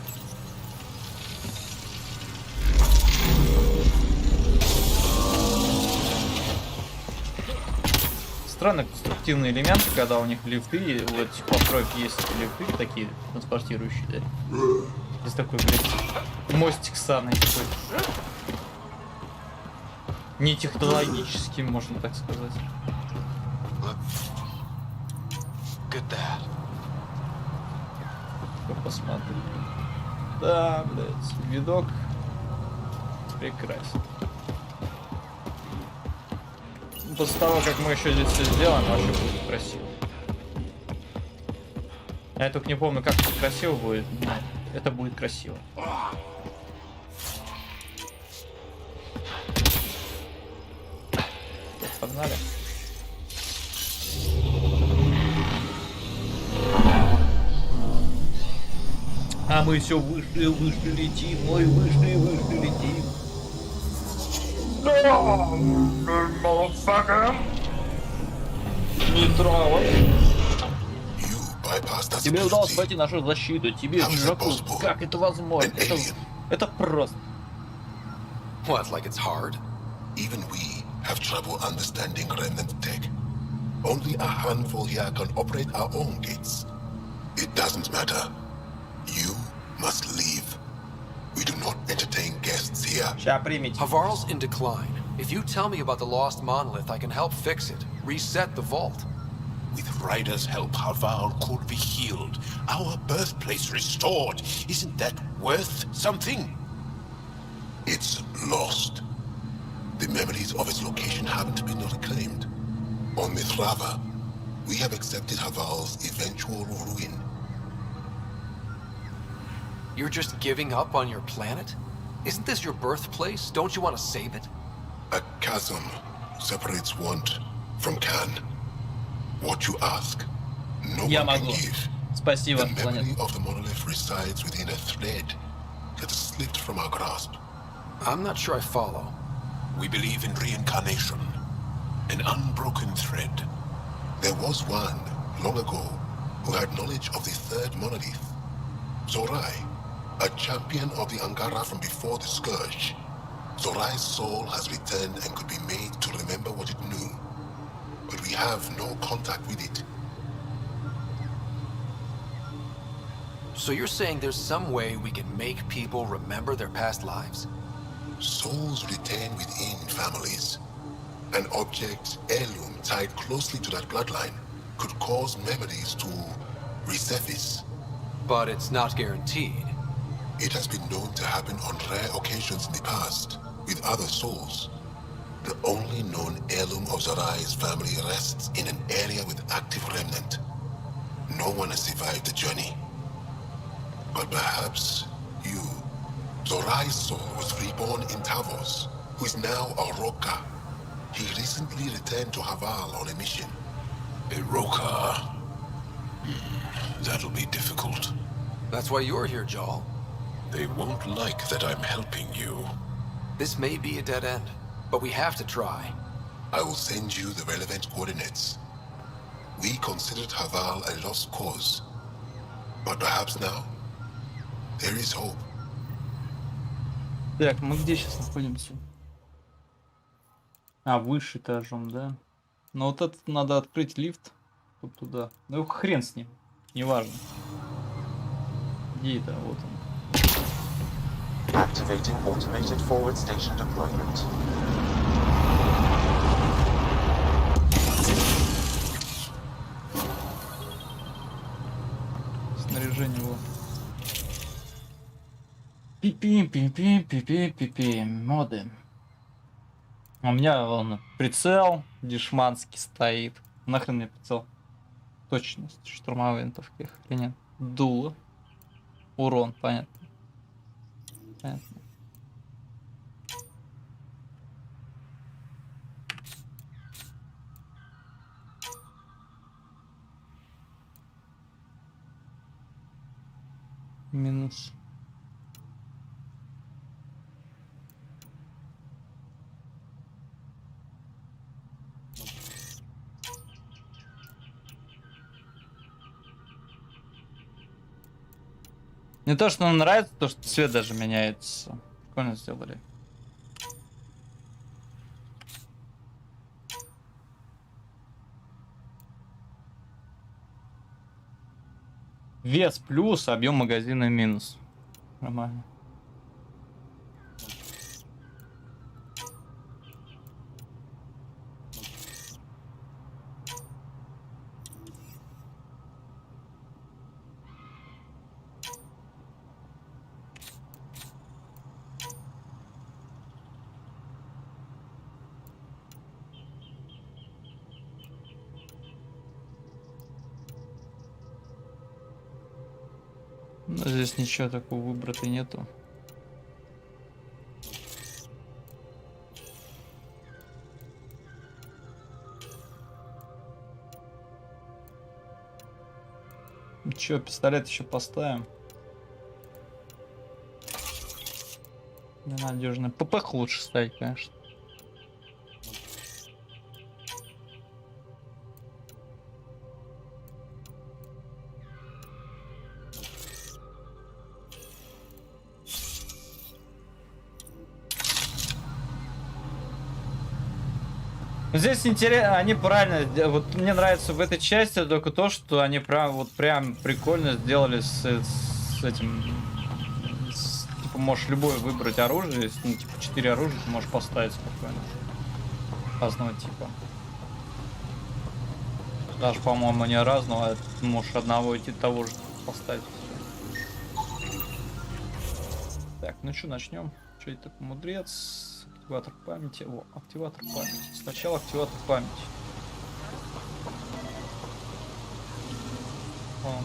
Странные конструктивные элементы, когда у них лифты, у этих построек есть лифты такие транспортирующие, да? Здесь такой, блядь, мостик ссаный такой. Не технологический, можно так сказать. Посмотри. Да, блядь, видок прекрасен. После того, как мы еще здесь все сделаем, вообще будет красиво. Я только не помню, как это красиво будет, но это будет красиво. Погнали. А мы все выше летим, ой, выше летим. Не трогай. Тебе удалось пройти нашу защиту, тебе, чужаку, как это возможно? Это просто What, like it's hard? Even we have trouble understanding remnant tech. Only a handful here can operate our own gates. It doesn't matter. You must leave. We do not entertain guests here. Havarl's in decline. If you tell me about the lost monolith, I can help fix it. Reset the vault. With Ryder's help, Havarl could be healed. Our birthplace restored. Isn't that worth something? It's lost. The memories of its location haven't been reclaimed. On Mithrava, we have accepted Havarl's eventual ruin. You're just giving up on your planet? Isn't this your birthplace? Don't you want to save it? A chasm separates want from can. What you ask, no one can give. Спасибо, the memory of the monolith resides within a thread that slipped from our grasp. I'm not sure I follow. We believe in reincarnation. An unbroken thread. There was one, long ago, who had knowledge of the third monolith. Zorai, a champion of the Angara from before the Scourge. Zorai's soul has returned and could be made to remember what it knew. But we have no contact with it. So you're saying there's some way we can make people remember their past lives? Souls retain within families. An object, heirloom, tied closely to that bloodline could cause memories to resurface. But it's not guaranteed. It has been known to happen on rare occasions in the past, with other souls. The only known heirloom of Zorai's family rests in an area with active remnant. No one has survived the journey. But perhaps you. Zorai's soul was reborn in Tavos, who is now a Roka. He recently returned to Havarl on a mission. A Roka? That'll be difficult. That's why you're here, Jarl. They won't like that I'm helping you. This may be a dead end, but we have to try. I will send you the relevant coordinates. We considered Havarl a lost cause. But perhaps now, there is hope. Так, мы где сейчас находимся? А, выше этажом, да? Но вот это надо открыть лифт. Вот туда. Ну хрен с ним. Неважно. Где это? Вот он. Activating automated forward station deployment. Снаряжение его. Пипи, моды. У меня вон прицел дешманский стоит. Нахрен мне прицел? Точность штурмовой винтовки или нет? Дуло. Урон, понятно. Понятно. Минус. Не то, что нам нравится, то, что цвет даже меняется. Прикольно сделали. Вес плюс, объем магазина минус. Нормально. Но здесь ничего такого выбрата нету. Че, пистолет еще поставим? Ненадежный. ППХ лучше ставить, конечно. Здесь интересно, они правильно, вот мне нравится в этой части только то, что они прям прикольно сделали с этим, типа можешь любое выбрать оружие, если, ну, типа 4 оружия ты можешь поставить спокойно, разного типа. Даже, по-моему, не разного, а можешь одного и того же поставить. Так, ну что, начнем. Что это такое? Мудрец, активатор памяти. О, активатор памяти. Сначала активатор памяти. О.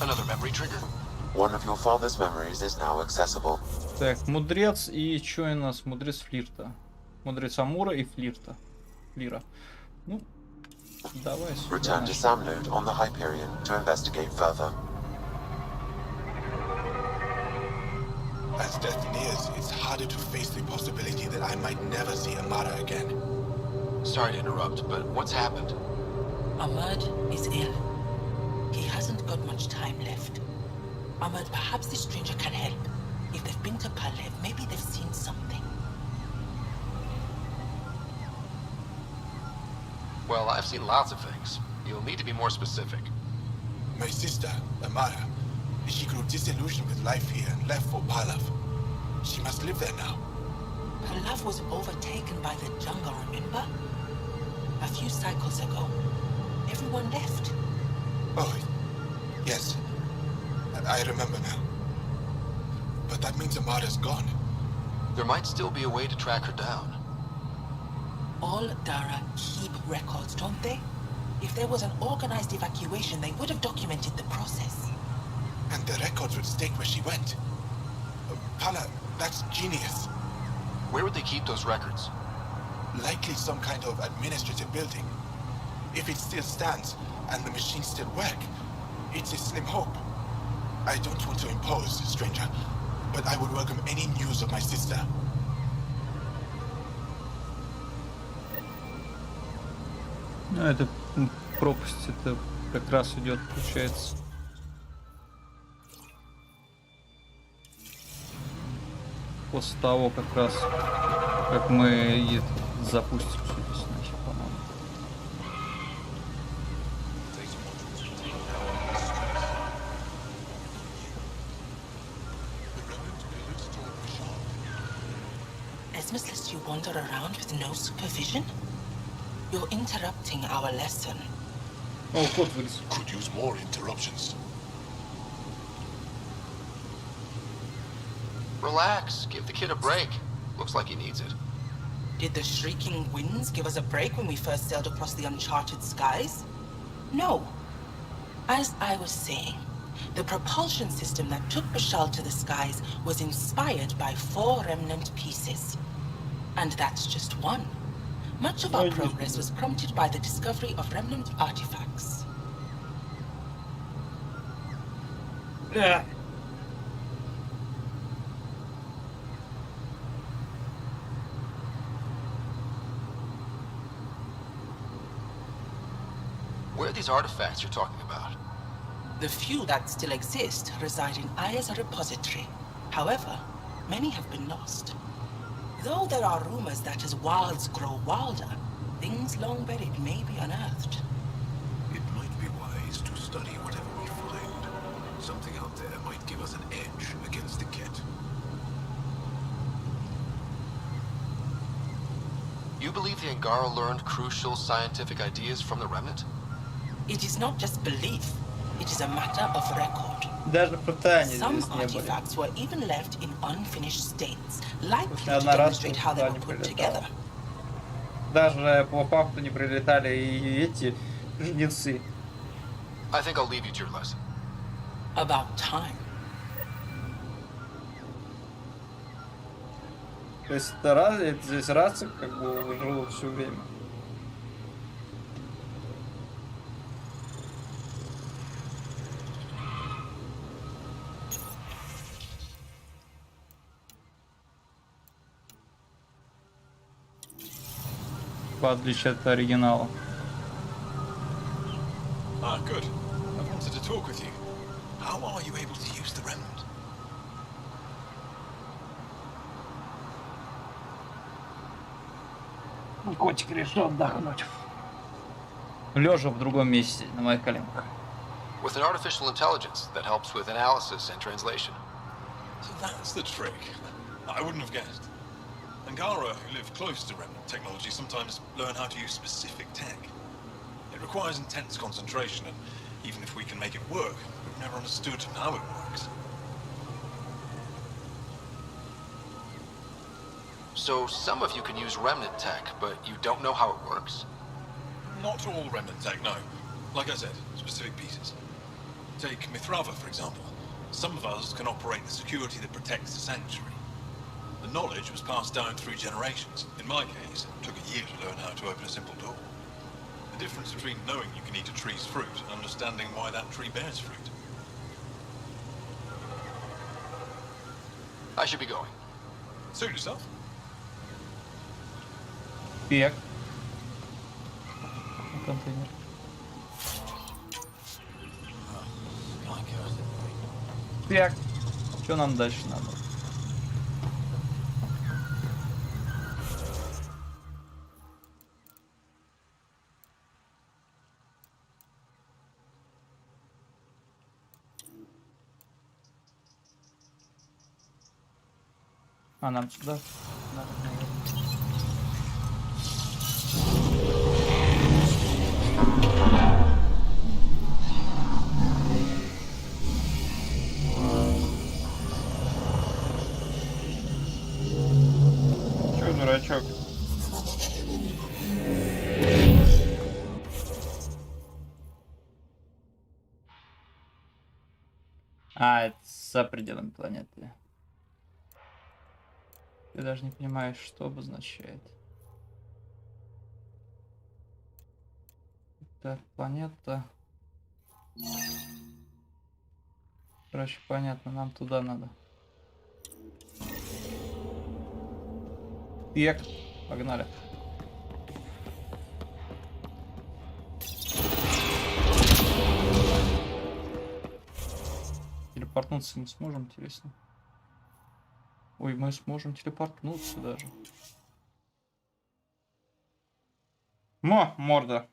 Another memory trigger. One of your father's memories is now accessible. Так, мудрец и что у нас? Мудрец флирта. Мудрец Амура и флирта. Флира. Ну, давай. Return to Sam node on the Hyperion to investigate further. As death nears, it's harder to face the possibility that I might never see Amara again. Sorry to interrupt, but what's happened? Ahmad is ill. He hasn't got much time left. Ahmad, perhaps this stranger can help. If they've been to Kalev, maybe they've seen something. Well, I've seen lots of things. You'll need to be more specific. My sister, Amara, she grew disillusioned with life here and left for Palav. She must live there now. Kalev was overtaken by the jungle, remember? A few cycles ago. Everyone left. Oh, yes. I remember now. But that means Amara's gone. There might still be a way to track her down. All Dara keep records, don't they? If there was an organized evacuation, they would have documented the process. And the records would state where she went. Pala, that's genius. Where would they keep those records? Likely some kind of administrative building. If it still stands, and the machines still work, it's a slim hope. I don't want to impose, stranger, but I would welcome any news of my sister. Ну, это пропасть, это как раз идет, получается. После того, как раз, как мы запустим все здесь нахер, по-моему. Esmus lets you wander around with no supervision? You're interrupting our lesson. Oh, кот вылез. Could use more interruptions. Relax. Give the kid a break. Looks like he needs it. Did the shrieking winds give us a break when we first sailed across the uncharted skies? No. As I was saying, the propulsion system that took Bashal to the skies was inspired by 4 remnant pieces. And that's just one. Much of our progress was prompted by the discovery of remnant artifacts. Yeah. Where are these artifacts you're talking about? The few that still exist reside in Aya's repository. However, many have been lost. Though there are rumors that as wilds grow wilder, things long buried may be unearthed. It might be wise to study whatever we find. Something out there might give us an edge against the Ket. You believe the Angara learned crucial scientific ideas from the Remnant? It is not just belief, it is a matter of record. Даже пытания Some здесь не были. artifacts were even left in unfinished states, likely to demonstrate how they were put together. Даже по факту не прилетали и эти жнецы. I think I'll leave you to your lesson. About time. То есть это здесь рация как бы жило все время. В отличие от оригинала. Ah, good. I wanted to talk with you. How are you able to use the Remnant? Котик решил отдохнуть. Лежа в другом месте, на моих коленках. With an artificial intelligence that helps with analysis and translation. So that's the trick. I wouldn't have guessed. Angara, who live close to remnant technology, sometimes learn how to use specific tech. It requires intense concentration, and even if we can make it work, we've never understood how it works. So some of you can use remnant tech, but you don't know how it works? Not all remnant tech, no. Like I said, specific pieces. Take Mithrava, for example. Some of us can operate the security that protects the sanctuary. The knowledge was passed down through generations. In my case, it took a year to learn how to open a simple door. The difference between knowing you can eat a tree's fruit and understanding why that tree bears fruit. I should be going. Suit yourself. Так. Контейнер. Так. Что нам дальше надо? А нам сюда? Надо, наверное. Дурачок. А, это за пределами планеты. Ты даже не понимаешь, что обозначает. Так, планета. Короче, понятно, нам туда надо. Так, погнали. Телепортнуться мы сможем, интересно. Ой, мы сможем телепортнуться даже. Морда.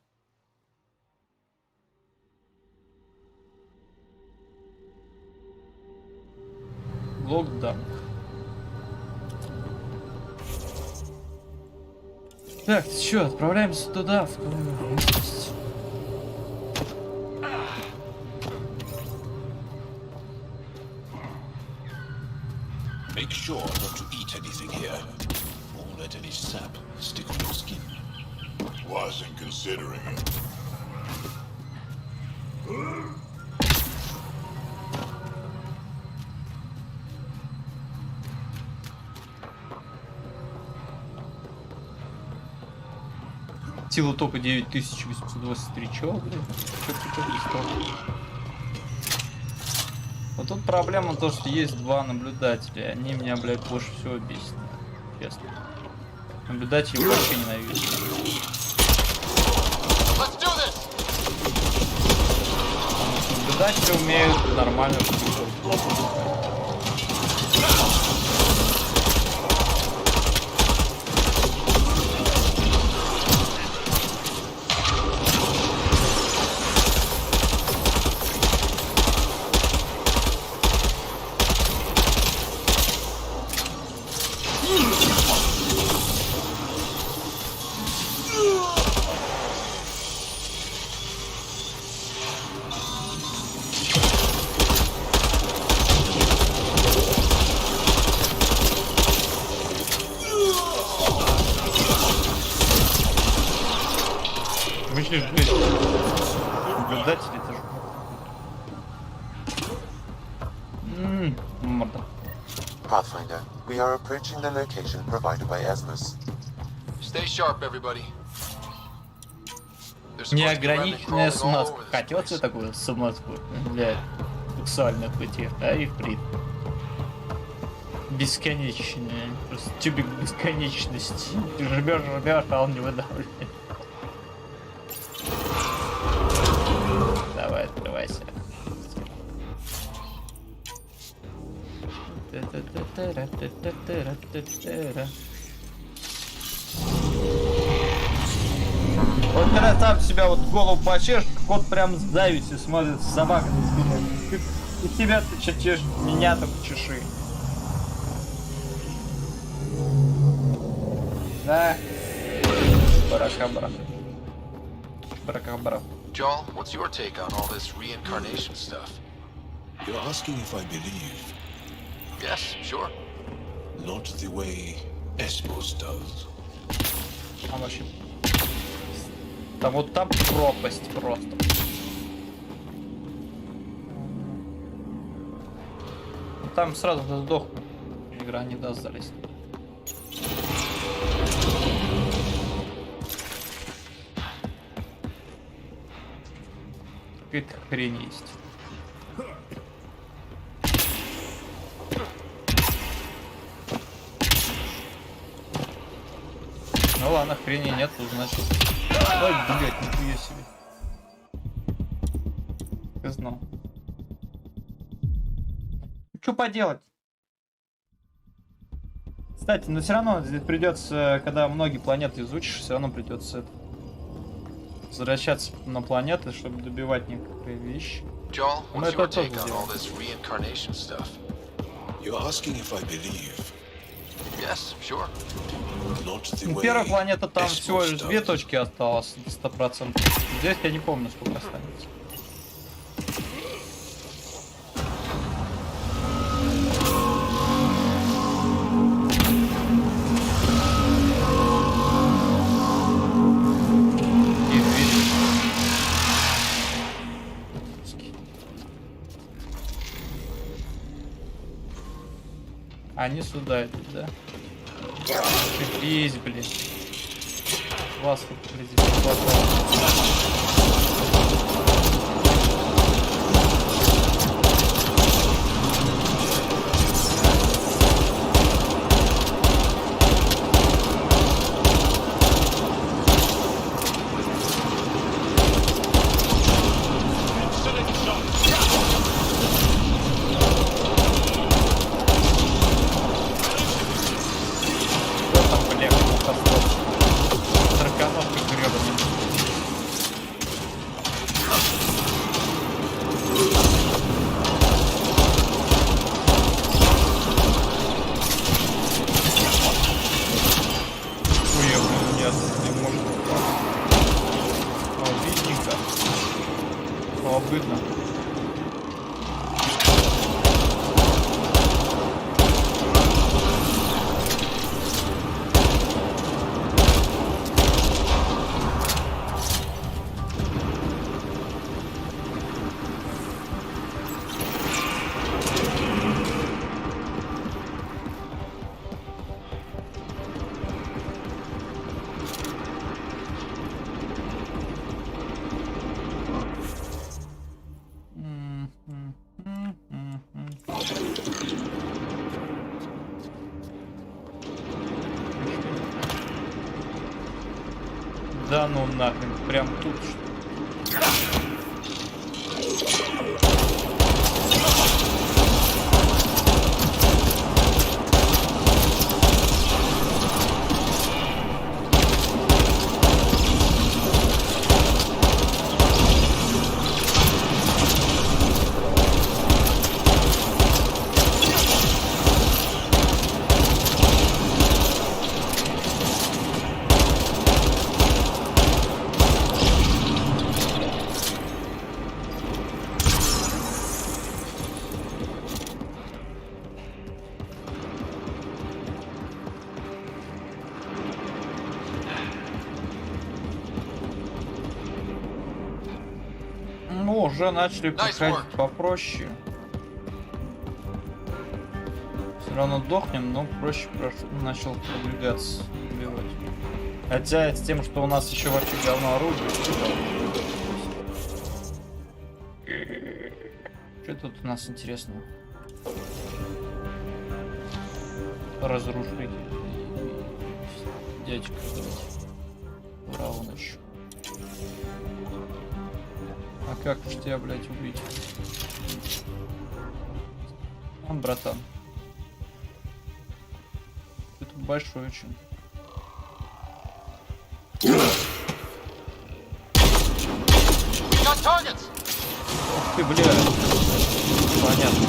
Локдаун. Так, что, отправляемся туда, в местность. Make sure not to eat anything here, or let any sap stick on your skin. Wasn't considering it. Сила тока 9823. Чё, блин? Вот тут проблема то, что есть два наблюдателя. Они меня, блядь, больше всего бесят. Честно. Наблюдатели вообще ненавижу. Наблюдатели умеют нормально работать. Наблюдатели тоже. Pathfinder, we are approaching the location provided by Esmus. Stay sharp, everybody. Неограниченная смазка. Хотел тебе такую смазку для сексуальных утех, а и вприт. Бесконечная. Просто тюбик бесконечности. Жмешь, а он не выдавливает. Давай, открывайся. Вот когда сам себя вот голову почешешь, кот прям с завистью смотрит, собака думает, и тебя ты чешешь, меня только чеши. Да. Баракабра. Баракабра. Joel, what's your take on all this reincarnation stuff? You're asking if I believe? Yes, sure. Not the way Esmos does. А вообще... Там вот там пропасть просто. Там сразу сдохну. Игра не даст залезть. Какая-то хрень есть. Ну ладно, хрени нет, значит. Ой, блять, нихуя себе. Я знал. Что поделать? Кстати, но все равно здесь придется, когда многие планеты изучишь, все равно придется возвращаться на планеты, чтобы добивать некоторые вещи. Joel, Мы what's это your тоже take on сделаем. all this reincarnation stuff? You're asking if I believe? Yes, sure. Not the Ну, way первая планета там Esmos всего лишь 2 does. точки осталось, 100%. Здесь я не помню, сколько останется. Они сюда идут, да? Шипись, блин. Вас тут, блин, Обидно. Да ну нахрен, прям тут что ли? Ну, уже начали проходить попроще. Все равно дохнем, но проще начал продвигаться, убивать. Хотя с тем, что у нас еще вообще говно оружие. Что тут у нас интересного? Разрушитель. Дядька. Раун еще. А как же тебя, блядь, убить? Он, братан. Это большой очень. Ух ты, бля. Понятно.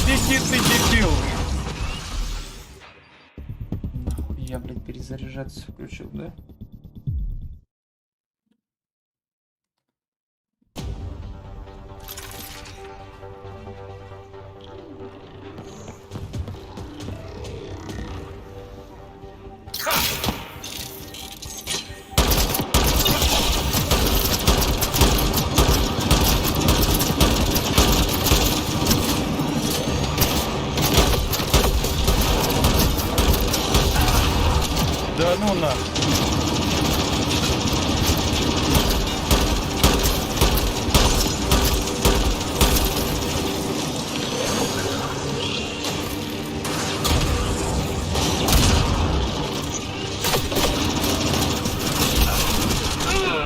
Летит ты, дебил! Нахуй я, блядь, перезаряжаться включил, да? Да ну на.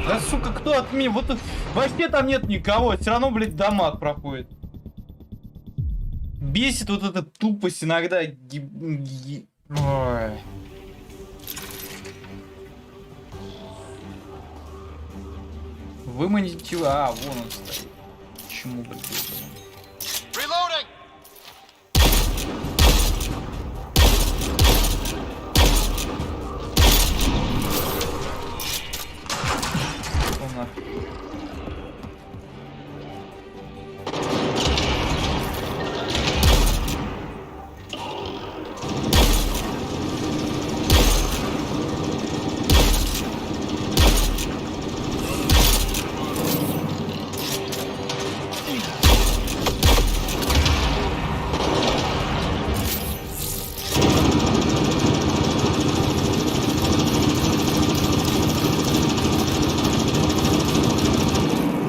Да сука, кто от меня? Вот вообще там нет никого, все равно, блядь, дамаг проходит. Бесит вот эта тупость иногда. Ой. Выманить его. А, вон он стоит. Почему, блядь? Reloading! Он нахуй.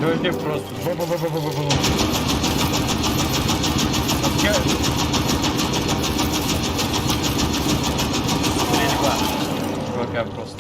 Вообще просто. Стрельба. Чувака просто.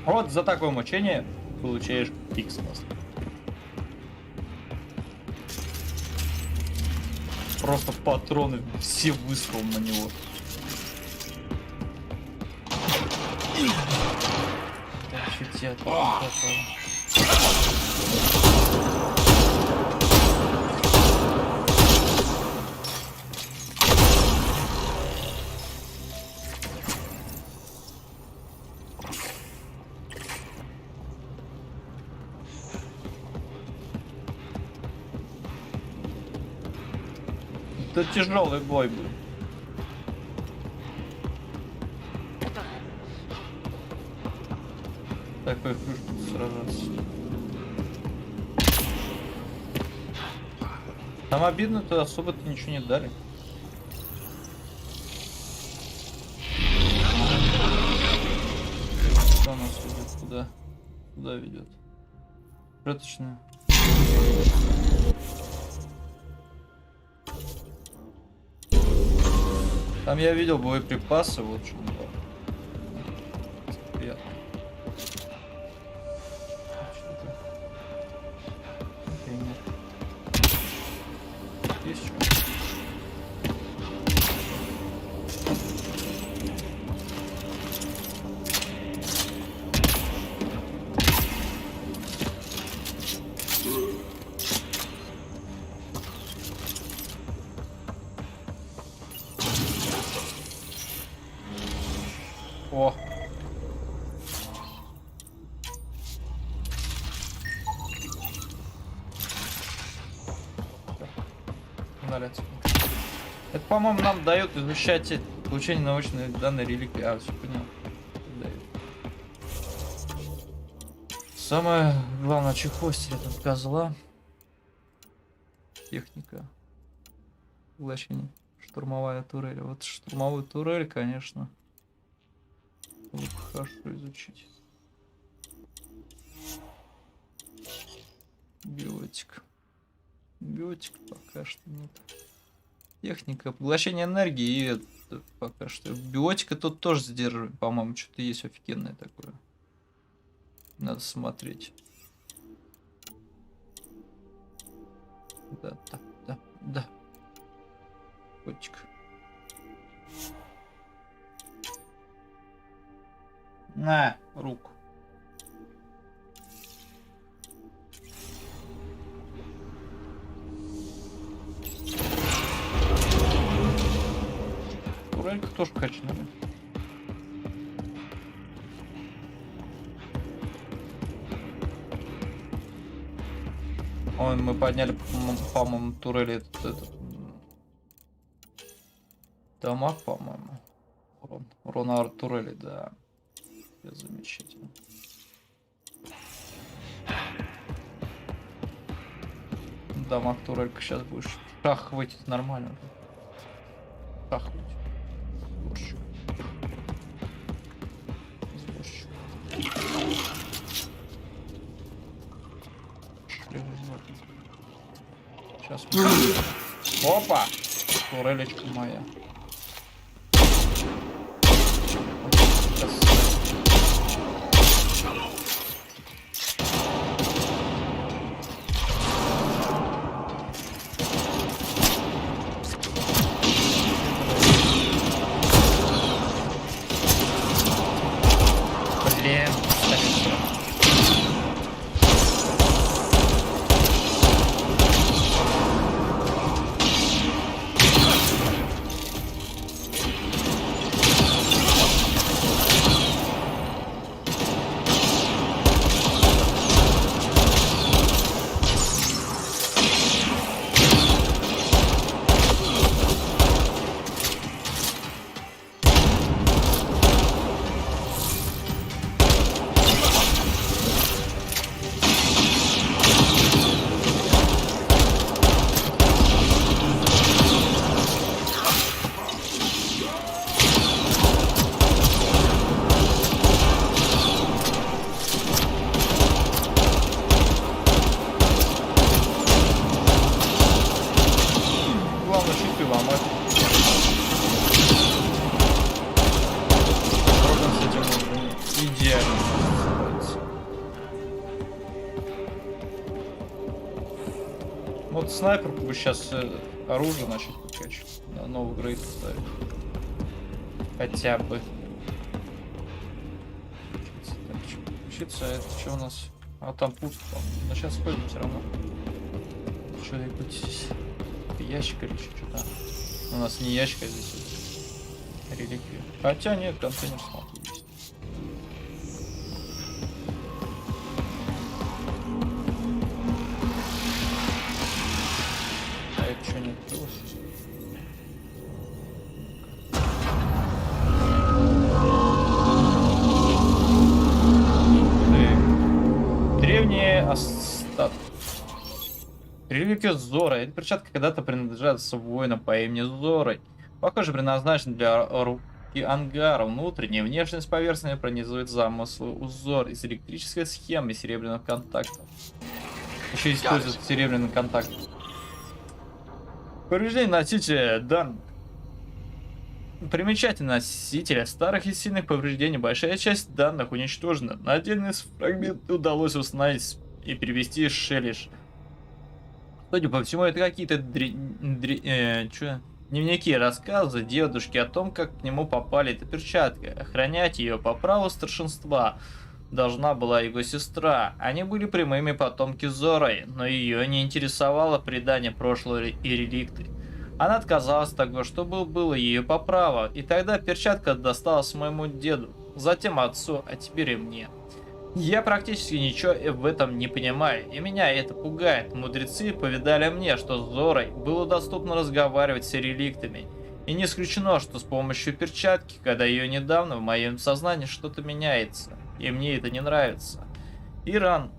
Вот за такое мучение получаешь X-Pass. Просто патроны все выстрел на него. Да, чуть это тяжелый бой был. Такой кружку сражаться. Там обидно-то особо-то ничего не дали. Куда нас ведет? Куда? Куда ведет? Пряточная. Там я видел боеприпасы, вот что было. Приятно. Есть что? О. Это, по-моему, нам дает изучать получение научной данной реликвии. А, все понял. Дает. Самое главное, чехвостили этого козла. Техника. Поглощение. Штурмовая турель. Вот штурмовую турель, конечно. Было бы хорошо изучить. Биотик. Биотик пока что нет. Техника, поглощение энергии и это пока что. Биотика тут тоже сдерживает, по-моему, что-то есть офигенное такое. Надо смотреть. Да. Котик. На, руку. Турельку тоже качнули. Ой, мы подняли, по-моему, турели этот дамаг, по-моему. Урон турели, да. Замечательно. Дамаг турелька сейчас будешь шах хватит нормально. Шах хватит. Сборщик. Сейчас. Опа! Турелечка моя. Блин. снайперку бы сейчас оружие начать прокачивать. На новый грейд ставить. Хотя бы. Учиться, это что у нас? А там пусто. Но сейчас ходим все равно. Что-нибудь здесь. Ящик или что-то. У нас не ящик, а здесь вот реликвия. Хотя нет, контейнер смотри есть. А это что не открылось? Древние остатки. Реликвия Зора. Эта перчатка когда-то принадлежала воину по имени Зорой. Похоже, предназначена для руки ангара. Внутренняя внешность поверхности пронизывает замыслы узор из электрической схемы серебряных контактов. Еще используют серебряный контакт. Повреждение носителя данных. Примечательно, носителя старых и сильных повреждений большая часть данных уничтожена. На отдельный фрагмент удалось установить и перевести Шелиш. Судя по всему, это какие-то дневники, рассказы дедушки о том, как к нему попали эта перчатка. Охранять ее по праву старшинства должна была его сестра. Они были прямыми потомки Зоры, но ее не интересовало предание прошлого и реликты. Она отказалась от того, что было ее по праву, и тогда перчатка досталась моему деду, затем отцу, а теперь и мне. Я практически ничего в этом не понимаю, и меня это пугает. Мудрецы поведали мне, что с Зорой было доступно разговаривать с реликтами, и не исключено, что с помощью перчатки, когда ее недавно в моем сознании что-то меняется, и мне это не нравится. Иран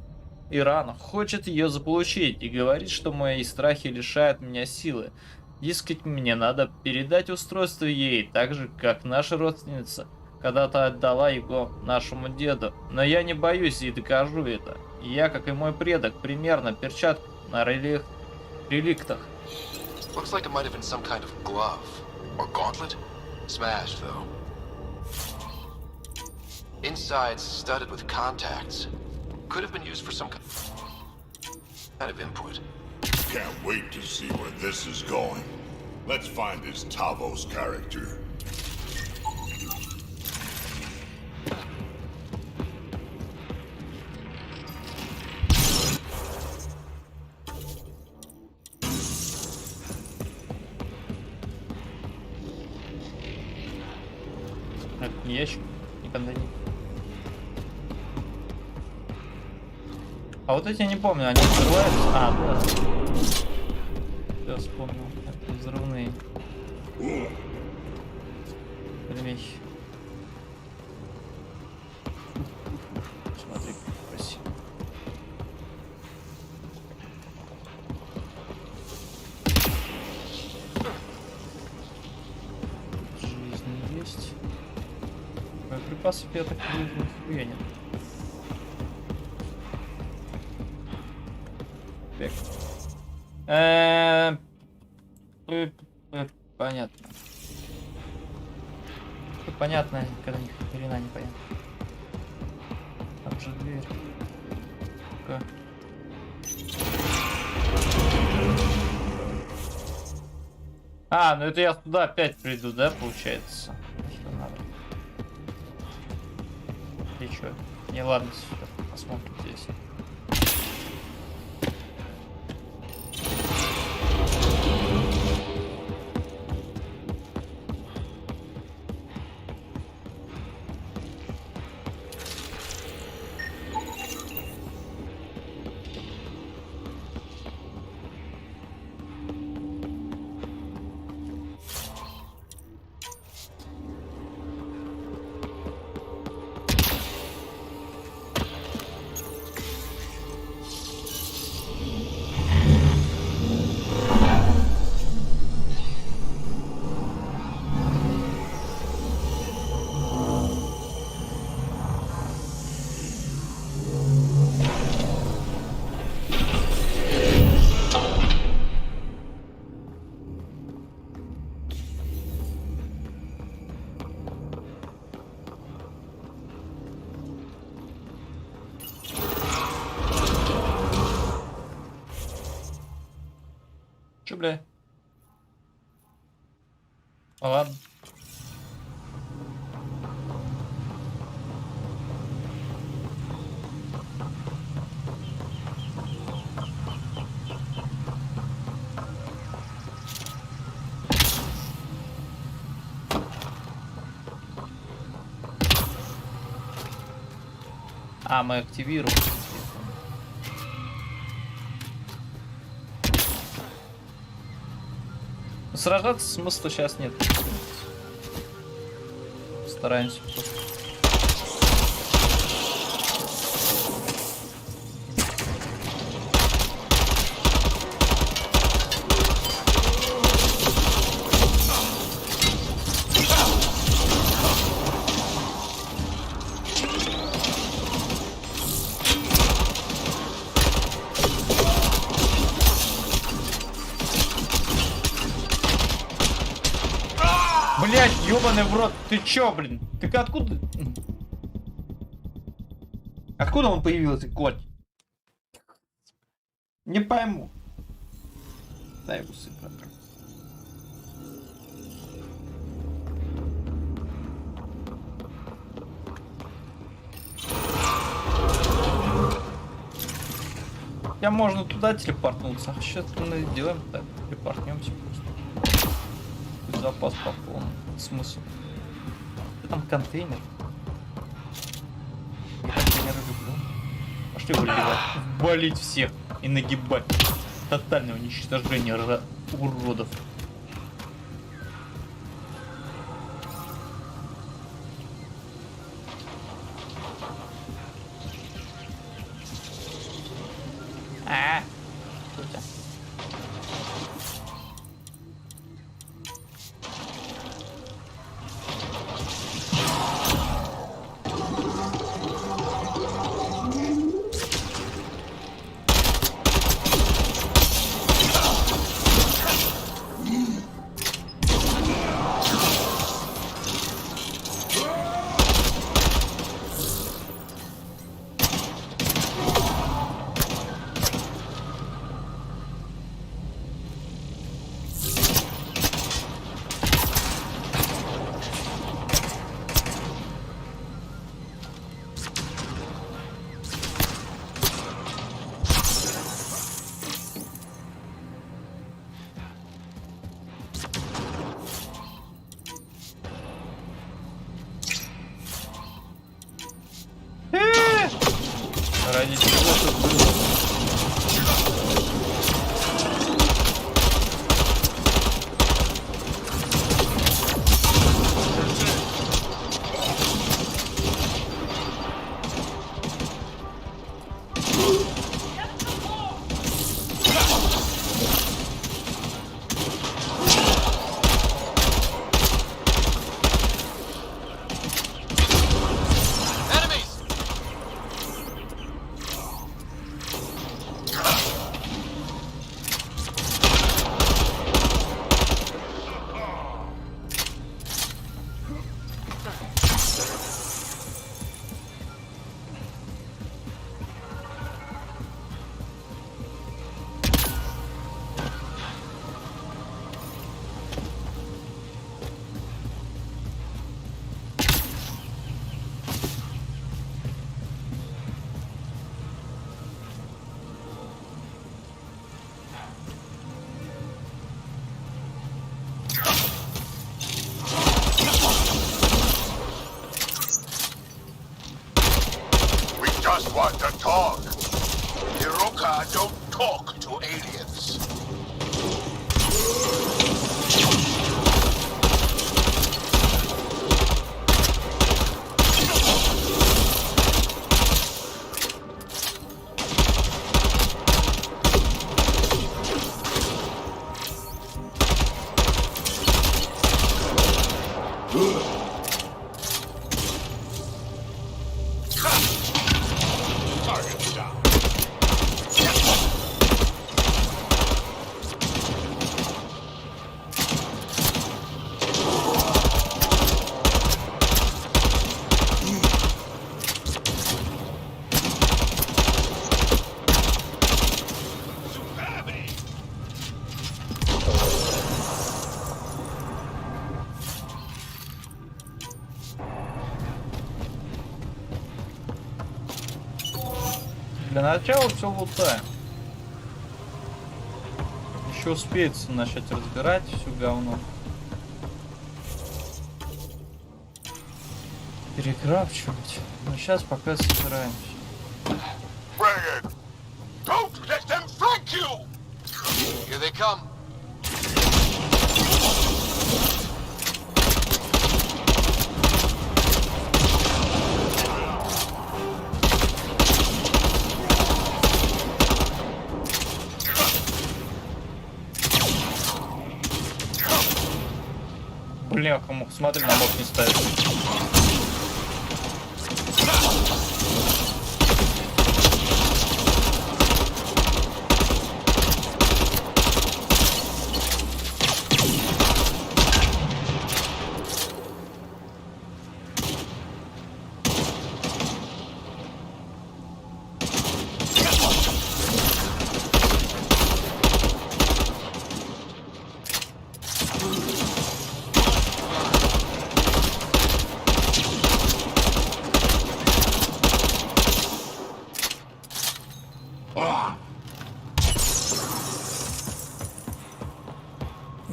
хочет ее заполучить и говорит, что мои страхи лишают меня силы. Дескать, мне надо передать устройство ей, так же, как наша родственница когда-то отдала его нашему деду. Но я не боюсь и докажу это. Я, как и мой предок, примерно перчатка на реликтах. Looks like it might have been some kind of glove or gauntlet. Smashed, though. Inside's studded with contacts. Could have been used for some kind of input. Can't wait to see where this is going. Let's find this Tavos character. Это не ящик, никогда не. А вот эти я не помню, они открываются. А, да. Я вспомнил. Это взрывные. Вещи. Смотри, как красиво. Жизнь есть. Боеприпасов я так нихуя нет. Понятно. Понятно, когда ни хрена не понятно. Там же дверь. А, ну это я туда опять приду, да, получается? Что надо? И чё? Не, ладно, посмотрим здесь. Ладно. А, мы активируем. Сражаться смысла сейчас нет. Стараемся просто. Блять, ёбаный в рот, ты чё, блин? Ты откуда? Откуда он появился, кот? Не пойму. Дай усы пока. Я можно туда телепортнуться. Сейчас мы сделаем так. Телепортнемся просто. Запас по полному. Смысл? Что там контейнер? Я контейнеры люблю. Пошли выбивать. Валить всех и нагибать. Тотальное уничтожение уродов. Ради чего тут было? Just want to talk. Hiroka don't talk to aliens. Для начала все лутаем. Еще успеется начать разбирать всю говно. Перекрафчивать. Но сейчас пока собираемся. Don't let them flank you! Here they come. Бляха, мог, смотри, на мог не ставить.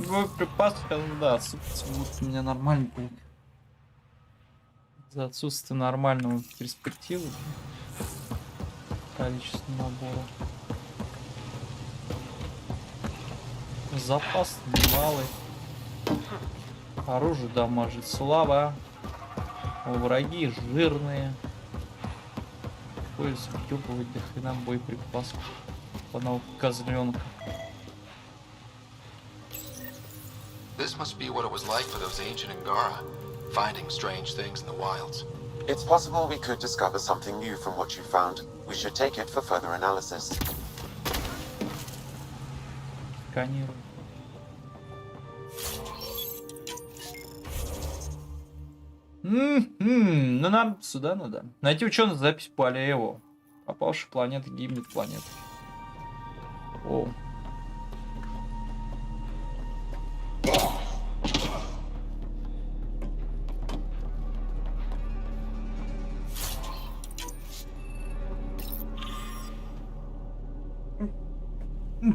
Боеприпасы, да, отсутствие вот у меня нормально будет. За отсутствие нормального перспективы. Количество набора. Запас малый. Оружие дамажит слабо. Враги жирные. Поезд въебывать до хрена боеприпасов. По козленка. This must be what it was like for those ancient Angara, finding strange things in the wilds. It's possible we could discover something new from what you found. We should take it for further analysis. Сканирую. Ну нам сюда надо. Найти ученую запись по Алиеву. Попавшая планета гибнет планета. О.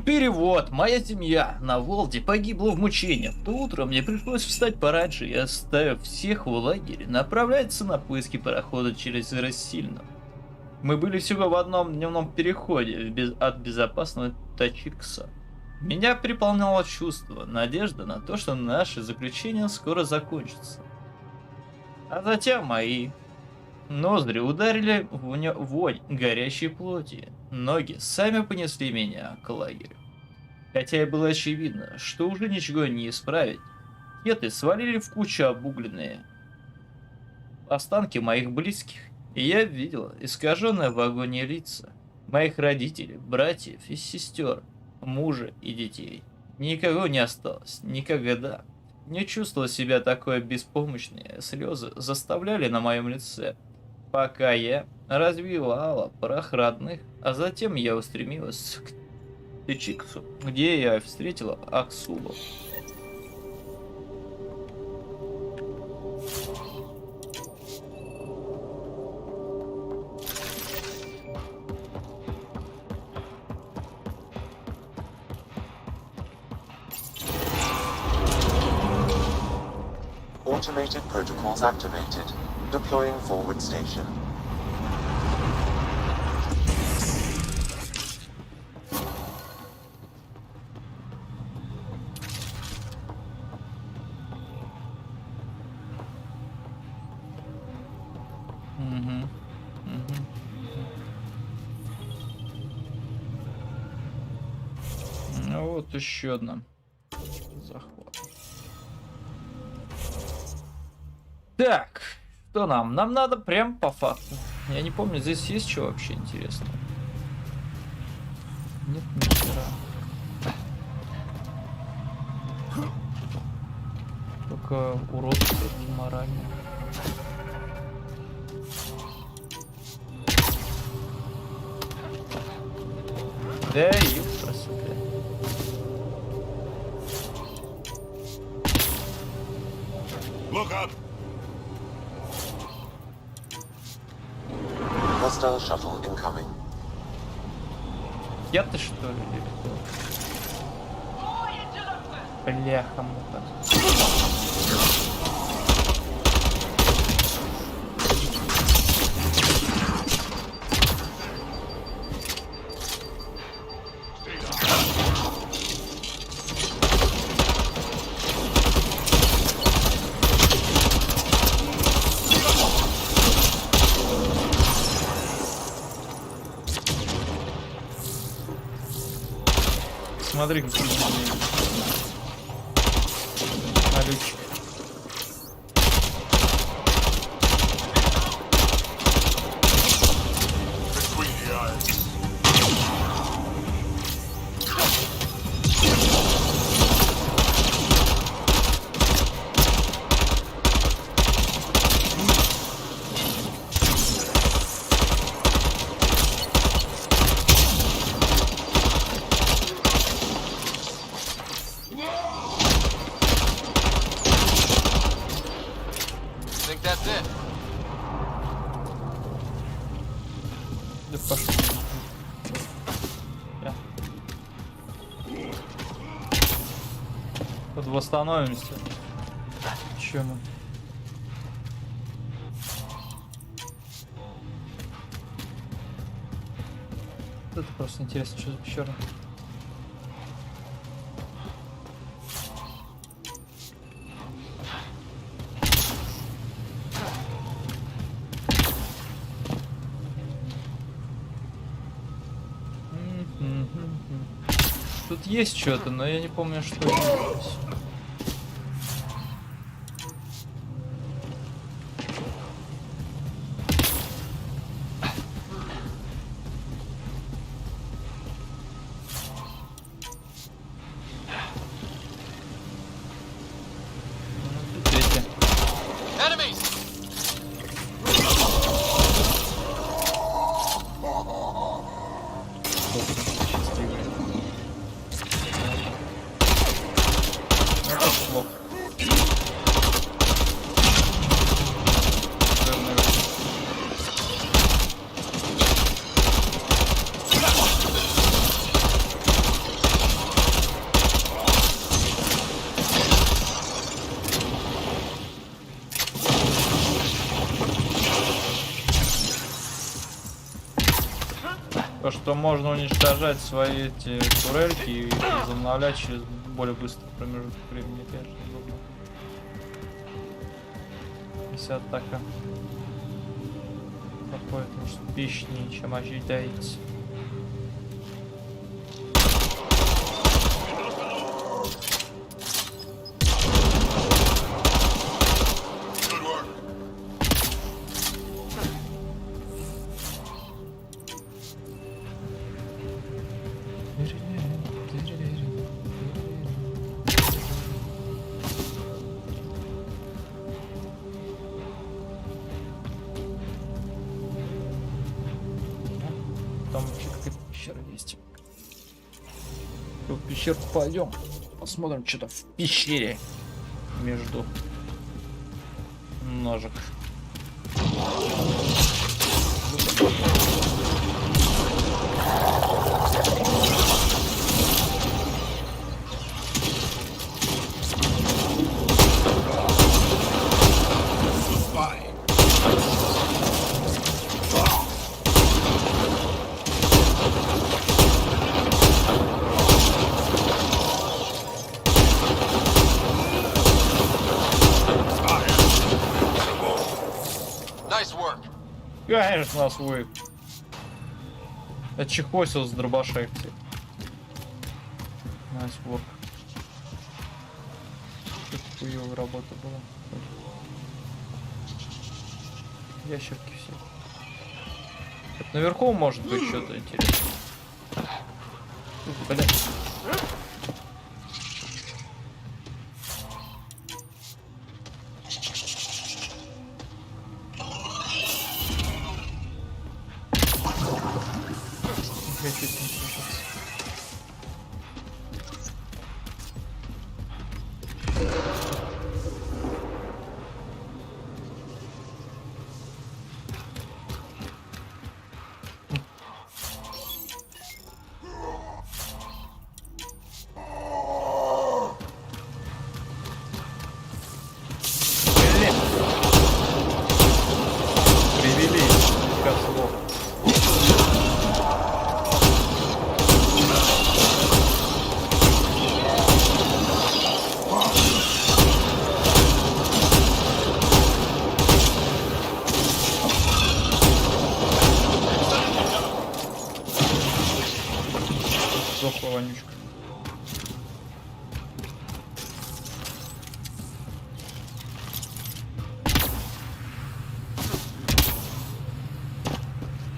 Перевод. Моя семья на Волде погибла в мучениях. В то утро мне пришлось встать пораньше и, оставив всех в лагере, направляться на поиски парохода через Рассильну. Мы были всего в одном дневном переходе от безопасного Тачикса. Меня переполняло чувство, надежда на то, что наше заключение скоро закончится. А затем мои ноздри ударили вонь горящей плоти. Ноги сами понесли меня к лагерю. Хотя и было очевидно, что уже ничего не исправить, кеты свалили в кучу обугленные останки моих близких, и я видел искаженные в агонии лица моих родителей, братьев и сестер, мужа и детей. Никого не осталось, никогда. Не чувствовал себя такой беспомощной, слезы заставляли на моем лице, пока я развивала прах родных, а затем я устремилась к Тычиксу, где я встретила Аксулу. Automated protocols activated. Deploying forward station. Ну вот еще одна. Захват. Так, что нам? Нам надо прям по факту. Я не помню, здесь есть что вообще интересно. Нет, ни хера. Только уродство морально. Да и красота. Look up! Hostile shuttle incoming. Ракеты, что ли? Или кто? Бляха-муха. Смотри, какие налетчик. Think that's it? Да пошли. Я. Тут восстановимся. Че мы? Это просто интересно, что за пещера. Тут есть что-то, но я не помню, что это есть. То, что можно уничтожать свои эти турельки и возобновлять через более быстрый промежуток времени, конечно, удобно. Если атака проходит успешнее, чем ожидается. Там вообще какая-то пещера есть. В пещерку пойдем. Посмотрим, что там в пещере между ножек. Конечно, нас вы. Отчехвостил с дробашей. Nice work. Что хуёвая работа была. Ящерки все. Вот наверху может быть что-то интересное. Блять. Я чуть не слышался.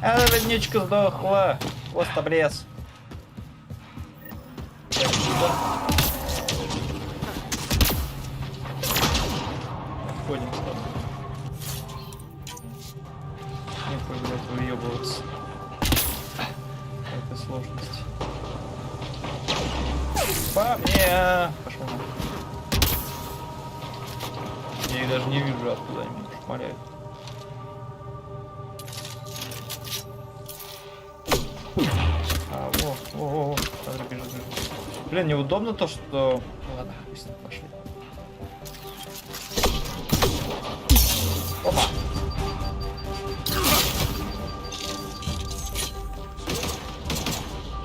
А родничка сдохла. Хвост облез. Отходим с тобой. Не позволять выебываться. Это сложность. По мне! Пошел. Я их даже не вижу, откуда они шмаляют. Во. Бежит. Блин, неудобно то, что... Ладно, пусть пошли. Опа!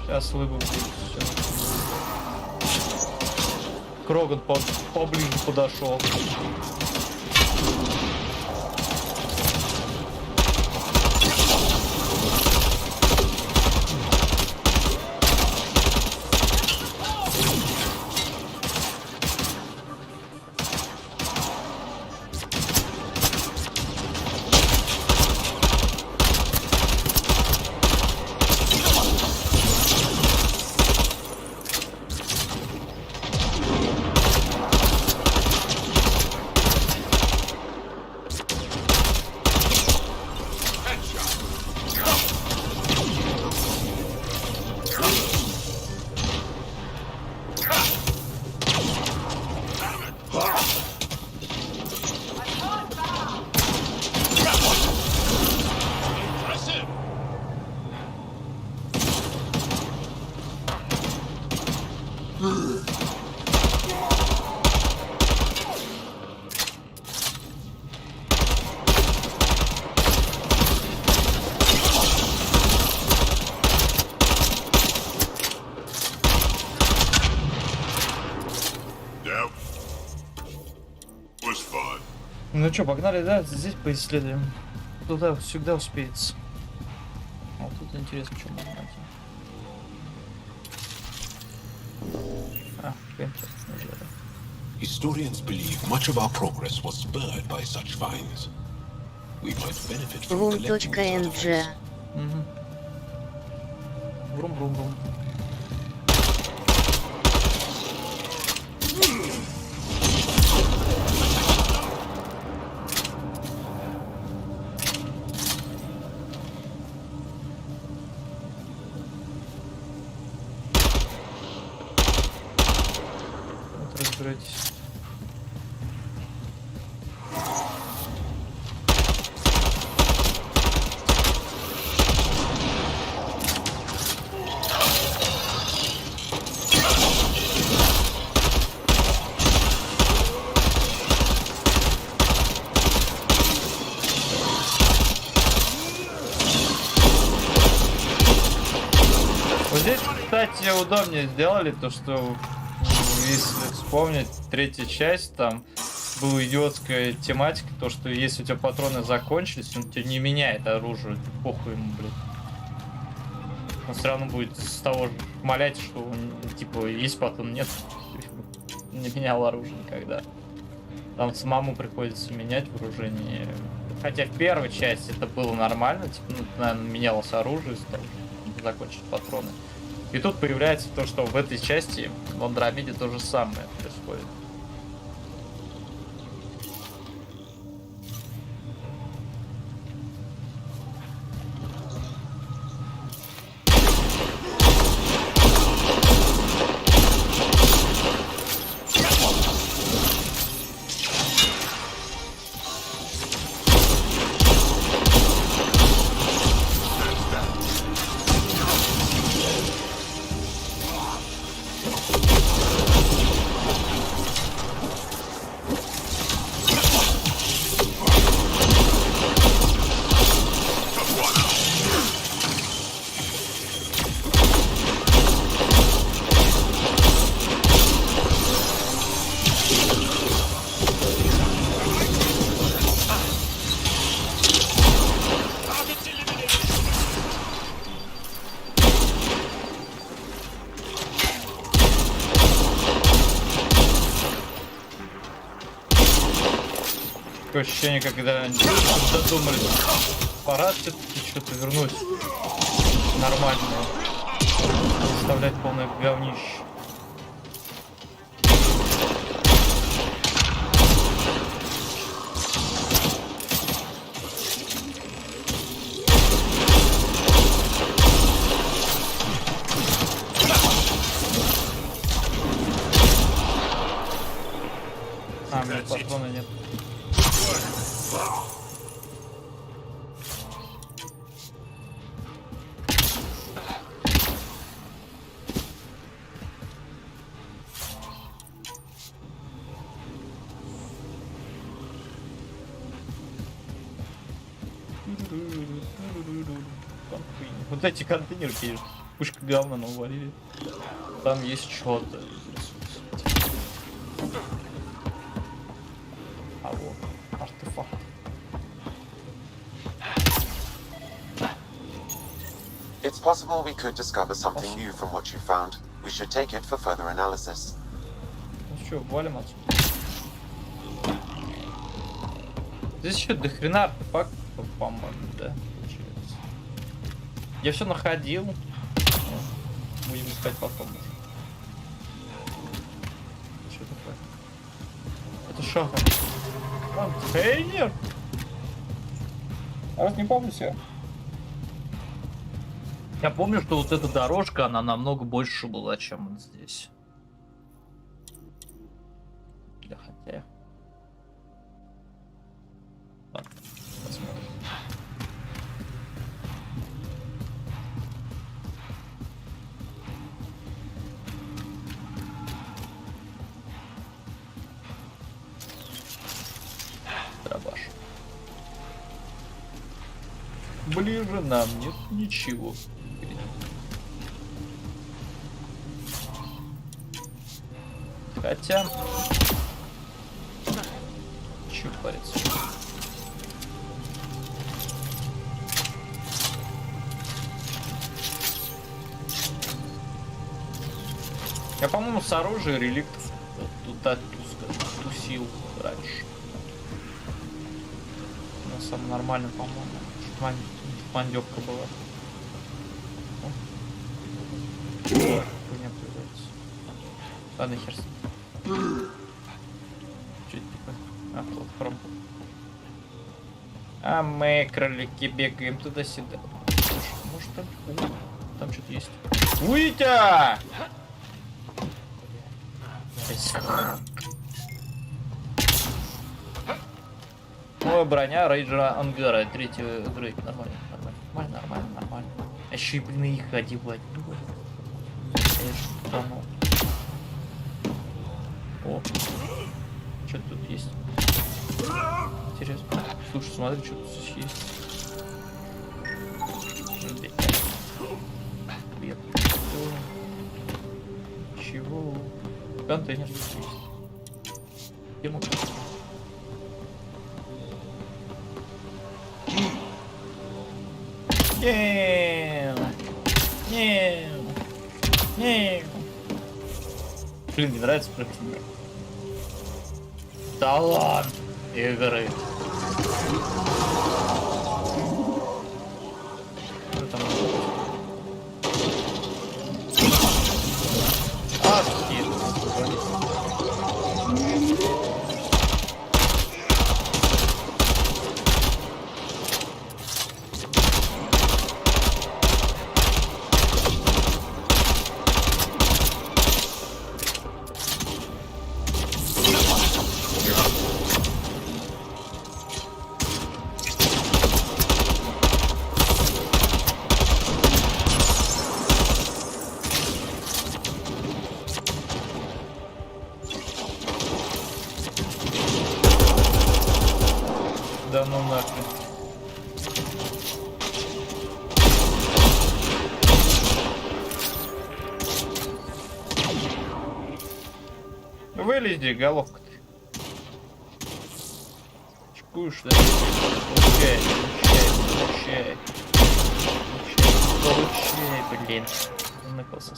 Сейчас выбыл. Кроган поближе подошел. Ну что, погнали, да? Здесь поисследуем. Туда всегда успеется. Вот тут интересно, что можно найти. Historians believe much of our progress was spurred by such finds. We might benefit from collecting these artifacts. Брум-брум-брум. Разбирайтесь. Вот здесь, кстати, удобнее сделали то, что если вспомнить третью часть, там была идиотская тематика, то что если у тебя патроны закончились, он тебе не меняет оружие, похуй ему, блин. Он все равно будет с того же молять, что он, типа, есть патрон, нет, не менял оружие никогда. Там самому приходится менять вооружение. Хотя в первой части это было нормально, типа, ну, наверное, менялось оружие, чтобы закончить патроны. И тут появляется то, что в этой части в Андромеде то же самое происходит. Такое ощущение, когда они додумались. пора все-таки что-то вернуть нормальное. Оставлять полное говнище. А, у меня патрона нет. Вот эти контейнеры, конечно, пушка говна навалили. Там есть что-то. А вот, артефакт. It's possible we could discover something new from what you found. We should take it for further analysis. Ну что, валим отсюда. Здесь еще до хрена артефактов, по-моему, да, получается. Я все находил. Будем искать потом. Что такое? Это что? Контейнер? Я раз не помню все. Я помню, что вот эта дорожка, она намного больше была, чем вот здесь. Да, хотя... Ладно, посмотрим. Дробаш. Ближе нам нет ничего. Хотя... Чё париться? Я, по-моему, с оружия реликтов тут тусил раньше. На самом нормально, по-моему. Мандёвка была. Хуйня появляется. Ладно, хер с ним. Что это такое? А, платформа. А мы, кролики, бегаем туда-сюда. Может там... Там что-то есть. Уйдя! Ой, броня рейджера ангара. Третьего игры. Нормально. А еще и, блин, их одевать. О, что тут есть? Интересно. Слушай, смотри, что тут здесь есть. Привет. Чего? Контейнер здесь есть. Ему. Блин, мне нравится прыгать. Талант игры. Что там? Да ну нахрен. Вылези, головка ты. Чекуешь, да? Получай, блин. Ныкался.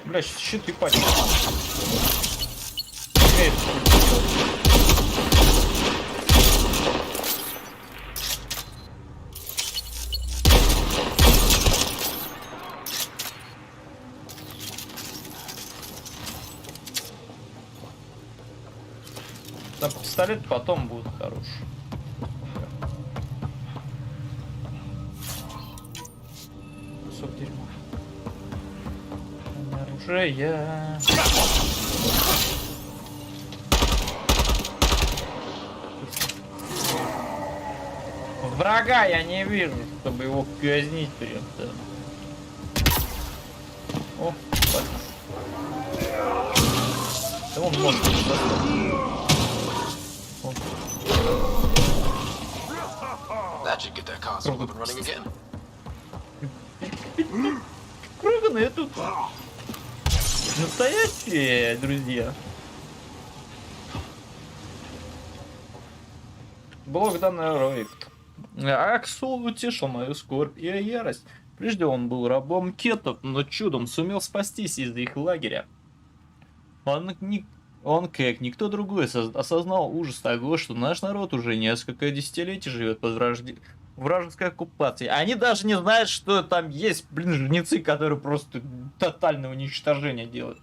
Бля, щиты пачки. Да, пистолет потом будет хорош. Кусок дерьма. Оружие. Врага я не вижу, чтобы его казнить прям. О, да он может. That should get that console up and running again. Круганые тут. Настоящие, друзья. Блок данный роект. Аксул утешил мою скорбь и ярость. Прежде он был рабом кетов, но чудом сумел спастись из их лагеря. Он, как никто другой, осознал ужас того, что наш народ уже несколько десятилетий живет под вражеской оккупацией. Они даже не знают, что там есть, жнецы, которые просто тотальное уничтожение делают.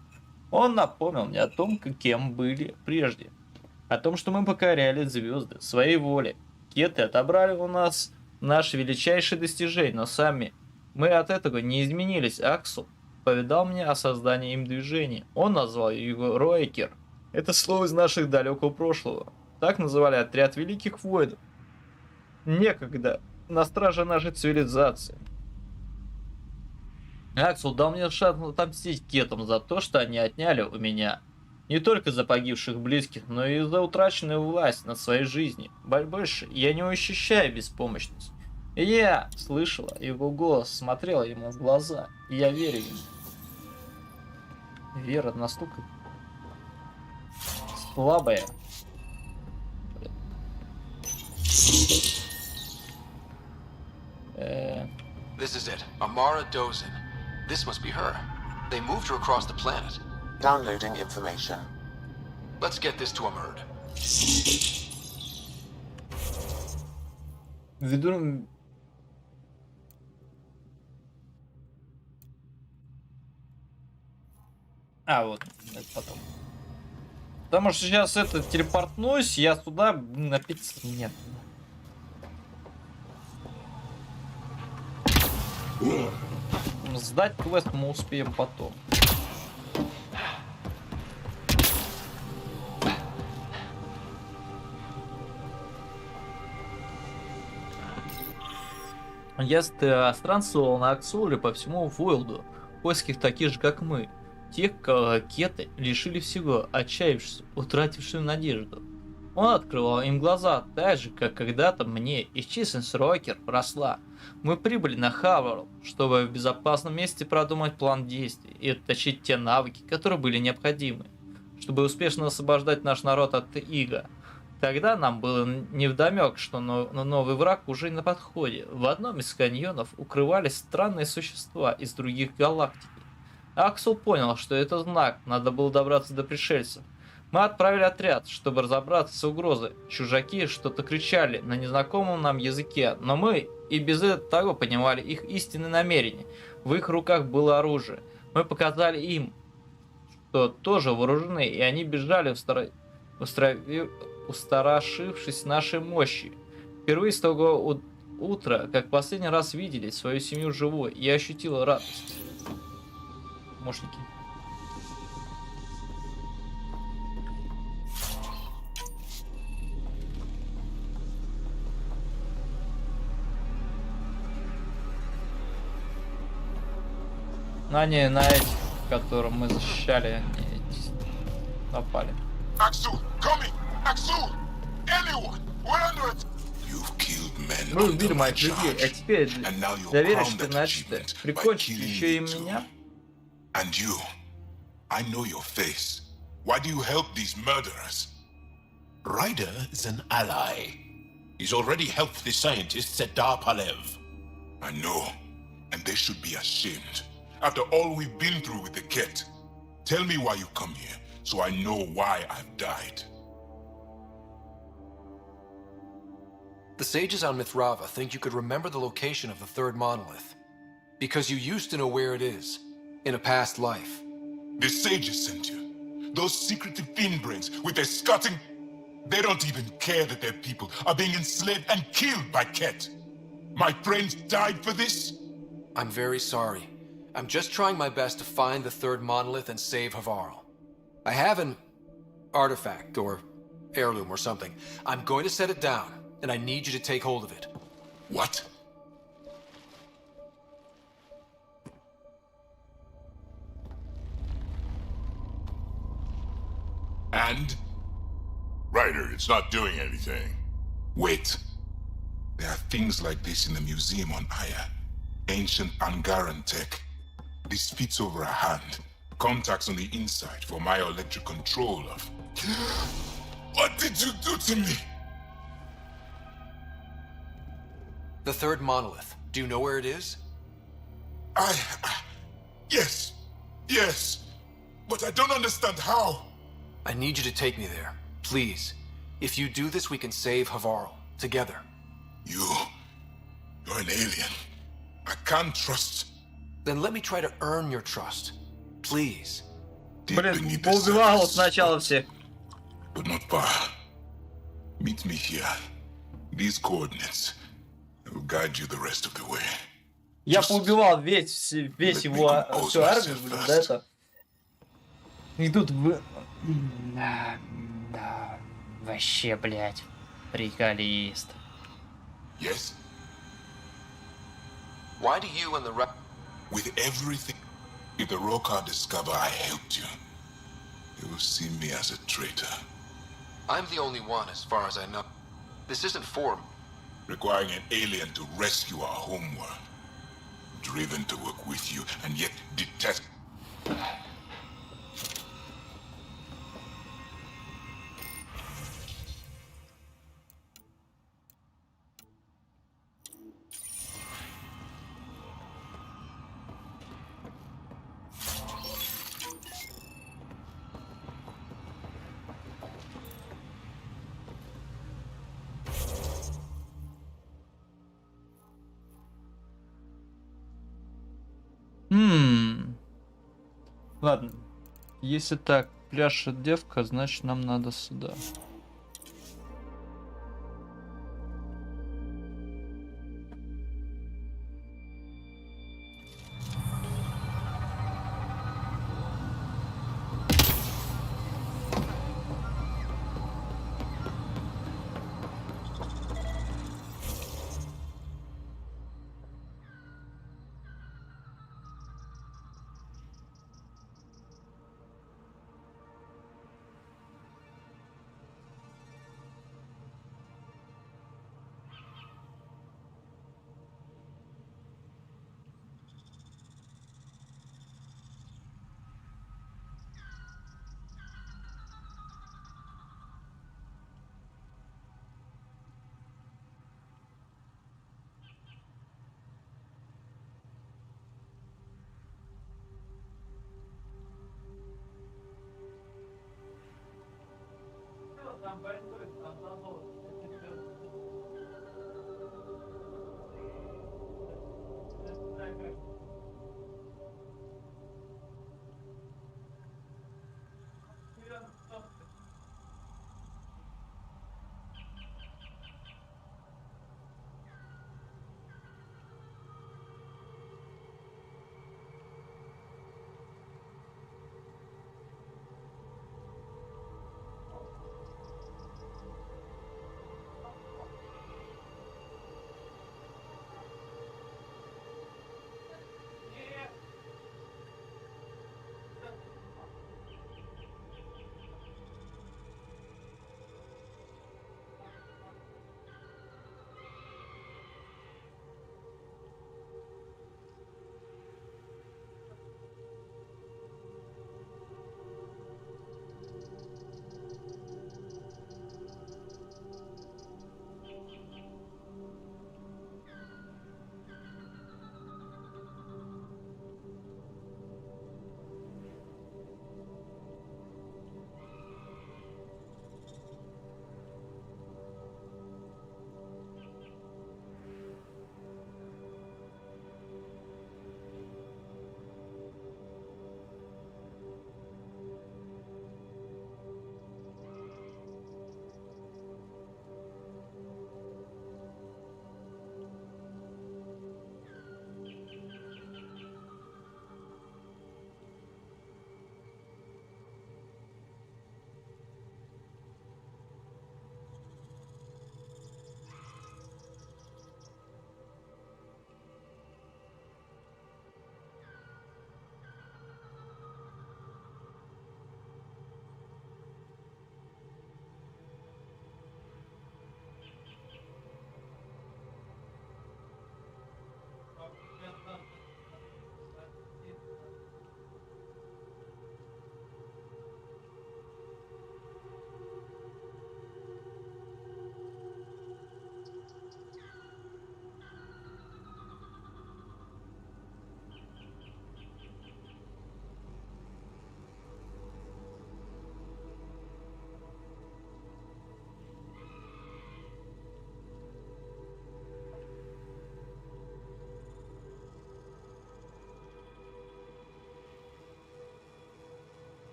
Он напомнил мне о том, кем были прежде. О том, что мы покоряли звезды своей волей. Кеты отобрали у нас наши величайшие достижения, но сами мы от этого не изменились. Аксу поведал мне о создании им движения. Он назвал его Роекер. Это слово из наших далекого прошлого. Так называли отряд великих воинов. Некогда на страже нашей цивилизации. Аксу дал мне шанс отомстить кетам за то, что они отняли у меня. Не только за погибших близких, но и за утраченную власть над своей жизнью. Больше я не ощущаю беспомощность. И я слышала его голос, смотрела ему в глаза, и я верю ему. Вера настолько слабая. This is it. Amara Dozin. This must be her. They moved her across the planet. Downloading information. Let's get this to Amurd. Веду... вот, это потом. Потому что сейчас это телепортнусь, я туда напиться нет. Сдать квест мы успеем потом. Я странствовал на Аксуле по всему Войлду, в поисках таких же, как мы. Тех, кого кеты лишили всего, отчаявшись, утративших надежду. Он открывал им глаза, так же, как когда-то мне, и численность Рокер росла. Мы прибыли на Хаварл, чтобы в безопасном месте продумать план действий и отточить те навыки, которые были необходимы, чтобы успешно освобождать наш народ от ига. Тогда нам было невдомек, что новый враг уже на подходе. В одном из каньонов укрывались странные существа из других галактик. Аксел понял, что это знак, надо было добраться до пришельцев. Мы отправили отряд, чтобы разобраться с угрозой. Чужаки что-то кричали на незнакомом нам языке, но мы и без того понимали их истинные намерения. В их руках было оружие. Мы показали им, что тоже вооружены, и они бежали, устрашившись нашей мощи. Впервые с того утра, как последний раз видели свою семью живой, я ощутила радость. Помощники. Не на этих, которым мы защищали, они напали. Вы убили моих людей, а теперь доверишься начато. Прикончить еще и меня? And you, I know your face. Why do you help these murderers? Ryder is an ally. He's already helped the scientists at Dar Palev. I know, and they should be ashamed. After all we've been through with the Ket. Tell me why you come here, so I know why I've died. The sages on Mithrava think you could remember the location of the third monolith. Because you used to know where it is. In a past life. The sages sent you. Those secretive fiend brains with their scutting... They don't even care that their people are being enslaved and killed by Ket. My friends died for this? I'm very sorry. I'm just trying my best to find the third monolith and save Havarl. I have an artifact, or heirloom, or something. I'm going to set it down, and I need you to take hold of it. What? And? Ryder, it's not doing anything. Wait. There are things like this in the museum on Aya. Ancient Angaran tech. This fits over a hand. Contacts on the inside for my electric control of... What did you do to me? The third monolith. Do you know where it is? Yes. Yes. But I don't understand how. I need you to take me there. Please. If you do this, we can save Havarl. Together. You're an alien. I can't trust... Then let me try to earn your trust. Please. Блин, поубивал сначала всех. But not far. Meet me here. These coordinates will guide you the rest of the way. Я поубивал весь его всю армию, блин, да это. И тут да, вообще, блядь, приколист. Yes? Why do you and the rest... With everything, if the Rokar discover I helped you, they will see me as a traitor. I'm the only one, as far as I know. This isn't for... Requiring an alien to rescue our homeworld. Driven to work with you, and yet detest... Ладно. Если так пляшет девка, значит нам надо сюда.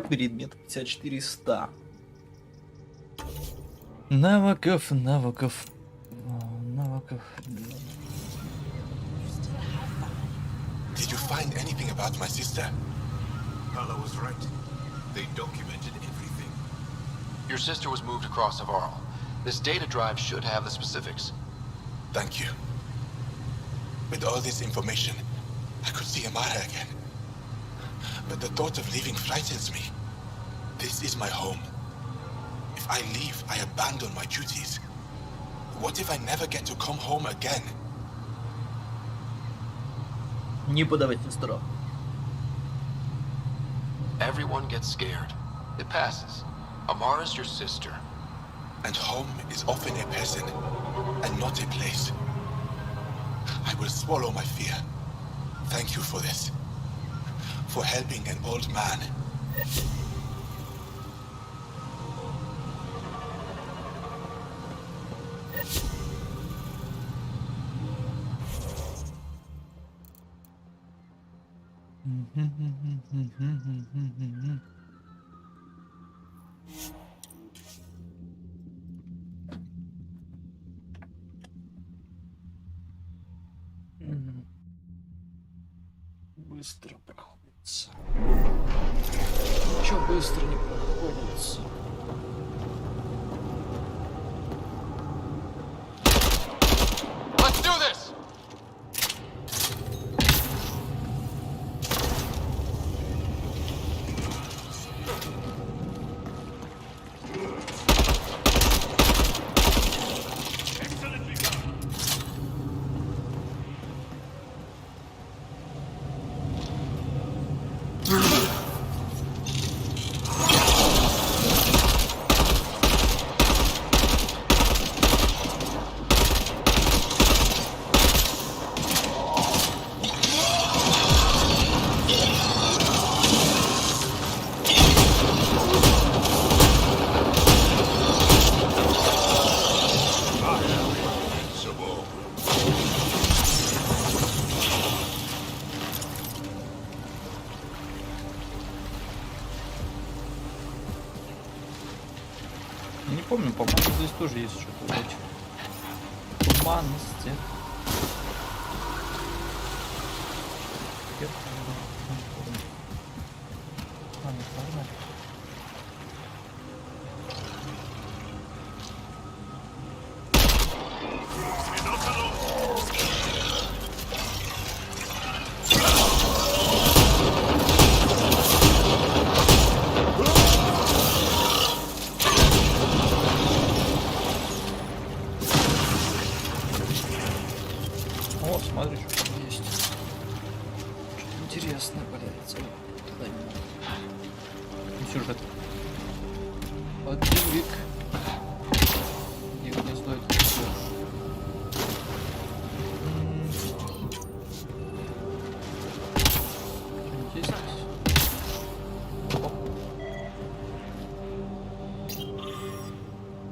Предмет 5400. Навыков. Did you find anything about my sister? Paolo was right. They documented everything. Your sister was moved across Navarro. This data drive should have the specifics. Thank you. With all this information, I could see Amara again. But the thought of leaving frightens me. This is my home. If I leave, I abandon my duties. What if I never get to come home again? Не подавайте страх. Everyone gets scared. It passes. Amara's your sister. And home is often a person, and not a place. I will swallow my fear. Thank you for this. For helping an old man. Быстро проходится. Чё быстро не проходится? Let's do this! Не помню, по-моему, здесь тоже есть что-то вроде туманности. О, смотри, что там есть. Что-то интересное появится. Туда не надо. Сюжет. Подвиг. Где гнездо это такое? Что-нибудь есть здесь?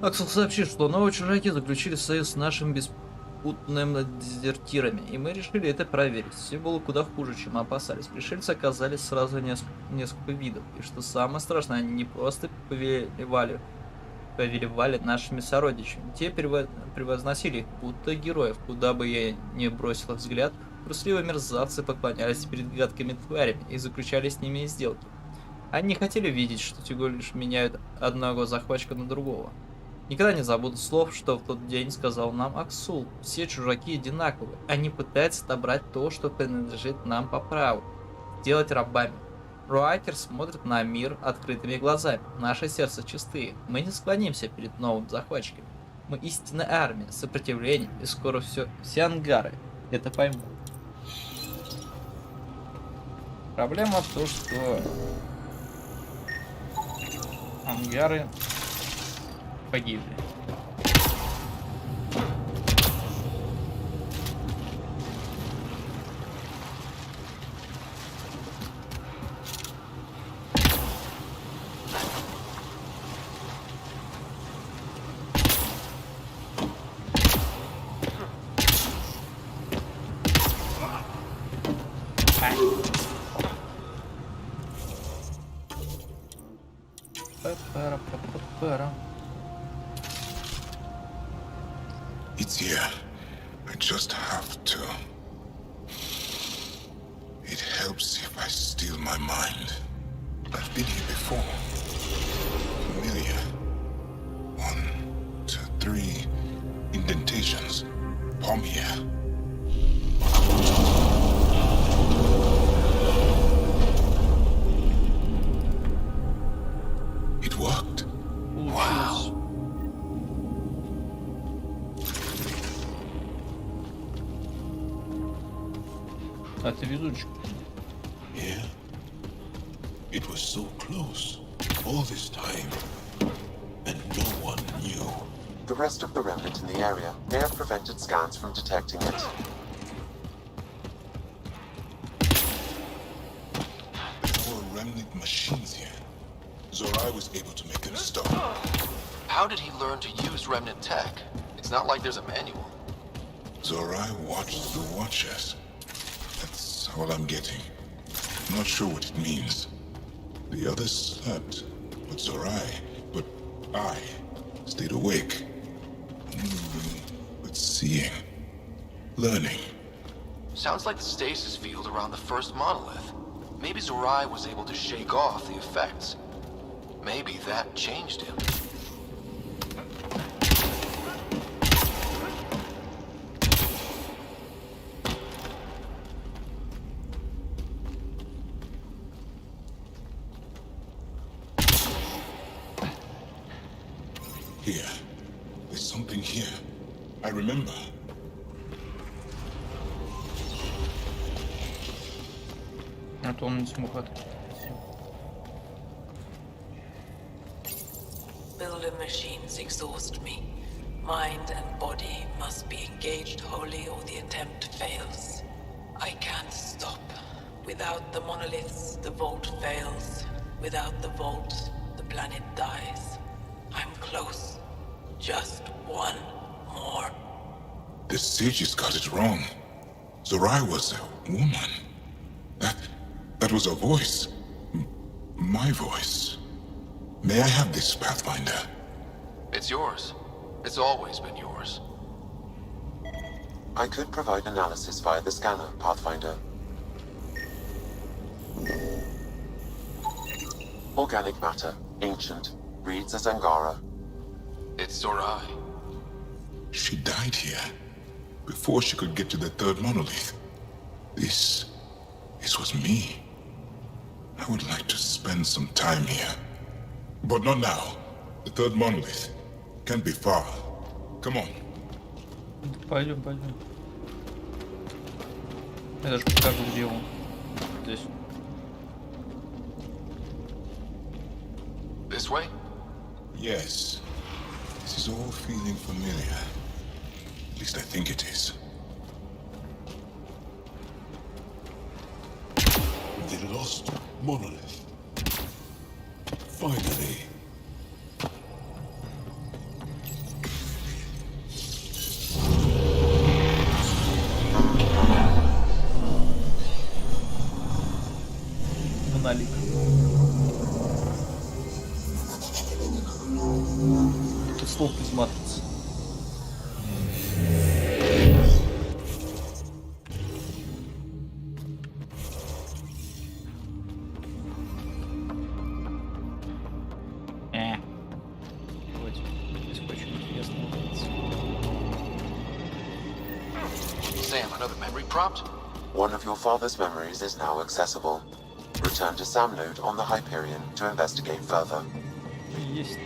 Аксел сообщит, что новые чужаки заключили союз с нашим беспутным дезертирами, и мы решили это проверить. Все было куда хуже, чем опасались. Пришельцы оказались сразу несколько видов, и что самое страшное, они не просто повелевали нашими сородичами. Те превозносили их, будто героев. Куда бы я ни бросил их взгляд, трусливые мерзавцы поклонялись перед гадкими тварями и заключали с ними сделки. Они не хотели видеть, что те лишь меняют одного захватчика на другого. Никогда не забуду слов, что в тот день сказал нам Аксул. Все чужаки одинаковы. Они пытаются отобрать то, что принадлежит нам по праву. Сделать рабами. Руакер смотрит на мир открытыми глазами. Наши сердца чистые. Мы не склонимся перед новым захватчиком. Мы истинная армия, сопротивление, и скоро все ангары это поймут. Проблема в том, что ангары погибли. It's here. I just have to. It helps if I steal my mind. I've been here before. Familiar. 1, 2, 3 indentations. Palm here. It worked. Wow. А ты везучий. Yeah. It was so close all this time, and no one knew. The rest of the remnant in the area may have prevented scans from detecting it. There were remnant machines here. Zorai was able to make them stop. How did he learn to use remnant tech? It's not like there's a manual. Zorai watched the Watchers. That's all I'm getting. Not sure what it means. The others slept, but I stayed awake. Moving, but seeing. Learning. Sounds like the stasis field around the first monolith. Maybe Zorai was able to shake off the effects. Maybe that changed him. Here. There's something here. I remember. А то он не смог открыть. Builder machines exhaust me. Mind and body must be engaged wholly or the attempt fails. I can't stop. Without the monoliths, the vault fails. Without the vault, the planet dies. I'm close. Just one more. The sages got it wrong. Zorai was a woman. That was a voice. My voice. May I have this, Pathfinder? It's yours. It's always been yours. I could provide analysis via the scanner, Pathfinder. Organic matter, ancient, reads as Angara. It's Zorai. She died here, before she could get to the third monolith. This was me. I would like to spend some time here. But not now. The third monolith can't be far. Come on. Пойдем. Я даже покажу, где он. Здесь. This way? Yes. This is all feeling familiar. At least I think it is. The lost monolith. Finally. Монолит. Тут слов без матрицы. Sam, another memory prompt? One of your father's memories is now accessible. Return to Sam Node on the Hyperion to investigate further. Есть.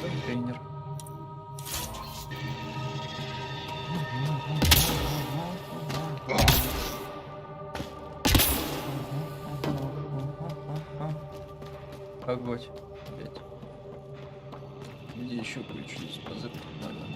Контейнер. Погодь. Опять. Где еще ключ есть? Позыркать надо.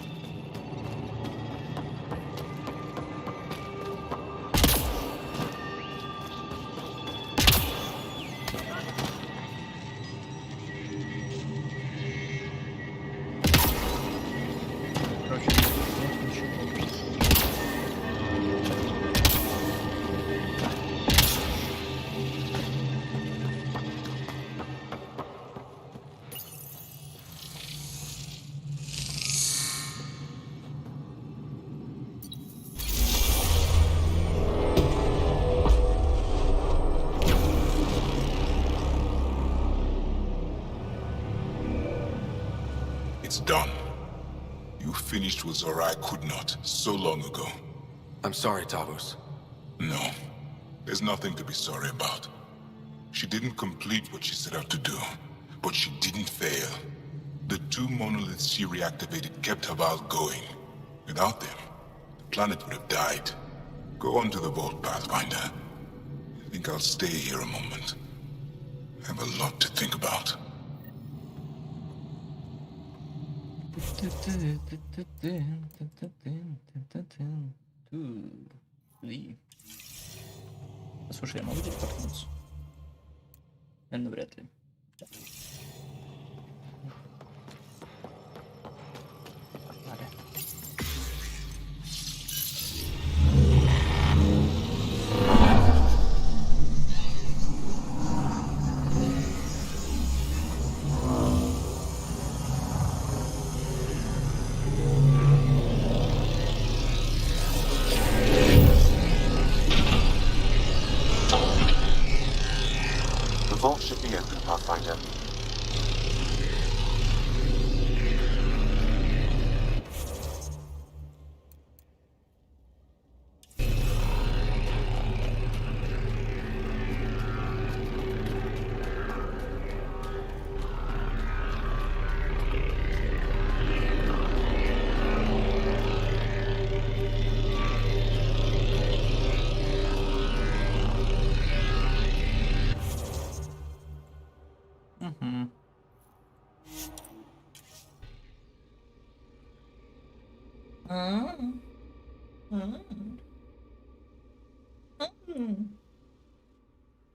It's done. You finished what Zorai could not so long ago. I'm sorry, Tavus. No. There's nothing to be sorry about. She didn't complete what she set out to do, but she didn't fail. The 2 monoliths she reactivated kept Haval going. Without them, the planet would have died. Go on to the vault, Pathfinder. I think I'll stay here a moment. I have a lot to think about. Слушай, я могу здесь проткнуться? Наверное, вряд ли. Погнали. The vault should be open, Pathfinder.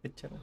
Хотела.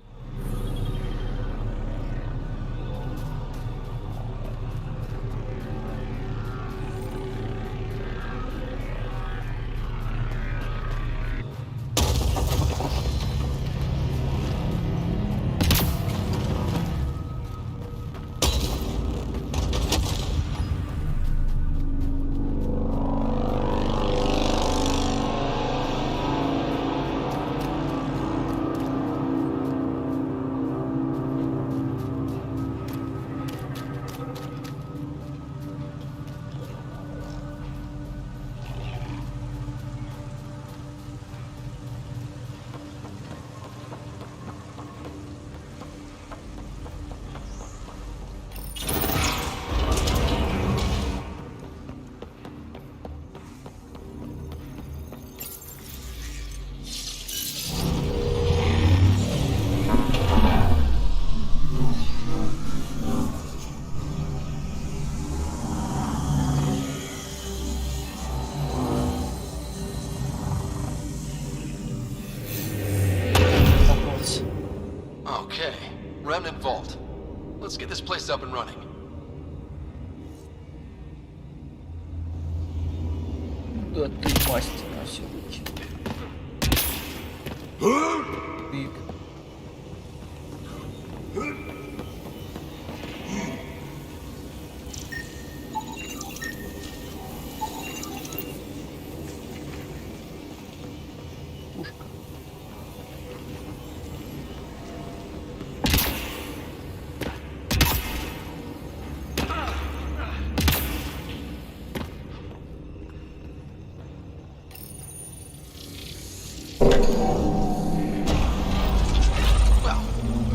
Okay, Remnant Vault. Let's get this place up and running. Да ты мастер на все руки. Биг.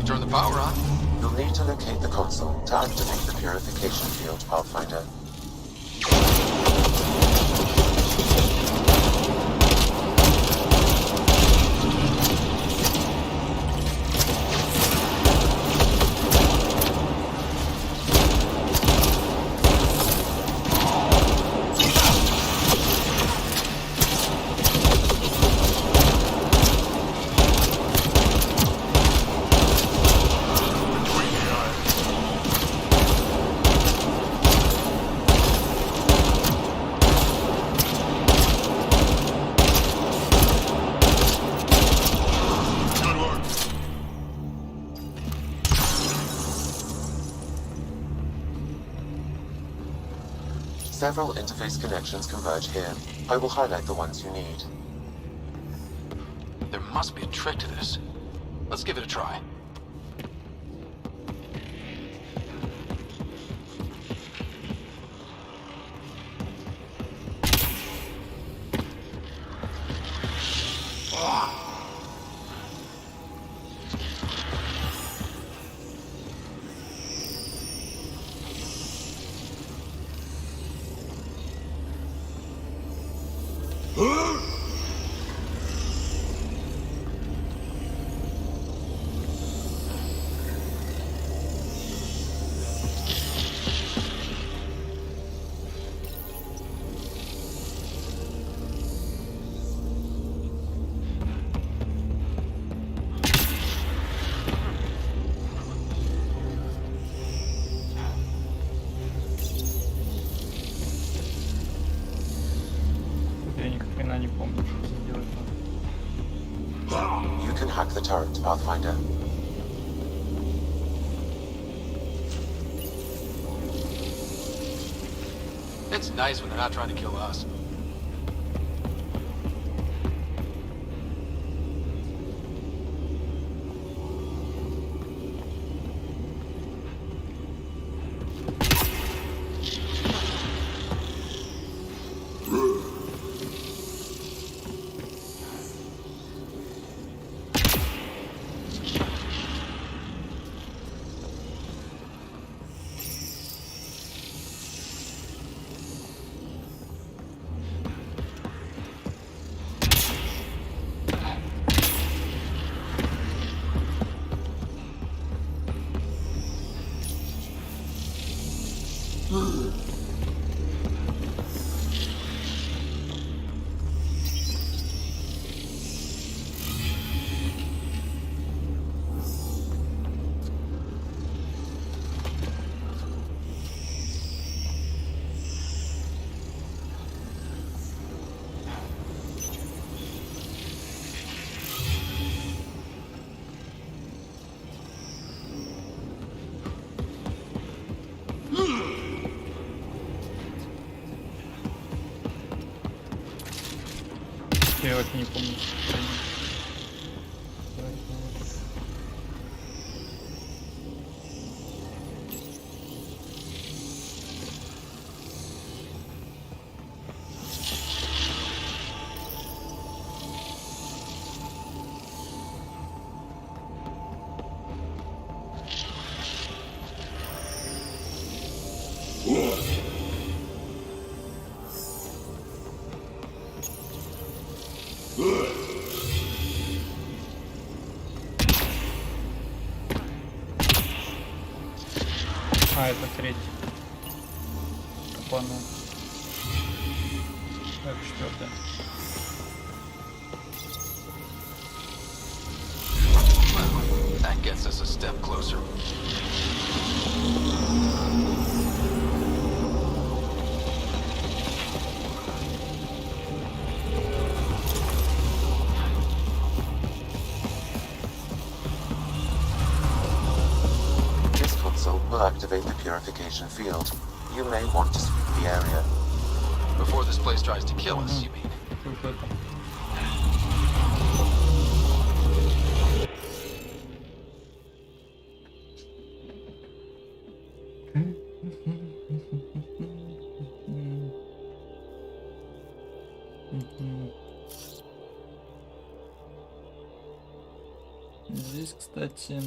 Turn the power on. You'll need to locate the console to activate the purification field, Pathfinder. Several interface connections converge here. I will highlight the ones you need. There must be a trick to this. Let's give it a try. turret, Pathfinder. It's nice when they're not trying to kill us. Я вот не помню. А, это третий. Капану. Так, четвертый. That gets us a step closer. This console will activate the purification field. You may want to sweep the area. Before this place tries to kill us, you mean? Здесь, кстати,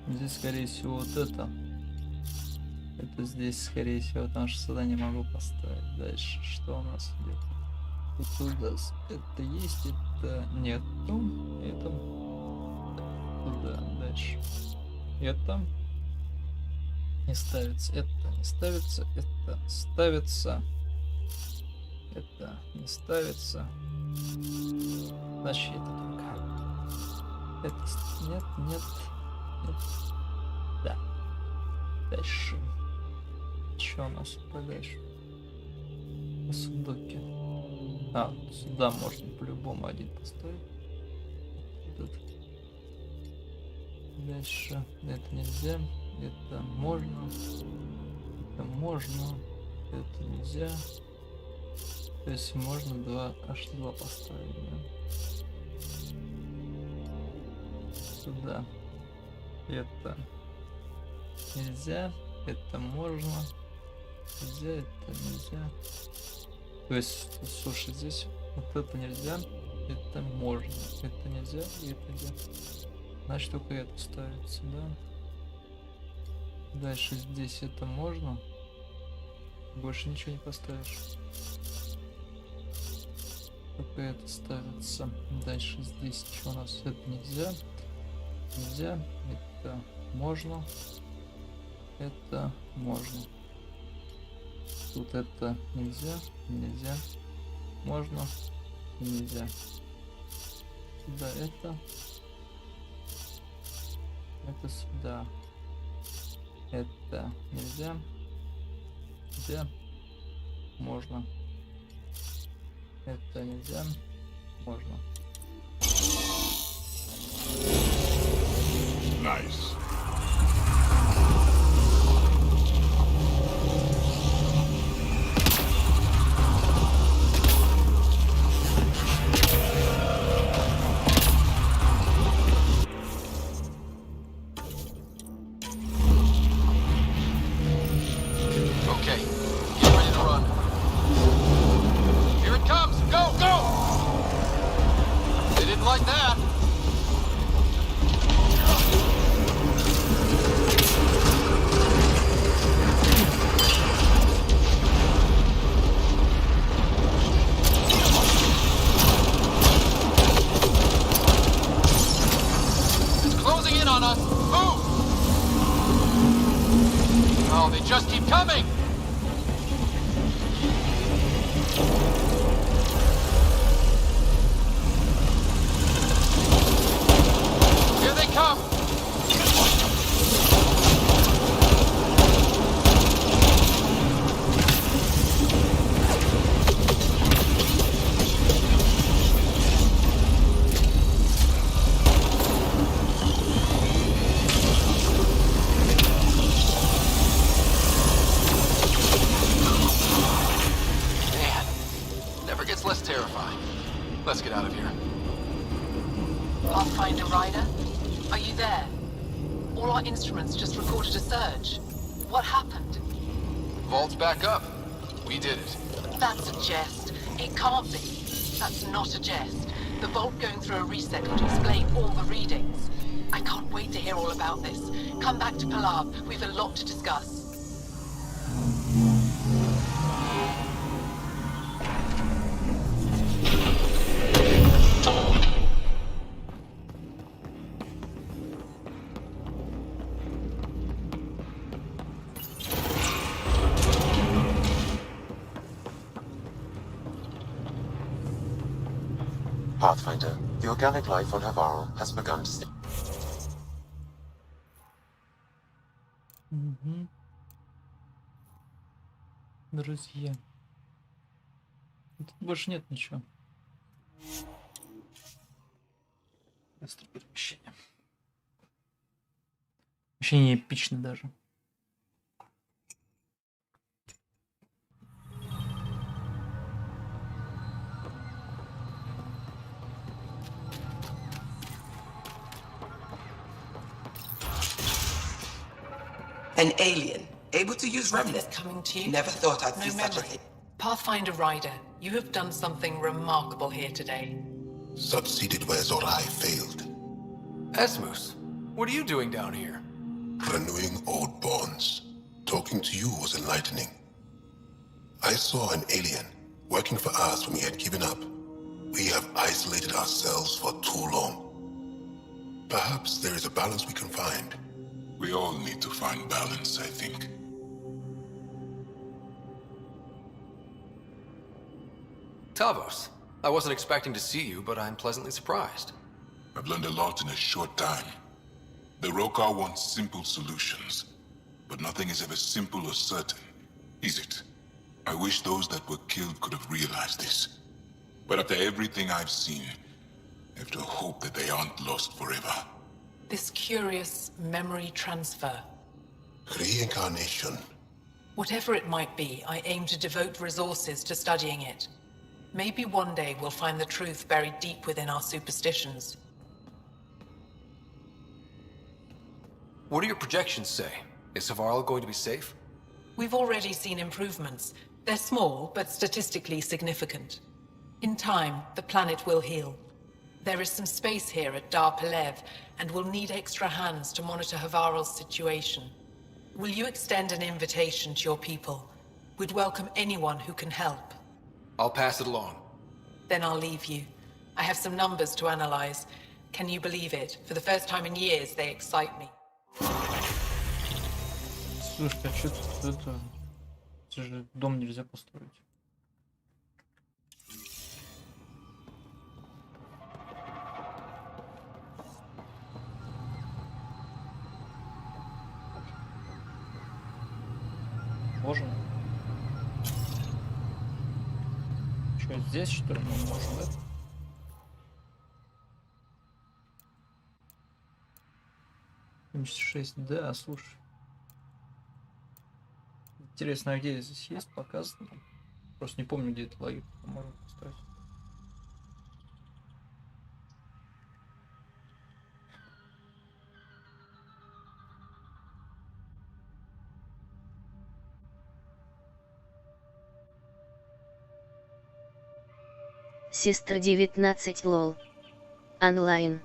здесь, скорее всего, вот это. Это здесь, скорее всего, потому что сюда не могу поставить. Дальше, что у нас идет? Это у нас это есть, это нету. Это туда, дальше. Это не ставится, это не ставится, это ставится. Это не ставится. Значит, это только. Это нет, нет, нет. Да. Дальше. Что у нас подальше? Судоки. А, сюда можно по-любому один поставить. Тут. Дальше. Это нельзя. Это можно. Это можно. Это нельзя. То есть можно аж два поставить, да? Сюда. Это нельзя. Это можно. Нельзя, это нельзя. То есть, слушай, здесь вот это нельзя. Это можно. Это нельзя и это нельзя. Значит, только это ставится, да? Дальше здесь это можно. Больше ничего не поставишь. Только это ставится. Дальше здесь что у нас? Это нельзя. Нельзя. Это можно. Это можно. Тут это нельзя. Нельзя. Можно. Нельзя. Сюда это. Это сюда. Это нельзя. Нельзя. Можно. Это нельзя. Можно. Nice. Okay, get ready to run. Here it comes! Go, go! They didn't like that. It's closing in on us. Move! Oh, they just keep coming! Here they come! Man, never gets less terrifying. Let's get out of here. Pathfinder Rider, are you there? All our instruments just recorded a surge. What happened? Vault's back up. We did it. That's a jest. It can't be. That's not a jest. The vault going through a reset would explain all the readings. I can't wait to hear all about this. Come back to Palav. We've a lot to discuss. Pathfinder, the organic life on Havarl has begun to... Друзья. Тут больше нет ничего. Быстрое перемещение. Вообще не эпично даже. An alien, able to use What remnant. is coming to you? Never thought I'd No see such a memory. thing. Pathfinder Rider, you have done something remarkable here today. Succeeded where Zorai failed. Esmus, what are you doing down here? Renewing old bonds. Talking to you was enlightening. I saw an alien working for us when we had given up. We have isolated ourselves for too long. Perhaps there is a balance we can find. We all need to find balance, I think. Tavos, I wasn't expecting to see you, but I'm pleasantly surprised. I've learned a lot in a short time. The Rokar wants simple solutions, but nothing is ever simple or certain, is it? I wish those that were killed could have realized this. But after everything I've seen, I have to hope that they aren't lost forever. This curious memory transfer. Reincarnation. Whatever it might be, I aim to devote resources to studying it. Maybe one day we'll find the truth buried deep within our superstitions. What do your projections say? Is Havarl going to be safe? We've already seen improvements. They're small, but statistically significant. In time, the planet will heal. There is some space here at Dar Pelev, and we'll need extra hands to monitor Havarl's situation. Will you extend an invitation to your people? We'd welcome anyone who can help. I'll pass it along. Then I'll leave you. I have some numbers to analyze. Can you believe it? For the first time in years, they excite me. Слушай, а что тут это? Это же дом нельзя построить. Можно? Что здесь, что ли, мы можем, да? М6, да, слушай. Интересно, а где здесь есть показано? Просто не помню, где это лагерь можно поставить. Сестра 19 лол. Онлайн.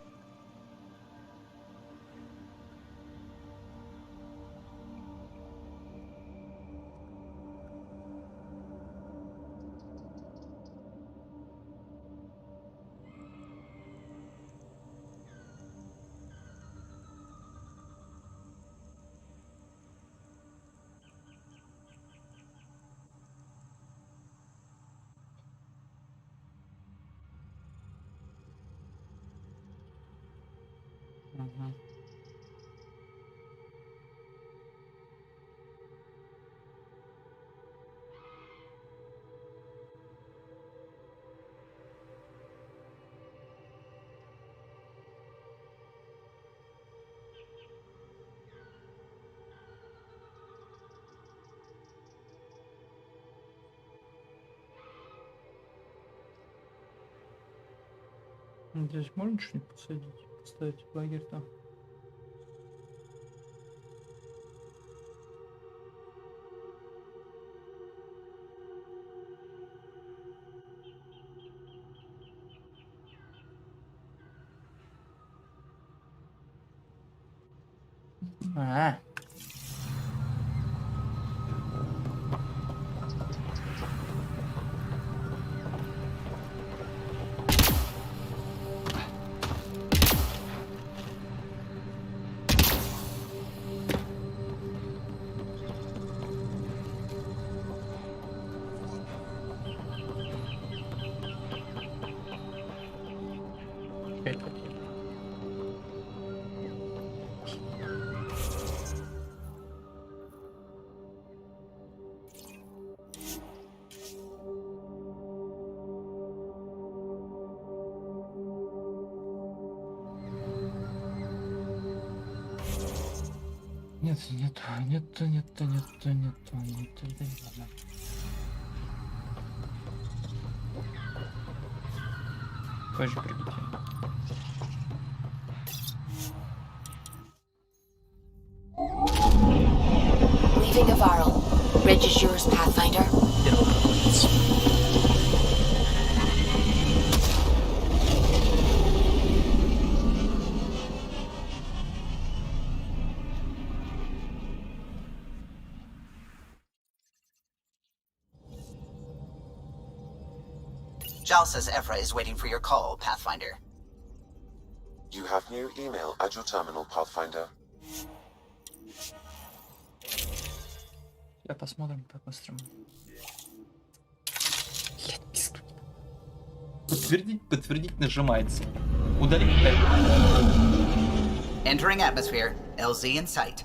Угу. Здесь можно что-нибудь посадить, поставить лагерь там? А. Нет, нет. Позже прилетим. Leaving a Varl. Bridge is yours, Pathfinder. Jal says Evra is waiting for your call, Pathfinder. You have new email at your terminal, Pathfinder. Я посмотрим. Подтвердить нажимается. Удалить. Entering atmosphere. LZ in sight.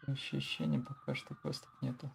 Ощущений пока что квестов нету.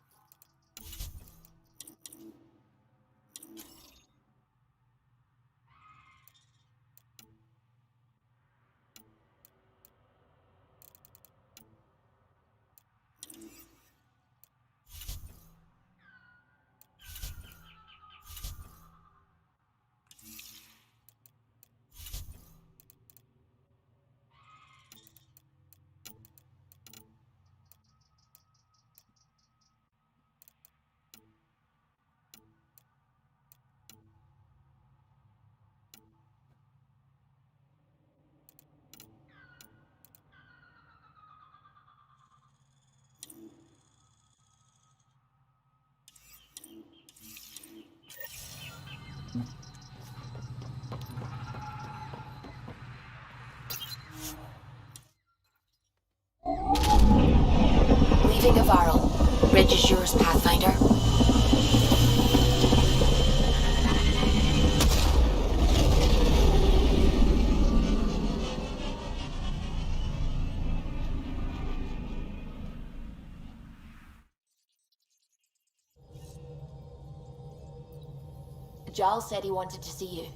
Jarl said he wanted to see you.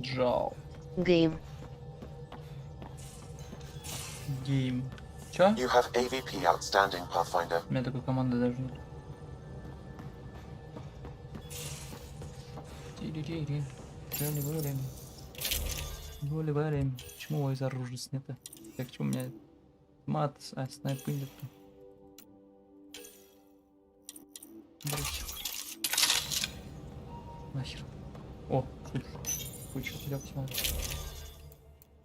Джал. Гейм. Гейм. Чё? You have AVP outstanding, Pathfinder. У меня такой команды даже нет. Тири-ри-ри. Голи-варим. Голи-варим. Почему из оружия снято? Так, почему у меня мат, снайпы нету? Бросик. Нахер. О, куча лёгкого.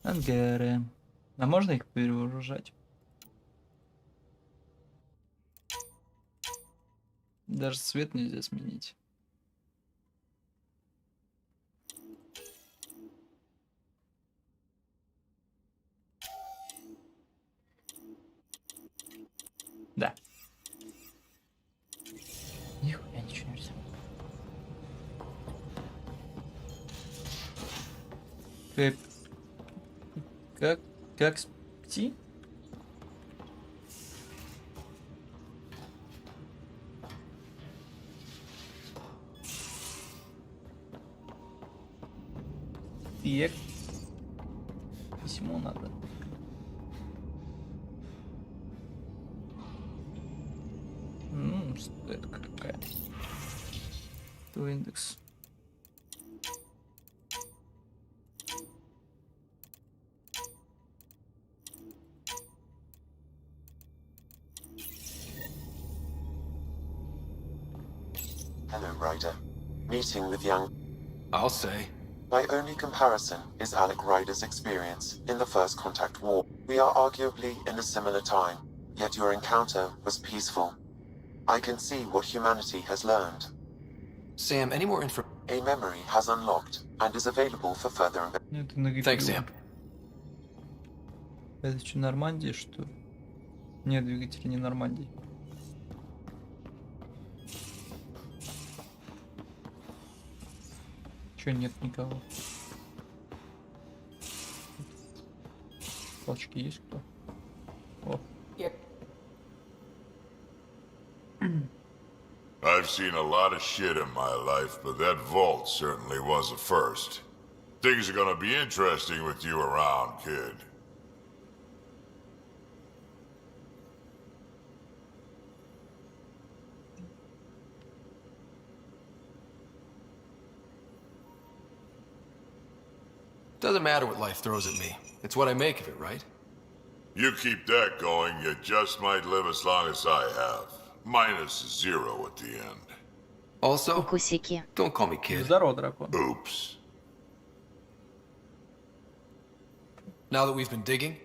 Ангары. А можно их перевооружать? Даже цвет нельзя сменить. Да. Нихуя ничего нельзя. Как спти? Эффект. Письмо надо. Стоит какая? То индекс. Hello, Ryder. Meeting with young... I'll say. My only comparison is Alec Ryder's experience in the First Contact War. We are arguably in a similar time, yet your encounter was peaceful. I can see what humanity has learned. Sam, any more info? A memory has unlocked and is available for further Thanks, Sam. Это что, Нормандия, что ли? Нет, двигатель не Нормандии. Чё, нет никого? Палочки есть кто? О. I've seen a lot of shit in my life, but that vault certainly was a first. Things are gonna be interesting with you around, kid. Doesn't matter what life throws at me. It's what I make of it, right? You keep that going, you just might live as long as I have. Minus 0 at the end. Also, Укусики. don't call me kid. Здорово, дракон. Oops. Now that we've been digging,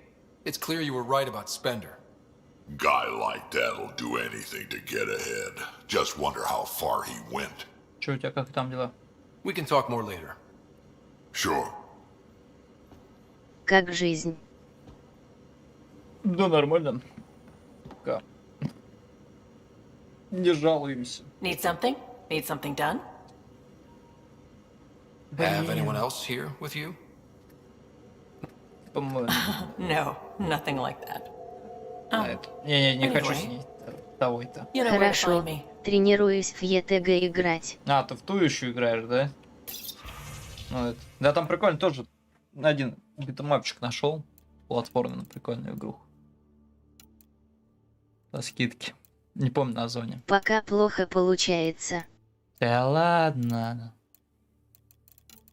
it's clear you were right about Spender. Guy like that'll do anything to get ahead. Just wonder how far he went. Чё у тебя, как там дела? We can talk more later. Sure. Как жизнь? Да нормально. Пока. Не жалуемся. Need something? Need something done? Have anyone else here with you? No, nothing like that. Не хочу с ней того-то. Хорошо. Тренируюсь в ЕТГ играть. А, ты в ту еще играешь, да? Ну, это... Да, там прикольно тоже. Один битэмапчик нашел. Платформенную прикольную игру. По скидке. Не помню название. Пока плохо получается. Да ладно.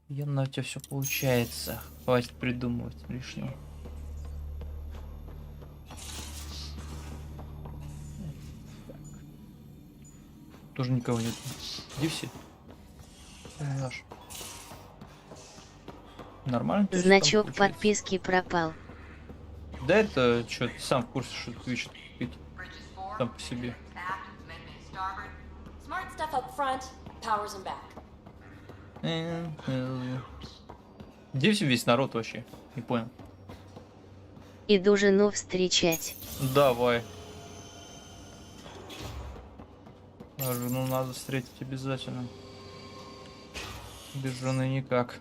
Яна, у тебя все получается. Хватит придумывать лишнего. Тоже никого нет. Иди все. Нормально? Значок подписки пропал. Да это что, ты сам в курсе, что Twitch купить сам по себе. Smart stuff up front, powers him back. Где все весь народ вообще? Не понял. Иду жену встречать. Давай. А жену надо встретить обязательно. Без жены никак.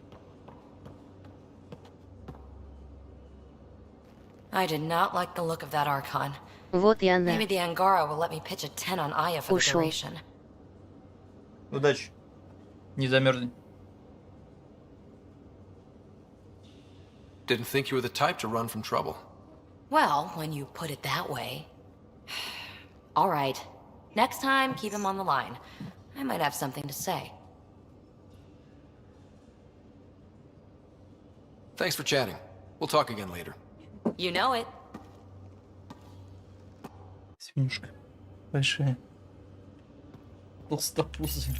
I did not like the look of that Archon. Вот и она. Maybe the Angara will let me pitch a 10 on Aya for the Ушел. duration. Удачи. Не замерзни. Didn't think you were the type to run from trouble. Well, when you put it that way. All right. Next time, keep him on the line. I might have something to say. Thanks for chatting. We'll talk again later. You know it. Свинюшка. Большая. Толстопузая.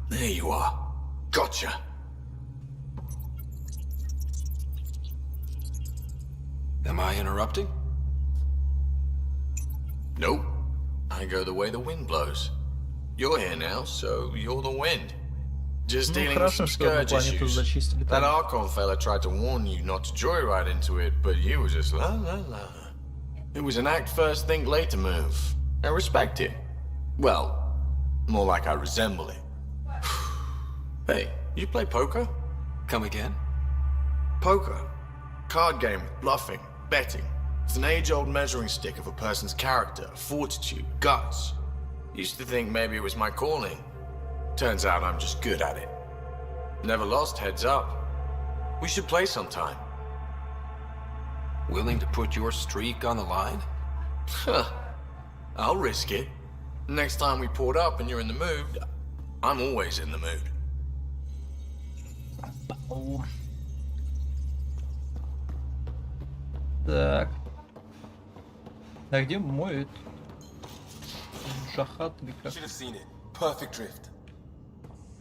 There you are. Gotcha. Am I interrupting? Nope. I go the way the wind blows. You're here now, so you're the wind. Just dealing with some scourge issues. That Archon fella tried to warn you not to joyride into it, but you were just la la la. It was an act first, think later move. I respect it. Well, more like I resemble it. Hey, you play poker? Come again? Poker. Card game with bluffing, betting. It's an age-old measuring stick of a person's character, fortitude, guts. Used to think maybe it was my calling. Turns out I'm just good at it. Never lost heads up. We should play sometime. Willing to put your streak on the line? Huh. I'll risk it. Next time we port up and you're in the mood, I'm always in the mood. Так. А где мой Шахат или как? Should have seen it. Perfect drift.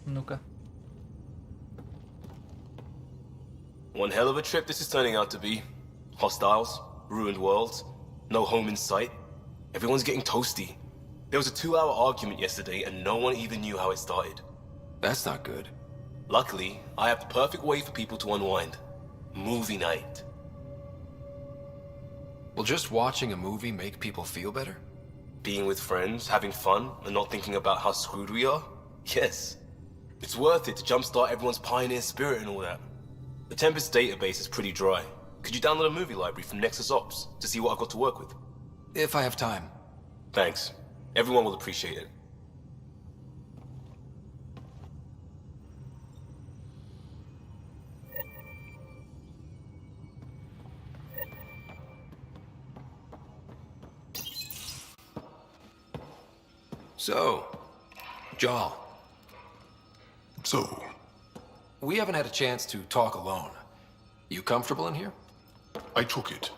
Ну-ка. One hell of a trip this is turning out to be. Hostiles, ruined worlds, no home in sight. Everyone's getting toasty. There was a 2-hour argument yesterday and no one even knew how it started. That's not good. Luckily, I have the perfect way for people to unwind. Movie night. Will just watching a movie make people feel better? Being with friends, having fun, and not thinking about how screwed we are? Yes. It's worth it to jumpstart everyone's pioneer spirit and all that. The Tempest database is pretty dry. Could you download a movie library from Nexus Ops to see what I've got to work with? If I have time. Thanks. Everyone will appreciate it. So, Jaw. So? We haven't had a chance to talk alone. You comfortable in here? I took it.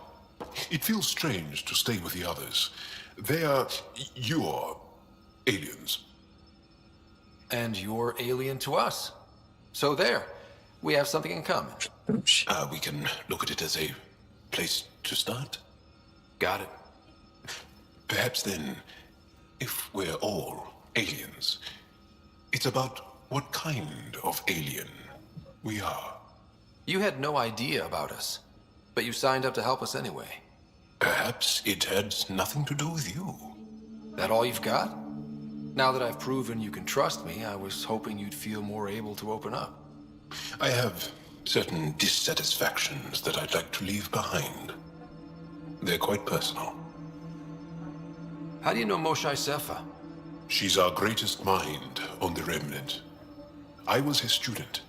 It feels strange to stay with the others. They are... you're... aliens. And you're alien to us. So there. We have something in common. We can look at it as a place to start. Got it. Perhaps then, if we're all aliens, it's about what kind of alien we are. You had no idea about us, but you signed up to help us anyway. Perhaps it had nothing to do with you. That all you've got? Now that I've proven you can trust me, I was hoping you'd feel more able to open up. I have certain dissatisfactions that I'd like to leave behind. They're quite personal. How do you know Moshae Sefa? She's our greatest mind on the Remnant. I was her student.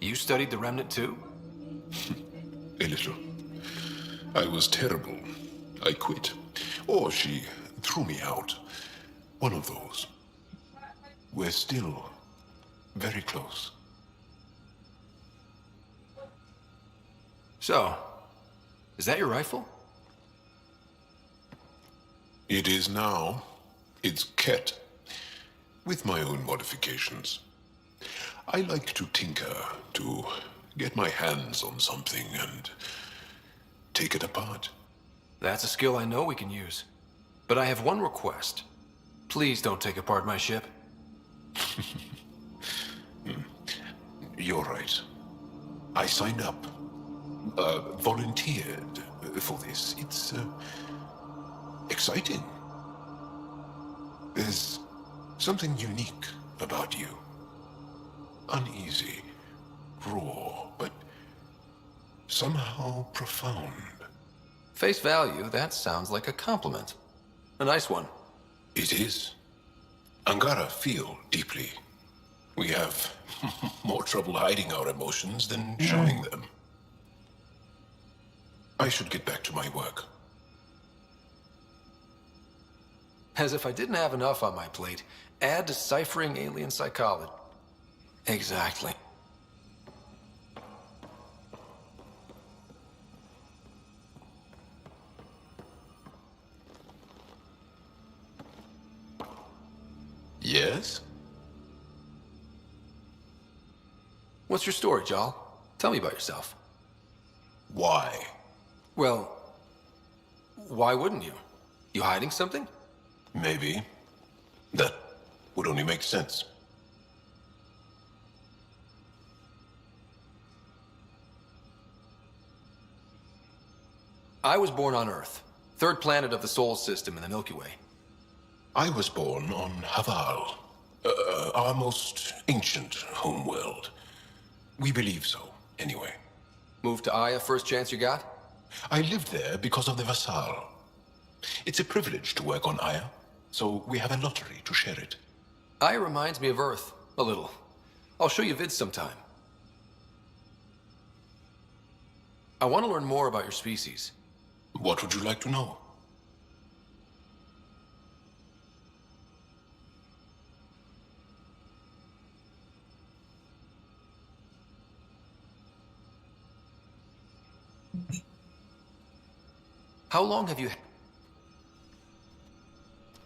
You studied the Remnant too? A little. I was terrible. I quit. Or she threw me out. One of those. We're still very close. So, is that your rifle? It is now. It's Ket. With my own modifications. I like to tinker, to get my hands on something and take it apart. That's a skill I know we can use. But I have one request. Please don't take apart my ship. You're right. I signed up. Volunteered for this. It's exciting. There's something unique about you. Uneasy, raw, but somehow profound. Face value, that sounds like a compliment. A nice one. It is. Angara feel deeply. We have more trouble hiding our emotions than showing them. I should get back to my work. As if I didn't have enough on my plate, add deciphering alien psychology. Exactly. Yes? What's your story, Jal? Tell me about yourself. Why? Well, why wouldn't you? You hiding something? Maybe. That would only make sense. I was born on Earth, third planet of the Sol system in the Milky Way. I was born on Haval, our most ancient homeworld. We believe so, anyway. Moved to Aya first chance you got? I lived there because of the Vassal. It's a privilege to work on Aya, so we have a lottery to share it. Aya reminds me of Earth, a little. I'll show you vids sometime. I want to learn more about your species. What would you like to know? How long have you...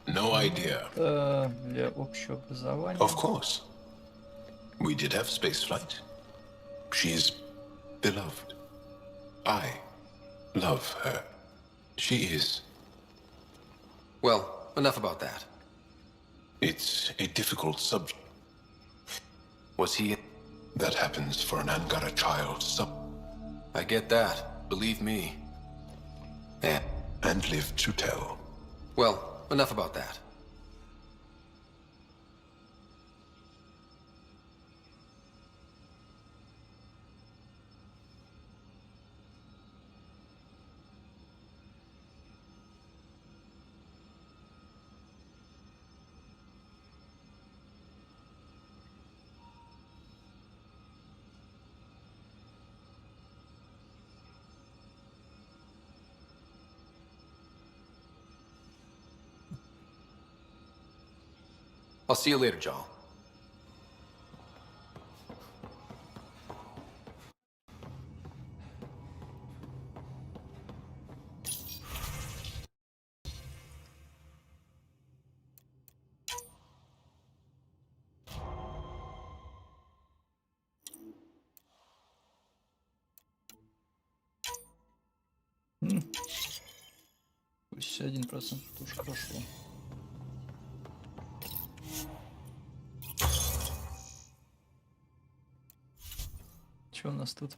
No idea. Для общего образования. Of course. We did have spaceflight. She's beloved. I love her. She is. Well, enough about that. It's a difficult subject. Was he... That happens for an Angara child, I get that. Believe me. And live to tell. Well, enough about that. I'll see you later, Jal. Пусть 1% тоже прошло. Что у нас тут?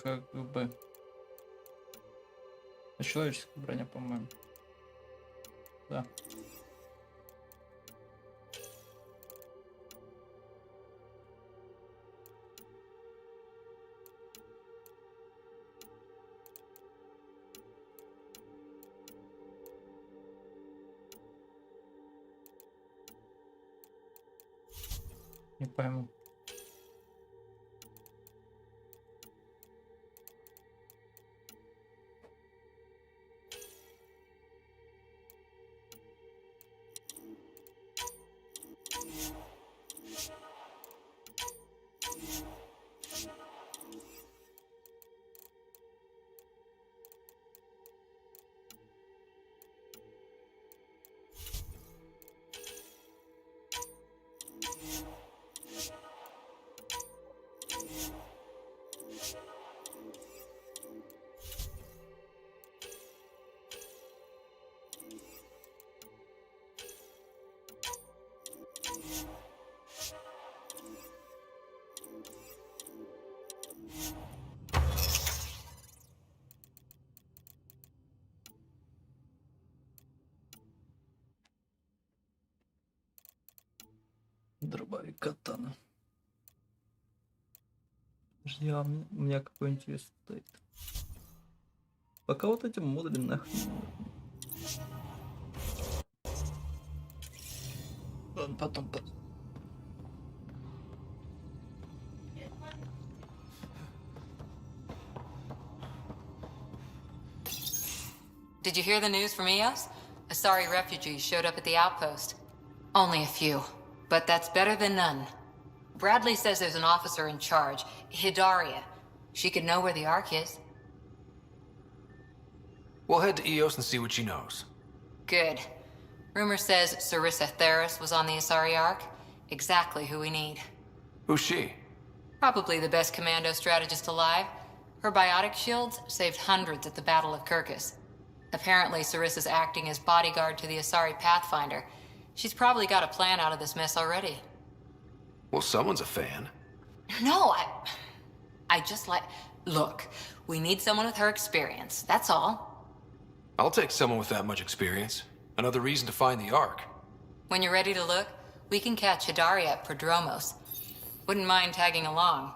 Как бы. А человеческая броня, по-моему. Да. Не пойму. Дробовик катана. Подожди, а у меня какой интерес стоит. Пока вот этим модулем нахрен. Ладно, потом. Did you hear the news from Eos? Asari refugees showed up at the outpost. Only a few, but that's better than none. Bradley says there's an officer in charge, Hidaria. She could know where the Ark is. We'll head to Eos and see what she knows. Good. Rumor says Sarissa Theris was on the Asari Ark. Exactly who we need. Who's she? Probably the best commando strategist alive. Her biotic shields saved hundreds at the Battle of Kirkus. Apparently, Sarissa's acting as bodyguard to the Asari Pathfinder. She's probably got a plan out of this mess already. Well, someone's a fan. No, I just like... Look, we need someone with her experience, that's all. I'll take someone with that much experience. Another reason to find the Ark. When you're ready to look, we can catch Hidaria at Prodromos. Wouldn't mind tagging along.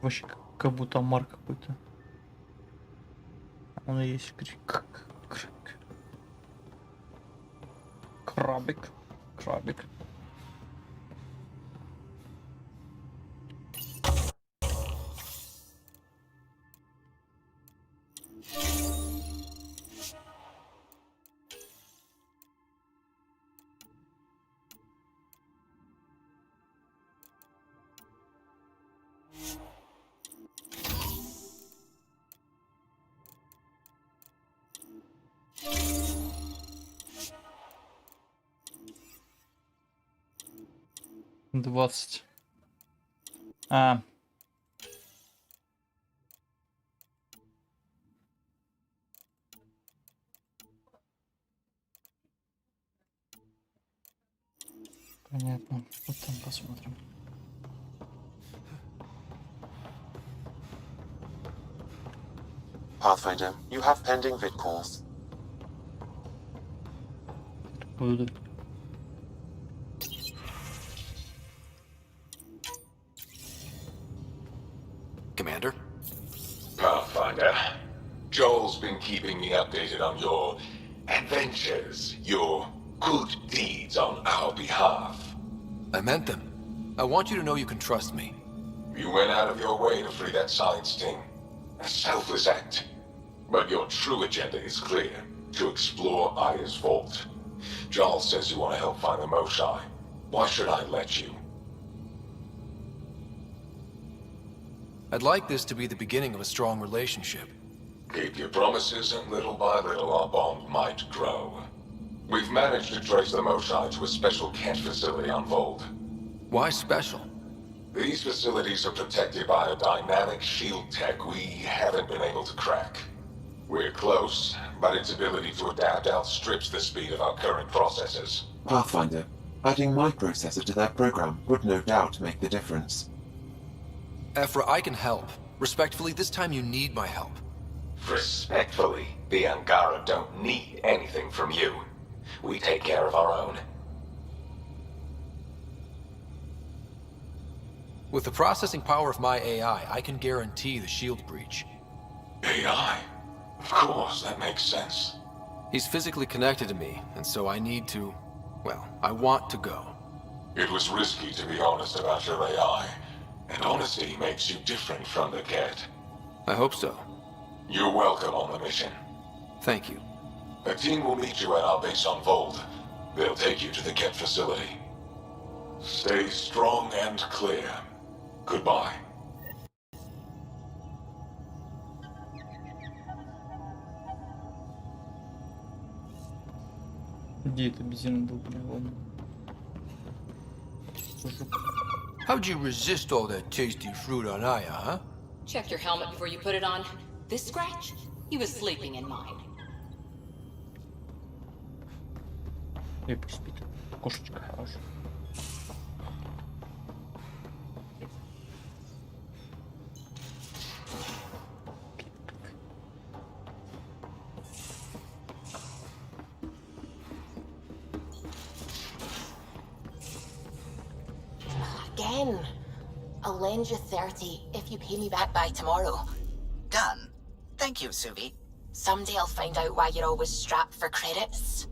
Вообще как будто Марк какой-то. Он и есть крабик. Крабик. Двадцать. А. Понятно. Потом посмотрим. Pathfinder, you have pending vid calls. Буду. Commander? Pathfinder, Joel's been keeping me updated on your adventures, your good deeds on our behalf. I meant them. I want you to know you can trust me. You went out of your way to free that science team. A selfless act. But your true agenda is clear. To explore Aya's vault. Joel says you want to help find the Moshae. Why should I let you? I'd like this to be the beginning of a strong relationship. Keep your promises, and little by little our bond might grow. We've managed to trace the Moshae to a special catch facility on Vold. Why special? These facilities are protected by a dynamic shield tech we haven't been able to crack. We're close, but its ability to adapt outstrips the speed of our current processors. Pathfinder, adding my processor to that program would no doubt make the difference. Ephra, I can help. Respectfully, this time you need my help. Respectfully, the Angara don't need anything from you. We take care of our own. With the processing power of my AI, I can guarantee the shield breach. AI? Of course, that makes sense. He's physically connected to me, and so I need to... well, I want to go. It was risky to be honest about your AI, and honesty makes you different from the Ket. I hope so. You're welcome on the mission. Thank you. A team will meet you at our base on Vold. They'll take you to the Ket facility. Stay strong and clear. Goodbye. Где это обезьяна долбаная? How'd you resist all that tasty fruit on Aya, huh? Check your helmet before you put it on. This scratch? He was sleeping in mine. Эй, пусть спит. Кошечка хорошая. Again. I'll lend you 30 if you pay me back by tomorrow. Done. Thank you, Suvi. Someday I'll find out why you're always strapped for credits.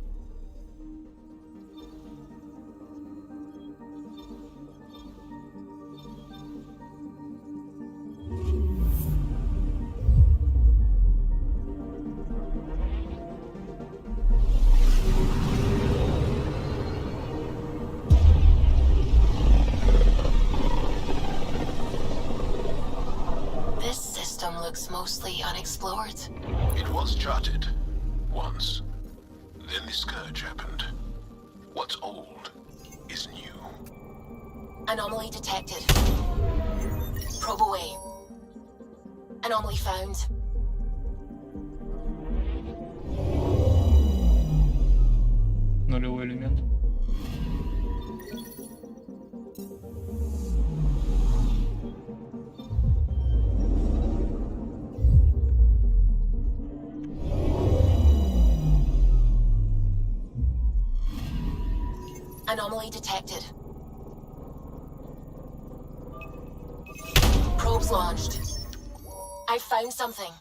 This system looks mostly unexplored. It was charted. Once. Then the Scourge happened. What's old is new. Anomaly detected. Probe away. Anomaly found. Нулевой элемент. Anomaly detected. Probes launched. I found something.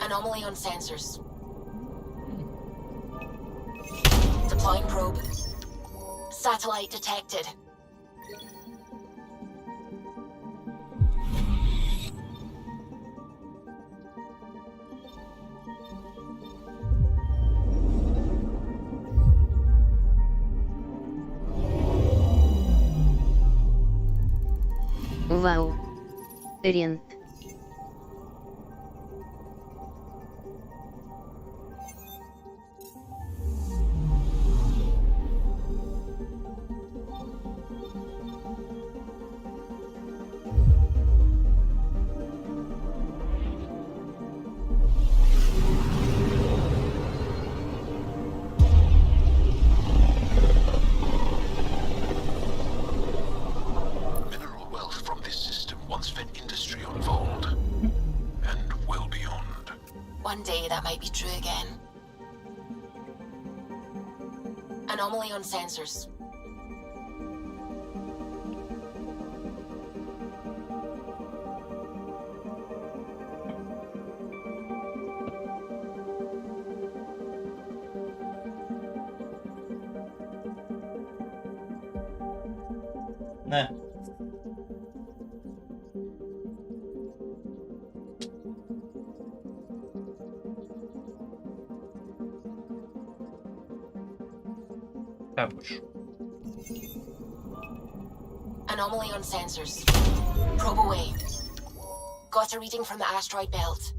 Anomaly on sensors. Deploying probe. Satellite detected. Вау. Рент. Mineral wealth from this system once fed industry on Vold. And well beyond. One day that might be true again. Anomaly on sensors. На. Так больше. Anomaly on sensors. Probe away. Got a reading from the asteroid belt.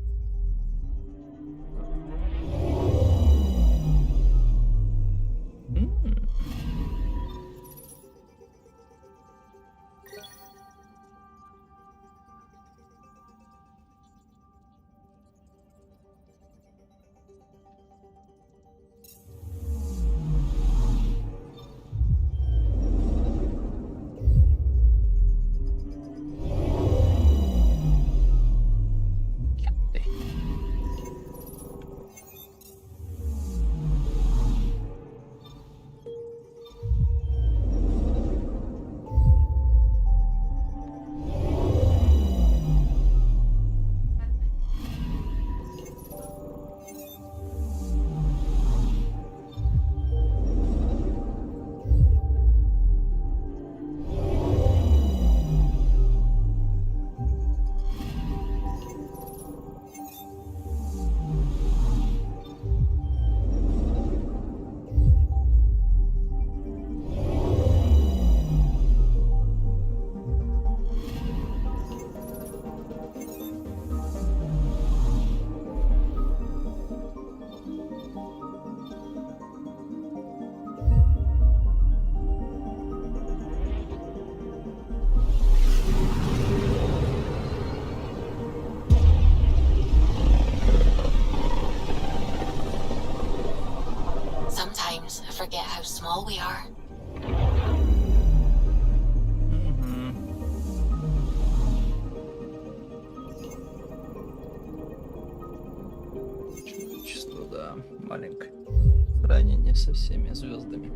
со всеми звездами.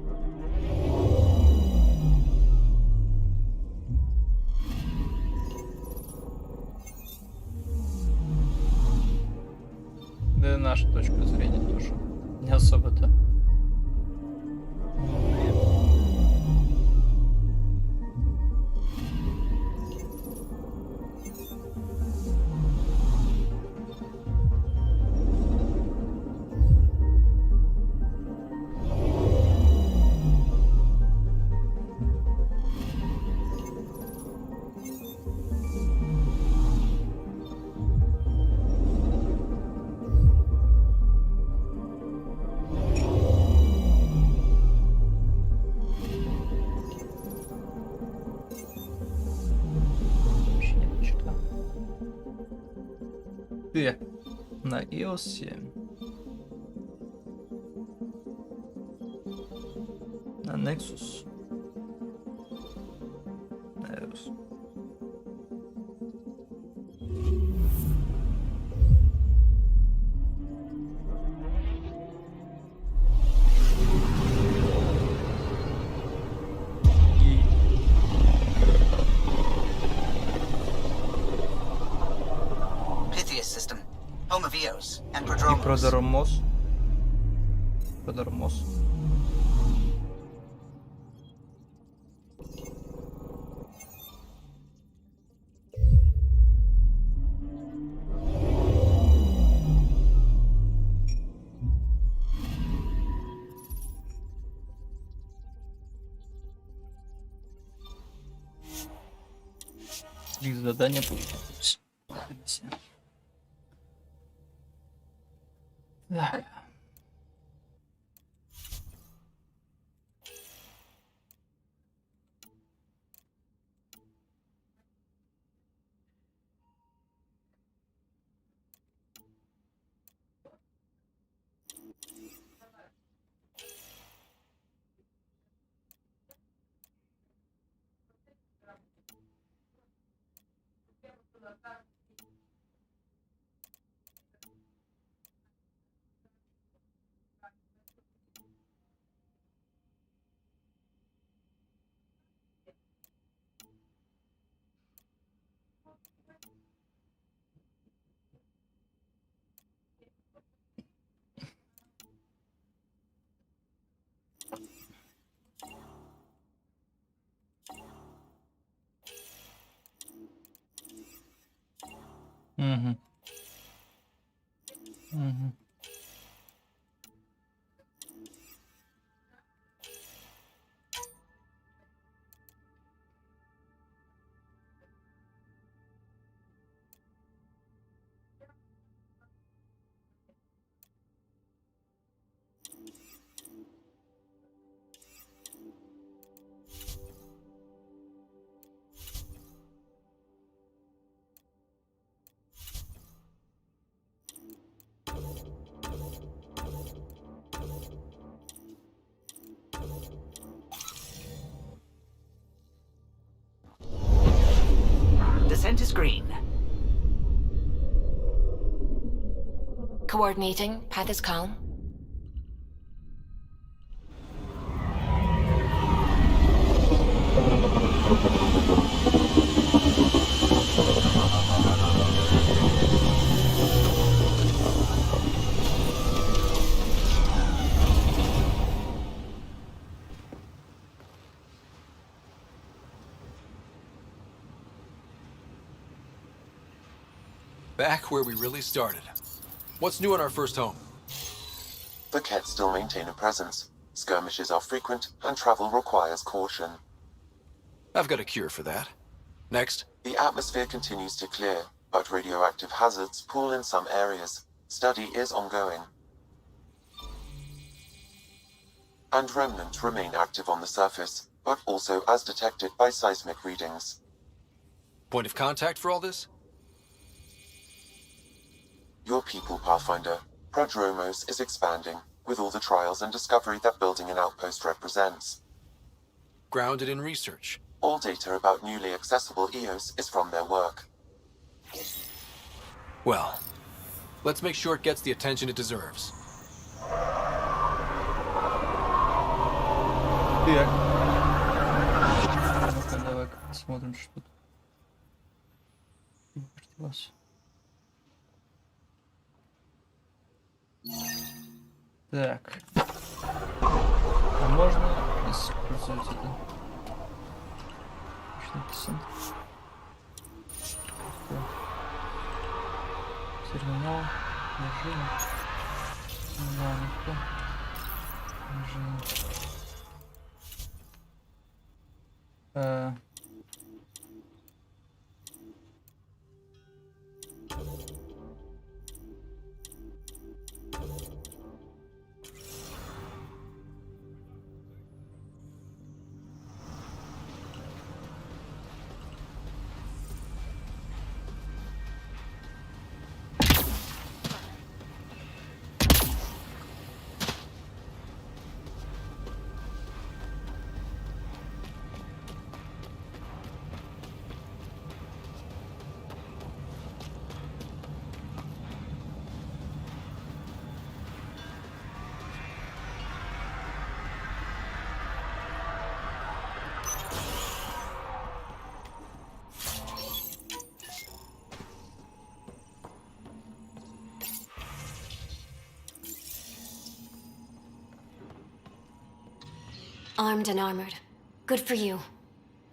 Да и наша точка зрения тоже не особо-то. Ты на iOS 7. На Nexus. На iOS. Home of Eos and И Prodromos. Продормос. Продормос. Их задание получилось. Так. Угу. Угу. Descent is green. Coordinating. Path is calm. Back where we really started. What's new on our first home? The Kett still maintain a presence. Skirmishes are frequent, and travel requires caution. I've got a cure for that. Next. The atmosphere continues to clear, but radioactive hazards pool in some areas. Study is ongoing. And remnants remain active on the surface, but also as detected by seismic readings. Point of contact for all this? Your people, Pathfinder. Prodromos is expanding, with all the trials and discovery that building an outpost represents. Grounded in research. All data about newly accessible EOS is from their work. Well, let's make sure it gets the attention it deserves. Так. Ну-ка, давай-ка посмотрим, что тут. Так. А можно использовать это? Терминал. Нажим. Динамика. Нажим. Armed and armored. Good for you.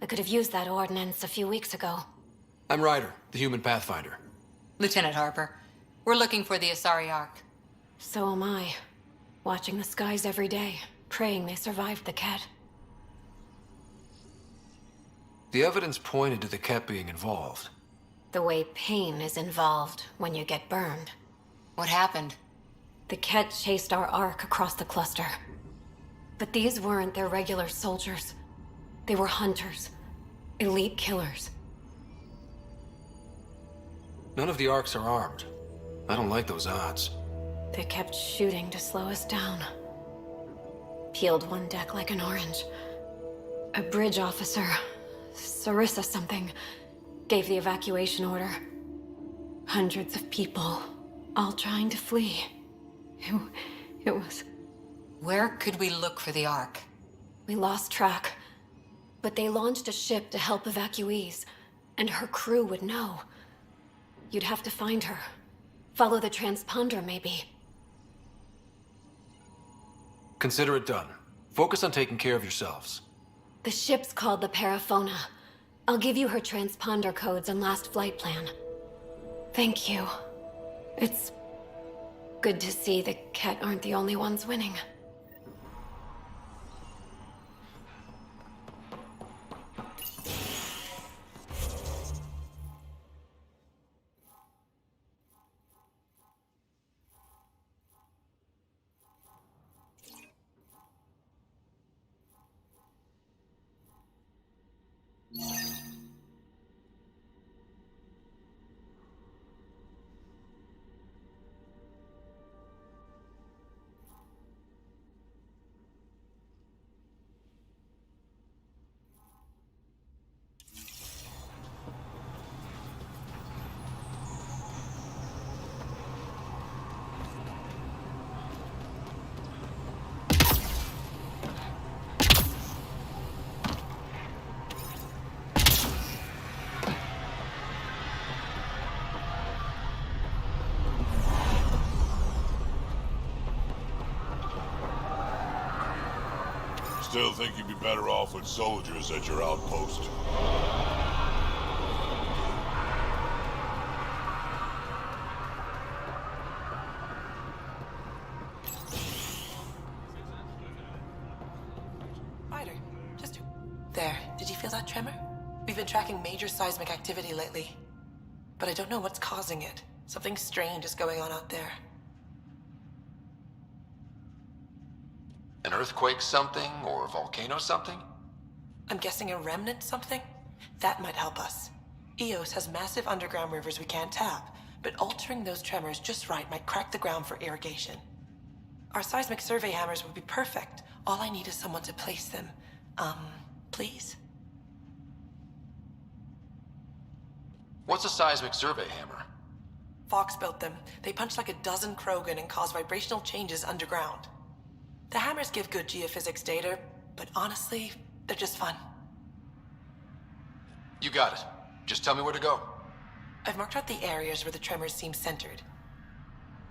I could have used that ordnance a few weeks ago. I'm Ryder, the human pathfinder. Lieutenant Harper, we're looking for the Asari Ark. So am I. Watching the skies every day, praying they survived the Ket. The evidence pointed to the Ket being involved. The way pain is involved when you get burned. What happened? The Ket chased our Ark across the cluster. But these weren't their regular soldiers. They were hunters. Elite killers. None of the Arks are armed. I don't like those odds. They kept shooting to slow us down. Peeled one deck like an orange. A bridge officer, Sarissa something, gave the evacuation order. Hundreds of people, all trying to flee. It was... Where could we look for the Ark? We lost track. But they launched a ship to help evacuees, and her crew would know. You'd have to find her. Follow the transponder, maybe. Consider it done. Focus on taking care of yourselves. The ship's called the Paraphona. I'll give you her transponder codes and last flight plan. Thank you. It's good to see the Ket aren't the only ones winning. Still think you'd be better off with soldiers at your outpost. Ryder, just... There, did you feel that tremor? We've been tracking major seismic activity lately. But I don't know what's causing it. Something strange is going on out there. An earthquake something, or a volcano something? I'm guessing a remnant something? That might help us. Eos has massive underground rivers we can't tap, but altering those tremors just right might crack the ground for irrigation. Our seismic survey hammers would be perfect. All I need is someone to place them. Please? What's a seismic survey hammer? Fox built them. They punch like a dozen Krogan and cause vibrational changes underground. The hammers give good geophysics data, but honestly, they're just fun. You got it. Just tell me where to go. I've marked out the areas where the tremors seem centered.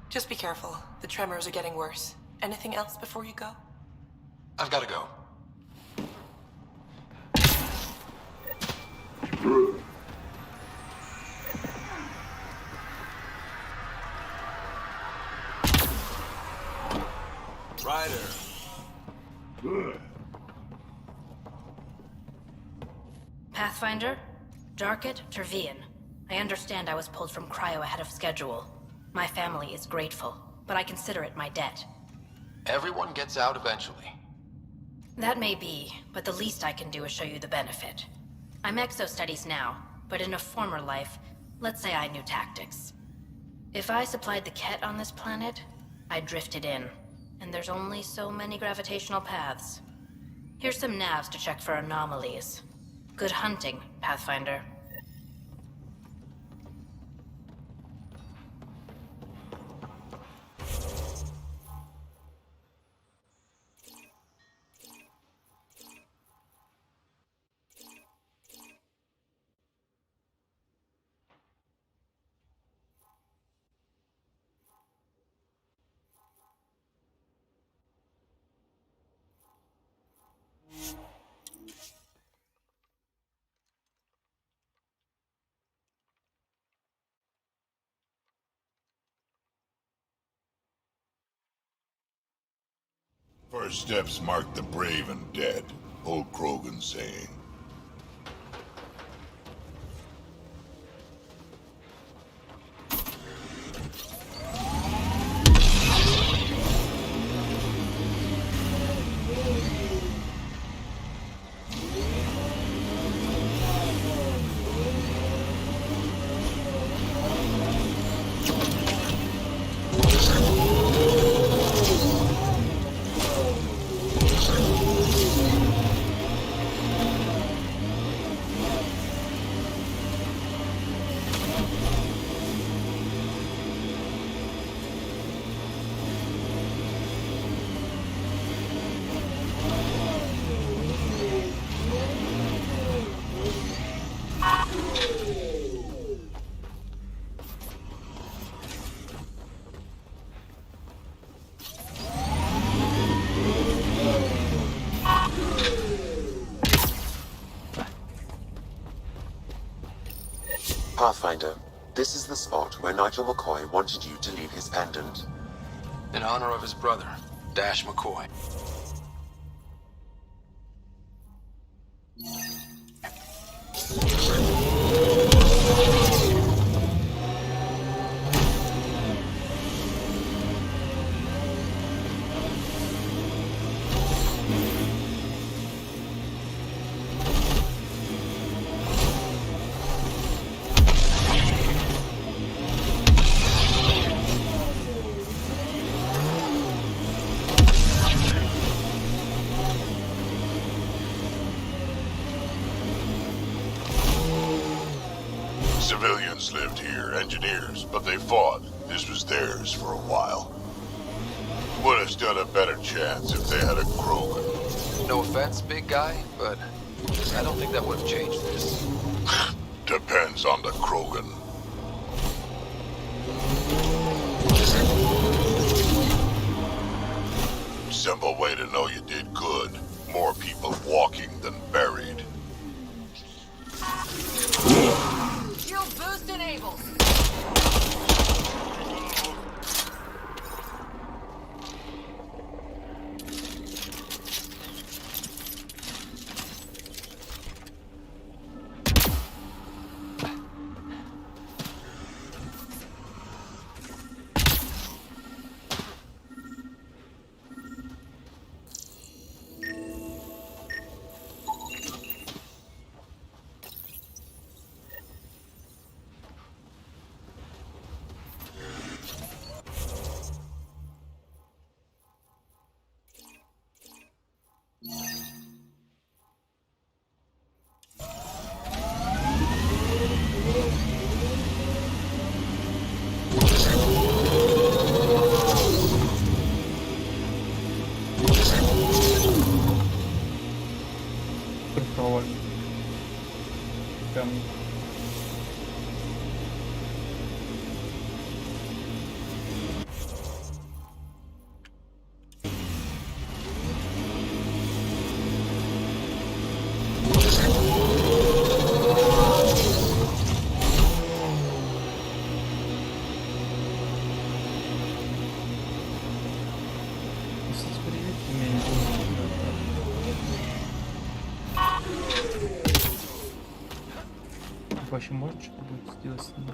Just be careful. The tremors are getting worse. Anything else before you go? I've got to go. Ryder. Pathfinder? Darket, Tervian. I understand I was pulled from cryo ahead of schedule. My family is grateful, but I consider it my debt. Everyone gets out eventually. That may be, but the least I can do is show you the benefit. I'm exo-studies now, but in a former life, let's say I knew tactics. If I supplied the Ket on this planet, I drifted in, and there's only so many gravitational paths. Here's some navs to check for anomalies. Good hunting, Pathfinder. First steps mark the brave and dead, old Krogan saying. Pathfinder, this is the spot where Nigel McCoy wanted you to leave his pendant. In honor of his brother, Dash McCoy. Civilians lived here, engineers, but they fought. This was theirs for a while. Would have stood a better chance if they had a Krogan. No offense, big guy, but I don't think that would have changed this. Depends on the Krogan. Simple way to know you did good. More people walking than buried. Shield boost enabled. пароль. Прям... Вообще может что-то будет сделать с ним?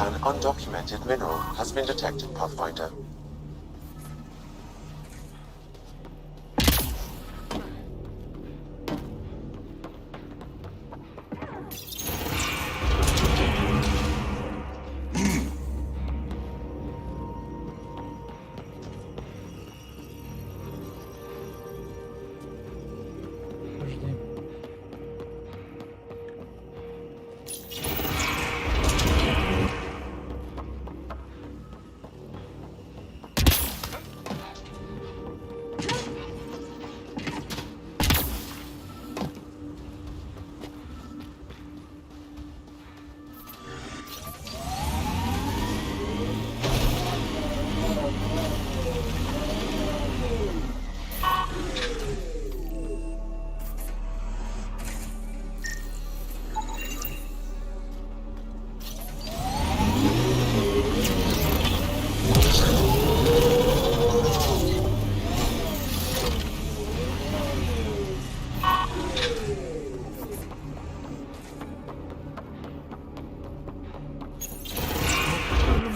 An undocumented mineral has been detected, Pathfinder.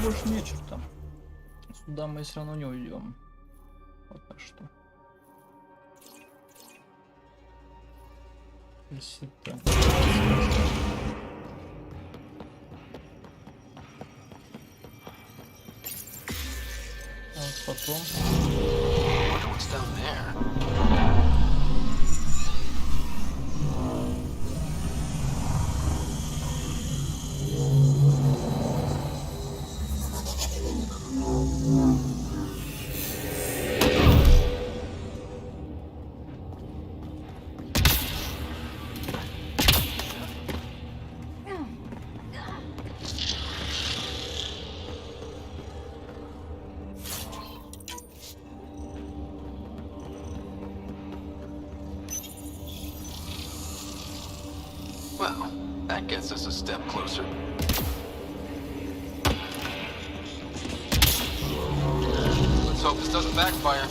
Больше нечего там. Сюда мы все равно не уйдем. Пока что. Если так. А вот потом. Well, that gets us a step closer. Let's hope this doesn't backfire.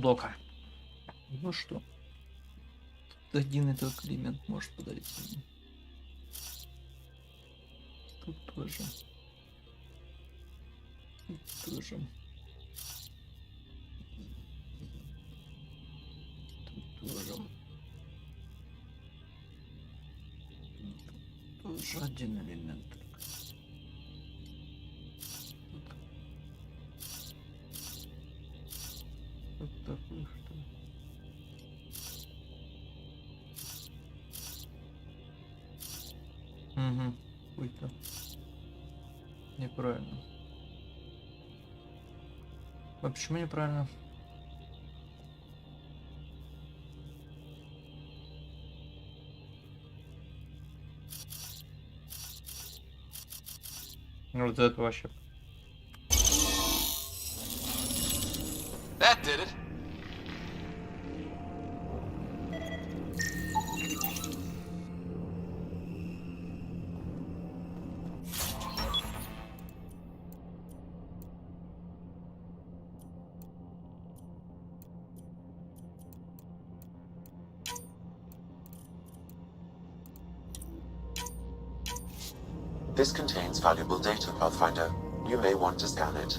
дока. Ну что? Тут один и только элемент может подарить. Тут тоже. Тут тоже. Тут тоже. Тоже один элемент. Вот такой что. Угу. Ой-то. Неправильно. А почему неправильно? Вот это вообще. That did it. This contains valuable data, Pathfinder. You may want to scan it.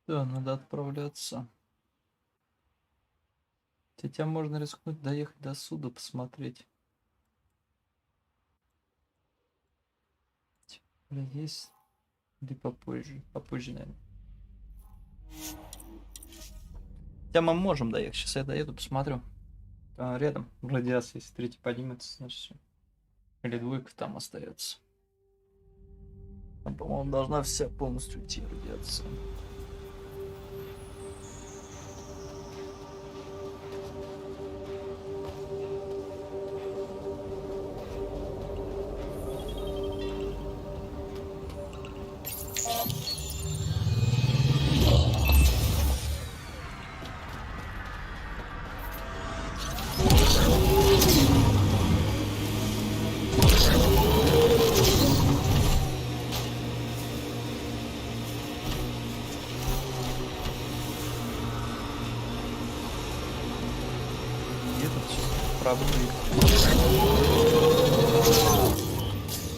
Да, надо отправляться. Хотя можно рискнуть доехать до суда, посмотреть. Есть или попозже? Попозже, наверное. Хотя мы можем доехать. Сейчас я доеду, посмотрю. Рядом радиация, если третий поднимется, значит все. Или двойка там остается. Там, по-моему, должна вся полностью идти радиация.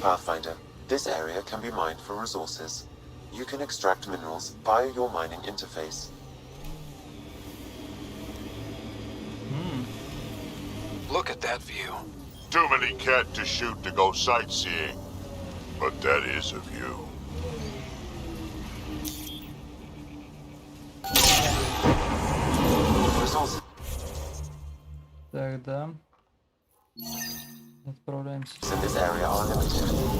Pathfinder, this area can be mined for resources. You can extract minerals via your mining interface. Look at that view. Too many cat to shoot to go sightseeing. But that is a view. Resources. Тогда отправляемся. In this area are limited.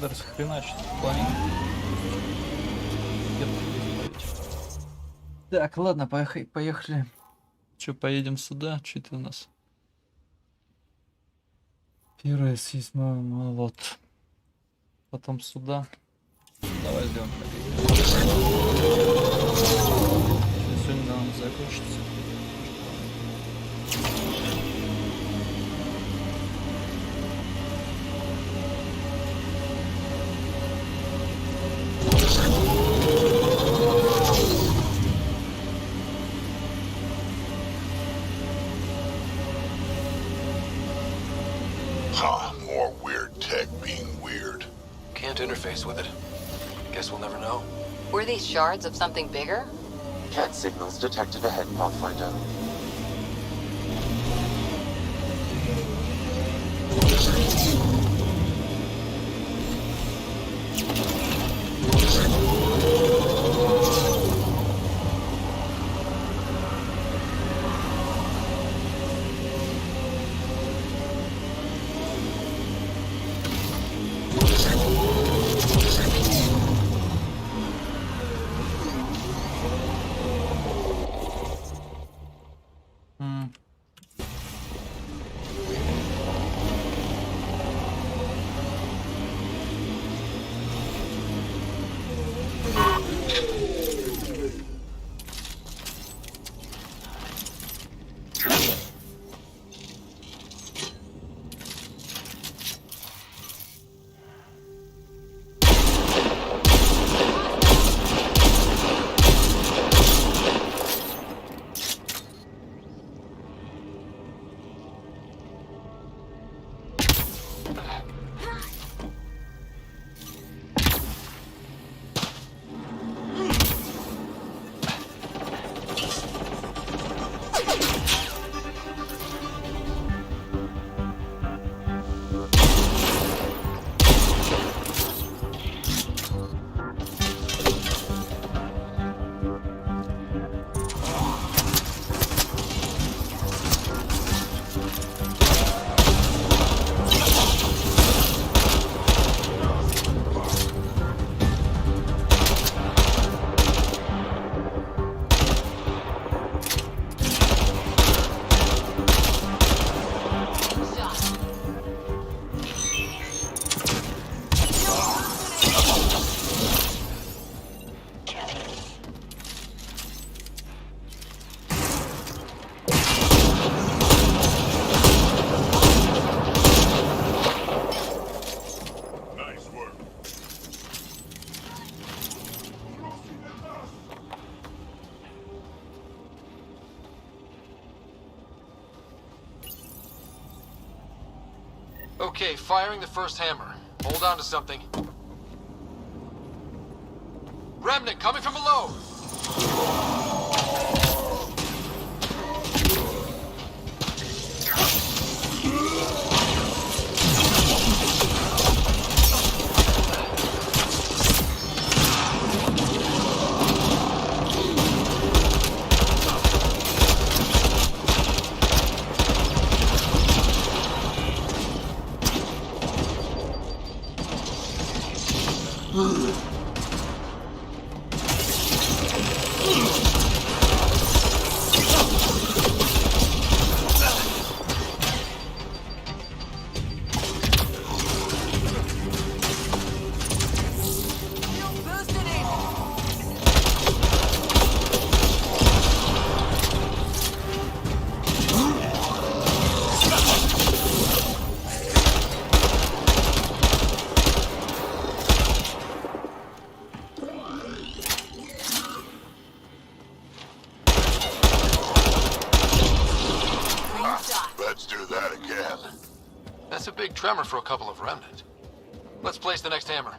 надо расхреначить в плане. Так, ладно, поехали. Че, поедем сюда? Че это у нас? Первое съесть, вот. Потом сюда. Давай сделаем так. Сегодня нам закончится. More weird tech being weird. Can't interface with it. Guess we'll never know. Were these shards of something bigger? Cat signals detected ahead, Pathfinder. Okay, firing the first hammer. Hold on to something. Remnant coming from below! Let's do that again. That's a big tremor for a couple of remnant. Let's place the next hammer.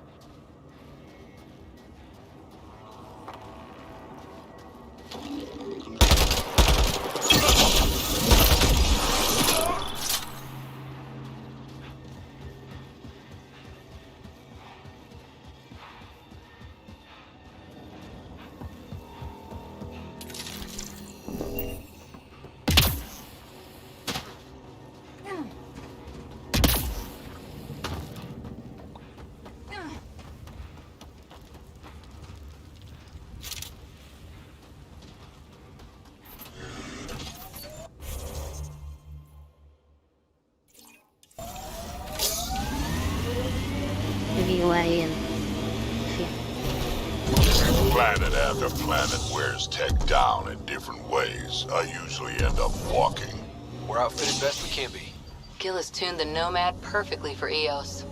planet after planet wears tech down in different ways, I usually end up walking. We're outfitted best we can be. Gil has tuned the Nomad perfectly for EOS.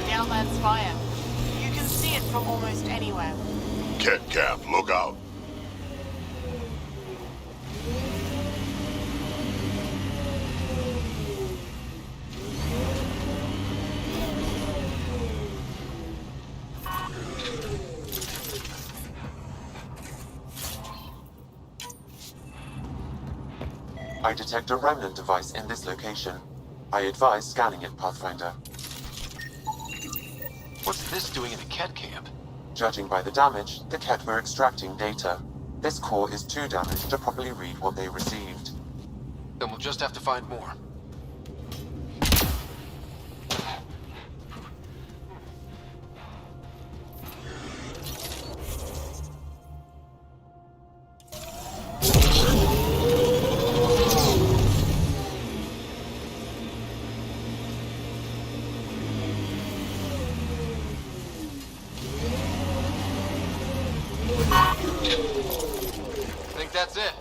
The outland's fire. You can see it from almost anywhere. Ket Camp, look out. I detect a remnant device in this location. I advise scanning it, Pathfinder. What's this doing in the Ket camp? Judging by the damage, the Ket were extracting data. This core is too damaged to properly read what they received. Then we'll just have to find more. I think that's it.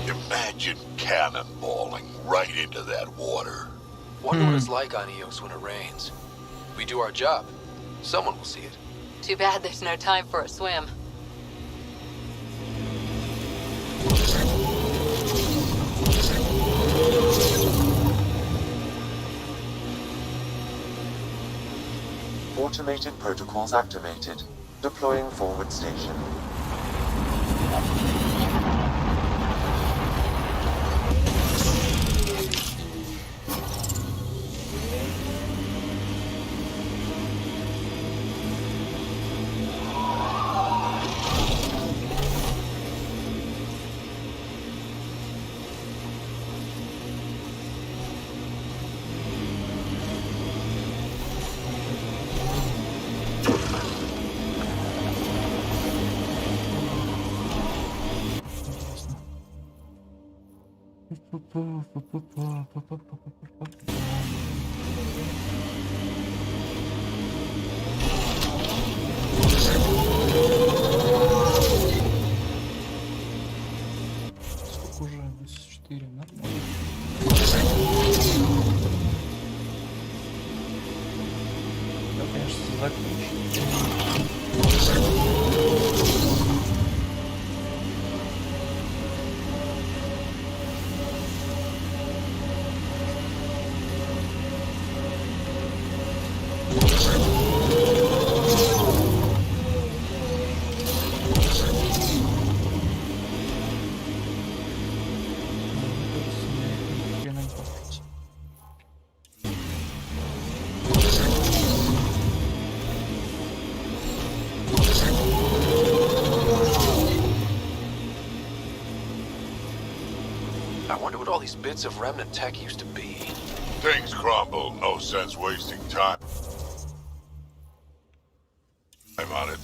Imagine cannonballing right into that water. Wonder what it's like on Eos when it rains. We do our job. Someone will see it. Too bad there's no time for a swim. Automated protocols activated. Deploying forward station. Сколько уже? 84, нормально. Я, конечно, закончу. I wonder what all these bits of remnant tech used to be. Things crumble, no sense wasting time. I'm on it.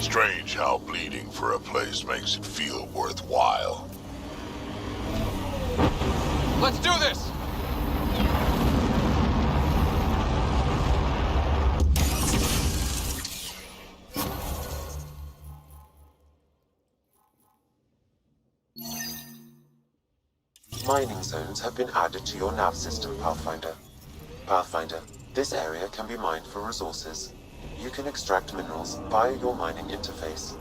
Strange how bleeding for a place makes it feel worthwhile. Let's do this! Mining zones have been added to your nav system, Pathfinder. Pathfinder, this area can be mined for resources. You can extract minerals via your mining interface.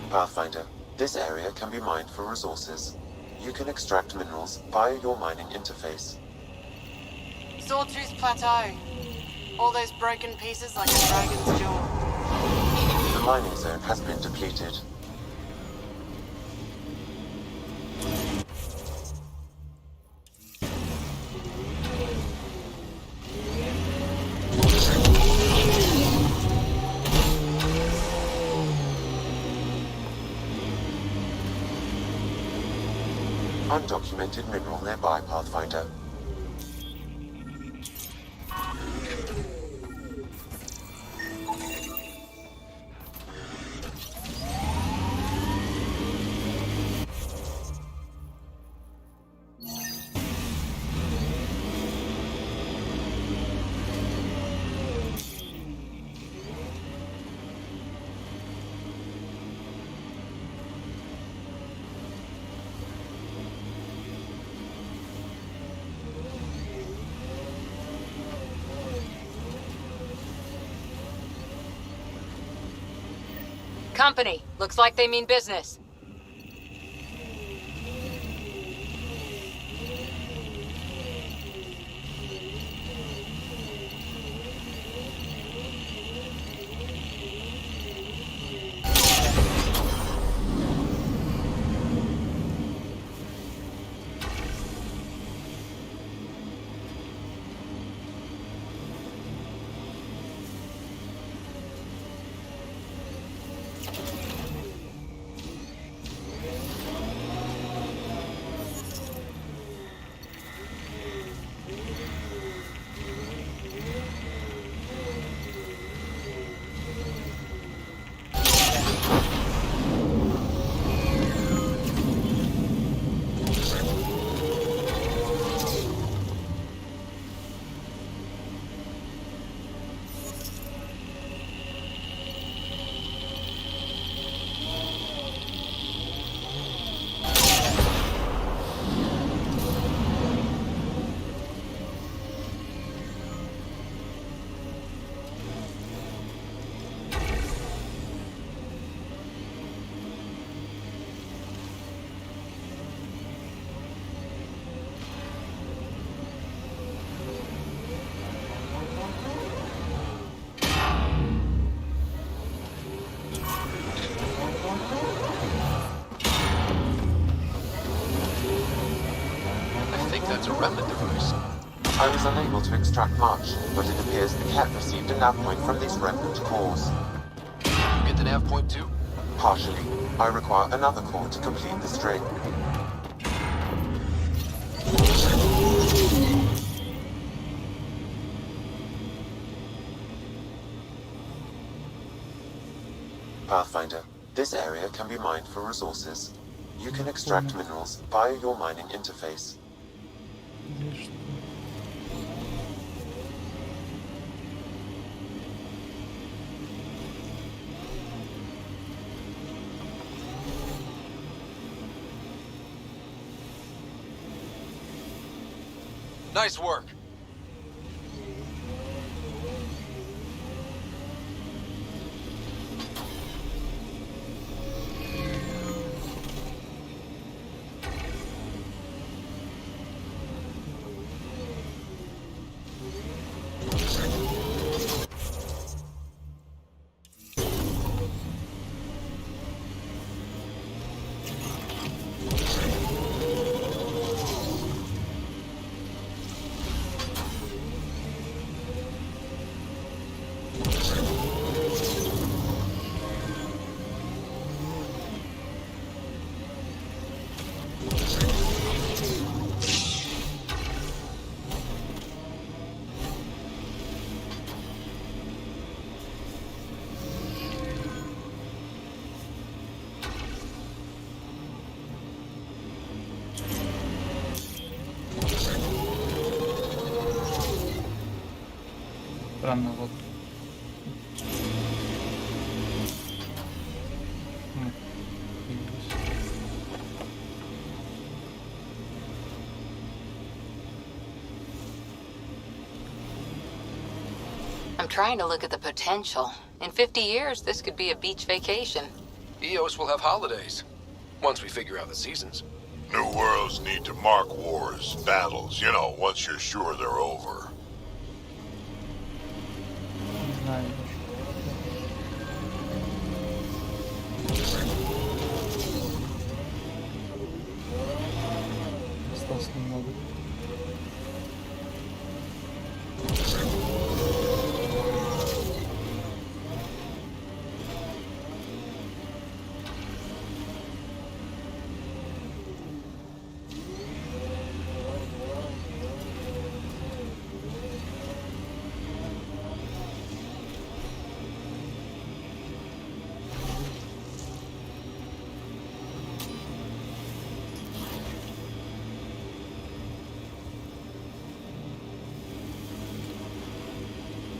Pathfinder, this area can be mined for resources. You can extract minerals via your mining interface. Sawtooth Plateau. All those broken pieces like a dragon's jaw. The mining zone has been depleted. Undocumented mineral nearby, Pathfinder. Company, looks like they mean business. I think that's a remnant device. I was unable to extract much, but it appears the cat received a nav point from these remnant cores. You get the nav point too? Partially. I require another core to complete the string. Pathfinder, this area can be mined for resources. You can extract minerals via your mining interface. Nice work. Странно, вот. I'm trying to look at the potential. In 50 years, this could be a beach vacation. EOS will have holidays, once we figure out the seasons. New worlds need to mark wars, battles, you know, once you're sure they're over. Не знаю. Осталось немного.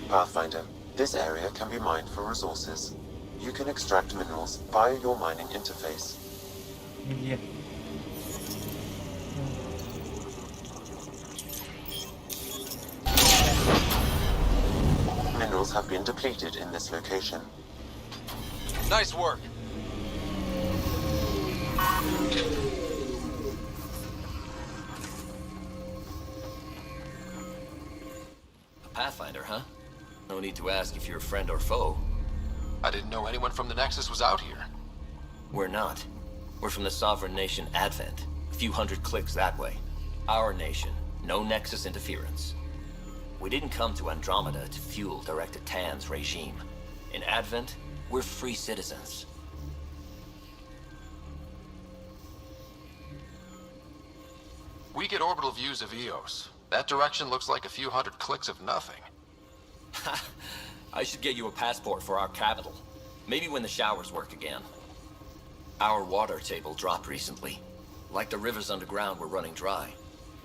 Pathfinder, this area can be mined for resources. You can extract minerals via your mining interface. Где? Minerals have been depleted in this location. Nice work. A Pathfinder, huh? No need to ask if you're a friend or foe. I didn't know anyone from the Nexus was out here. We're not. We're from the sovereign nation Advent. A few hundred clicks that way. Our nation. No Nexus interference. We didn't come to Andromeda to fuel Director Tan's regime. In Advent, we're free citizens. We get orbital views of EOS. That direction looks like a few hundred clicks of nothing. I should get you a passport for our capital. Maybe when the showers work again. Our water table dropped recently. Like the rivers underground were running dry.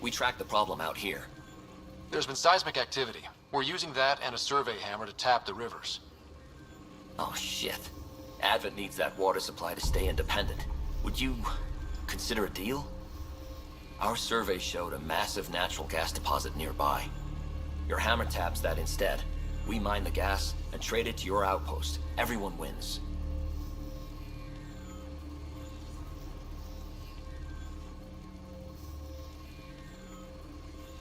We tracked the problem out here. There's been seismic activity. We're using that and a survey hammer to tap the rivers. Oh shit. Advent needs that water supply to stay independent. Would you consider a deal? Our survey showed a massive natural gas deposit nearby. Your hammer taps that instead. We mine the gas and trade it to your outpost. Everyone wins.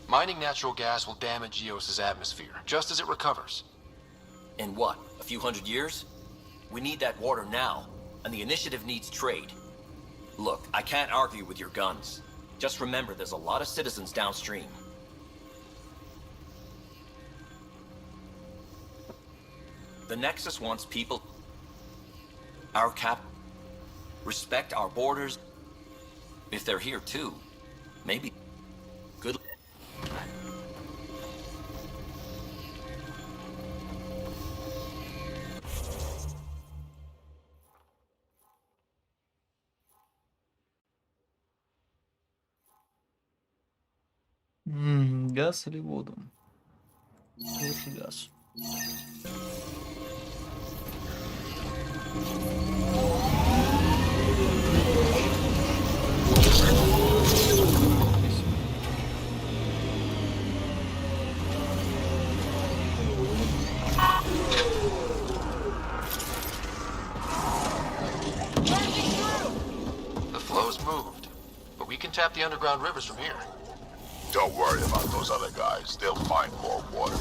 Mining natural gas will damage EOS's atmosphere, just as it recovers. In what, a few hundred years? We need that water now, and the initiative needs trade. Look, I can't argue with your guns. Just remember, there's a lot of citizens downstream. The Nexus wants people... Our respect our borders. If they're here too, maybe... Good... Газ или воду? Лучше газ. The flow's moved, but we can tap the underground rivers from here. Don't worry about those other guys. They'll find more water.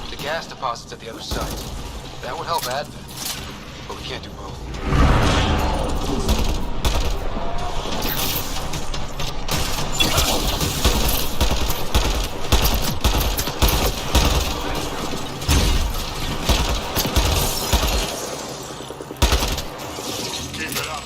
The gas deposit's at the other site. That would help Advent, but we can't do both. Keep it up.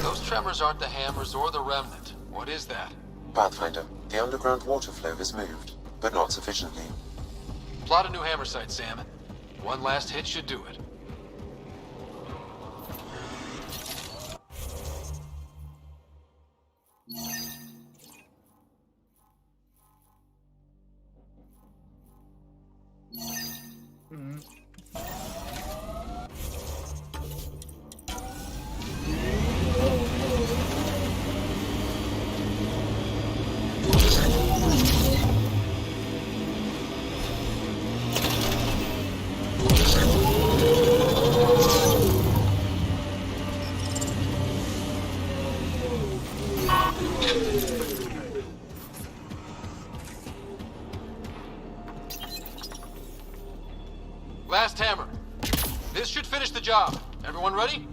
Those tremors aren't the hammers or the remnant. What is that? Pathfinder, the underground water flow has moved, but not sufficiently. Plot a new hammer site, Salmon. One last hit should do it. Last hammer. This should finish the job. Everyone ready?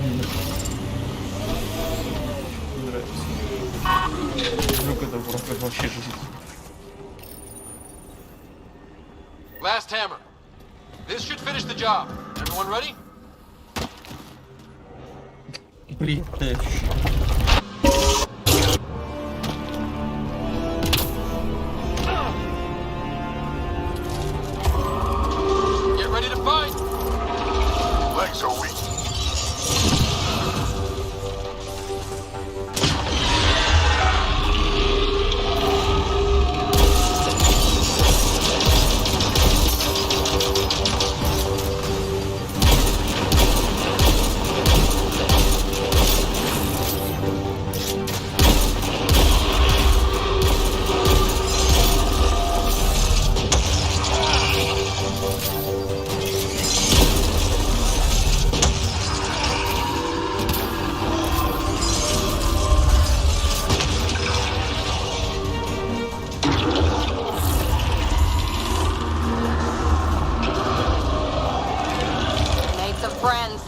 Не нравится. Звук это просто вообще жизнь. Last hammer. This should finish the job. Everyone ready? Приятное ощущение. Get ready to fight. Legs are weak. Made some friends.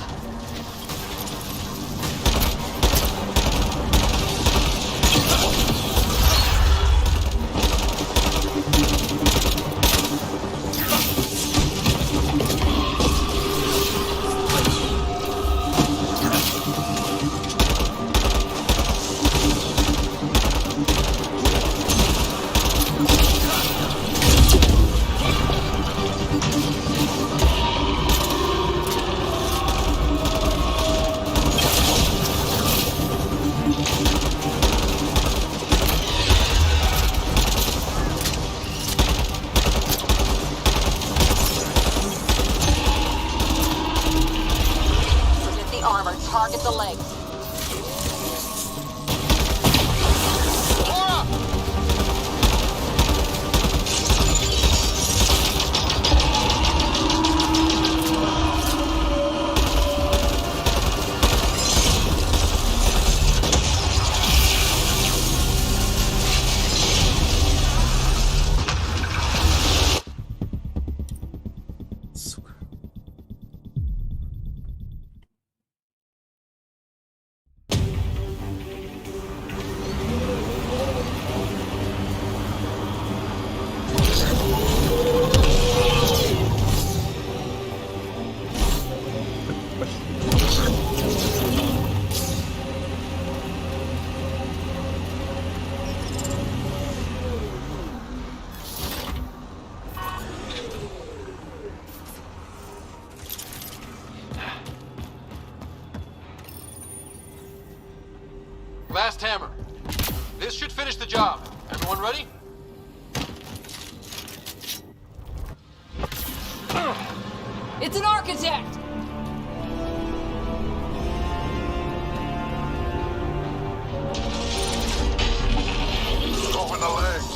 Forget the armor. Target the legs. Сука. Last hammer. This should finish the job. Everyone ready? It's an architect! Open the legs.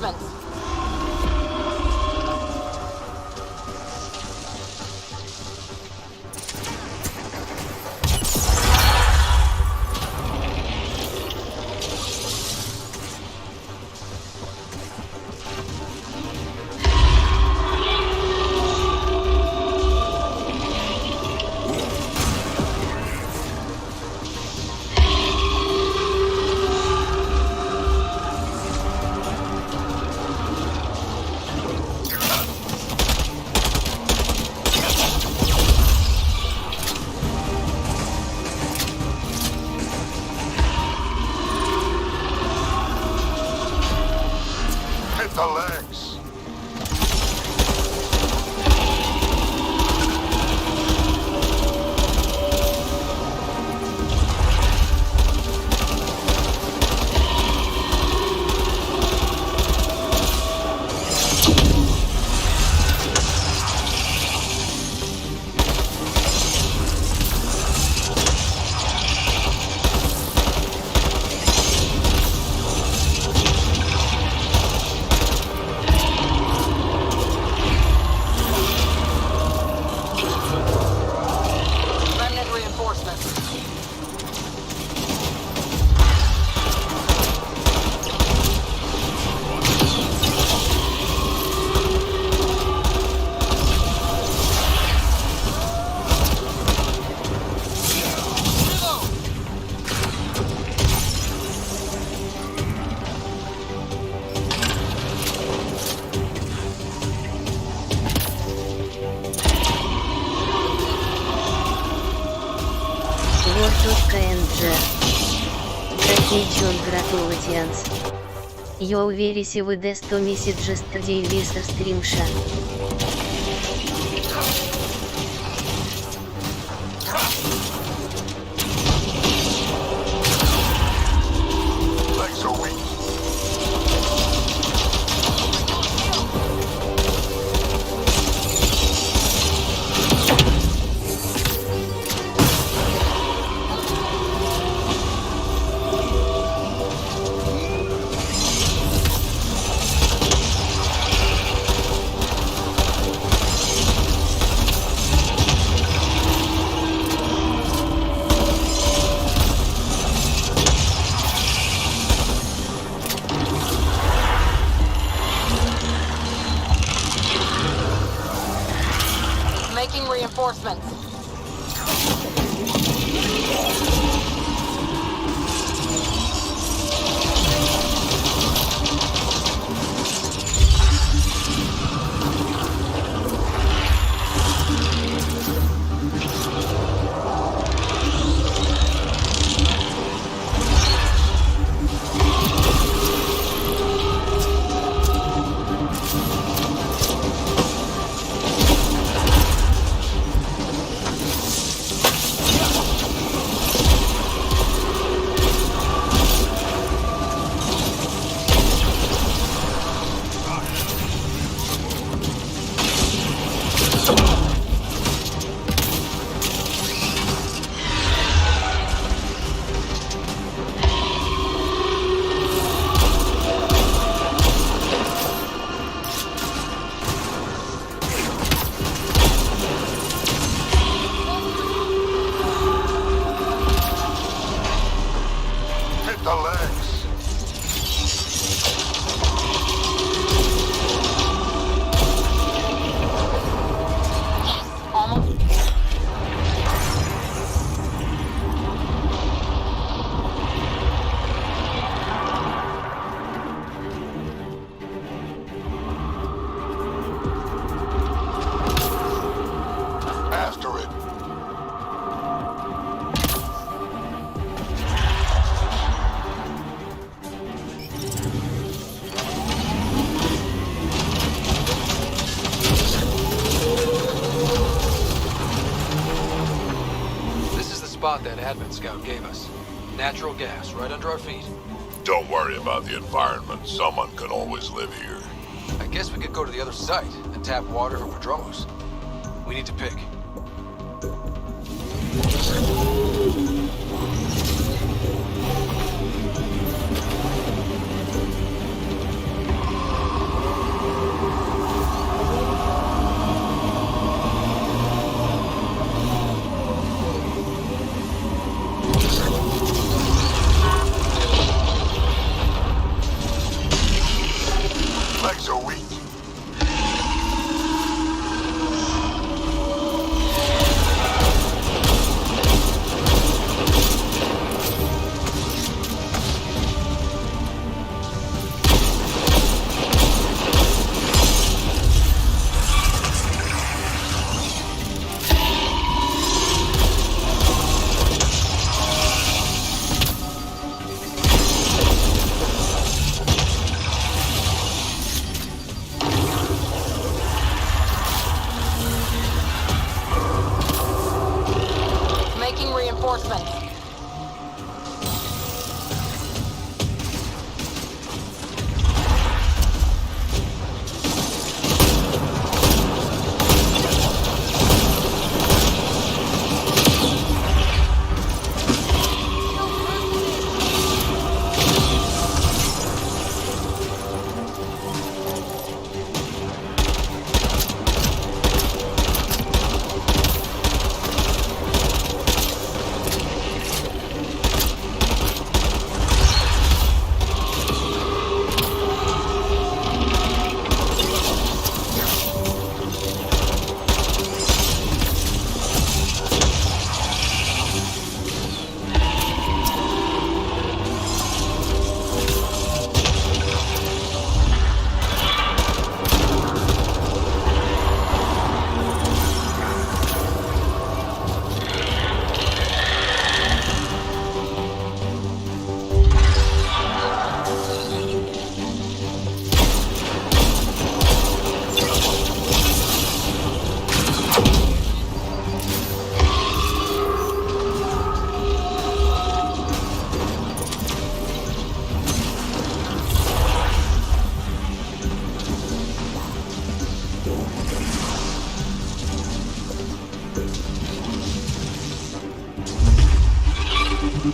reinforcements. The legs. Gratulation, gratulations. You very receive the 100 messages today with stream shot. Legs are weak. Making reinforcements. The legs. Almost. After it. That Advent Scout gave us. Natural gas right under our feet. Don't worry about the environment. Someone can always live here. I guess we could go to the other site and tap water from Prodromos. We need to pick. Go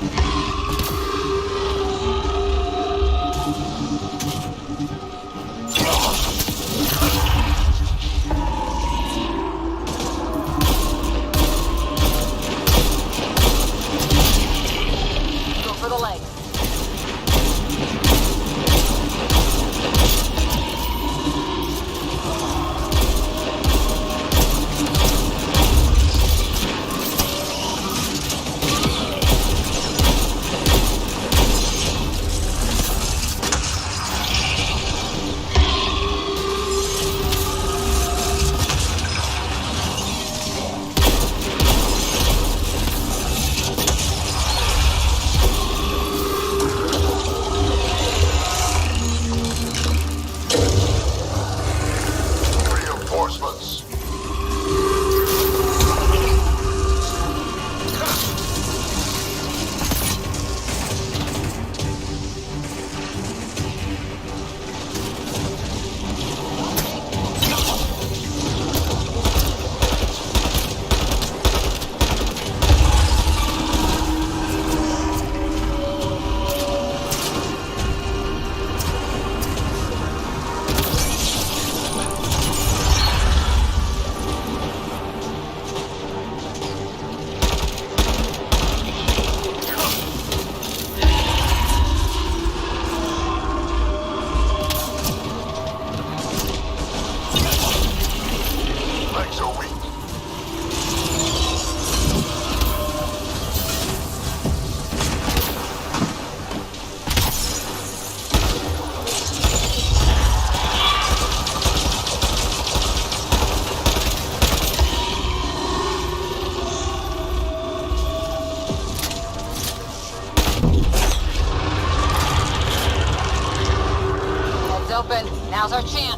for the leg. Reinforcements. Legs are weak. Heads open. Now's our chance.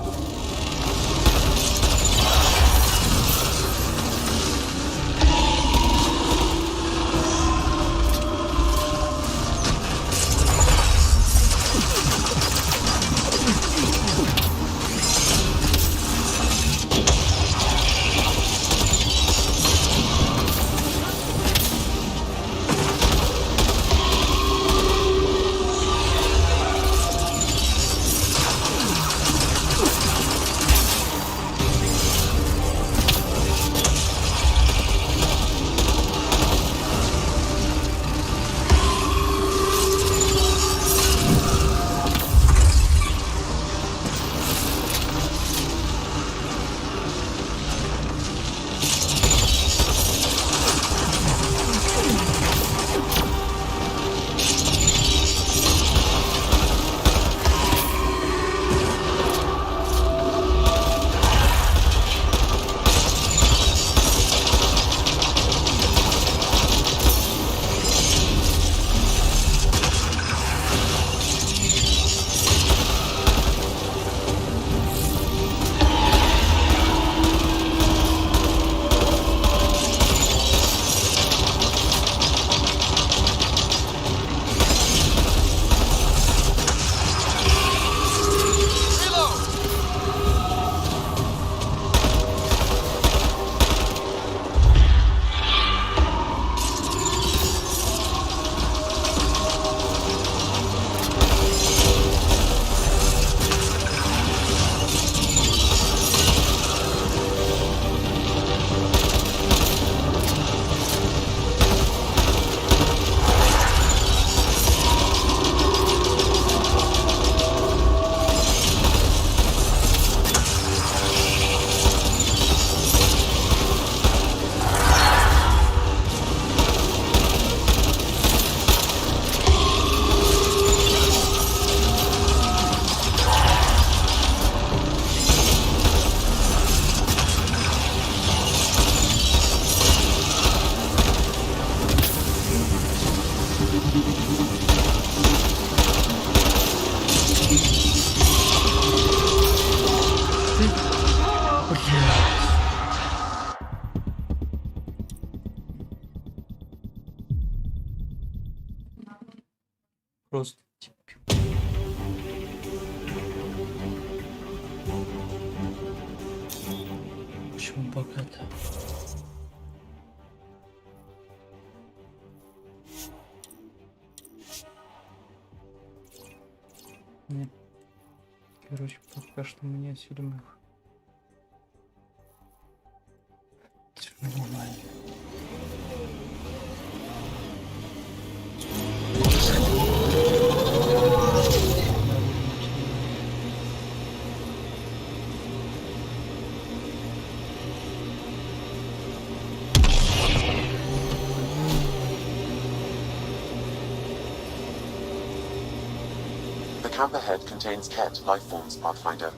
Просто. Почему богато? Нет. Короче, пока что мы не осилим их. Нормально. The camp ahead contains Ket Lifeforms Pathfinder.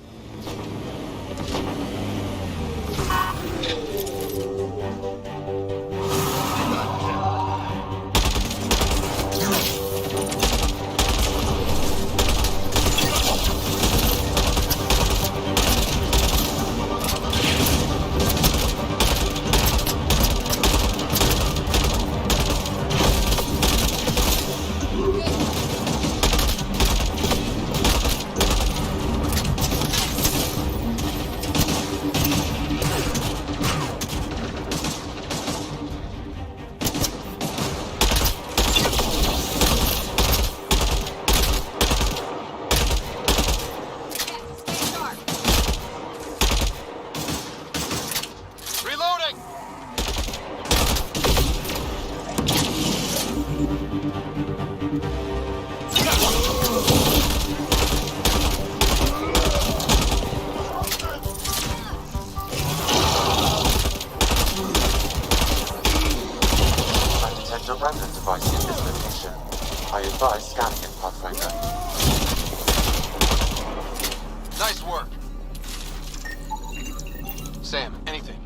Nice work. Sam, anything?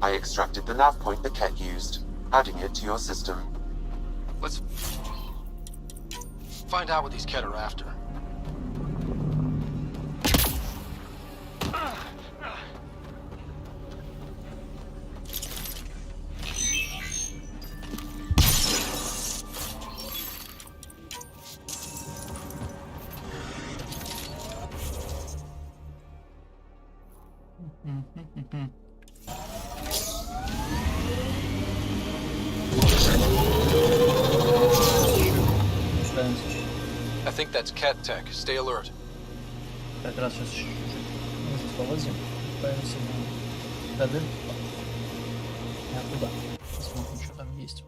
I extracted the nav point that Ket used, adding it to your system. Let's find out what these Ket are after. I think that's Ket tech. Stay alert. Как раз сейчас чуть-чуть вниз полазим, отправимся на ходы. А туда. Посмотрим, что там есть.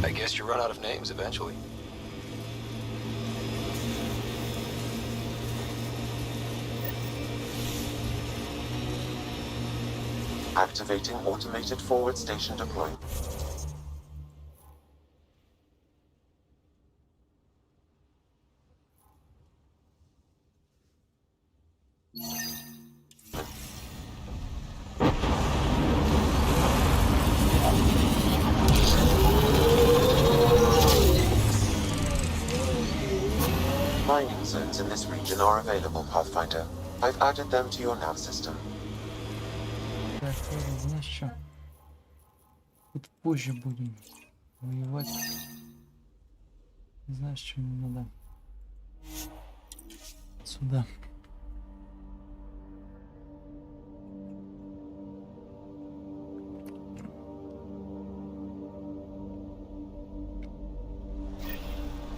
I guess you run out of names eventually. Activating automated forward station deploy. this region are available, Pathfinder. I've added them to your nav system. Так, ладно, знаешь что? Тут позже будем воевать. Знаешь, что мне надо? Сюда.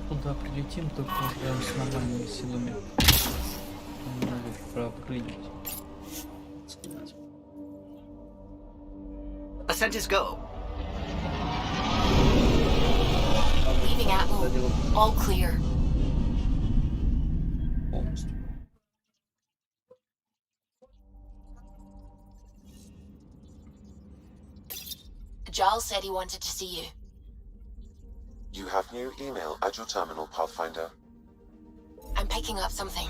Туда прилетим, только уже с нормальными силами. Надо проапгрейдить. Ascent is go. Leaving Atmo. All clear. Полностью. Giles said he wanted to see you. You have new email at your terminal, Pathfinder. I'm picking up something.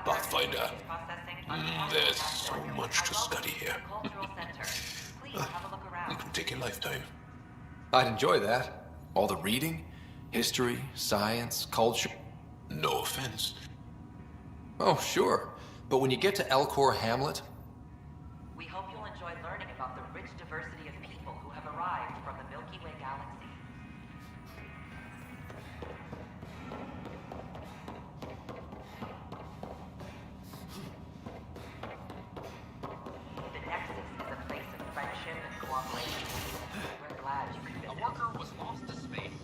Pathfinder. There's so much to study here. It can take a lifetime. I'd enjoy that. All the reading, history, science, culture. No offense. Oh, sure. But when you get to Elcor Hamlet... We hope you'll enjoy learning about the rich diversity of people who have arrived from the Milky Way galaxy. The Nexus is a place of friendship and cooperation. We're glad you could visit. A worker was lost to space.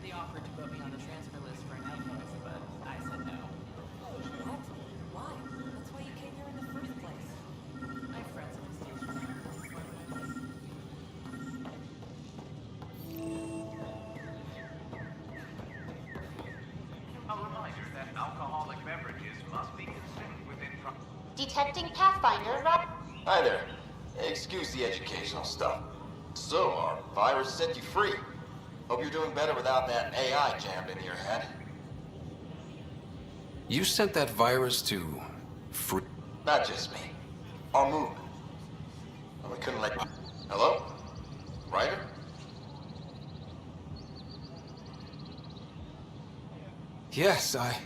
They offered to put me on the transfer list for an outpost, but I said no. What? Why? That's why you came here in the first place. I have friends on the station. A reminder that alcoholic beverages must be consumed within... Detecting Pathfinder, right? Hi there. Excuse the educational stuff. So, our virus set you free. Hope you're doing better without that AI jammed into your head. You sent that virus to... Not just me. Our movement. And we couldn't let... Hello? Ryder? Yes, I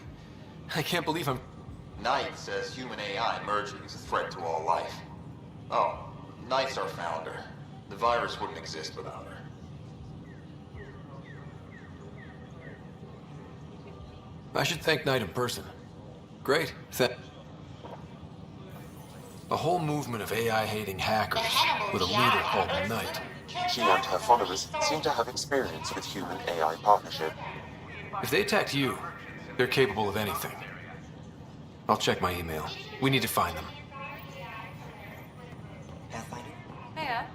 can't believe I'm... Knight says human AI merging is a threat to all life. Oh, Knight's our founder. The virus wouldn't exist without her. I should thank Knight in person. Great. A whole movement of AI-hating hackers with a leader called Knight. She and her followers seem to have experience with human-AI partnership. If they attacked you, they're capable of anything. I'll check my email. We need to find them. Hiya.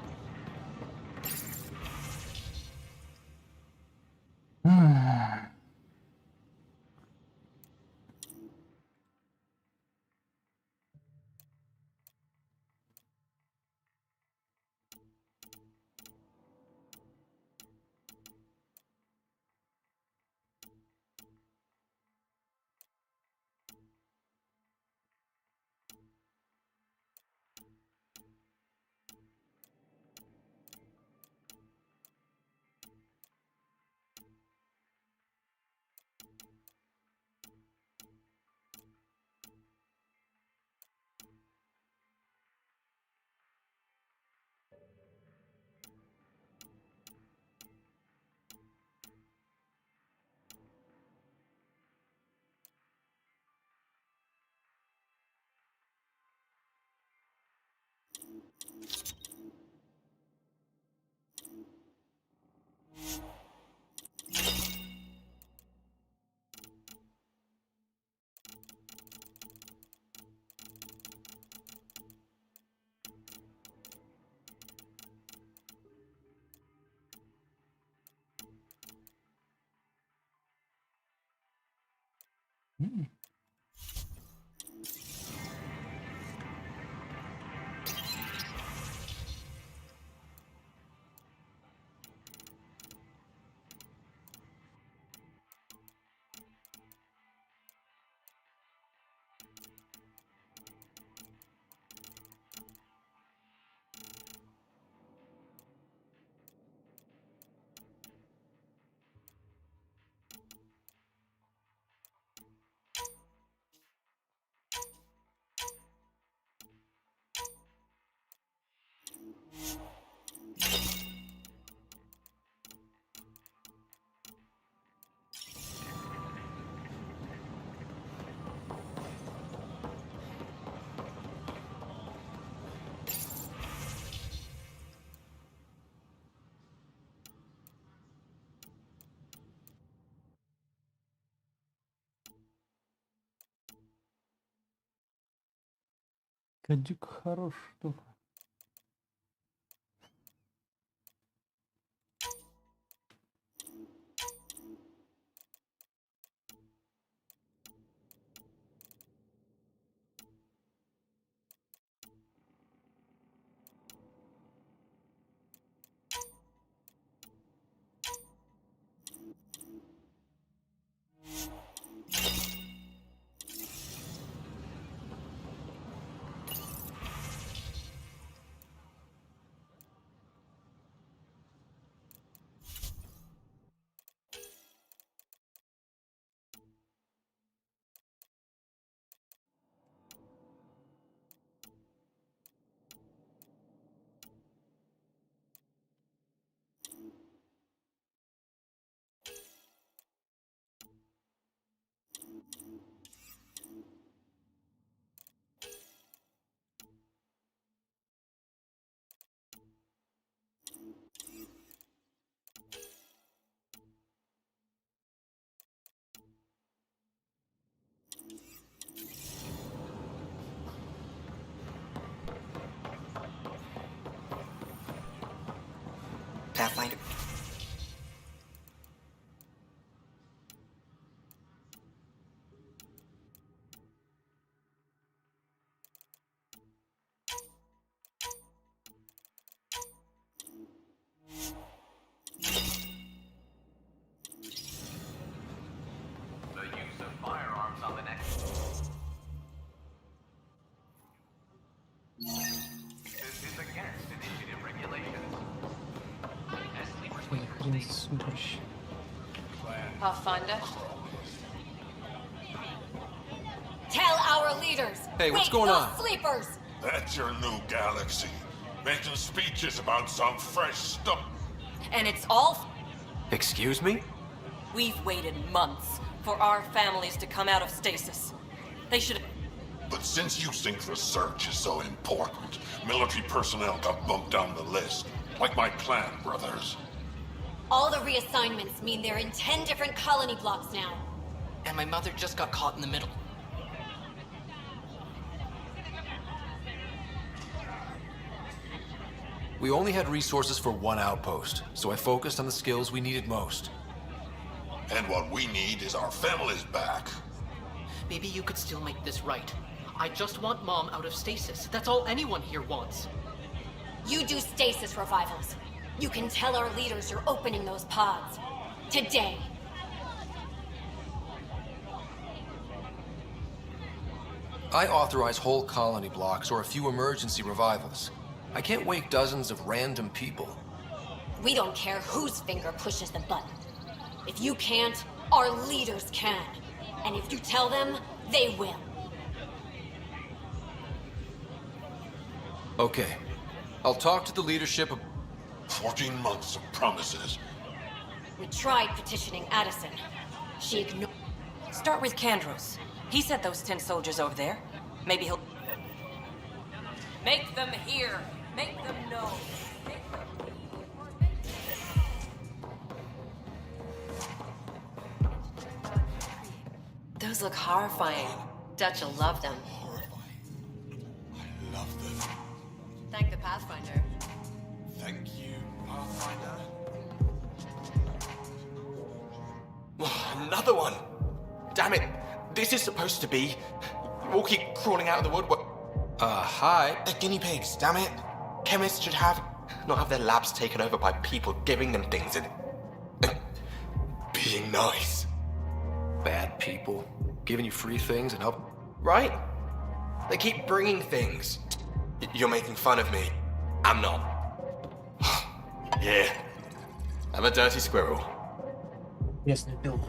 Кадик хорош штука. Pathfinder. The use of firearms on the next. This is against initiative regulations. As sleepers Pathfinder. Tell our leaders. Hey, what's going on? Sleepers. That's your new galaxy. Making speeches about some fresh stuff. And it's all. Excuse me? We've waited months for our families to come out of stasis. They should. But since you think research is so important, military personnel got bumped down the list. Like my plan, brothers. All the reassignments mean they're in 10 different colony blocks now. And my mother just got caught in the middle. We only had resources for one outpost, so I focused on the skills we needed most. And what we need is our families back. Maybe you could still make this right. I just want Mom out of stasis. That's all anyone here wants. You do stasis revivals. You can tell our leaders you're opening those pods. Today. I authorize whole colony blocks or a few emergency revivals. I can't wake dozens of random people. We don't care whose finger pushes the button. If you can't, our leaders can. And if you tell them, they will. Okay. I'll talk to the leadership of... 14 months of promises. We tried petitioning Addison. She ignored... Start with Kandros. He sent those 10 soldiers over there. Maybe he'll... Make them hear. Make them know. Those look horrifying. Dutch will love them. I love them. Thank the Pathfinder. Thank you, Pathfinder. Another one! Damn it! This is supposed to be... You all keep crawling out of the woodwork. Hi. They're guinea pigs, damn it! Chemists should not have their labs taken over by people giving them things and being nice. Bad people. Giving you free things and help... Right? They keep bringing things. You're making fun of me. I'm not. Yeah. I'm a dirty squirrel. Yes, Bill.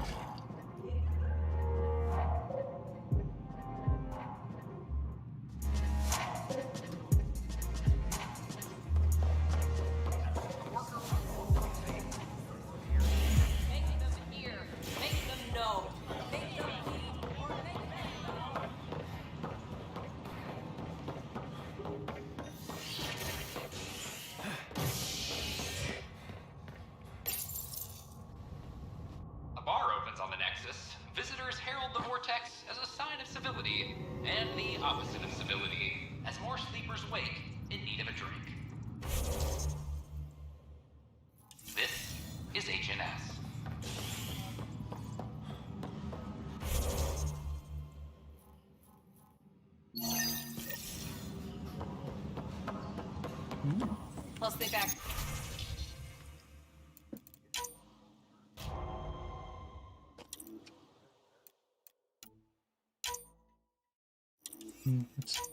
I'll stay back.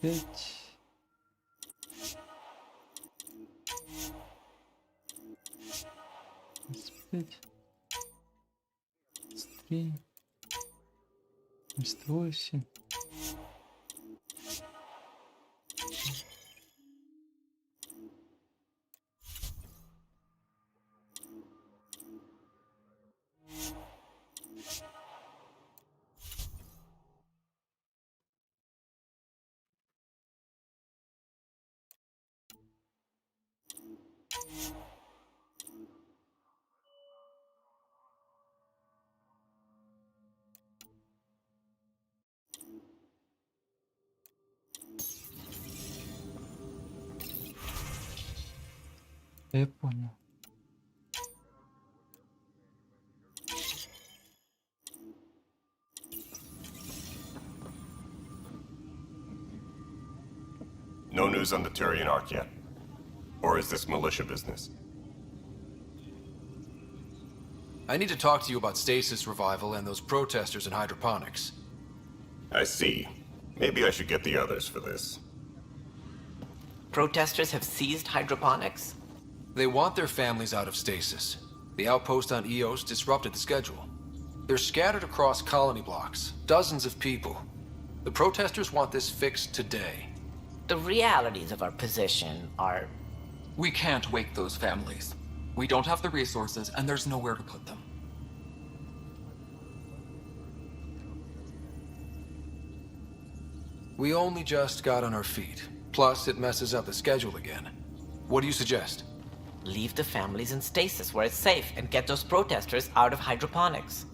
Пять. Пять. 3. 8. Я понял. No news on the Turian Ark yet? Or is this militia business? I need to talk to you about stasis revival and those protesters in hydroponics. I see. Maybe I should get the others for this. Protesters have seized hydroponics? They want their families out of stasis. The outpost on Eos disrupted the schedule. They're scattered across colony blocks, dozens of people. The protesters want this fixed today. The realities of our position are... We can't wake those families. We don't have the resources, and there's nowhere to put them. We only just got on our feet. Plus, it messes up the schedule again. What do you suggest? Leave the families in stasis where it's safe and get those protesters out of hydroponics.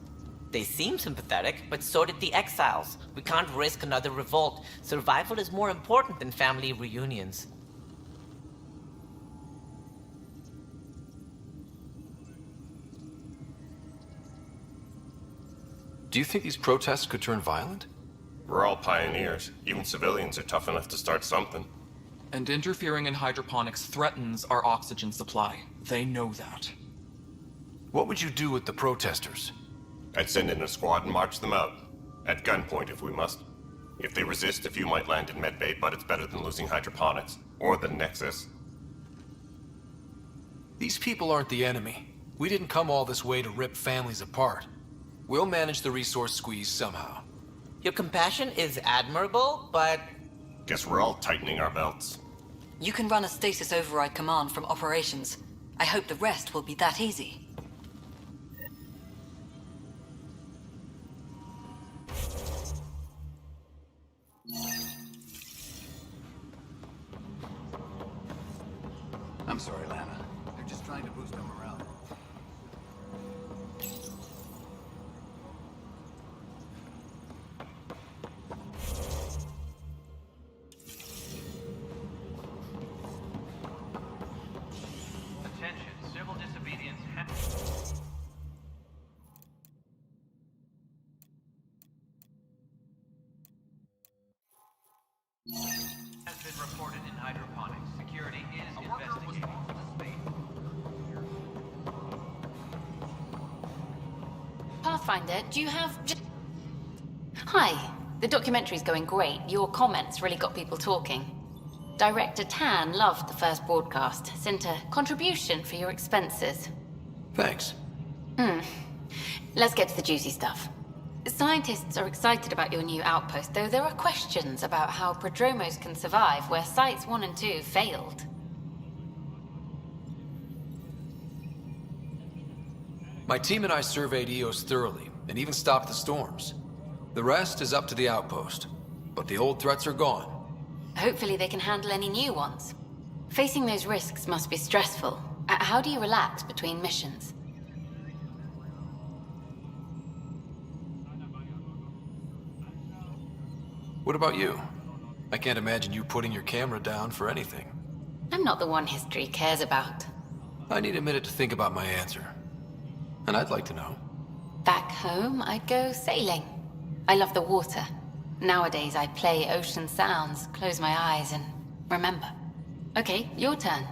They seem sympathetic, but so did the exiles. We can't risk another revolt. Survival is more important than family reunions. Do you think these protests could turn violent? We're all pioneers. Even civilians are tough enough to start something. And interfering in hydroponics threatens our oxygen supply. They know that. What would you do with the protesters? I'd send in a squad and march them out. At gunpoint if we must. If they resist, a few might land in medbay, but it's better than losing hydroponics. Or the Nexus. These people aren't the enemy. We didn't come all this way to rip families apart. We'll manage the resource squeeze somehow. Your compassion is admirable, but... Guess we're all tightening our belts. You can run a stasis override command from operations. I hope the rest will be that easy. I'm sorry, Lana. They're just trying to boost our morale. Attention, civil disobedience has been reported in hydroponics. Security is investigating. Pathfinder, do you have... Hi. The documentary's going great. Your comments really got people talking. Director Tan loved the first broadcast. Sent a contribution for your expenses. Thanks. Let's get to the juicy stuff. Scientists are excited about your new outpost, though there are questions about how prodromos can survive where Sites 1 and 2 failed. My team and I surveyed EOS thoroughly, and even stopped the storms. The rest is up to the outpost, but the old threats are gone. Hopefully they can handle any new ones. Facing those risks must be stressful. How do you relax between missions? What about you? I can't imagine you putting your camera down for anything. I'm not the one history cares about. I need a minute to think about my answer. And I'd like to know. Back home, I'd go sailing. I love the water. Nowadays, I play ocean sounds, close my eyes, and remember. Okay, your turn.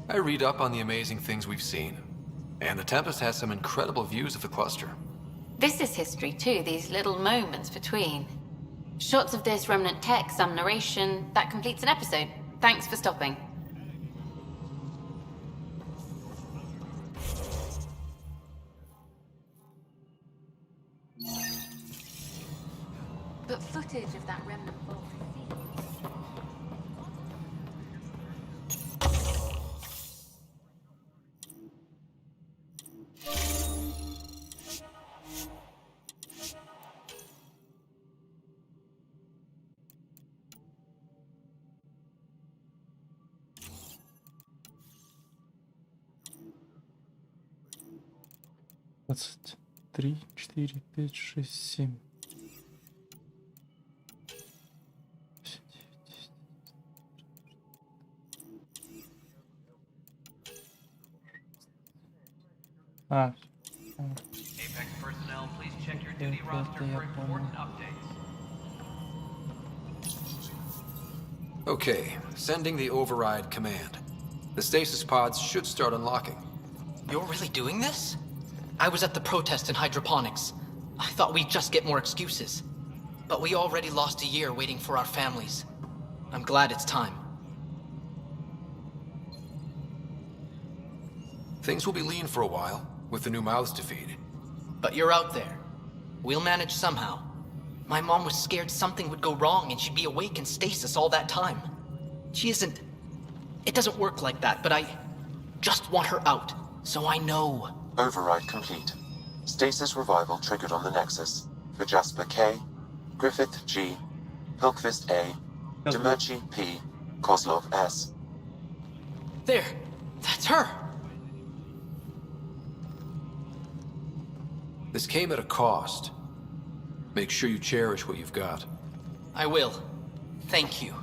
I read up on the amazing things we've seen. And the Tempest has some incredible views of the cluster. This is history too, these little moments between. Shots of this remnant tech, some narration. That completes an episode. Thanks for stopping. But footage of that remnant vault Двадцать три, 4, 5, 6, 7. Apex personnel, please check your duty roster for important updates. Okay, sending the override command. The stasis pods should start unlocking. You're really doing this? I was at the protest in hydroponics. I thought we'd just get more excuses. But we already lost a year waiting for our families. I'm glad it's time. Things will be lean for a while, with the new mouths to feed. But you're out there. We'll manage somehow. My mom was scared something would go wrong and she'd be awake in stasis all that time. She isn't... It doesn't work like that, but I just want her out, so I know. Override complete. Stasis revival triggered on the Nexus. For Jasper K, Griffith G, Hilkvist A, Demerchi P. Kozlov S. There! That's her! This came at a cost. Make sure you cherish what you've got. I will. Thank you.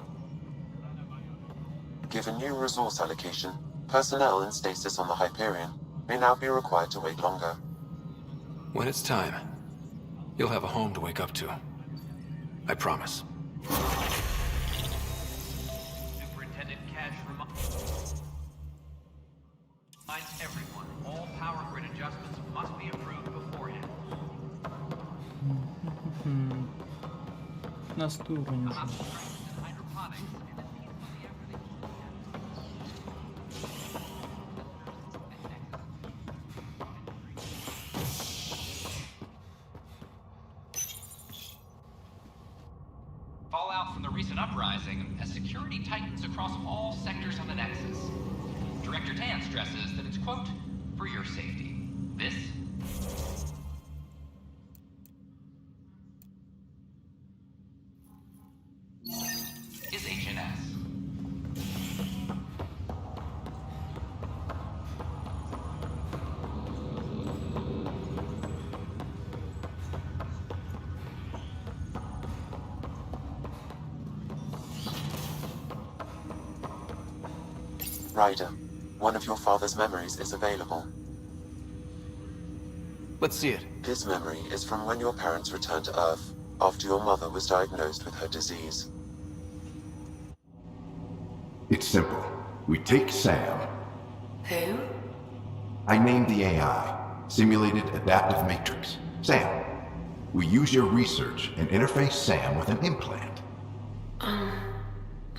Given new resource allocation, personnel in stasis on the Hyperion may now be required to wait longer. When it's time, you'll have a home to wake up to. I promise. Superintendent Cash reminds everyone all power grid adjustments must be approved beforehand. Нас туру не Fallout from the recent uprising as security tightens across all sectors of the Nexus. Director Tan stresses that it's, quote, for your safety. This is HNS. Ryder, one of your father's memories is available. Let's see it. This memory is from when your parents returned to Earth after your mother was diagnosed with her disease. It's simple. We take Sam. Who? I named the AI, Simulated Adaptive Matrix. Sam. We use your research and interface Sam with an implant.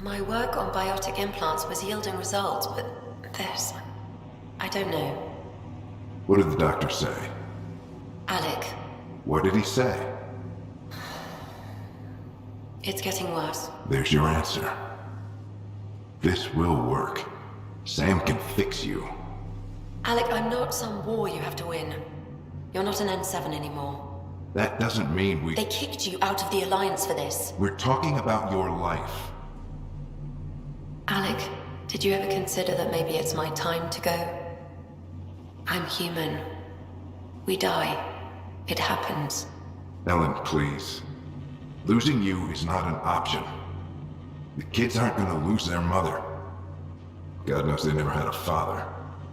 My work on biotic implants was yielding results, but this... I don't know. What did the doctor say? Alec, What did he say? it's getting worse. There's your answer. This will work. Sam can fix you. Alec, I'm not some war you have to win. You're not an N7 anymore. That doesn't mean we... They kicked you out of the Alliance for this. We're talking about your life. Alec, did you ever consider that maybe it's my time to go? I'm human. We die. It happens. Ellen, please. Losing you is not an option. The kids aren't gonna lose their mother. God knows they never had a father.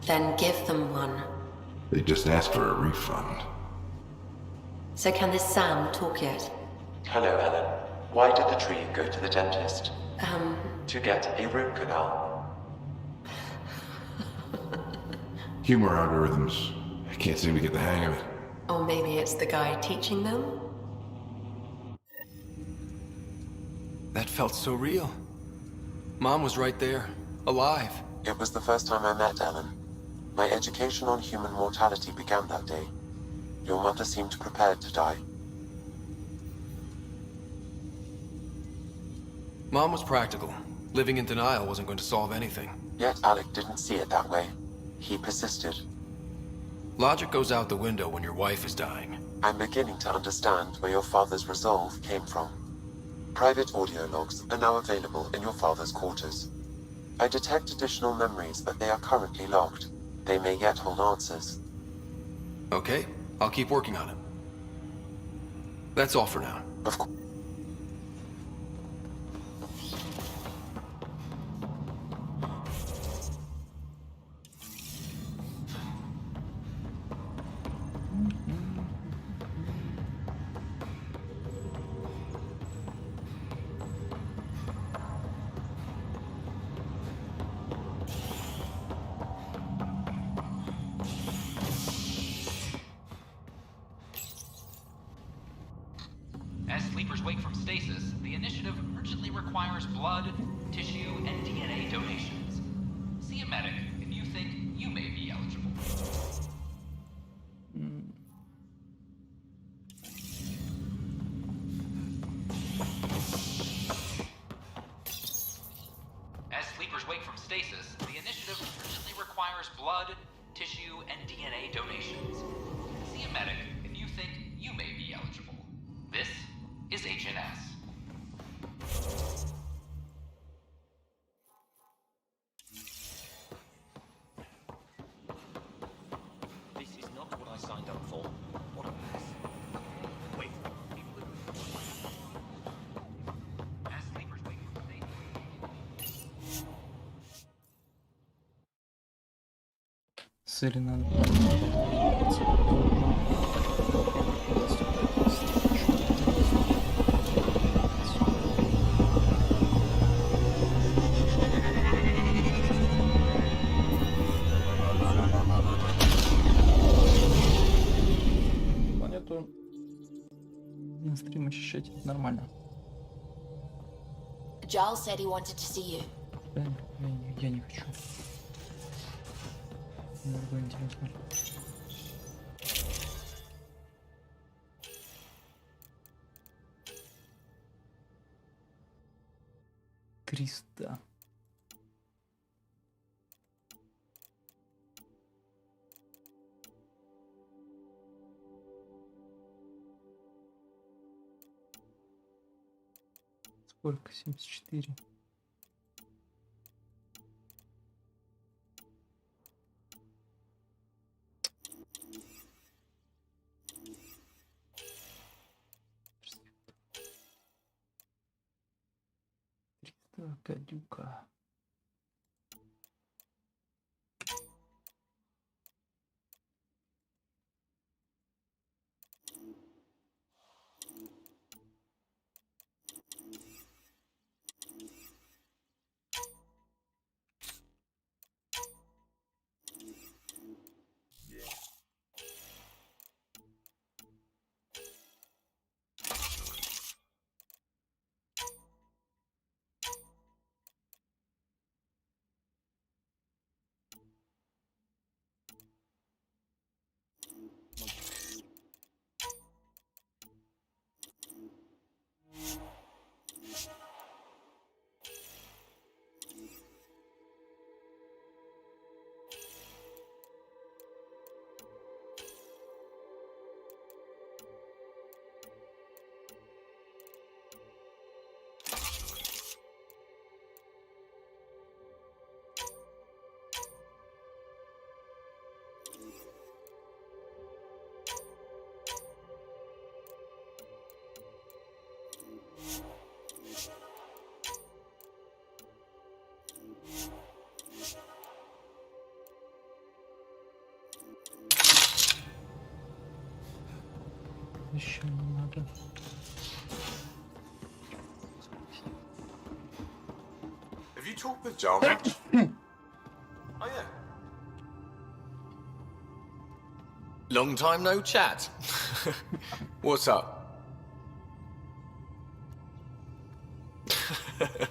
Then give them one. They just asked for a refund. So can this Sam talk yet? Hello, Ellen. Why did the tree go to the dentist? To get a root canal. Humor algorithms. I can't seem to get the hang of it. Or maybe it's the guy teaching them? That felt so real. Mom was right there, alive. It was the first time I met Ellen. My education on human mortality began that day. Your mother seemed prepared to die. Mom was practical. Living in denial wasn't going to solve anything. Yet Alec didn't see it that way. He persisted. Logic goes out the window when your wife is dying. I'm beginning to understand where your father's resolve came from. Private audio logs are now available in your father's quarters. I detect additional memories, but they are currently locked. They may yet hold answers. Okay, I'll keep working on it. That's all for now. Of course. As sleepers wake from stasis, the initiative urgently requires blood, tissue, and DNA donations. See a medic if you think you may be eligible. As sleepers wake from stasis, the initiative urgently requires blood, tissue, and DNA donations. See a medic if you think you may be eligible. This is HNS. Цели надо. Планету на стрим ощущать нормально. Giles said he wanted to see you. Я не хочу. Мне другое интересно. Криста. Сколько? 74. Гадюка. Еще не надо. Have you talked with Jarman? Oh yeah. Long time no chat. What's up? The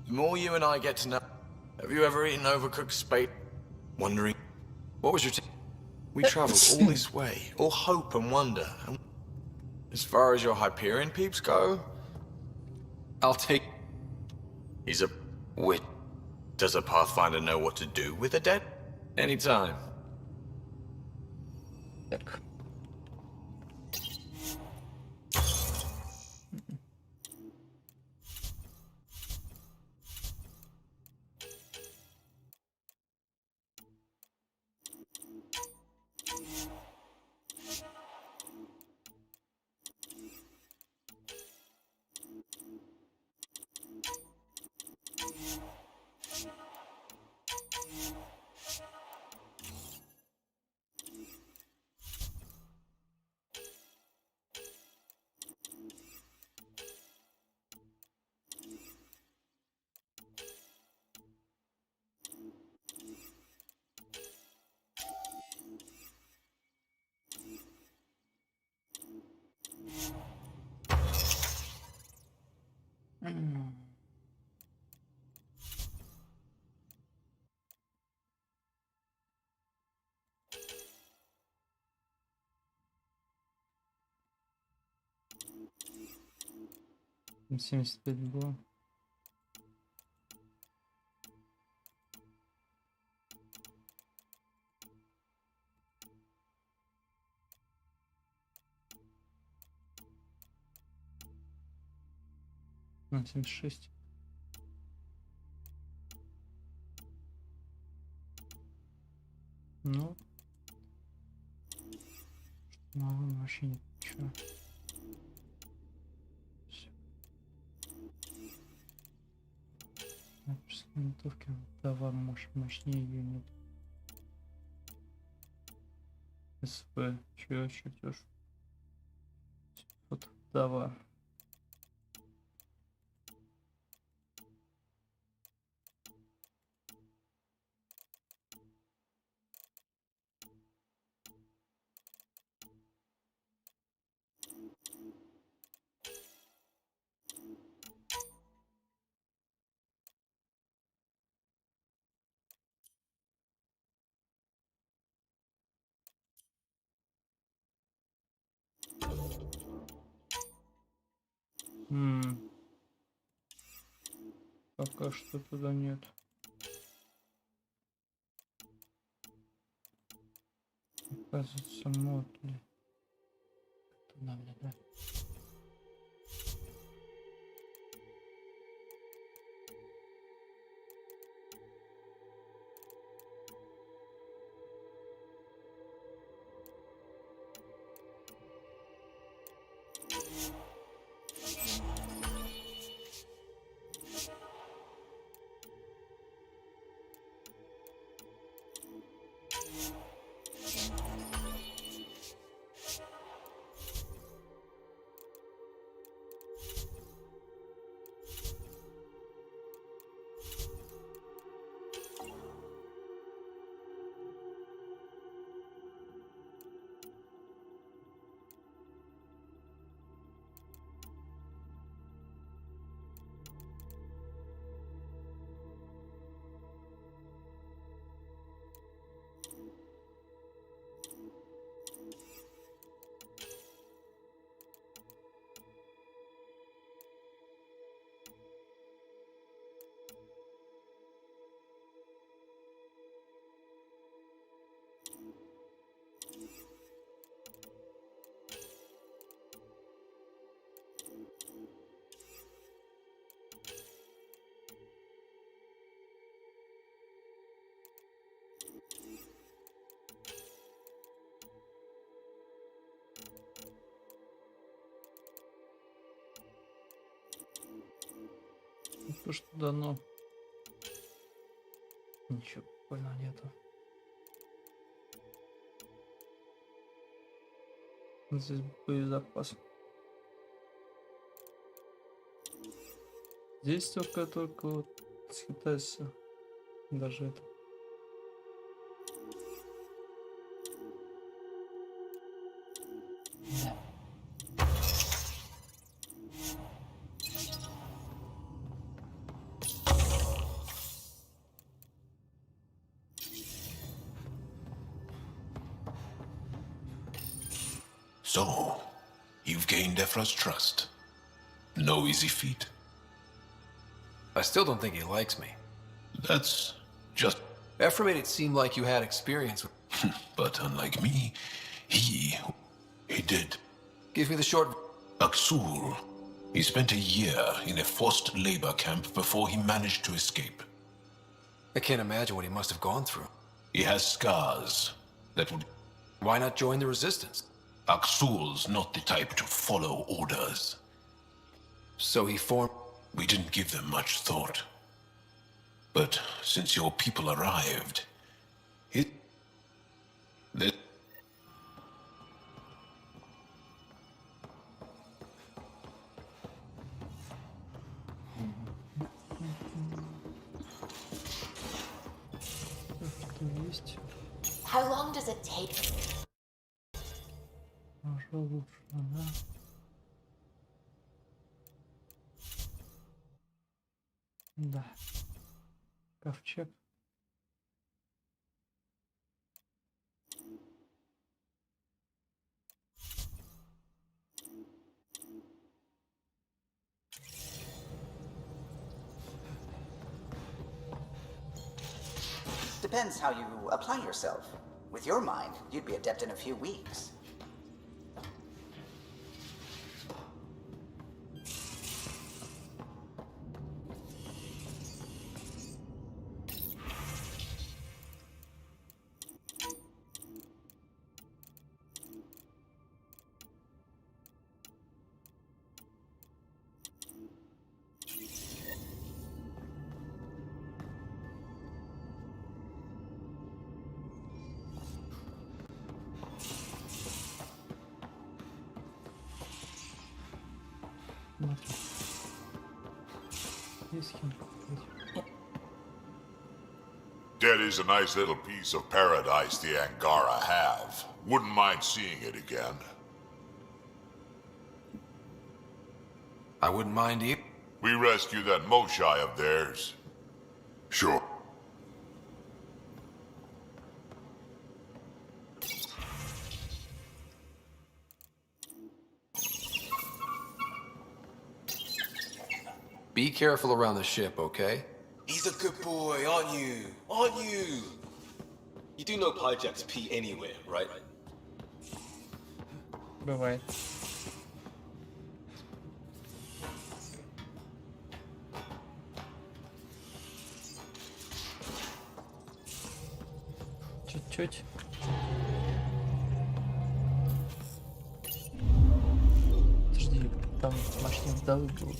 more you and I get to know... Have you ever eaten overcooked space? Wondering... What was your... We travelled all this way, all hope and wonder. And as far as your Hyperion peeps go, I'll take... He's a wit. Does a Pathfinder know what to do with the dead? Anytime. Там 75 было. На 76. Ну, мало вообще ничего. Винтовки, товар, может, мощнее ее нет. СП. Чё чертёж? Вот, давай. Пока что туда нет. Оказывается, мод ли. Да. То, что дано. Ничего прикольного нету. Здесь боезапас. Здесь только вот считается даже это. So, you've gained Ephra's trust. No easy feat. I still don't think he likes me. That's just... Ephra made it seem like you had experience with... But unlike me, he did. Give me the short... Aksul. He spent a year in a forced labor camp before he managed to escape. I can't imagine what he must have gone through. He has scars that would... Why not join the resistance? Aksul's not the type to follow orders. So he formed... We didn't give them much thought. But since your people arrived, How long does it take? Да. Ковчег. Depends how you apply yourself. With your mind, you'd be adept in a few weeks. Dead is a nice little piece of paradise the Angara have. Wouldn't mind seeing it again. I wouldn't mind either. We rescue that Moshai of theirs. Sure. Be careful around the ship, okay? He's a good boy, aren't you? Aren't you? You do know Pyjack's pee anywhere, right? Бывает. Чуть-чуть. Подожди, там машины вдовы будут.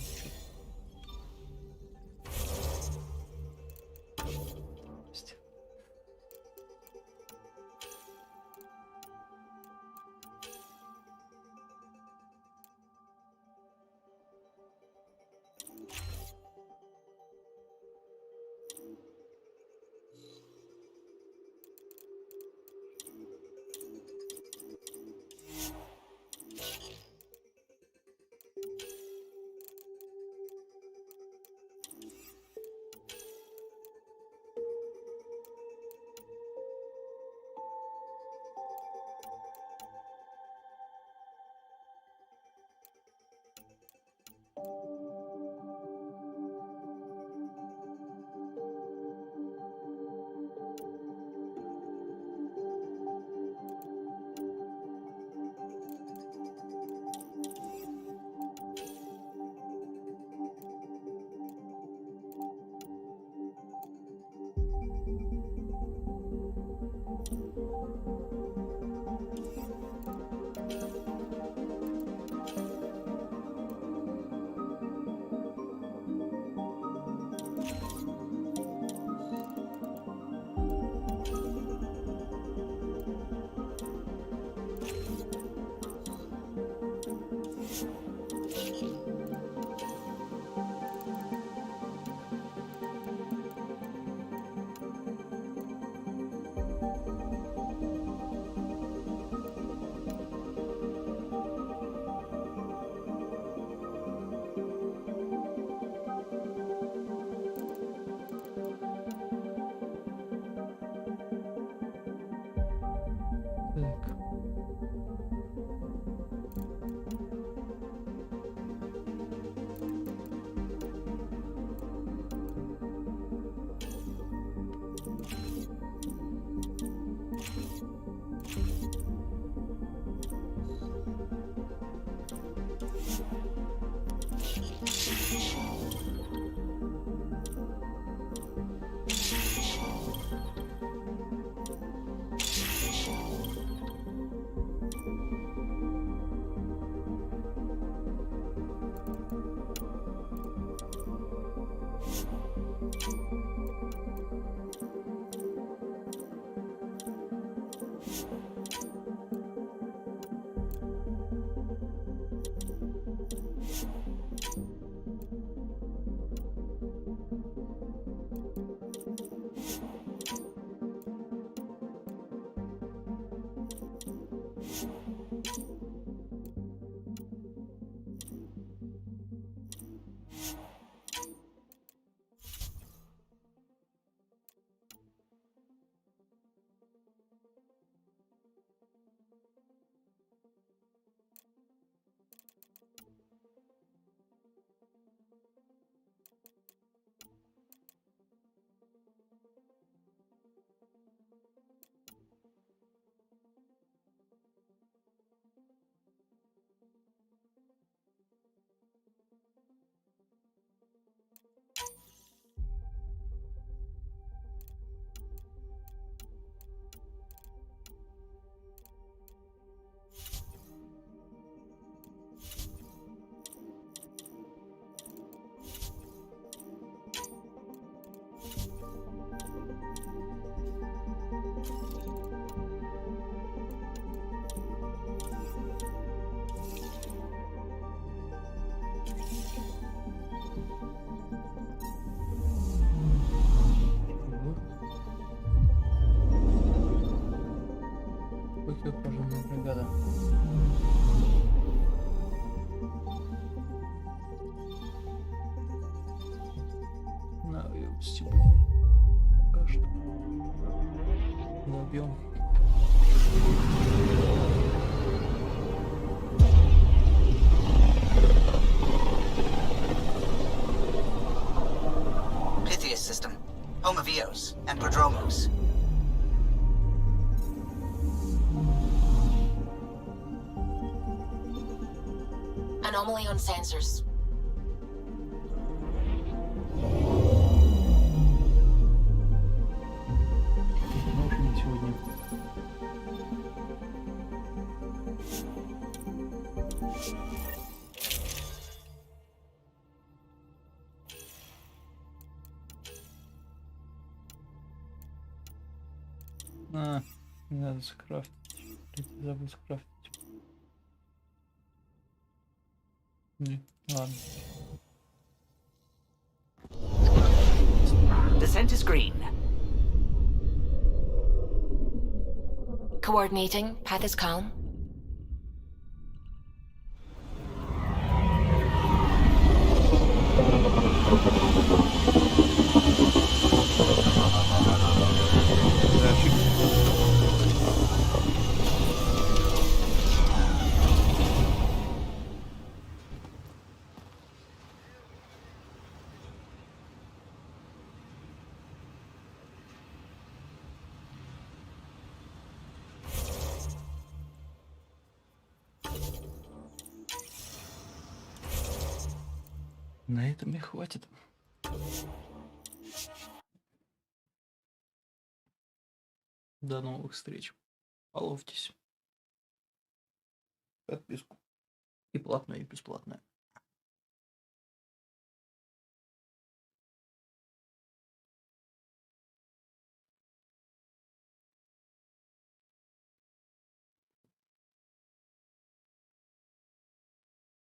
Оружейная бригада. На, выпусти будем. Пока что. Добьем. System, home of Eos and Prodromos. Anomaly on sensors. Сегодня. Не надо скрафтить. Забыл скрафтить. Не, ладно. Descent is green. Coordinating. Path is calm. На этом и хватит. До новых встреч. Половьтесь. Подписку. И платная, и бесплатная.